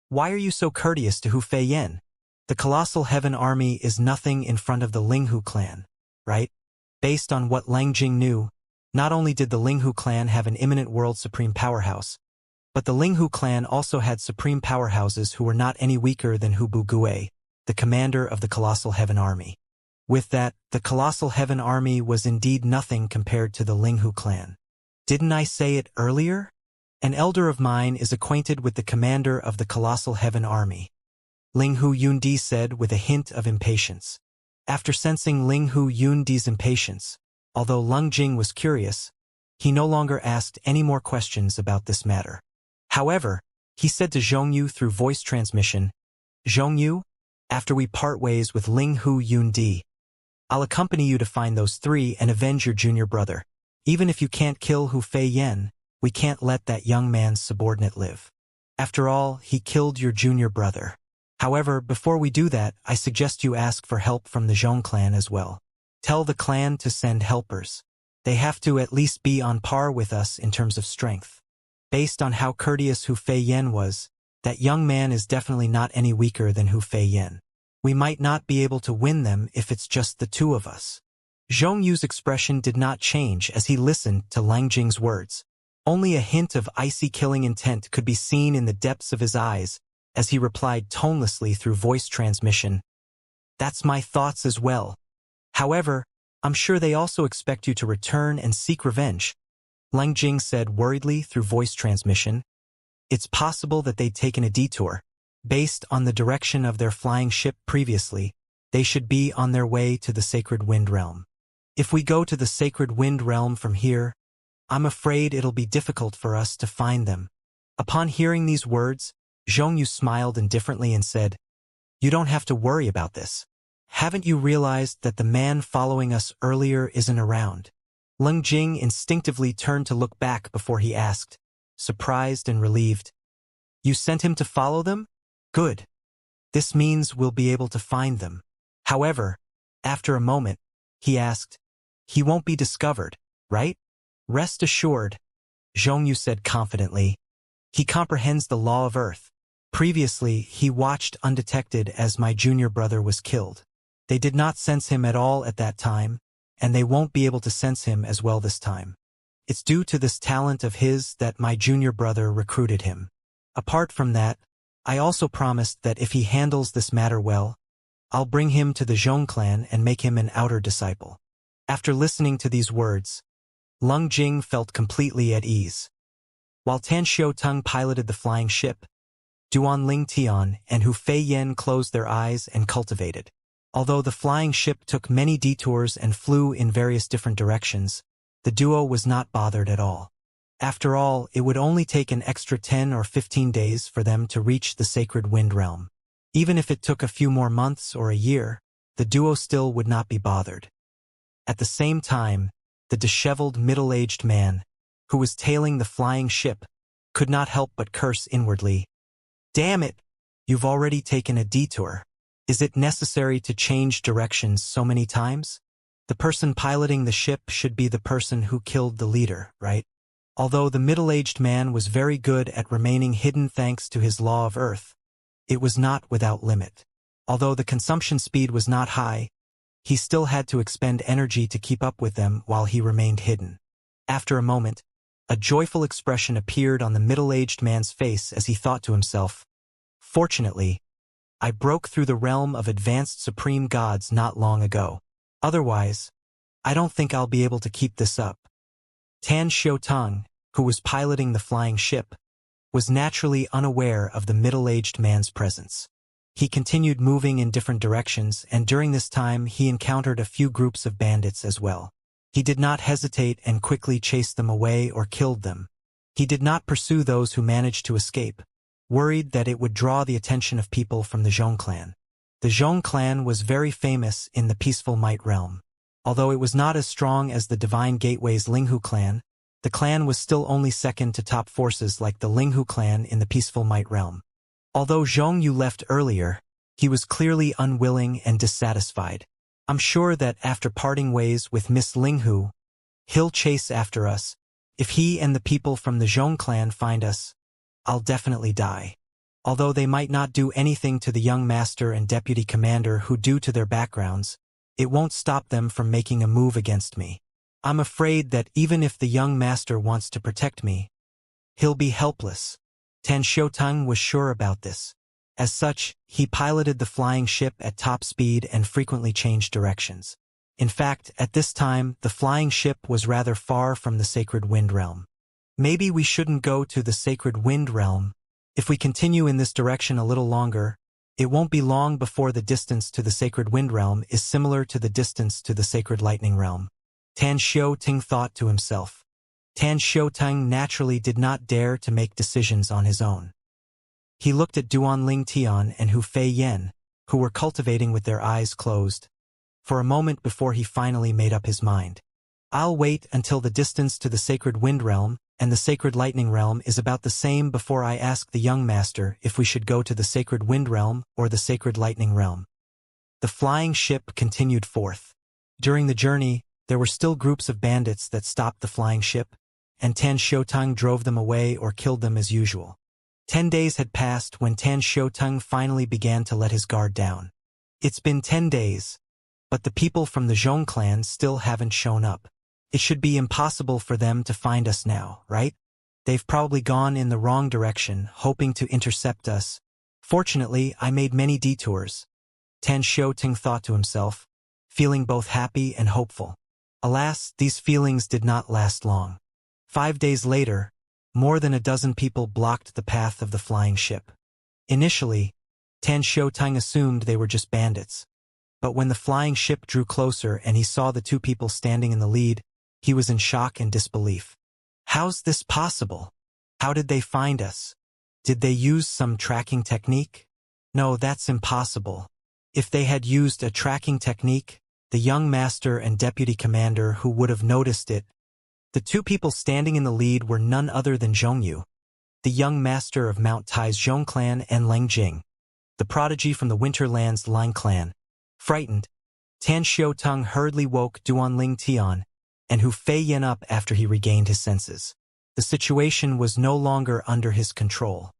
why are you so courteous to Hu Fei Yan? The Colossal Heaven Army is nothing in front of the Ling Hu clan, right?" Based on what Leng Jing knew, not only did the Ling Hu clan have an imminent world supreme powerhouse, but the Ling Hu clan also had supreme powerhouses who were not any weaker than Hu Bu Gui, the commander of the Colossal Heaven Army. With that, the Colossal Heaven Army was indeed nothing compared to the Ling Hu clan. Didn't I say it earlier? An elder of mine is acquainted with the commander of the Colossal Heaven Army, Ling Hu Yundi said with a hint of impatience. After sensing Ling Hu Yundi's impatience, although Leng Jing was curious, he no longer asked any more questions about this matter. However, he said to Zhong Yu through voice transmission, "Zhong Yu, after we part ways with Ling Hu Yundi, I'll accompany you to find those 3 and avenge your junior brother. Even if you can't kill Hu Fei Yan, we can't let that young man's subordinate live. After all, he killed your junior brother. However, before we do that, I suggest you ask for help from the Zhong clan as well. Tell the clan to send helpers. They have to at least be on par with us in terms of strength. Based on how courteous Hu Fei Yan was, that young man is definitely not any weaker than Hu Fei Yan. We might not be able to win them if it's just the two of us. Zhong Yu's expression did not change as he listened to Lang Jing's words. Only a hint of icy killing intent could be seen in the depths of his eyes as he replied tonelessly through voice transmission. That's my thoughts as well. However, I'm sure they also expect you to return and seek revenge, Lang Jing said worriedly through voice transmission. It's possible that they'd taken a detour. Based on the direction of their flying ship previously, they should be on their way to the Sacred Wind Realm. If we go to the Sacred Wind Realm from here, I'm afraid it'll be difficult for us to find them. Upon hearing these words, Zhong Yu smiled indifferently and said, You don't have to worry about this. Haven't you realized that the man following us earlier isn't around? Lang Jing instinctively turned to look back before he asked, surprised and relieved. You sent him to follow them? Good. This means we'll be able to find them. However, after a moment, he asked, He won't be discovered, right? Rest assured, Zhong Yu said confidently. He comprehends the law of Earth. Previously, he watched undetected as my junior brother was killed. They did not sense him at all at that time, and they won't be able to sense him as well this time. It's due to this talent of his that my junior brother recruited him. Apart from that, I also promised that if he handles this matter well, I'll bring him to the Zhong clan and make him an outer disciple. After listening to these words, Lang Jing felt completely at ease. While Tan Xiaotung piloted the flying ship, Duan Ling Tian and Hu Fei Yen closed their eyes and cultivated. Although the flying ship took many detours and flew in various different directions, the duo was not bothered at all. After all, it would only take an extra 10 or 15 days for them to reach the Sacred Wind Realm. Even if it took a few more months or a year, the duo still would not be bothered. At the same time, the disheveled middle-aged man, who was tailing the flying ship, could not help but curse inwardly. Damn it! You've already taken a detour. Is it necessary to change directions so many times? The person piloting the ship should be the person who killed the leader, right? Although the middle-aged man was very good at remaining hidden thanks to his law of Earth, it was not without limit. Although the consumption speed was not high, he still had to expend energy to keep up with them while he remained hidden. After a moment, a joyful expression appeared on the middle-aged man's face as he thought to himself, Fortunately, I broke through the realm of advanced supreme gods not long ago. Otherwise, I don't think I'll be able to keep this up. Tan Xiaotung, who was piloting the flying ship, was naturally unaware of the middle-aged man's presence. He continued moving in different directions, and during this time he encountered a few groups of bandits as well. He did not hesitate and quickly chased them away or killed them. He did not pursue those who managed to escape, worried that it would draw the attention of people from the Zhong clan. The Zhong clan was very famous in the Peaceful Might realm. Although it was not as strong as the Divine Gateway's Linghu clan, the clan was still only second to top forces like the Linghu clan in the Peaceful Might realm. Although Zhong Yu left earlier, he was clearly unwilling and dissatisfied. I'm sure that after parting ways with Miss Linghu, he'll chase after us. If he and the people from the Zhong clan find us, I'll definitely die. Although they might not do anything to the young master and deputy commander who due to their backgrounds, it won't stop them from making a move against me. I'm afraid that even if the young master wants to protect me, he'll be helpless. Tan Xiaotung was sure about this. As such, he piloted the flying ship at top speed and frequently changed directions. In fact, at this time, the flying ship was rather far from the Sacred Wind Realm. Maybe we shouldn't go to the Sacred Wind Realm. If we continue in this direction a little longer, it won't be long before the distance to the Sacred Wind Realm is similar to the distance to the Sacred Lightning Realm. Tan Xiaotung thought to himself. Tan Xiaotung naturally did not dare to make decisions on his own. He looked at Duan Ling Tian and Hu Fei Yen, who were cultivating with their eyes closed, for a moment before he finally made up his mind. I'll wait until the distance to the Sacred Wind Realm and the Sacred Lightning Realm is about the same before I ask the young master if we should go to the Sacred Wind Realm or the Sacred Lightning Realm. The flying ship continued forth. During the journey, there were still groups of bandits that stopped the flying ship, and Tan Xiaotung drove them away or killed them as usual. 10 days had passed when Tan Xiaotung finally began to let his guard down. It's been 10 days, but the people from the Zhong clan still haven't shown up. It should be impossible for them to find us now, right? They've probably gone in the wrong direction, hoping to intercept us. Fortunately, I made many detours, Tan Xiaoting thought to himself, feeling both happy and hopeful. Alas, these feelings did not last long. 5 days later, more than a dozen people blocked the path of the flying ship. Initially, Tan Xiaoting assumed they were just bandits. But when the flying ship drew closer and he saw the 2 people standing in the lead, he was in shock and disbelief. How's this possible? How did they find us? Did they use some tracking technique? No, that's impossible. If they had used a tracking technique, the young master and deputy commander who would have noticed it. The 2 people standing in the lead were none other than Zhongyu, the young master of Mount Tai's Zhong clan, and Leng Jing, the prodigy from the Winterlands Line clan. Frightened, Tan Xiaotung hurriedly woke Duanling Tian and Hu Feiyan up after he regained his senses. The situation was no longer under his control.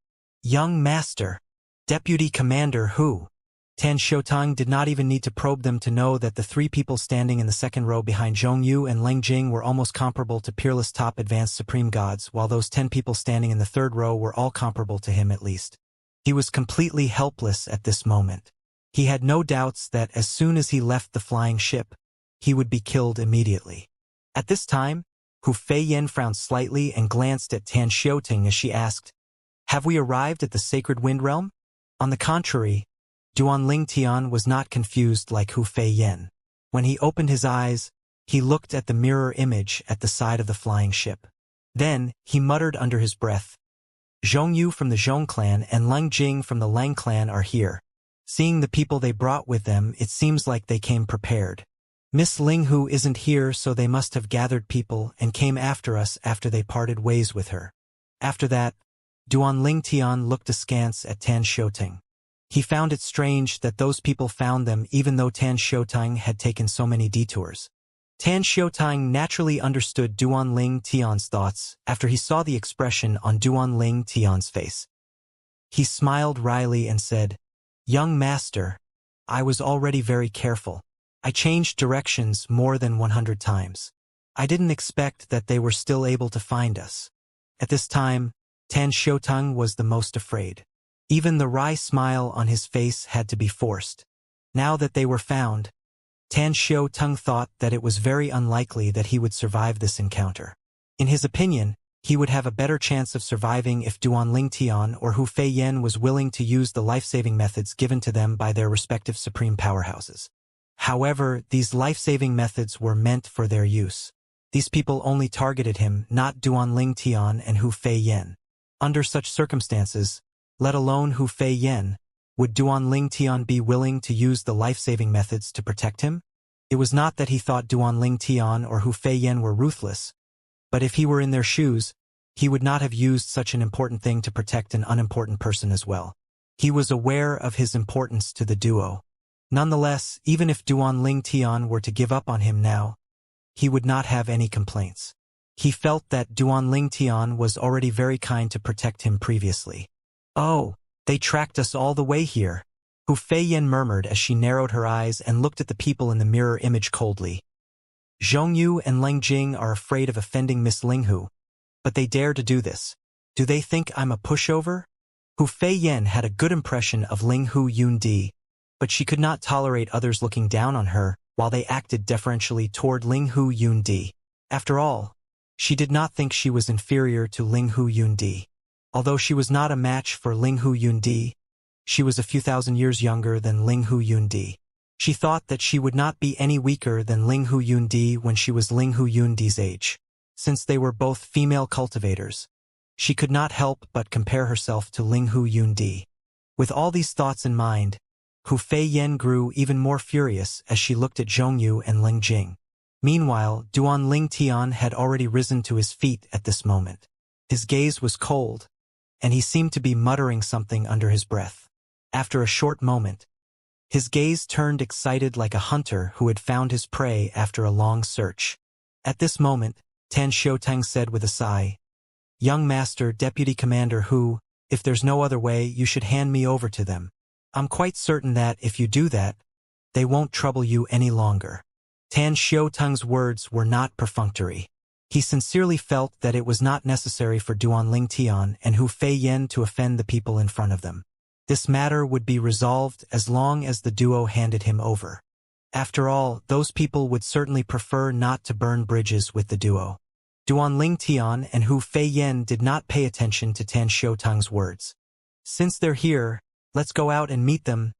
Young master, deputy commander Hu. Tan Xiaotung did not even need to probe them to know that the 3 people standing in the second row behind Zhongyu and Leng Jing were almost comparable to peerless top advanced supreme gods, while those 10 people standing in the third row were all comparable to him at least. He was completely helpless at this moment. He had no doubts that as soon as he left the flying ship, he would be killed immediately. At this time, Hu Feiyan frowned slightly and glanced at Tan Xiaoting as she asked, "Have we arrived at the sacred wind realm?" On the contrary, Duanling Tian was not confused like Hu Feiyan. When he opened his eyes, he looked at the mirror image at the side of the flying ship. Then, he muttered under his breath, "Zhongyu from the Zhong clan and Leng Jing from the Leng clan are here. Seeing the people they brought with them, it seems like they came prepared. Miss Linghu isn't here, so they must have gathered people and came after us after they parted ways with her." After that, Duanling Tian looked askance at Tan Xiaoting. He found it strange that those people found them even though Tan Xiaoting had taken so many detours. Tan Xiaoting naturally understood Duanling Tian's thoughts after he saw the expression on Duanling Tian's face. He smiled wryly and said, "Young master, I was already very careful. I changed directions more than 100 times. I didn't expect that they were still able to find us." At this time, Tan Xiaoting was the most afraid. Even the wry smile on his face had to be forced. Now that they were found, Tan Xiaotung thought that it was very unlikely that he would survive this encounter. In his opinion, he would have a better chance of surviving if Duanling Tian or Hu Feiyan was willing to use the life-saving methods given to them by their respective supreme powerhouses. However, these life-saving methods were meant for their use. These people only targeted him, not Duanling Tian and Hu Feiyan. Under such circumstances, let alone Hu Feiyan, would Duanling Tian be willing to use the life-saving methods to protect him? It was not that he thought Duanling Tian or Hu Feiyan were ruthless, but if he were in their shoes, he would not have used such an important thing to protect an unimportant person as well. He was aware of his importance to the duo. Nonetheless, even if Duanling Tian were to give up on him now, he would not have any complaints. He felt that Duanling Tian was already very kind to protect him previously. "Oh, they tracked us all the way here," Hu Feiyan murmured as she narrowed her eyes and looked at the people in the mirror image coldly. "Zhongyu and Leng Jing are afraid of offending Miss Linghu, but they dare to do this. Do they think I'm a pushover?" Hu Feiyan had a good impression of Linghu Yundi, but she could not tolerate others looking down on her while they acted deferentially toward Linghu Yundi. After all, she did not think she was inferior to Linghu Yundi. Although she was not a match for Linghu Yundi, she was a few thousand years younger than Linghu Yundi. She thought that she would not be any weaker than Linghu Yundi when she was Linghu Yundi's age. Since they were both female cultivators, she could not help but compare herself to Linghu Yundi. With all these thoughts in mind, Hu Feiyan grew even more furious as she looked at Zhongyu and Leng Jing. Meanwhile, Duanling Tian had already risen to his feet at this moment. His gaze was cold, and he seemed to be muttering something under his breath. After a short moment, his gaze turned excited like a hunter who had found his prey after a long search. At this moment, Tan Xiaotung said with a sigh, "Young master, deputy commander Hu, if there's no other way, you should hand me over to them. I'm quite certain that, if you do that, They won't trouble you any longer." Tan Xiaoteng's words were not perfunctory. He sincerely felt that it was not necessary for Duanling Tian and Hu Feiyan to offend the people in front of them. This matter would be resolved as long as the duo handed him over. After all, those people would certainly prefer not to burn bridges with the duo. Duanling Tian and Hu Feiyan did not pay attention to Tan Xiaoteng's words. "Since they're here, let's go out and meet them,"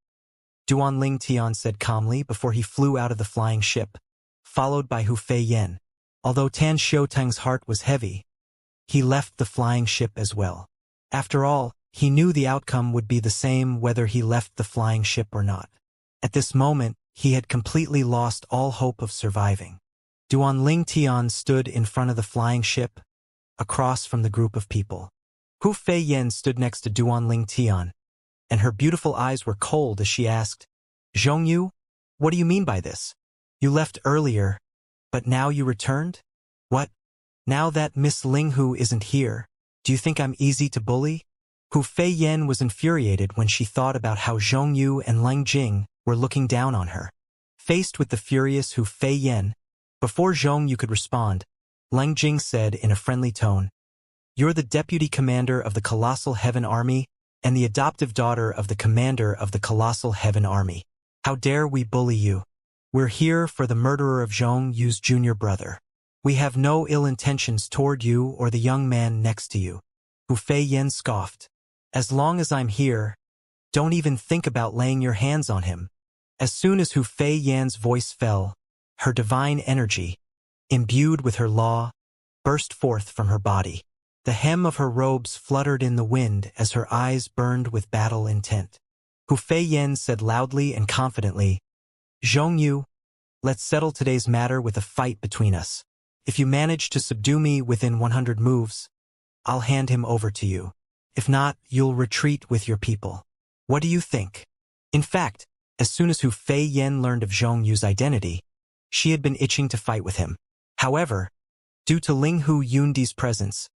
Duanling Tian said calmly before he flew out of the flying ship, followed by Hu Feiyan. Although Tan Xiaoteng's heart was heavy, he left the flying ship as well. After all, he knew the outcome would be the same whether he left the flying ship or not. At this moment, he had completely lost all hope of surviving. Duanling Tian stood in front of the flying ship, across from the group of people. Hu Feiyan stood next to Duanling Tian, and her beautiful eyes were cold as she asked, "Zhongyu, what do you mean by this? You left earlier, but now you returned? What? Now that Miss Linghu isn't here, do you think I'm easy to bully?" Hu Feiyan was infuriated when she thought about how Zhongyu and Leng Jing were looking down on her. Faced with the furious Hu Feiyan, before Zhongyu could respond, Leng Jing said in a friendly tone, "You're the deputy commander of the Colossal Heaven Army and the adoptive daughter of the commander of the Colossal Heaven Army. How dare we bully you? We're here for the murderer of Zhongyu's junior brother. We have no ill intentions toward you or the young man next to you." Hu Feiyan scoffed. "As long as I'm here, don't even think about laying your hands on him." As soon as Hu Feiyan's voice fell, her divine energy, imbued with her law, burst forth from her body. The hem of her robes fluttered in the wind as her eyes burned with battle intent. Hu Feiyan said loudly and confidently, "Zhongyu, let's settle today's matter with a fight between us. If you manage to subdue me within 100 moves, I'll hand him over to you. If not, you'll retreat with your people. What do you think?" In fact, as soon as Hu Feiyan learned of Zhongyu's identity, she had been itching to fight with him. However, due to Linghu Yundi's presence,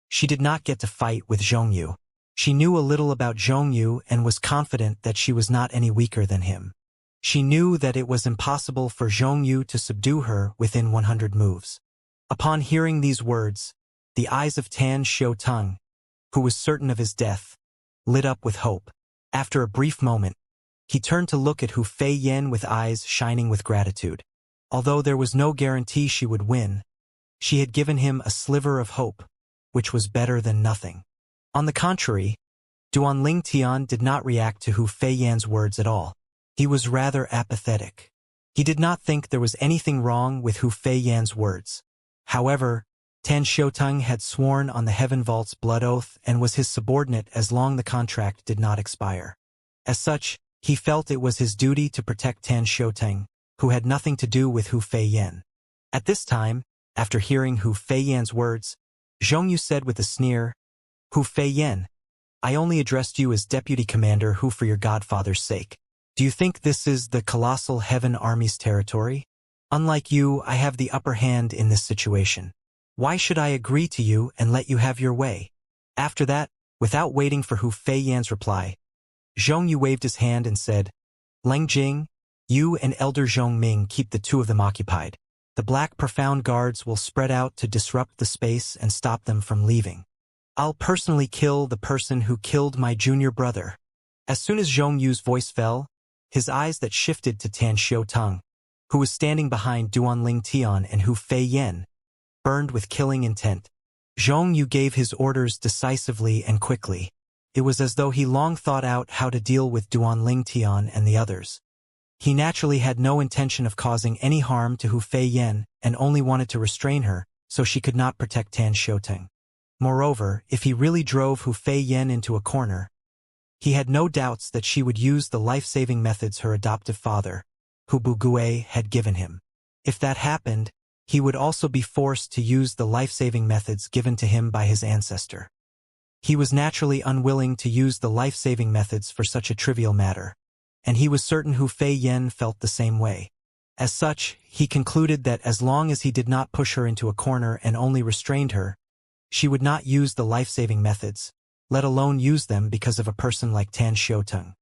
she did not get to fight with Zhongyu. She knew a little about Zhongyu and was confident that she was not any weaker than him. She knew that it was impossible for Zhongyu to subdue her within 100 moves. Upon hearing these words, the eyes of Tan Xiaoteng, who was certain of his death, lit up with hope. After a brief moment, he turned to look at Hu Feiyan with eyes shining with gratitude. Although there was no guarantee she would win, she had given him a sliver of hope, which was better than nothing. On the contrary, Duanling Tian did not react to Hu Feiyan's words at all. He was rather apathetic. He did not think there was anything wrong with Hu Feiyan's words. However, Tan Xiaoteng had sworn on the Heaven Vault's blood oath and was his subordinate as long the contract did not expire. As such, he felt it was his duty to protect Tan Xiaoteng, who had nothing to do with Hu Feiyan. At this time, after hearing Hu Feiyan's words, Zhongyu said with a sneer, "Hu Feiyan, I only addressed you as deputy commander Hu for your godfather's sake. Do you think this is the Colossal Heaven Army's territory? Unlike you, I have the upper hand in this situation. Why should I agree to you and let you have your way?" After that, without waiting for Hu Feiyan's reply, Zhongyu waved his hand and said, "Leng Jing, you and Elder Zhongming keep the two of them occupied. The Black Profound Guards will spread out to disrupt the space and stop them from leaving. I'll personally kill the person who killed my junior brother." As soon as Zhongyu's voice fell, his eyes that shifted to Tan Xiaoteng, who was standing behind Duanling Tian and Hu Feiyan, burned with killing intent. Zhongyu gave his orders decisively and quickly. It was as though he long thought out how to deal with Duanling Tian and the others. He naturally had no intention of causing any harm to Hu Feiyan and only wanted to restrain her so she could not protect Tan Xiaoteng. Moreover, if he really drove Hu Feiyan into a corner, he had no doubts that she would use the life-saving methods her adoptive father, Hu Bugue, had given him. If that happened, he would also be forced to use the life-saving methods given to him by his ancestor. He was naturally unwilling to use the life-saving methods for such a trivial matter, and he was certain Hu Feiyan felt the same way. As such, he concluded that as long as he did not push her into a corner and only restrained her, she would not use the life-saving methods, let alone use them because of a person like Tan Xiaoteng.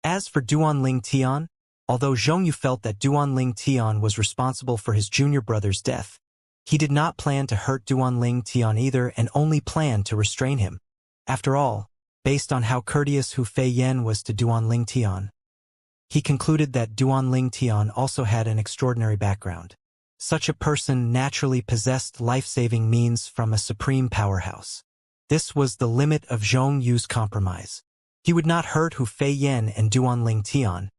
As for Duanling Tian, Although Zhongyu felt that Duanling Tian was responsible for his junior brother's death, he did not plan to hurt Duanling Tian either and only planned to restrain him. After all, based on how courteous Hu Feiyan was to Duanling Tian, he concluded that Duanling Tian also had an extraordinary background. Such a person naturally possessed life-saving means from a supreme powerhouse. This was the limit of Zhong Yu's compromise. He would not hurt Hu Feiyan and Duanling Tian,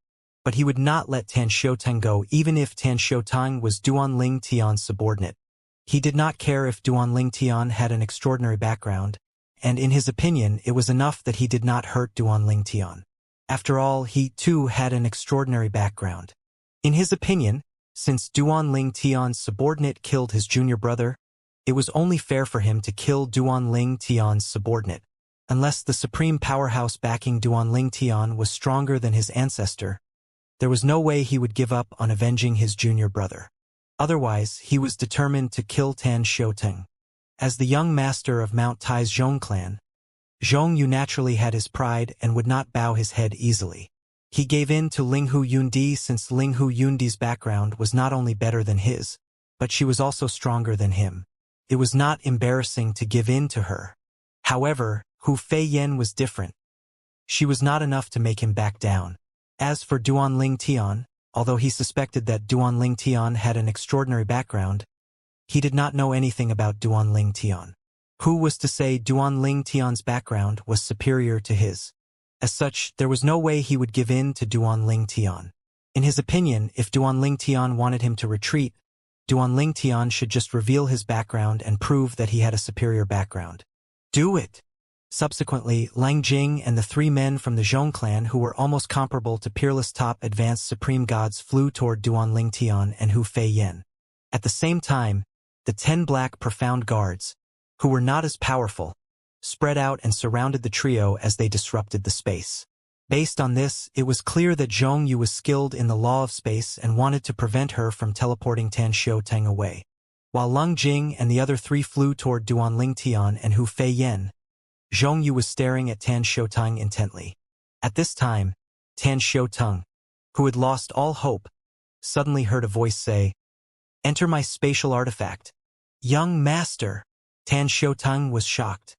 but he would not let Tan Xiuteng go even if Tan Xiuteng was Duanling Tian's subordinate. He did not care if Duanling Tian had an extraordinary background, and in his opinion it was enough that he did not hurt Duanling Tian. After all, he too had an extraordinary background. In his opinion, since Duanling Tian's subordinate killed his junior brother, it was only fair for him to kill Duanling Tian's subordinate. Unless the supreme powerhouse backing Duanling Tian was stronger than his ancestor, there was no way he would give up on avenging his junior brother. Otherwise, he was determined to kill Tan Xiuteng. As the young master of Mount Tai's Zhong clan, Zhong Yu naturally had his pride and would not bow his head easily. He gave in to Linghu Yundi since Linghu Yundi's background was not only better than his, but she was also stronger than him. It was not embarrassing to give in to her. However, Hu Feiyan was different. She was not enough to make him back down. As for Duanling Tian, although he suspected that Duanling Tian had an extraordinary background, he did not know anything about Duanling Tian. Who was to say Duanling Tian's background was superior to his? As such, there was no way he would give in to Duanling Tian. In his opinion, if Duanling Tian wanted him to retreat, Duanling Tian should just reveal his background and prove that he had a superior background. Do it! Subsequently, Lang Jing and the 3 men from the Zhong clan who were almost comparable to peerless top advanced supreme gods flew toward Duanling Tian and Hu Feiyan. At the same time, the 10 black profound guards, who were not as powerful, spread out and surrounded the trio as they disrupted the space. Based on this, it was clear that Zhong Yu was skilled in the law of space and wanted to prevent her from teleporting Tan Xiuteng away. While Lang Jing and the other 3 flew toward Duanling Tian and Hu Feiyan, Zhong Yu was staring at Tan Xiuteng intently. At this time, Tan Xiuteng, who had lost all hope, suddenly heard a voice say, "Enter my spatial artifact." "Young master!" Tan Xiuteng was shocked.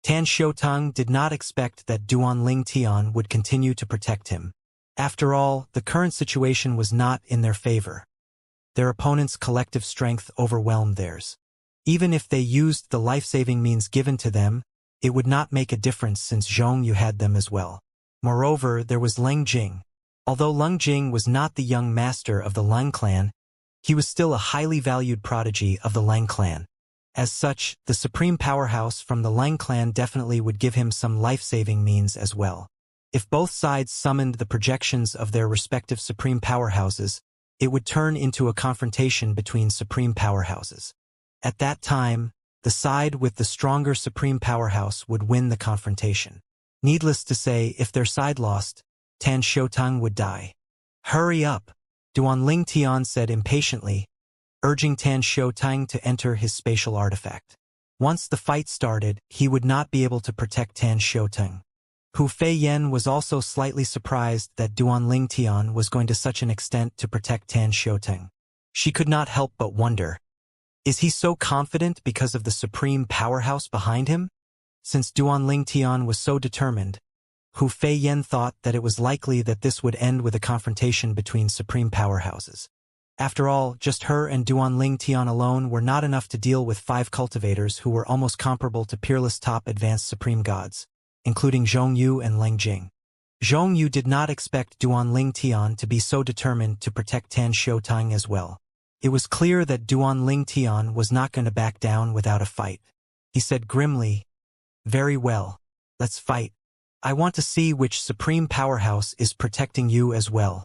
Tan Xiuteng did not expect that Duanling Tian would continue to protect him. After all, the current situation was not in their favor. Their opponent's collective strength overwhelmed theirs. Even if they used the life-saving means given to them, it would not make a difference since Zhong Yu had them as well. Moreover, there was Lang Jing. Although Lang Jing was not the young master of the Lang clan, he was still a highly valued prodigy of the Lang clan. As such, the supreme powerhouse from the Lang clan definitely would give him some life-saving means as well. If both sides summoned the projections of their respective supreme powerhouses, it would turn into a confrontation between supreme powerhouses. At that time, the side with the stronger supreme powerhouse would win the confrontation. Needless to say, if their side lost, Tan Xiuteng would die. "Hurry up," Duanling Tian said impatiently, urging Tan Xiuteng to enter his spatial artifact. Once the fight started, he would not be able to protect Tan Xiuteng. Hu Feiyan was also slightly surprised that Duanling Tian was going to such an extent to protect Tan Xiuteng. She could not help but wonder, is he so confident because of the supreme powerhouse behind him? Since Duanling Tian was so determined, Hu Feiyan thought that it was likely that this would end with a confrontation between supreme powerhouses. After all, just her and Duanling Tian alone were not enough to deal with 5 cultivators who were almost comparable to peerless top advanced supreme gods, including Zhong Yu and Lang Jing. Zhong Yu did not expect Duanling Tian to be so determined to protect Tan Xiuteng as well. It was clear that Duanling Tian was not going to back down without a fight. He said grimly, "Very well, let's fight. I want to see which supreme powerhouse is protecting you as well."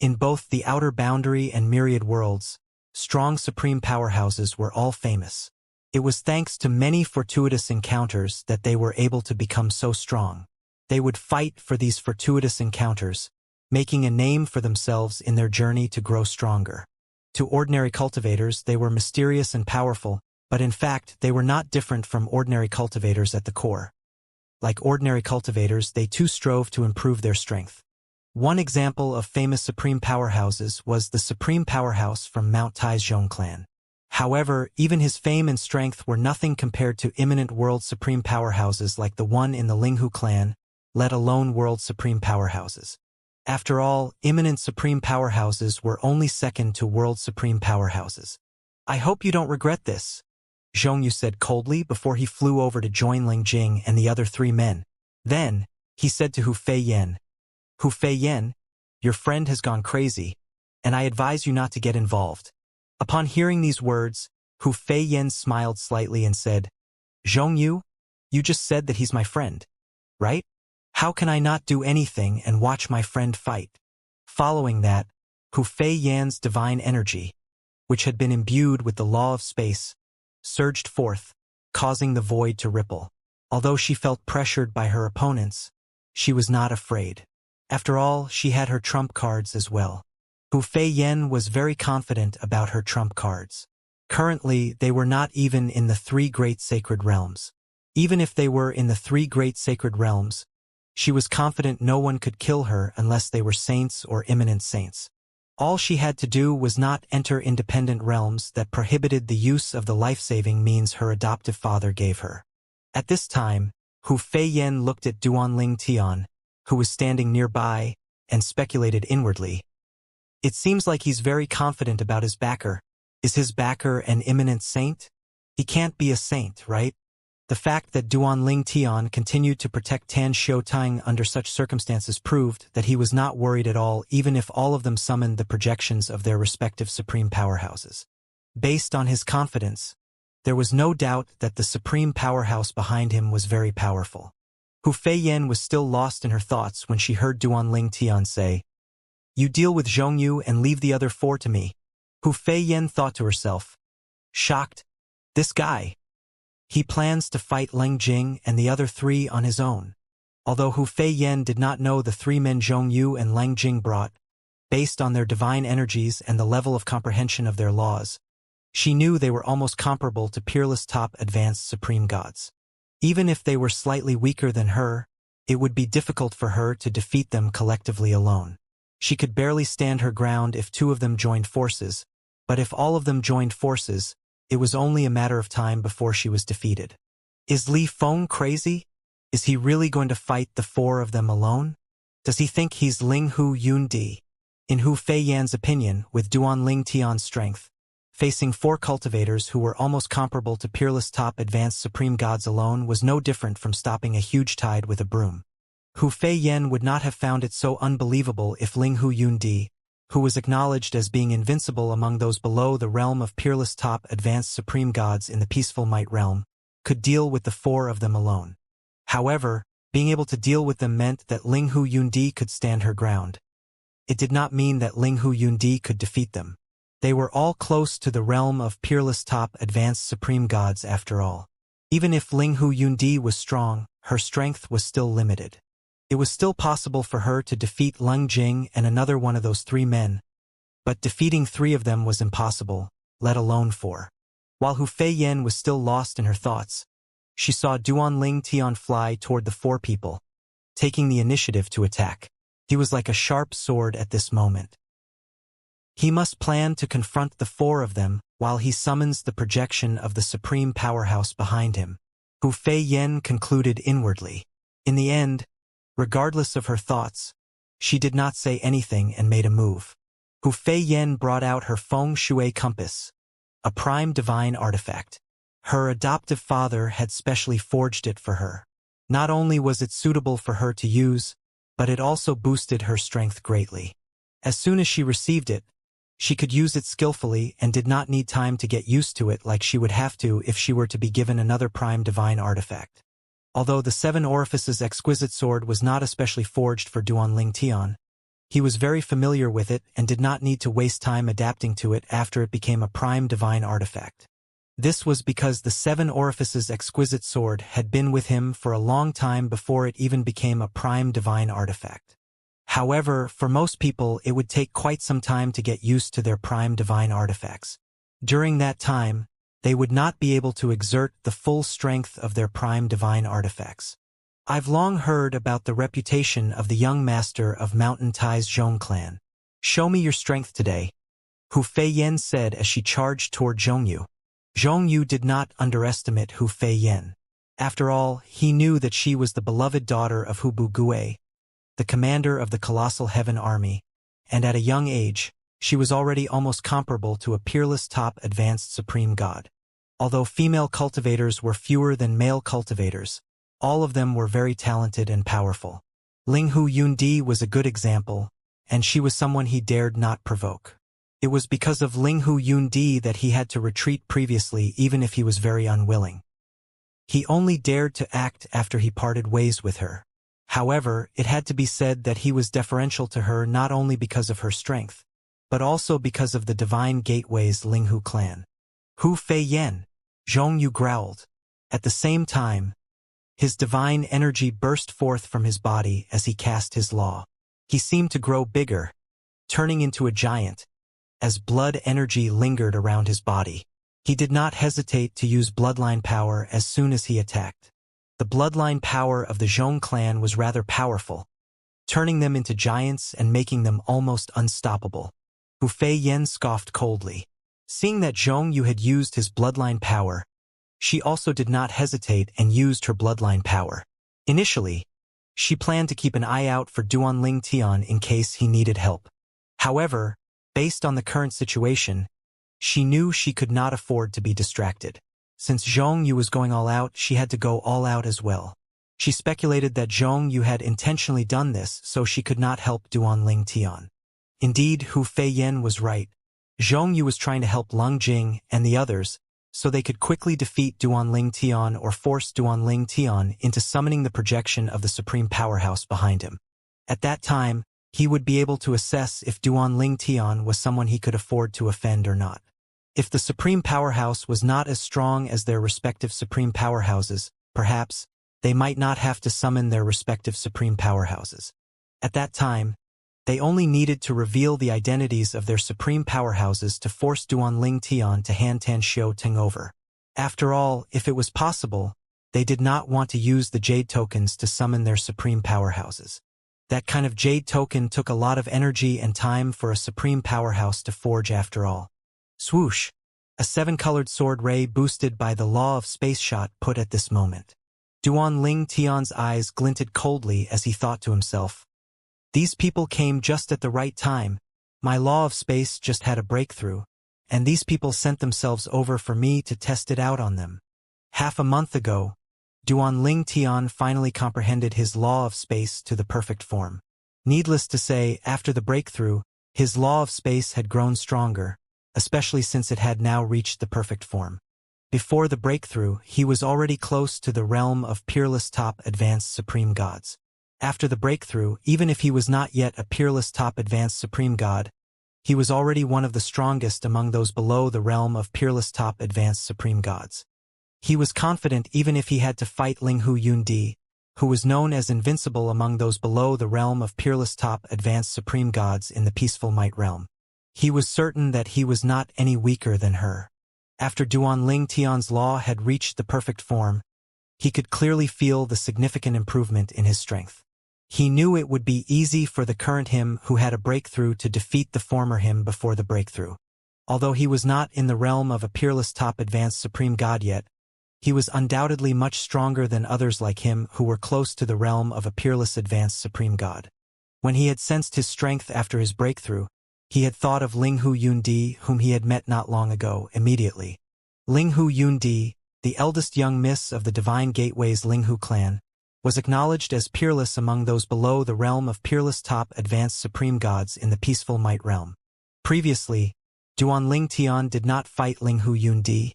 In both the outer boundary and myriad worlds, strong supreme powerhouses were all famous. It was thanks to many fortuitous encounters that they were able to become so strong. They would fight for these fortuitous encounters, making a name for themselves in their journey to grow stronger. To ordinary cultivators, they were mysterious and powerful, but in fact, they were not different from ordinary cultivators at the core. Like ordinary cultivators, they too strove to improve their strength. One example of famous supreme powerhouses was the supreme powerhouse from Mount Taizhong clan. However, even his fame and strength were nothing compared to imminent world supreme powerhouses like the one in the Linghu clan, let alone world supreme powerhouses. After all, imminent supreme powerhouses were only second to world supreme powerhouses. I hope you don't regret this, Zhongyu said coldly before he flew over to join Ling Jing and the other three men. Then, he said to Hu Feiyan, Hu Feiyan, your friend has gone crazy, and I advise you not to get involved. Upon hearing these words, Hu Feiyan smiled slightly and said, Zhongyu, you just said that he's my friend, right? How can I not do anything and watch my friend fight? Following that, Hu Feiyan's divine energy, which had been imbued with the law of space, surged forth, causing the void to ripple. Although she felt pressured by her opponents, she was not afraid. After all, she had her trump cards as well. Hu Feiyan was very confident about her trump cards. Currently, they were not even in the three great sacred realms. Even if they were in the three great sacred realms, she was confident no one could kill her unless they were saints or imminent saints. All she had to do was not enter independent realms that prohibited the use of the life-saving means her adoptive father gave her. At this time, Hu Feiyan looked at Duanling Tian, who was standing nearby, and speculated inwardly. It seems like he's very confident about his backer. Is his backer an imminent saint? He can't be a saint, right? The fact that Duanling Tian continued to protect Tan Xiutang under such circumstances proved that he was not worried at all even if all of them summoned the projections of their respective supreme powerhouses. Based on his confidence, there was no doubt that the supreme powerhouse behind him was very powerful. Hu Feiyan was still lost in her thoughts when she heard Duanling Tian say, You deal with Zhongyu and leave the other four to me. Hu Feiyan thought to herself, shocked, this guy. He plans to fight Leng Jing and the other three on his own. Although Hu Feiyan did not know the three men Zhongyu and Leng Jing brought, based on their divine energies and the level of comprehension of their laws, she knew they were almost comparable to peerless top advanced supreme gods. Even if they were slightly weaker than her, it would be difficult for her to defeat them collectively alone. She could barely stand her ground if two of them joined forces, but if all of them joined forces, it was only a matter of time before she was defeated. Is Li Feng crazy? Is he really going to fight the four of them alone? Does he think he's Ling Hu Yundi? In Hu Feiyan's opinion, with Duanling Tian's strength, facing four cultivators who were almost comparable to peerless top advanced supreme gods alone was no different from stopping a huge tide with a broom. Hu Feiyan would not have found it so unbelievable if Ling Hu Yundi, who was acknowledged as being invincible among those below the realm of peerless top advanced supreme gods in the peaceful might realm, could deal with the four of them alone. However, being able to deal with them meant that Ling Hu Yundi could stand her ground. It did not mean that Ling Hu Yundi could defeat them. They were all close to the realm of peerless top advanced supreme gods after all. Even if Ling Hu Yundi was strong, her strength was still limited. It was still possible for her to defeat Leng Jing and another one of those three men, but defeating three of them was impossible, let alone four. While Hu Feiyan was still lost in her thoughts, she saw Duanling Tian fly toward the four people, taking the initiative to attack. He was like a sharp sword at this moment. He must plan to confront the four of them while he summons the projection of the supreme powerhouse behind him. Hu Feiyan concluded inwardly. In the end, regardless of her thoughts, she did not say anything and made a move. Hu Feiyan brought out her feng shui compass, a prime divine artifact. Her adoptive father had specially forged it for her. Not only was it suitable for her to use, but it also boosted her strength greatly. As soon as she received it, she could use it skillfully and did not need time to get used to it like she would have to if she were to be given another prime divine artifact. Although the Seven Orifices exquisite sword was not especially forged for Duanling Tian, he was very familiar with it and did not need to waste time adapting to it after it became a prime divine artifact. This was because the Seven Orifices exquisite sword had been with him for a long time before it even became a prime divine artifact. However, for most people it would take quite some time to get used to their prime divine artifacts. During that time, they would not be able to exert the full strength of their prime divine artifacts. I've long heard about the reputation of the young master of Mountain Tai's Zhong clan. Show me your strength today, Hu Feiyan said as she charged toward Zhongyu. Zhongyu did not underestimate Hu Feiyan. After all, he knew that she was the beloved daughter of Hu Bugue, the commander of the colossal heaven army, and at a young age, she was already almost comparable to a peerless top advanced supreme god. Although female cultivators were fewer than male cultivators, all of them were very talented and powerful. Ling Hu Yundi was a good example, and she was someone he dared not provoke. It was because of Ling Hu Yundi that he had to retreat previously even if he was very unwilling. He only dared to act after he parted ways with her. However, it had to be said that he was deferential to her not only because of her strength, but also because of the divine gateways Ling Hu clan. Hu Feiyan, Zhongyu growled. At the same time, his divine energy burst forth from his body as he cast his law. He seemed to grow bigger, turning into a giant, as blood energy lingered around his body. He did not hesitate to use bloodline power as soon as he attacked. The bloodline power of the Zhong clan was rather powerful, turning them into giants and making them almost unstoppable. Hu Feiyan scoffed coldly. Seeing that Zhongyu had used his bloodline power, she also did not hesitate and used her bloodline power. Initially, she planned to keep an eye out for Duan Ling Tian in case he needed help. However, based on the current situation, she knew she could not afford to be distracted. Since Zhongyu was going all out, she had to go all out as well. She speculated that Zhongyu had intentionally done this so she could not help Duan Ling Tian. Indeed, Hu Feiyan was right. Zhongyu was trying to help Leng Jing and the others so they could quickly defeat Duan Ling Tian or force Duan Ling Tian into summoning the projection of the supreme powerhouse behind him. At that time, he would be able to assess if Duan Ling Tian was someone he could afford to offend or not. If the supreme powerhouse was not as strong as their respective supreme powerhouses, perhaps they might not have to summon their respective supreme powerhouses. At that time, they only needed to reveal the identities of their supreme powerhouses to force Duan Ling Tian to hand Tan Xiu Ting over. After all, if it was possible, they did not want to use the jade tokens to summon their supreme powerhouses. That kind of jade token took a lot of energy and time for a supreme powerhouse to forge after all. Swoosh! A 7-colored sword ray boosted by the law of space shot put at this moment. Duan Ling Tian's eyes glinted coldly as he thought to himself, "These people came just at the right time. My law of space just had a breakthrough, and these people sent themselves over for me to test it out on them." Half a month ago, Duan Ling Tian finally comprehended his law of space to the perfect form. Needless to say, after the breakthrough, his law of space had grown stronger, especially since it had now reached the perfect form. Before the breakthrough, he was already close to the realm of peerless top advanced supreme gods. After the breakthrough, even if he was not yet a peerless top advanced supreme god, he was already one of the strongest among those below the realm of peerless top advanced supreme gods. He was confident even if he had to fight Ling Hu Yundi, who was known as invincible among those below the realm of peerless top advanced supreme gods in the peaceful might realm. He was certain that he was not any weaker than her. After Duan Ling Tian's law had reached the perfect form, he could clearly feel the significant improvement in his strength. He knew it would be easy for the current him who had a breakthrough to defeat the former him before the breakthrough. Although he was not in the realm of a peerless top advanced supreme god yet, he was undoubtedly much stronger than others like him who were close to the realm of a peerless advanced supreme god. When he had sensed his strength after his breakthrough, he had thought of Ling Hu Yundi, whom he had met not long ago, immediately. Ling Hu Yundi, the eldest young miss of the Divine Gateway's Ling Hu clan, was acknowledged as peerless among those below the realm of peerless top advanced supreme gods in the peaceful might realm. Previously, Duan Ling Tian did not fight Ling Hu Yundi,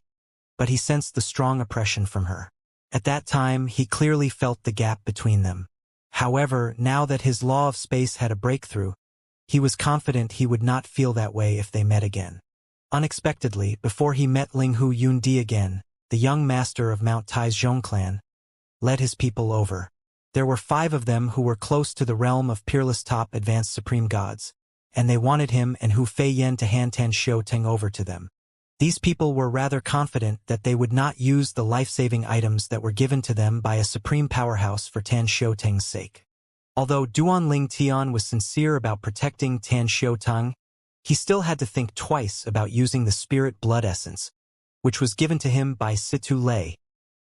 but he sensed the strong oppression from her. At that time, he clearly felt the gap between them. However, now that his law of space had a breakthrough, he was confident he would not feel that way if they met again. Unexpectedly, before he met Ling Hu Yundi again, the young master of Mount Tai's Zhong clan led his people over. There were 5 of them who were close to the realm of peerless top advanced supreme gods, and they wanted him and Hu Feiyan to hand Tan Xiu Ting over to them. These people were rather confident that they would not use the life-saving items that were given to them by a supreme powerhouse for Tan Xiuteng's sake. Although Duanling Tian was sincere about protecting Tan Xiuteng, he still had to think twice about using the spirit blood essence, which was given to him by Situ Lei,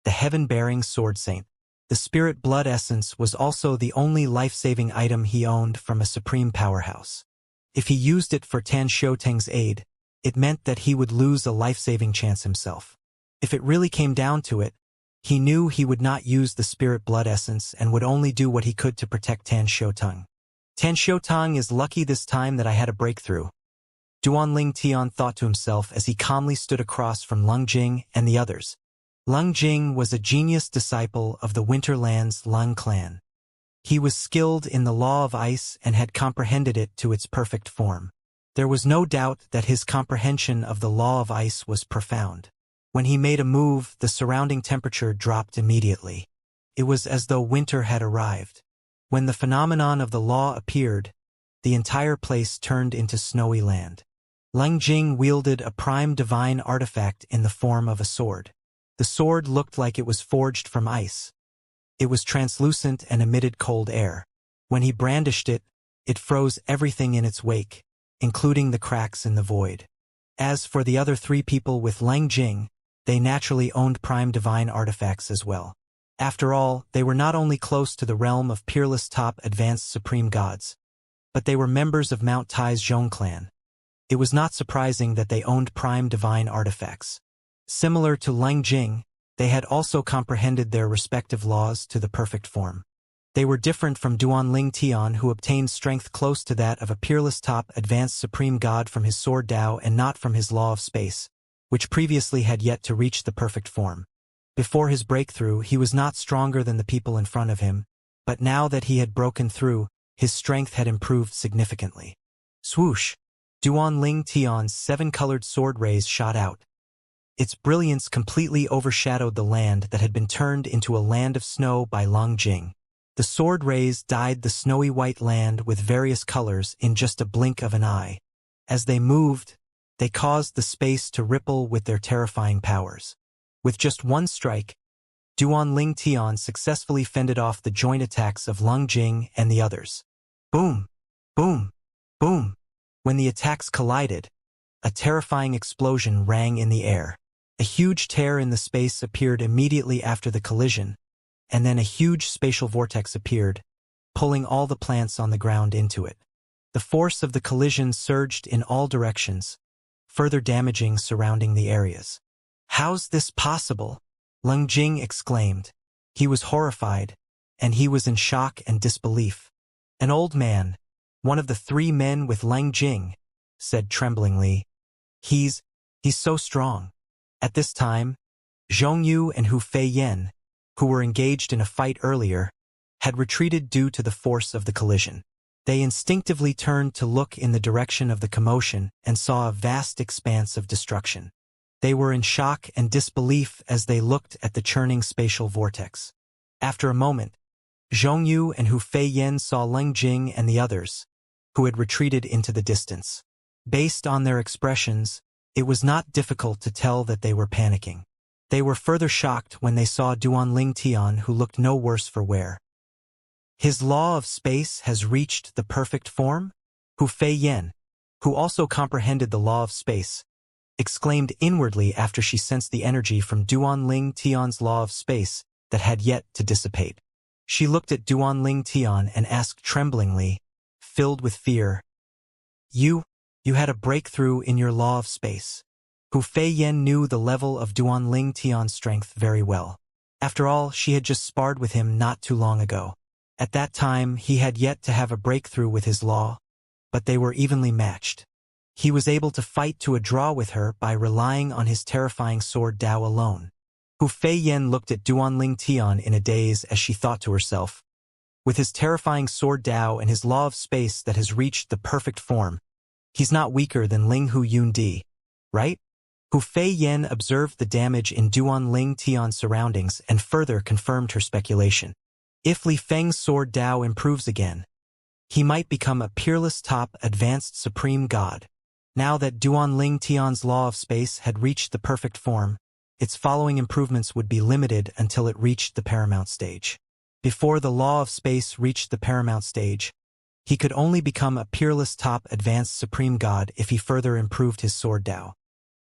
the heaven-bearing sword saint. The spirit blood essence was also the only life-saving item he owned from a supreme powerhouse. If he used it for Tan Xiuteng's aid, it meant that he would lose a life-saving chance himself. If it really came down to it, he knew he would not use the spirit blood essence and would only do what he could to protect Tan Xiuteng. Tan Xiuteng is lucky this time that I had a breakthrough, Duanling Tian thought to himself as he calmly stood across from Leng Jing and the others. Leng Jing was a genius disciple of the Winterland's Leng clan. He was skilled in the law of ice and had comprehended it to its perfect form. There was no doubt that his comprehension of the law of ice was profound. When he made a move, the surrounding temperature dropped immediately. It was as though winter had arrived. When the phenomenon of the law appeared, the entire place turned into snowy land. Leng Jing wielded a prime divine artifact in the form of a sword. The sword looked like it was forged from ice. It was translucent and emitted cold air. When he brandished it, it froze everything in its wake, including the cracks in the void. As for the other three people with Leng Jing, they naturally owned prime divine artifacts as well. After all, they were not only close to the realm of peerless top advanced supreme gods, but they were members of Mount Tai's Zhong clan. It was not surprising that they owned prime divine artifacts. Similar to Leng Jing, they had also comprehended their respective laws to the perfect form. They were different from Duanling Tian, who obtained strength close to that of a peerless top advanced supreme god from his sword Dao and not from his law of space, which previously had yet to reach the perfect form. Before his breakthrough, he was not stronger than the people in front of him, but now that he had broken through, his strength had improved significantly. Swoosh! Duanling Tian's seven-colored sword rays shot out. Its brilliance completely overshadowed the land that had been turned into a land of snow by Leng Jing. The sword rays dyed the snowy white land with various colors in just a blink of an eye. As they moved, they caused the space to ripple with their terrifying powers. With just one strike, Duanling Tian successfully fended off the joint attacks of Leng Jing and the others. Boom! Boom! Boom! When the attacks collided, a terrifying explosion rang in the air. A huge tear in the space appeared immediately after the collision, and then a huge spatial vortex appeared, pulling all the plants on the ground into it. The force of the collision surged in all directions, further damaging surrounding the areas. "How's this possible?" Leng Jing exclaimed. He was horrified, and he was in shock and disbelief. An old man, one of the three men with Leng Jing, said tremblingly, He's so strong." At this time, Zhongyu and Hu Feiyan, who were engaged in a fight earlier, had retreated due to the force of the collision. They instinctively turned to look in the direction of the commotion and saw a vast expanse of destruction. They were in shock and disbelief as they looked at the churning spatial vortex. After a moment, Zhongyu and Hu Feiyan saw Leng Jing and the others, who had retreated into the distance. Based on their expressions, it was not difficult to tell that they were panicking. They were further shocked when they saw Duanling Tian, who looked no worse for wear. "His law of space has reached the perfect form?" Hu Feiyan, who also comprehended the law of space, exclaimed inwardly after she sensed the energy from Duanling Tian's law of space that had yet to dissipate. She looked at Duanling Tian and asked tremblingly, filled with fear, You had a breakthrough in your law of space." Hu Feiyan knew the level of Duanling Tian's strength very well. After all, she had just sparred with him not too long ago. At that time, he had yet to have a breakthrough with his law, but they were evenly matched. He was able to fight to a draw with her by relying on his terrifying sword Dao alone. Hu Feiyan looked at Duanling Tian in a daze as she thought to herself, with his terrifying sword Dao and his law of space that has reached the perfect form, he's not weaker than Ling Hu Yun Di, right? Hu Feiyan observed the damage in Duanling Tian's surroundings and further confirmed her speculation. If Li Feng's sword Dao improves again, he might become a peerless top advanced supreme god. Now that Duanling Tian's law of space had reached the perfect form, its following improvements would be limited until it reached the paramount stage. Before the law of space reached the paramount stage, he could only become a peerless top advanced supreme god if he further improved his sword Dao.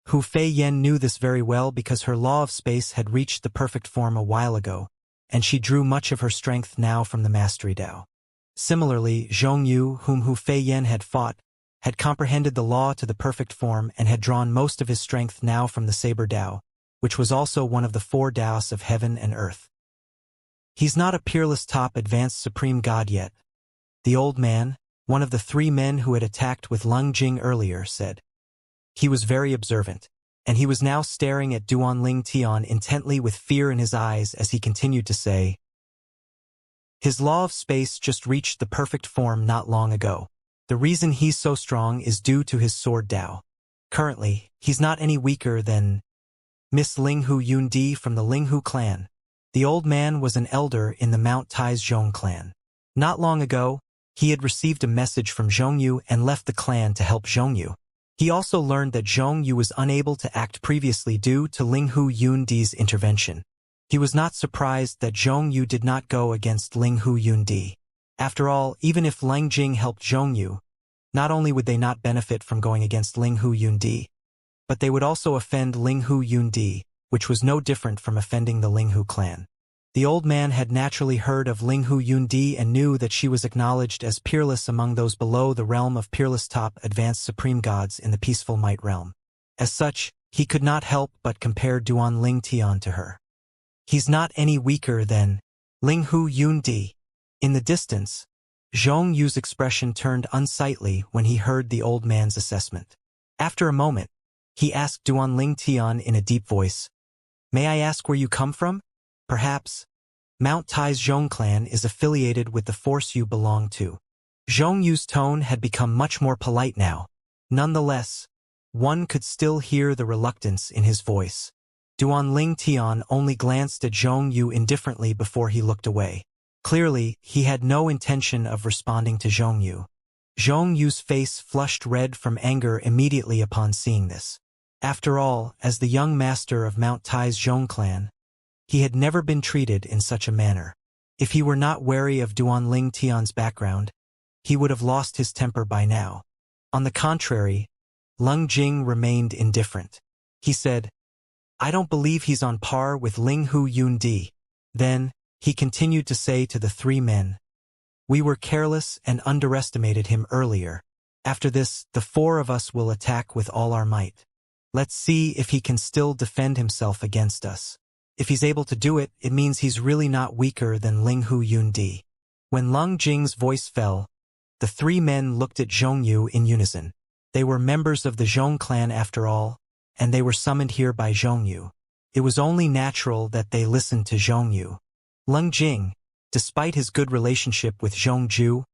Hu Feiyan knew this very well because her law of space had reached the perfect form a while ago, and she drew much of her strength now from the mastery Dao. Similarly, Zhongyu, whom Hu Feiyan had fought, had comprehended the law to the perfect form and had drawn most of his strength now from the saber Dao, which was also one of the 4 Daos of heaven and earth. He's not a peerless top advanced supreme god yet, the old man, one of the 3 men who had attacked with Lung Jing earlier, said. He was very observant, and he was now staring at Duanling Tian intently with fear in his eyes as he continued to say, his law of space just reached the perfect form not long ago. The reason he's so strong is due to his sword Dao. Currently, he's not any weaker than Miss Linghu Yundi from the Linghu clan. The old man was an elder in the Mount Tai's Zhong clan. Not long ago, he had received a message from Zhongyu and left the clan to help Zhongyu. He also learned that Zhongyu was unable to act previously due to Linghu Yundi's intervention. He was not surprised that Zhongyu did not go against Linghu Yundi. After all, even if Leng Jing helped Zhongyu, not only would they not benefit from going against Linghu Yundi, but they would also offend Linghu Yundi, which was no different from offending the Linghu clan. The old man had naturally heard of Linghu Yundi and knew that she was acknowledged as peerless among those below the realm of peerless top advanced supreme gods in the peaceful might realm. As such, he could not help but compare Duanling Tian to her. He's not any weaker than Linghu Yundi. In the distance, Zhong Yu's expression turned unsightly when he heard the old man's assessment. After a moment, he asked Duanling Tian in a deep voice, "May I ask where you come from? Perhaps Mount Tai's Zhong clan is affiliated with the force you belong to." Zhong Yu's tone had become much more polite now. Nonetheless, one could still hear the reluctance in his voice. Duanling Tian only glanced at Zhong Yu indifferently before he looked away. Clearly, he had no intention of responding to Zhong Yu. Zhong Yu's face flushed red from anger immediately upon seeing this. After all, as the young master of Mount Tai's Zhong clan, he had never been treated in such a manner. If he were not wary of Duanling Tian's background, he would have lost his temper by now. On the contrary, Lung Jing remained indifferent. He said, "I don't believe he's on par with Linghu Yundi." Then, he continued to say to the 3 men, "We were careless and underestimated him earlier. After this, the 4 of us will attack with all our might. Let's see if he can still defend himself against us. If he's able to do it, it means he's really not weaker than Linghu Yundi." When Lung Jing's voice fell, the 3 men looked at Zhong Yu in unison. They were members of the Zhong clan after all, and they were summoned here by Zhong Yu. It was only natural that they listened to Zhong Yu. Lung Jing, despite his good relationship with Zhong Ju,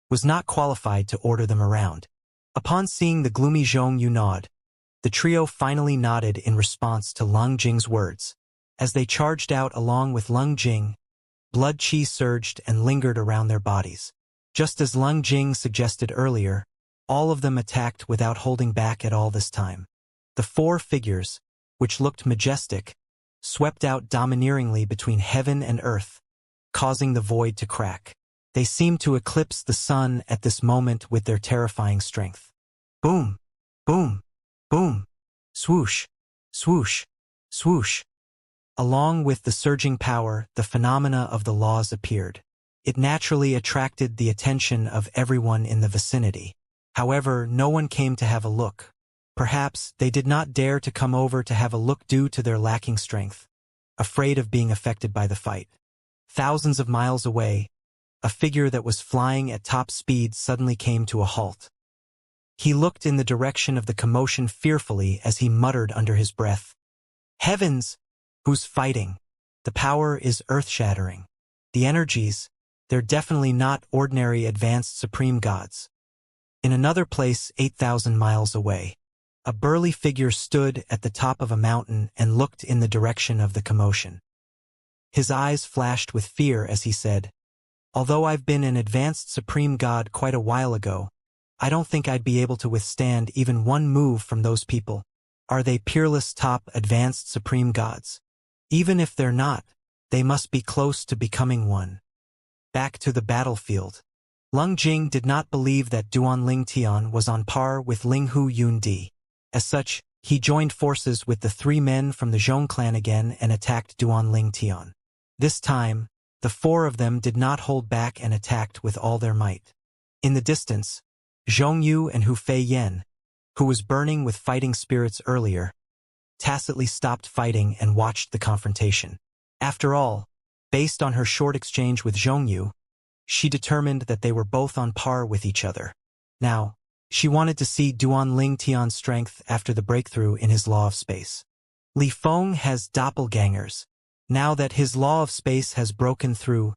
was not qualified to order them around. Upon seeing the gloomy Zhong Yu nod, the trio finally nodded in response to Lung Jing's words. As they charged out along with Lung Jing, blood qi surged and lingered around their bodies. Just as Lung Jing suggested earlier, all of them attacked without holding back at all this time. The 4 figures, which looked majestic, swept out domineeringly between heaven and earth, causing the void to crack. They seemed to eclipse the sun at this moment with their terrifying strength. Boom! Boom! Boom! Swoosh! Swoosh! Swoosh! Along with the surging power, the phenomena of the laws appeared. It naturally attracted the attention of everyone in the vicinity. However, no one came to have a look. Perhaps they did not dare to come over to have a look due to their lacking strength, afraid of being affected by the fight. Thousands of miles away, a figure that was flying at top speed suddenly came to a halt. He looked in the direction of the commotion fearfully as he muttered under his breath, "Heavens! Who's fighting? The power is earth-shattering. The energies, they're definitely not ordinary advanced supreme gods." In another place 8,000 miles away, a burly figure stood at the top of a mountain and looked in the direction of the commotion. His eyes flashed with fear as he said, "Although I've been an advanced supreme god quite a while ago, I don't think I'd be able to withstand even one move from those people. Are they peerless top advanced supreme gods? Even if they're not, they must be close to becoming one. Back to the battlefield. Lung Jing did not believe that Duan Ling Tian was on par with Ling Hu Yun Di. As such, he joined forces with the 3 men from the Zhong clan again and attacked Duan Ling Tian. This time, the 4 of them did not hold back and attacked with all their might. In the distance, Zhong Yu and Hu Fei Yen, who was burning with fighting spirits earlier, tacitly stopped fighting and watched the confrontation. After all, based on her short exchange with Zhong Yu, she determined that they were both on par with each other. Now, she wanted to see Duan Ling Tian's strength after the breakthrough in his law of space. Li Feng has doppelgangers. Now that his law of space has broken through,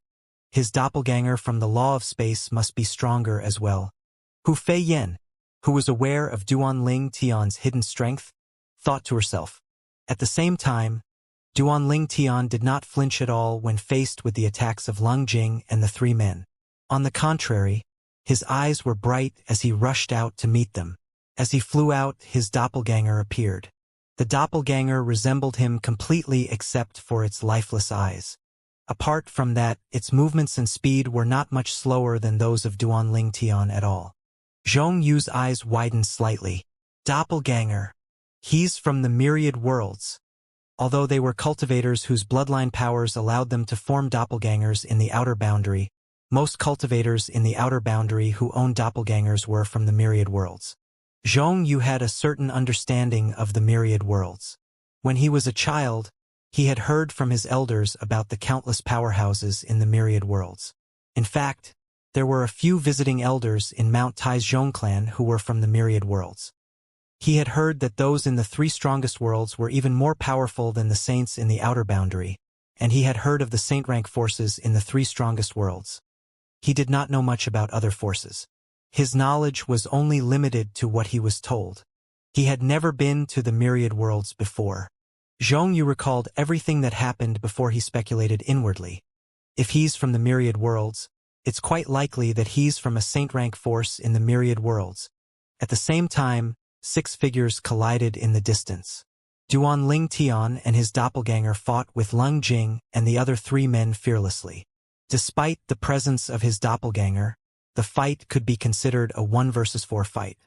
his doppelganger from the law of space must be stronger as well. Hu Fei Yen, who was aware of Duan Ling Tian's hidden strength, thought to herself. At the same time, Duan Ling Tian did not flinch at all when faced with the attacks of Lung Jing and the 3 men. On the contrary, his eyes were bright as he rushed out to meet them. As he flew out, his doppelganger appeared. The doppelganger resembled him completely except for its lifeless eyes. Apart from that, its movements and speed were not much slower than those of Duan Ling Tian at all. Zhong Yu's eyes widened slightly. Doppelganger. He's from the myriad worlds. Although they were cultivators whose bloodline powers allowed them to form doppelgangers in the outer boundary, most cultivators in the outer boundary who owned doppelgangers were from the myriad worlds. Zhong Yu had a certain understanding of the myriad worlds. When he was a child, he had heard from his elders about the countless powerhouses in the myriad worlds. In fact, there were a few visiting elders in Mount Tai's Zhong clan who were from the myriad worlds. He had heard that those in the 3 strongest worlds were even more powerful than the saints in the outer boundary, and he had heard of the saint-rank forces in the 3 strongest worlds. He did not know much about other forces. His knowledge was only limited to what he was told. He had never been to the myriad worlds before. Zhong Yu recalled everything that happened before he speculated inwardly. If he's from the myriad worlds, it's quite likely that he's from a saint-rank force in the myriad worlds. At the same time, 6 figures collided in the distance. Duan Ling Tian and his doppelganger fought with Lung Jing and the other 3 men fearlessly. Despite the presence of his doppelganger, the fight could be considered a 1 versus 4 fight.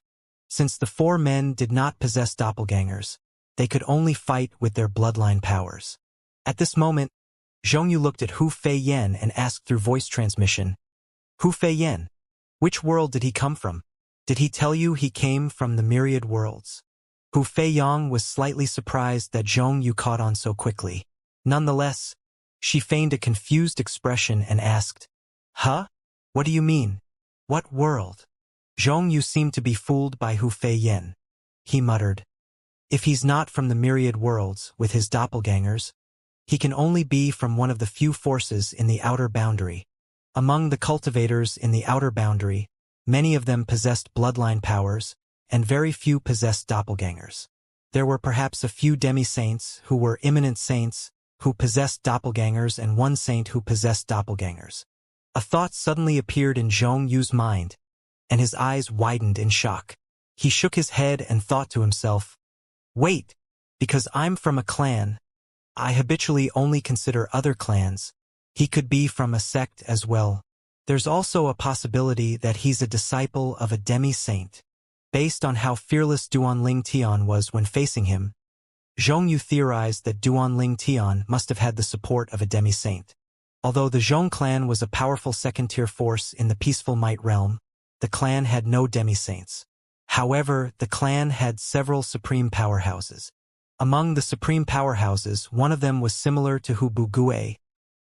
Since the 4 men did not possess doppelgangers, they could only fight with their bloodline powers. At this moment, Zhong Yu looked at Hu Fei Yen and asked through voice transmission, Hu Fei Yen, which world did he come from? Did he tell you he came from the myriad worlds? Hu Fei Yang was slightly surprised that Zhong Yu caught on so quickly. Nonetheless, she feigned a confused expression and asked, Huh? What do you mean? What world? Zhong Yu seemed to be fooled by Hu Fei Yen. He muttered, If he's not from the myriad worlds with his doppelgangers, he can only be from one of the few forces in the outer boundary. Among the cultivators in the outer boundary, many of them possessed bloodline powers, and very few possessed doppelgangers. There were perhaps a few demi-saints who were imminent saints who possessed doppelgangers and 1 saint who possessed doppelgangers. A thought suddenly appeared in Zhong Yu's mind, and his eyes widened in shock. He shook his head and thought to himself, Wait, because I'm from a clan, I habitually only consider other clans. He could be from a sect as well. There's also a possibility that he's a disciple of a demi-saint. Based on how fearless Duan Ling Tian was when facing him, Zhong Yu theorized that Duan Ling Tian must have had the support of a demi-saint. Although the Zhong clan was a powerful second-tier force in the peaceful might realm, the clan had no demi-saints. However, the clan had several supreme powerhouses. Among the supreme powerhouses, one of them was similar to Hu Bu Gue,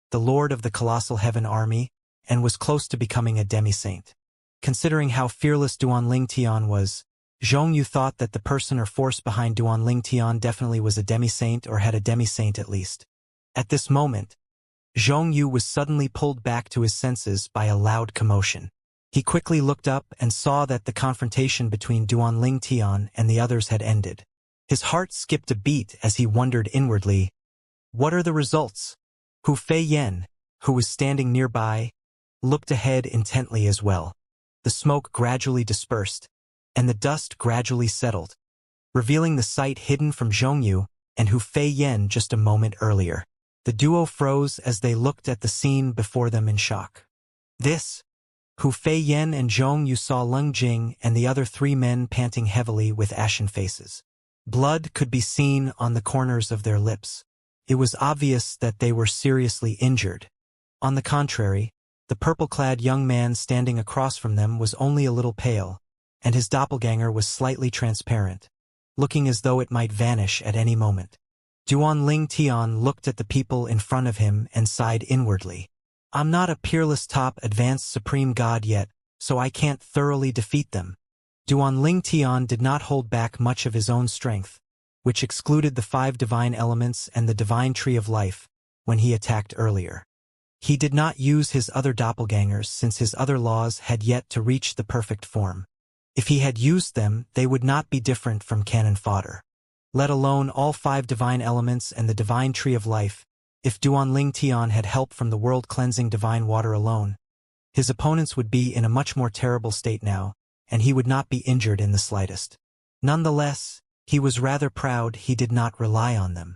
the lord of the colossal heaven army, and was close to becoming a demi-saint. Considering how fearless Duan Ling Tian was, Zhong Yu thought that the person or force behind Duan Ling Tian definitely was a demi-saint or had a demi-saint at least. At this moment, Zhong Yu was suddenly pulled back to his senses by a loud commotion. He quickly looked up and saw that the confrontation between Duan Ling Tian and the others had ended. His heart skipped a beat as he wondered inwardly, what are the results? Hu Fei Yen, who was standing nearby, looked ahead intently as well. the smoke gradually dispersed, and the dust gradually settled, revealing the sight hidden from Zhongyu and Hu Feiyan just a moment earlier. The duo froze as they looked at the scene before them in shock. This, Hu Feiyan and Zhongyu saw Leng Jing and the other three men panting heavily with ashen faces. Blood could be seen on the corners of their lips. It was obvious that they were seriously injured. On the contrary, the purple-clad young man standing across from them was only a little pale, and his doppelganger was slightly transparent, looking as though it might vanish at any moment. Duanling Tian looked at the people in front of him and sighed inwardly. I'm not a peerless top advanced supreme god yet, so I can't thoroughly defeat them. Duanling Tian did not hold back much of his own strength, which excluded the 5 divine elements and the divine tree of life, when he attacked earlier. He did not use his other doppelgangers since his other laws had yet to reach the perfect form. If he had used them, they would not be different from cannon fodder. Let alone all 5 divine elements and the divine tree of life. If Duanling Tian had help from the world-cleansing divine water alone, his opponents would be in a much more terrible state now, and he would not be injured in the slightest. Nonetheless, he was rather proud he did not rely on them.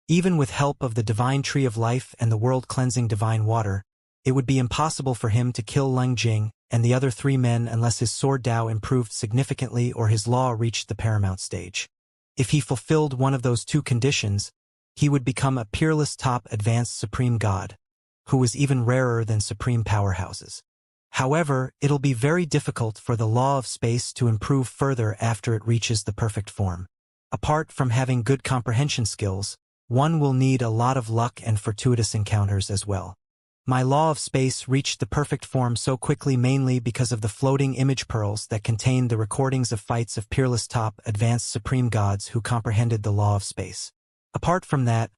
Even with help of the divine tree of life and the world-cleansing divine water, it would be impossible for him to kill Leng Jing and the other 3 men unless his sword Dao improved significantly or his law reached the paramount stage. If he fulfilled one of those 2 conditions, he would become a peerless top advanced supreme god, who was even rarer than supreme powerhouses. However, it'll be very difficult for the law of space to improve further after it reaches the perfect form. Apart from having good comprehension skills, one will need a lot of luck and fortuitous encounters as well. My law of space reached the perfect form so quickly mainly because of the floating image pearls that contained the recordings of fights of peerless top advanced supreme gods who comprehended the law of space. Apart from that,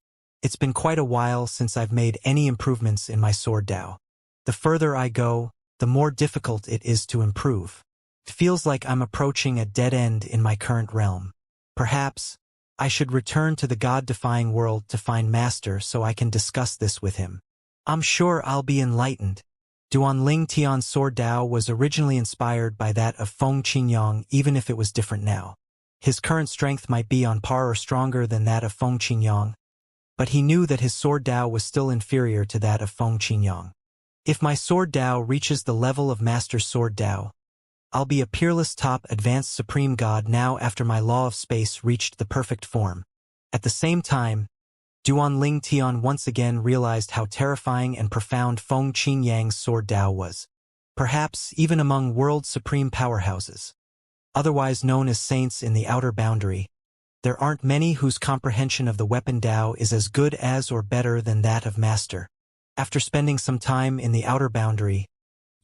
it's been quite a while since I've made any improvements in my sword Dao. The further I go, the more difficult it is to improve. It feels like I'm approaching a dead end in my current realm. Perhaps I should return to the god-defying world to find Master so I can discuss this with him. I'm sure I'll be enlightened. Duanling Tian's sword Dao was originally inspired by that of Feng Qingyang even if it was different now. His current strength might be on par or stronger than that of Feng Qingyang, but he knew that his sword Dao was still inferior to that of Feng Qingyang. If my sword Dao reaches the level of Master's sword Dao, I'll be a peerless top advanced supreme god now after my law of space reached the perfect form. At the same time, Duanling Tian once again realized how terrifying and profound Feng Qingyang's sword Dao was. Perhaps even among world supreme powerhouses, otherwise known as saints in the outer boundary, there aren't many whose comprehension of the weapon Dao is as good as or better than that of Master. After spending some time in the outer boundary,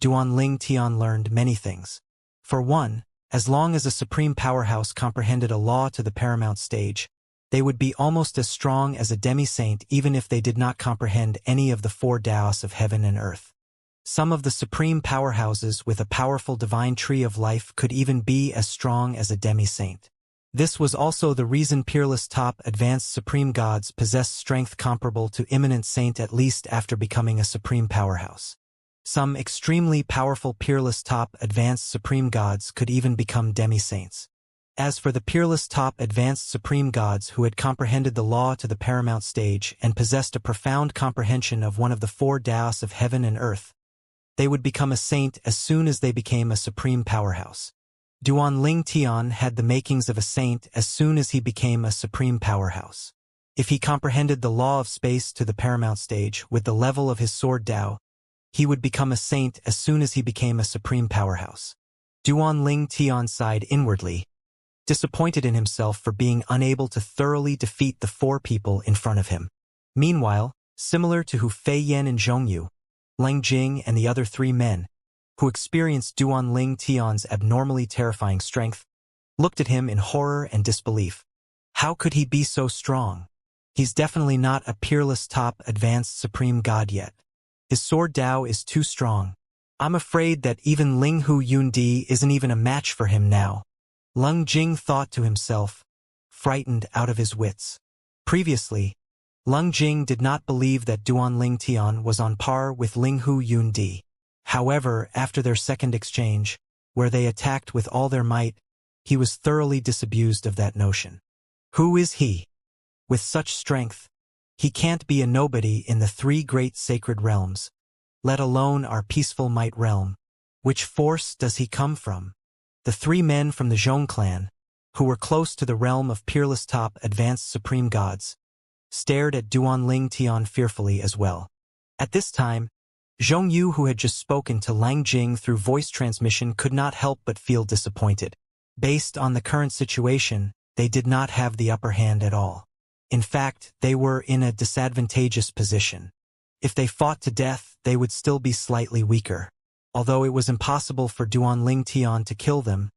Duanling Tian learned many things. For one, as long as a supreme powerhouse comprehended a law to the paramount stage, they would be almost as strong as a demi-saint even if they did not comprehend any of the 4 Daos of heaven and earth. Some of the supreme powerhouses with a powerful divine tree of life could even be as strong as a demi-saint. This was also the reason peerless top advanced supreme gods possessed strength comparable to imminent saint at least after becoming a supreme powerhouse. Some extremely powerful peerless top advanced supreme gods could even become demi-saints. As for the peerless top advanced supreme gods who had comprehended the law to the paramount stage and possessed a profound comprehension of one of the 4 Daos of heaven and earth, they would become a saint as soon as they became a supreme powerhouse. Duanling Tian had the makings of a saint as soon as he became a supreme powerhouse. If he comprehended the law of space to the paramount stage with the level of his sword Dao, he would become a saint as soon as he became a supreme powerhouse. Duanling Tian sighed inwardly, disappointed in himself for being unable to thoroughly defeat the 4 people in front of him. Meanwhile, similar to Hu Feiyan and Zhongyu, Leng Jing and the other 3 men, who experienced Duanling Tian's abnormally terrifying strength, looked at him in horror and disbelief. How could he be so strong? He's definitely not a peerless top advanced supreme god yet. His sword Dao is too strong. I'm afraid that even Ling Hu Yundi isn't even a match for him now. Leng Jing thought to himself, frightened out of his wits. Previously, Leng Jing did not believe that Duanling Tian was on par with Ling Hu Yundi. However, after their second exchange, where they attacked with all their might, he was thoroughly disabused of that notion. Who is he? With such strength, he can't be a nobody in the three great sacred realms, let alone our peaceful might realm. Which force does he come from? The three men from the Zhong clan, who were close to the realm of peerless top advanced supreme gods, stared at Duanling Tian fearfully as well. At this time, Zhong Yu, who had just spoken to Lang Jing through voice transmission, could not help but feel disappointed. Based on the current situation, they did not have the upper hand at all. In fact, they were in a disadvantageous position. If they fought to death, they would still be slightly weaker. Although it was impossible for Duanling Tian to kill them,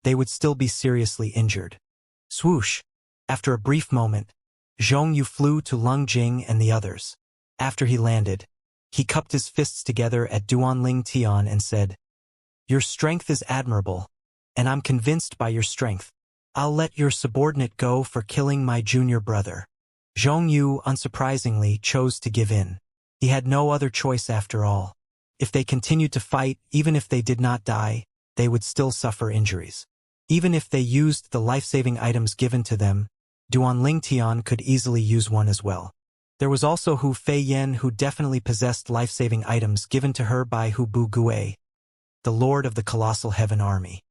they would still be seriously injured. Swoosh! After a brief moment, Zhong Yu flew to Lung Jing and the others. After he landed, he cupped his fists together at Duanling Tian and said, "Your strength is admirable, and I'm convinced by your strength. I'll let your subordinate go for killing my junior brother." Zhong Yu, unsurprisingly, chose to give in. He had no other choice after all. If they continued to fight, even if they did not die, they would still suffer injuries. Even if they used the life-saving items given to them, Duanling Tian could easily use one as well. There was also Hu Feiyan, who definitely possessed life-saving items given to her by Hu Bugue, the lord of the colossal heaven army.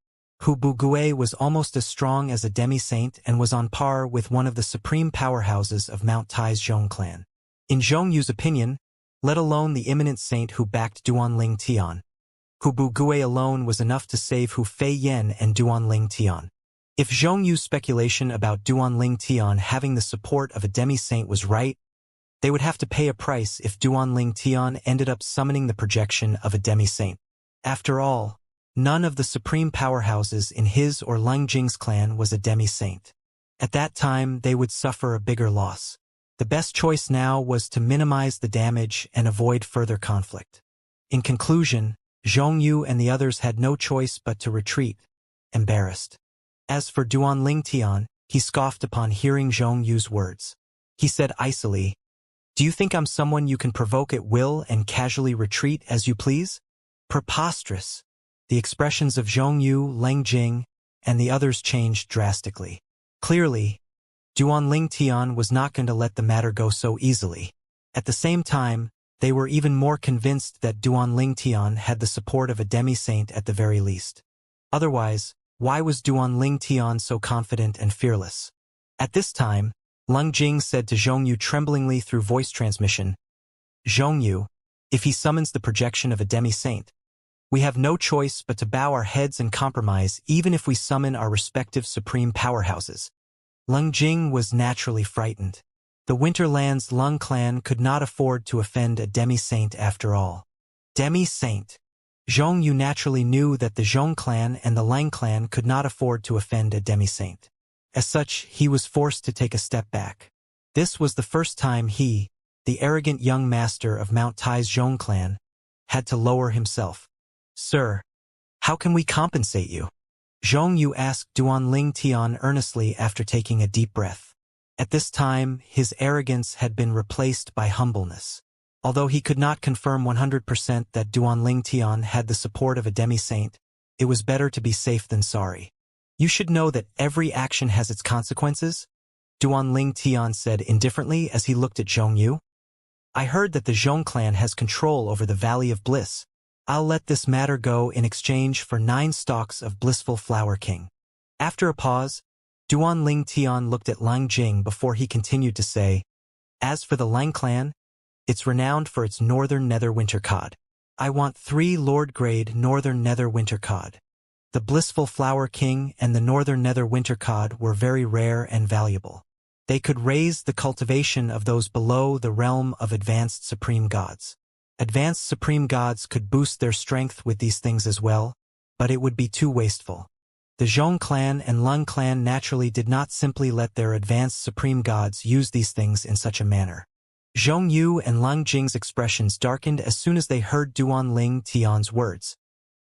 Hu Bugue was almost as strong as a demi-saint and was on par with one of the supreme powerhouses of Mount Tai's Zhong clan. In Zhong Yu's opinion, let alone the imminent saint who backed Duanling Tian, Hu Bugue alone was enough to save Hu Feiyan and Duanling Tian. If Zhong Yu's speculation about Duanling Tian having the support of a demi-saint was right, they would have to pay a price if Duanling Tian ended up summoning the projection of a demi-saint. After all, none of the supreme powerhouses in his or Lung Jing's clan was a demi-saint. At that time, they would suffer a bigger loss. The best choice now was to minimize the damage and avoid further conflict. In conclusion, Zhong Yu and the others had no choice but to retreat, embarrassed. As for Duanling Tian, he scoffed upon hearing Zhong Yu's words. He said icily, "Do you think I'm someone you can provoke at will and casually retreat as you please?" Preposterous. The expressions of Zhong Yu, Lang Jing, and the others changed drastically. Clearly, Duanling Tian was not going to let the matter go so easily. At the same time, they were even more convinced that Duanling Tian had the support of a demi-saint at the very least. Otherwise, why was Duanling Tian so confident and fearless? At this time, Lung Jing said to Zhong Yu tremblingly through voice transmission, "Zhong Yu, if he summons the projection of a demi-saint, we have no choice but to bow our heads and compromise even if we summon our respective supreme powerhouses." Lung Jing was naturally frightened. The Winterland's Lung clan could not afford to offend a demi-saint after all. Demi-saint. Zhong Yu naturally knew that the Zhong clan and the Lang clan could not afford to offend a demi-saint. As such, he was forced to take a step back. This was the first time he, the arrogant young master of Mount Tai's Zhong clan, had to lower himself. "Sir, how can we compensate you?" Zhong Yu asked Duanling Tian earnestly after taking a deep breath. At this time, his arrogance had been replaced by humbleness. Although he could not confirm 100% that Duanling Tian had the support of a demi-saint, it was better to be safe than sorry. "You should know that every action has its consequences," Duanling Tian said indifferently as he looked at Zhong Yu. "I heard that the Zhong clan has control over the Valley of Bliss. I'll let this matter go in exchange for 9 stalks of blissful Flower King." After a pause, Duanling Tian looked at Lang Jing before he continued to say, "As for the Lang clan, it's renowned for its northern nether winter cod. I want 3 Lord-grade northern nether winter cod. The blissful Flower King and the northern nether winter cod were very rare and valuable. They could raise the cultivation of those below the realm of advanced supreme gods. Advanced supreme gods could boost their strength with these things as well, but it would be too wasteful. The Zhong clan and Lung clan naturally did not simply let their advanced supreme gods use these things in such a manner." Zhong Yu and Lung Jing's expressions darkened as soon as they heard Duanling Tian's words.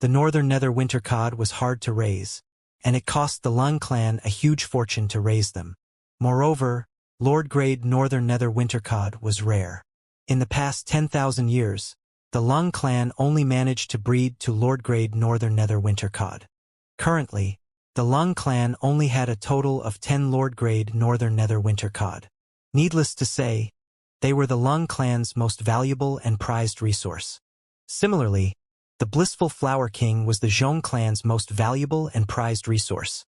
The northern nether winter cod was hard to raise, and it cost the Lung clan a huge fortune to raise them. Moreover, Lord-grade northern nether winter cod was rare. In the past 10,000 years, the Lung clan only managed to breed to Lord-grade northern nether winter cod. Currently, the Lung clan only had a total of 10 Lord-grade Northern Nether Winter cod. Needless to say, they were the Lung clan's most valuable and prized resource. Similarly, the Blissful Flower King was the Zhong clan's most valuable and prized resource.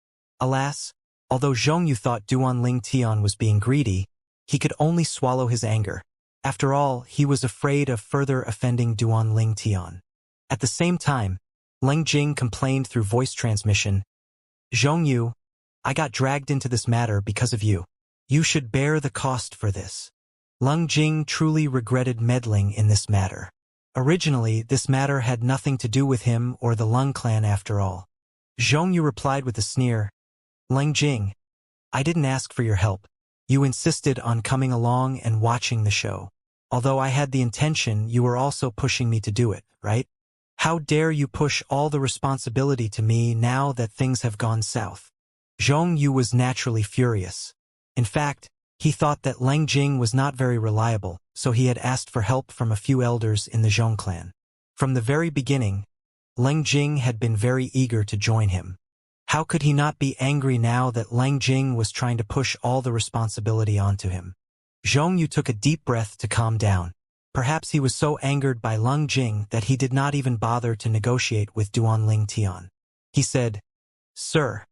Alas, although Zhongyu thought Duanling Tian was being greedy, he could only swallow his anger. After all, he was afraid of further offending Duanling Tian. At the same time, Leng Jing complained through voice transmission, "Zhongyu, I got dragged into this matter because of you. You should bear the cost for this." Leng Jing truly regretted meddling in this matter. Originally, this matter had nothing to do with him or the Lung clan after all. Zhongyu replied with a sneer, "Leng Jing, I didn't ask for your help. You insisted on coming along and watching the show. Although I had the intention, you were also pushing me to do it, right? How dare you push all the responsibility to me now that things have gone south?" Zhongyu was naturally furious. In fact, he thought that Leng Jing was not very reliable, so he had asked for help from a few elders in the Zhong clan. From the very beginning, Leng Jing had been very eager to join him. How could he not be angry now that Leng Jing was trying to push all the responsibility onto him? Zhongyu took a deep breath to calm down. Perhaps he was so angered by Leng Jing that he did not even bother to negotiate with Duanling Tian. He said, "Sir,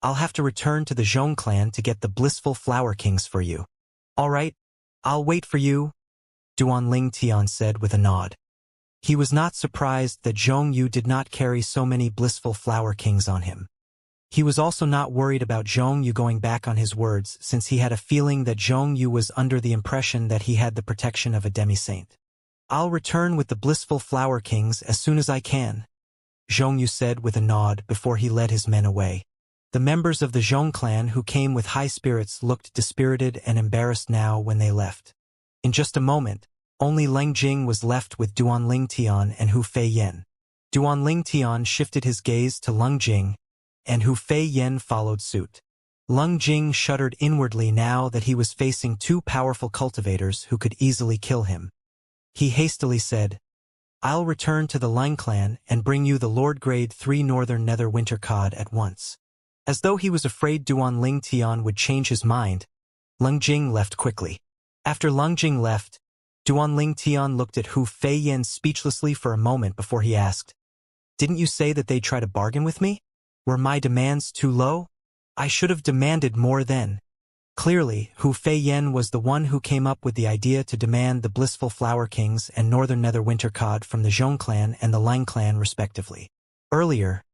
I'll have to return to the Zhong clan to get the Blissful Flower Kings for you." "All right, I'll wait for you," Duanling Tian said with a nod. He was not surprised that Zhongyu did not carry so many Blissful Flower Kings on him. He was also not worried about Zhongyu going back on his words, since he had a feeling that Zhongyu was under the impression that he had the protection of a demi-saint. "I'll return with the Blissful Flower Kings as soon as I can," Zhongyu said with a nod before he led his men away. The members of the Zhong clan who came with high spirits looked dispirited and embarrassed now when they left. In just a moment, only Leng Jing was left with Duanling Tian and Hu Fei Yen. Duanling Tian shifted his gaze to Leng Jing, and Hu Fei Yen followed suit. Leng Jing shuddered inwardly now that he was facing two powerful cultivators who could easily kill him. He hastily said, "I'll return to the Leng clan and bring you the Lord-grade 3 Northern Nether Winter cod at once." As though he was afraid Duanling Tian would change his mind, Leng Jing left quickly. After Leng Jing left, Duanling Tian looked at Hu Fei Yen speechlessly for a moment before he asked, "Didn't you say that they'd try to bargain with me? Were my demands too low? I should have demanded more then." Clearly, Hu Fei Yen was the one who came up with the idea to demand the Blissful Flower Kings and Northern Nether Winter cod from the Zhong clan and the Lang clan respectively. Earlier,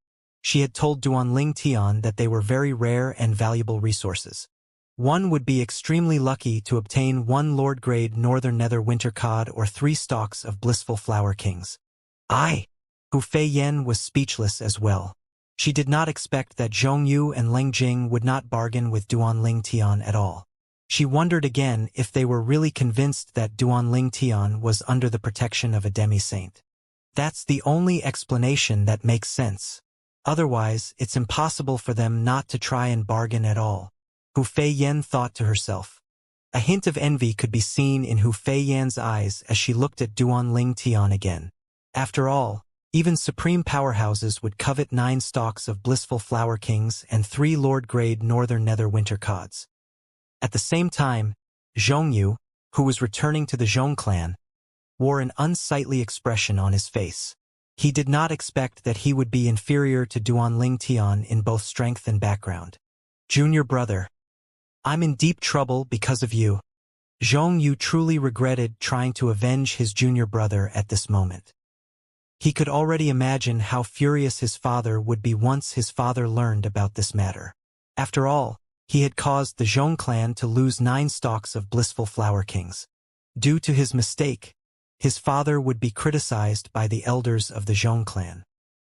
she had told Duanling Tian that they were very rare and valuable resources. One would be extremely lucky to obtain 1 Lord-grade Northern Nether Winter cod or 3 stalks of Blissful Flower Kings. Hu Fei Yen was speechless as well. She did not expect that Zhongyu and Leng Jing would not bargain with Duanling Tian at all. She wondered again if they were really convinced that Duanling Tian was under the protection of a demi-saint. That's the only explanation that makes sense. Otherwise, it's impossible for them not to try and bargain at all, Hu Fei Yen thought to herself. A hint of envy could be seen in Hu Fei Yan's eyes as she looked at Duanling Tian again. After all, even supreme powerhouses would covet 9 stalks of Blissful Flower Kings and 3 Lord-grade Northern Nether Winter cods. At the same time, Zhongyu, who was returning to the Zhong clan, wore an unsightly expression on his face. He did not expect that he would be inferior to Duanling Tian in both strength and background. "Junior brother, I'm in deep trouble because of you." Zhongyu truly regretted trying to avenge his junior brother at this moment. He could already imagine how furious his father would be once his father learned about this matter. After all, he had caused the Zhong clan to lose 9 stalks of Blissful Flower Kings. Due to his mistake, his father would be criticized by the elders of the Zhong clan.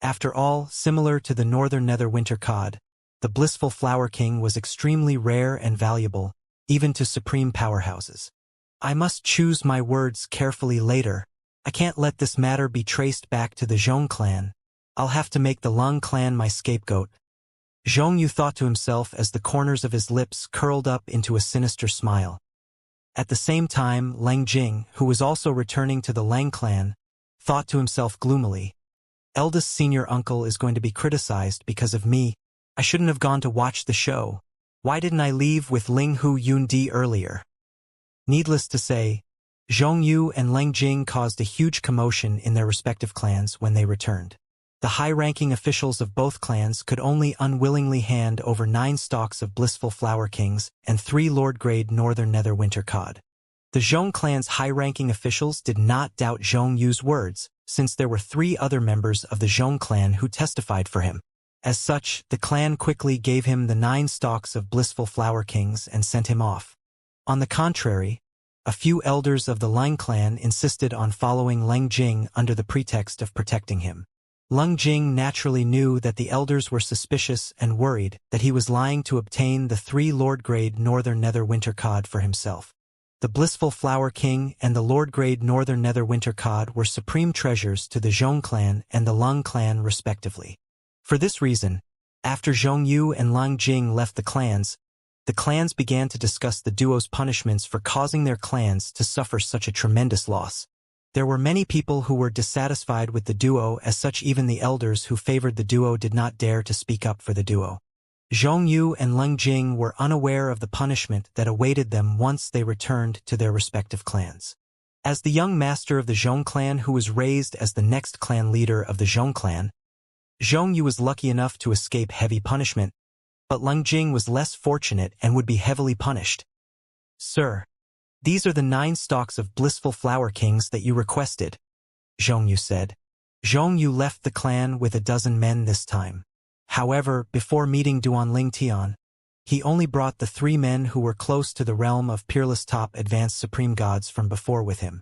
After all, similar to the Northern Nether Winter cod, the Blissful Flower King was extremely rare and valuable, even to supreme powerhouses. "I must choose my words carefully later. I can't let this matter be traced back to the Zhong clan. I'll have to make the Lung clan my scapegoat." Zhongyu thought to himself as the corners of his lips curled up into a sinister smile. At the same time, Leng Jing, who was also returning to the Lang clan, thought to himself gloomily, Eldest senior uncle is going to be criticized because of me. I shouldn't have gone to watch the show. Why didn't I leave with Ling Hu Yundi earlier? Needless to say, Zhong Yu and Leng Jing caused a huge commotion in their respective clans when they returned. The high-ranking officials of both clans could only unwillingly hand over 9 stalks of blissful flower kings and 3 Lord-grade Northern Nether Winter Cod. The Zhong clan's high-ranking officials did not doubt Zhong Yu's words, since there were 3 other members of the Zhong clan who testified for him. As such, the clan quickly gave him the 9 stalks of blissful flower kings and sent him off. On the contrary, a few elders of the Leng clan insisted on following Leng Jing under the pretext of protecting him. Leng Jing naturally knew that the elders were suspicious and worried that he was lying to obtain the 3 Lord-grade Northern Nether Winter Cod for himself. The Blissful Flower King and the Lord-grade Northern Nether Winter Cod were supreme treasures to the Zhong clan and the Leng clan respectively. For this reason, after Zhong Yu and Leng Jing left the clans began to discuss the duo's punishments for causing their clans to suffer such a tremendous loss. There were many people who were dissatisfied with the duo, as such even the elders who favored the duo did not dare to speak up for the duo. Zhong Yu and Leng Jing were unaware of the punishment that awaited them once they returned to their respective clans. As the young master of the Zhong clan who was raised as the next clan leader of the Zhong clan, Zhong Yu was lucky enough to escape heavy punishment, but Leng Jing was less fortunate and would be heavily punished. "Sir, these are the 9 stalks of blissful flower kings that you requested," Zhong Yu said. Zhong Yu left the clan with a dozen men this time. However, before meeting Duanling Tian, he only brought the 3 men who were close to the realm of peerless top advanced supreme gods from before with him.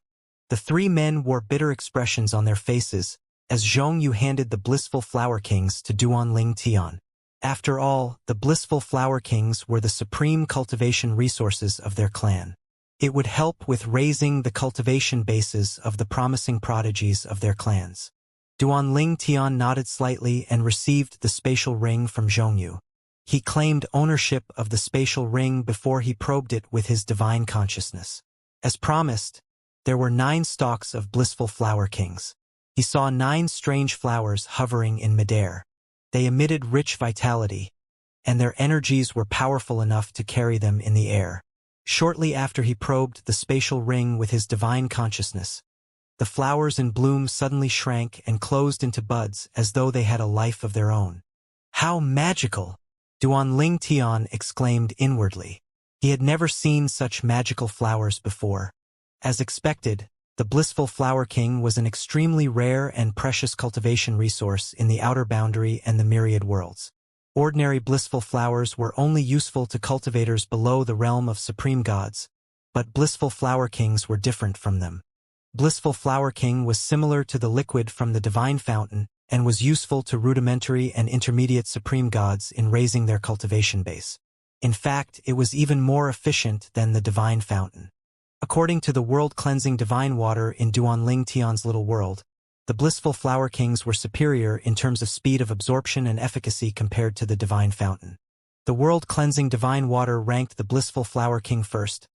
The 3 men wore bitter expressions on their faces as Zhong Yu handed the blissful flower kings to Duanling Tian. After all, the blissful flower kings were the supreme cultivation resources of their clan. It would help with raising the cultivation bases of the promising prodigies of their clans. Duanling Tian nodded slightly and received the spatial ring from Zhong Yu. He claimed ownership of the spatial ring before he probed it with his divine consciousness. As promised, there were 9 stalks of blissful flower kings. He saw 9 strange flowers hovering in midair. They emitted rich vitality, and their energies were powerful enough to carry them in the air. Shortly after he probed the spatial ring with his divine consciousness, the flowers in bloom suddenly shrank and closed into buds as though they had a life of their own. "How magical!" Duanling Tian exclaimed inwardly. He had never seen such magical flowers before. As expected, the blissful flower king was an extremely rare and precious cultivation resource in the outer boundary and the myriad worlds. Ordinary blissful flowers were only useful to cultivators below the realm of supreme gods, but blissful flower kings were different from them. Blissful Flower King was similar to the liquid from the divine fountain and was useful to rudimentary and intermediate supreme gods in raising their cultivation base. In fact, it was even more efficient than the divine fountain. According to the world-cleansing divine water in Duanling Tian's little world, the blissful flower kings were superior in terms of speed of absorption and efficacy compared to the divine fountain. The world-cleansing divine water ranked the blissful flower king first,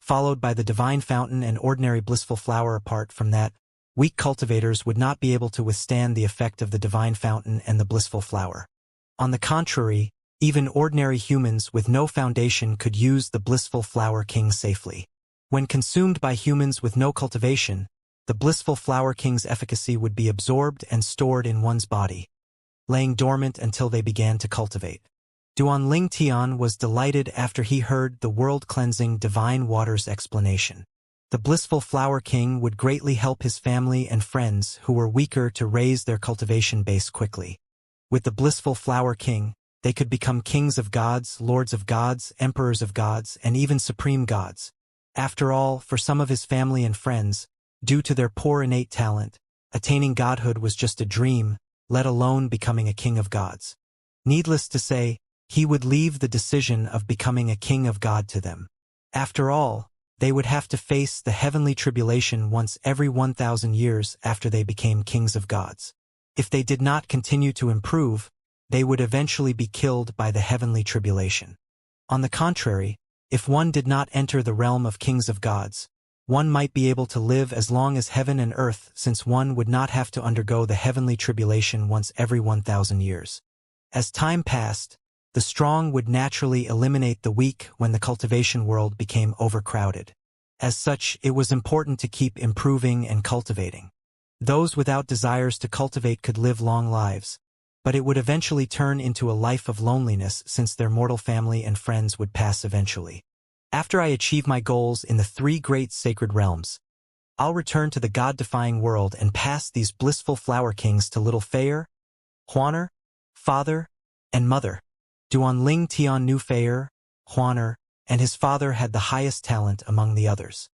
followed by the divine fountain and ordinary blissful flower. Apart from that, weak cultivators would not be able to withstand the effect of the divine fountain and the blissful flower. On the contrary, even ordinary humans with no foundation could use the blissful flower king safely. When consumed by humans with no cultivation, the blissful flower king's efficacy would be absorbed and stored in one's body, laying dormant until they began to cultivate. Duanling Tian was delighted after he heard the world-cleansing divine water's explanation. The blissful flower king would greatly help his family and friends who were weaker to raise their cultivation base quickly. With the blissful flower king, they could become kings of gods, lords of gods, emperors of gods, and even supreme gods. After all, for some of his family and friends, due to their poor innate talent, attaining godhood was just a dream, let alone becoming a king of gods. Needless to say, he would leave the decision of becoming a king of God to them. After all, they would have to face the heavenly tribulation once every 1,000 years after they became kings of gods. If they did not continue to improve, they would eventually be killed by the heavenly tribulation. On the contrary, if one did not enter the realm of kings of gods, one might be able to live as long as heaven and earth, since one would not have to undergo the heavenly tribulation once every 1,000 years. As time passed, the strong would naturally eliminate the weak when the cultivation world became overcrowded. As such, it was important to keep improving and cultivating. Those without desires to cultivate could live long lives, but it would eventually turn into a life of loneliness since their mortal family and friends would pass eventually. After I achieve my goals in the 3 great sacred realms, I'll return to the God-defying world and pass these blissful flower kings to little Feier, Huaner, father, and mother. Duanling Tian knew Feier, Huaner, and his father had the highest talent among the others.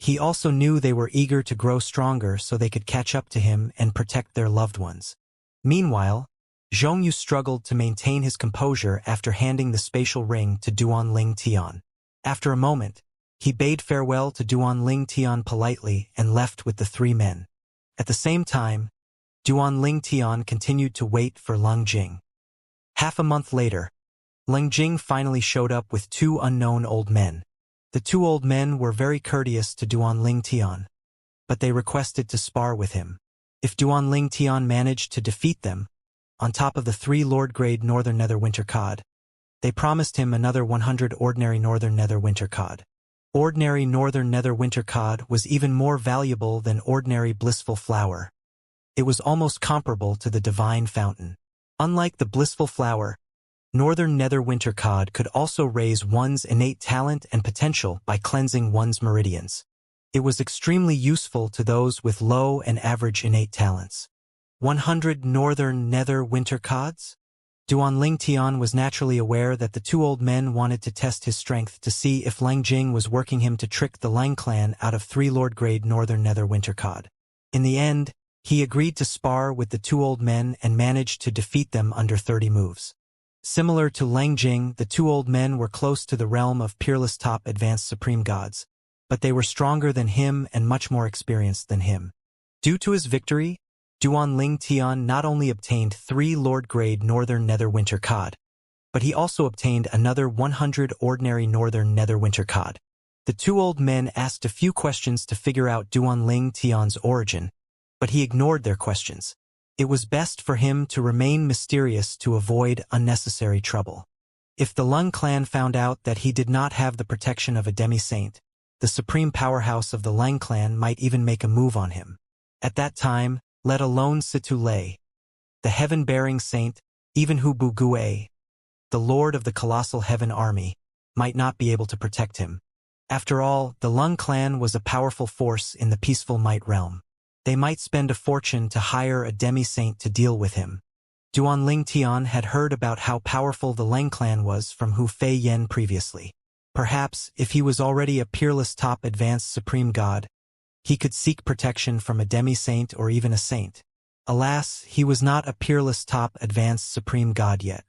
He also knew they were eager to grow stronger so they could catch up to him and protect their loved ones. Meanwhile, Zhongyu struggled to maintain his composure after handing the spatial ring to Duanling Tian. After a moment, he bade farewell to Duanling Tian politely and left with the 3 men. At the same time, Duanling Tian continued to wait for Leng Jing. Half a month later, Leng Jing finally showed up with 2 unknown old men. The 2 old men were very courteous to Duanling Tian, but they requested to spar with him. If Duanling Tian managed to defeat them, on top of the 3 Lord-grade Northern Nether Winter Cod, they promised him another 100 ordinary Northern Nether Winter Cod. Ordinary Northern Nether Winter Cod was even more valuable than ordinary Blissful Flower. It was almost comparable to the Divine Fountain. Unlike the Blissful Flower, Northern Nether Winter Cod could also raise one's innate talent and potential by cleansing one's meridians. It was extremely useful to those with low and average innate talents. 100 Northern Nether Winter Cods? Duanling Tian was naturally aware that the 2 old men wanted to test his strength to see if Leng Jing was working him to trick the Lang clan out of 3 Lord-grade Northern Nether Winter Cod. In the end, he agreed to spar with the 2 old men and managed to defeat them under 30 moves. Similar to Leng Jing, the 2 old men were close to the realm of peerless top advanced supreme gods, but they were stronger than him and much more experienced than him. Due to his victory, Duanling Tian not only obtained 3 Lord-grade Northern Nether Winter Cod, but he also obtained another 100 ordinary Northern Nether Winter Cod. The 2 old men asked a few questions to figure out Duanling Tian's origin, but he ignored their questions. It was best for him to remain mysterious to avoid unnecessary trouble. If the Leng clan found out that he did not have the protection of a demi-saint, the supreme powerhouse of the Leng clan might even make a move on him. At that time, let alone Situ Lei, the heaven-bearing saint, even Hu Bu Gue, the lord of the colossal heaven army, might not be able to protect him. After all, the Leng clan was a powerful force in the peaceful Might realm. They might spend a fortune to hire a demi-saint to deal with him. Duanling Tian had heard about how powerful the Leng clan was from Hu Fei Yen previously. Perhaps, if he was already a peerless top advanced supreme god, he could seek protection from a demi-saint or even a saint. Alas, he was not a peerless top advanced supreme god yet.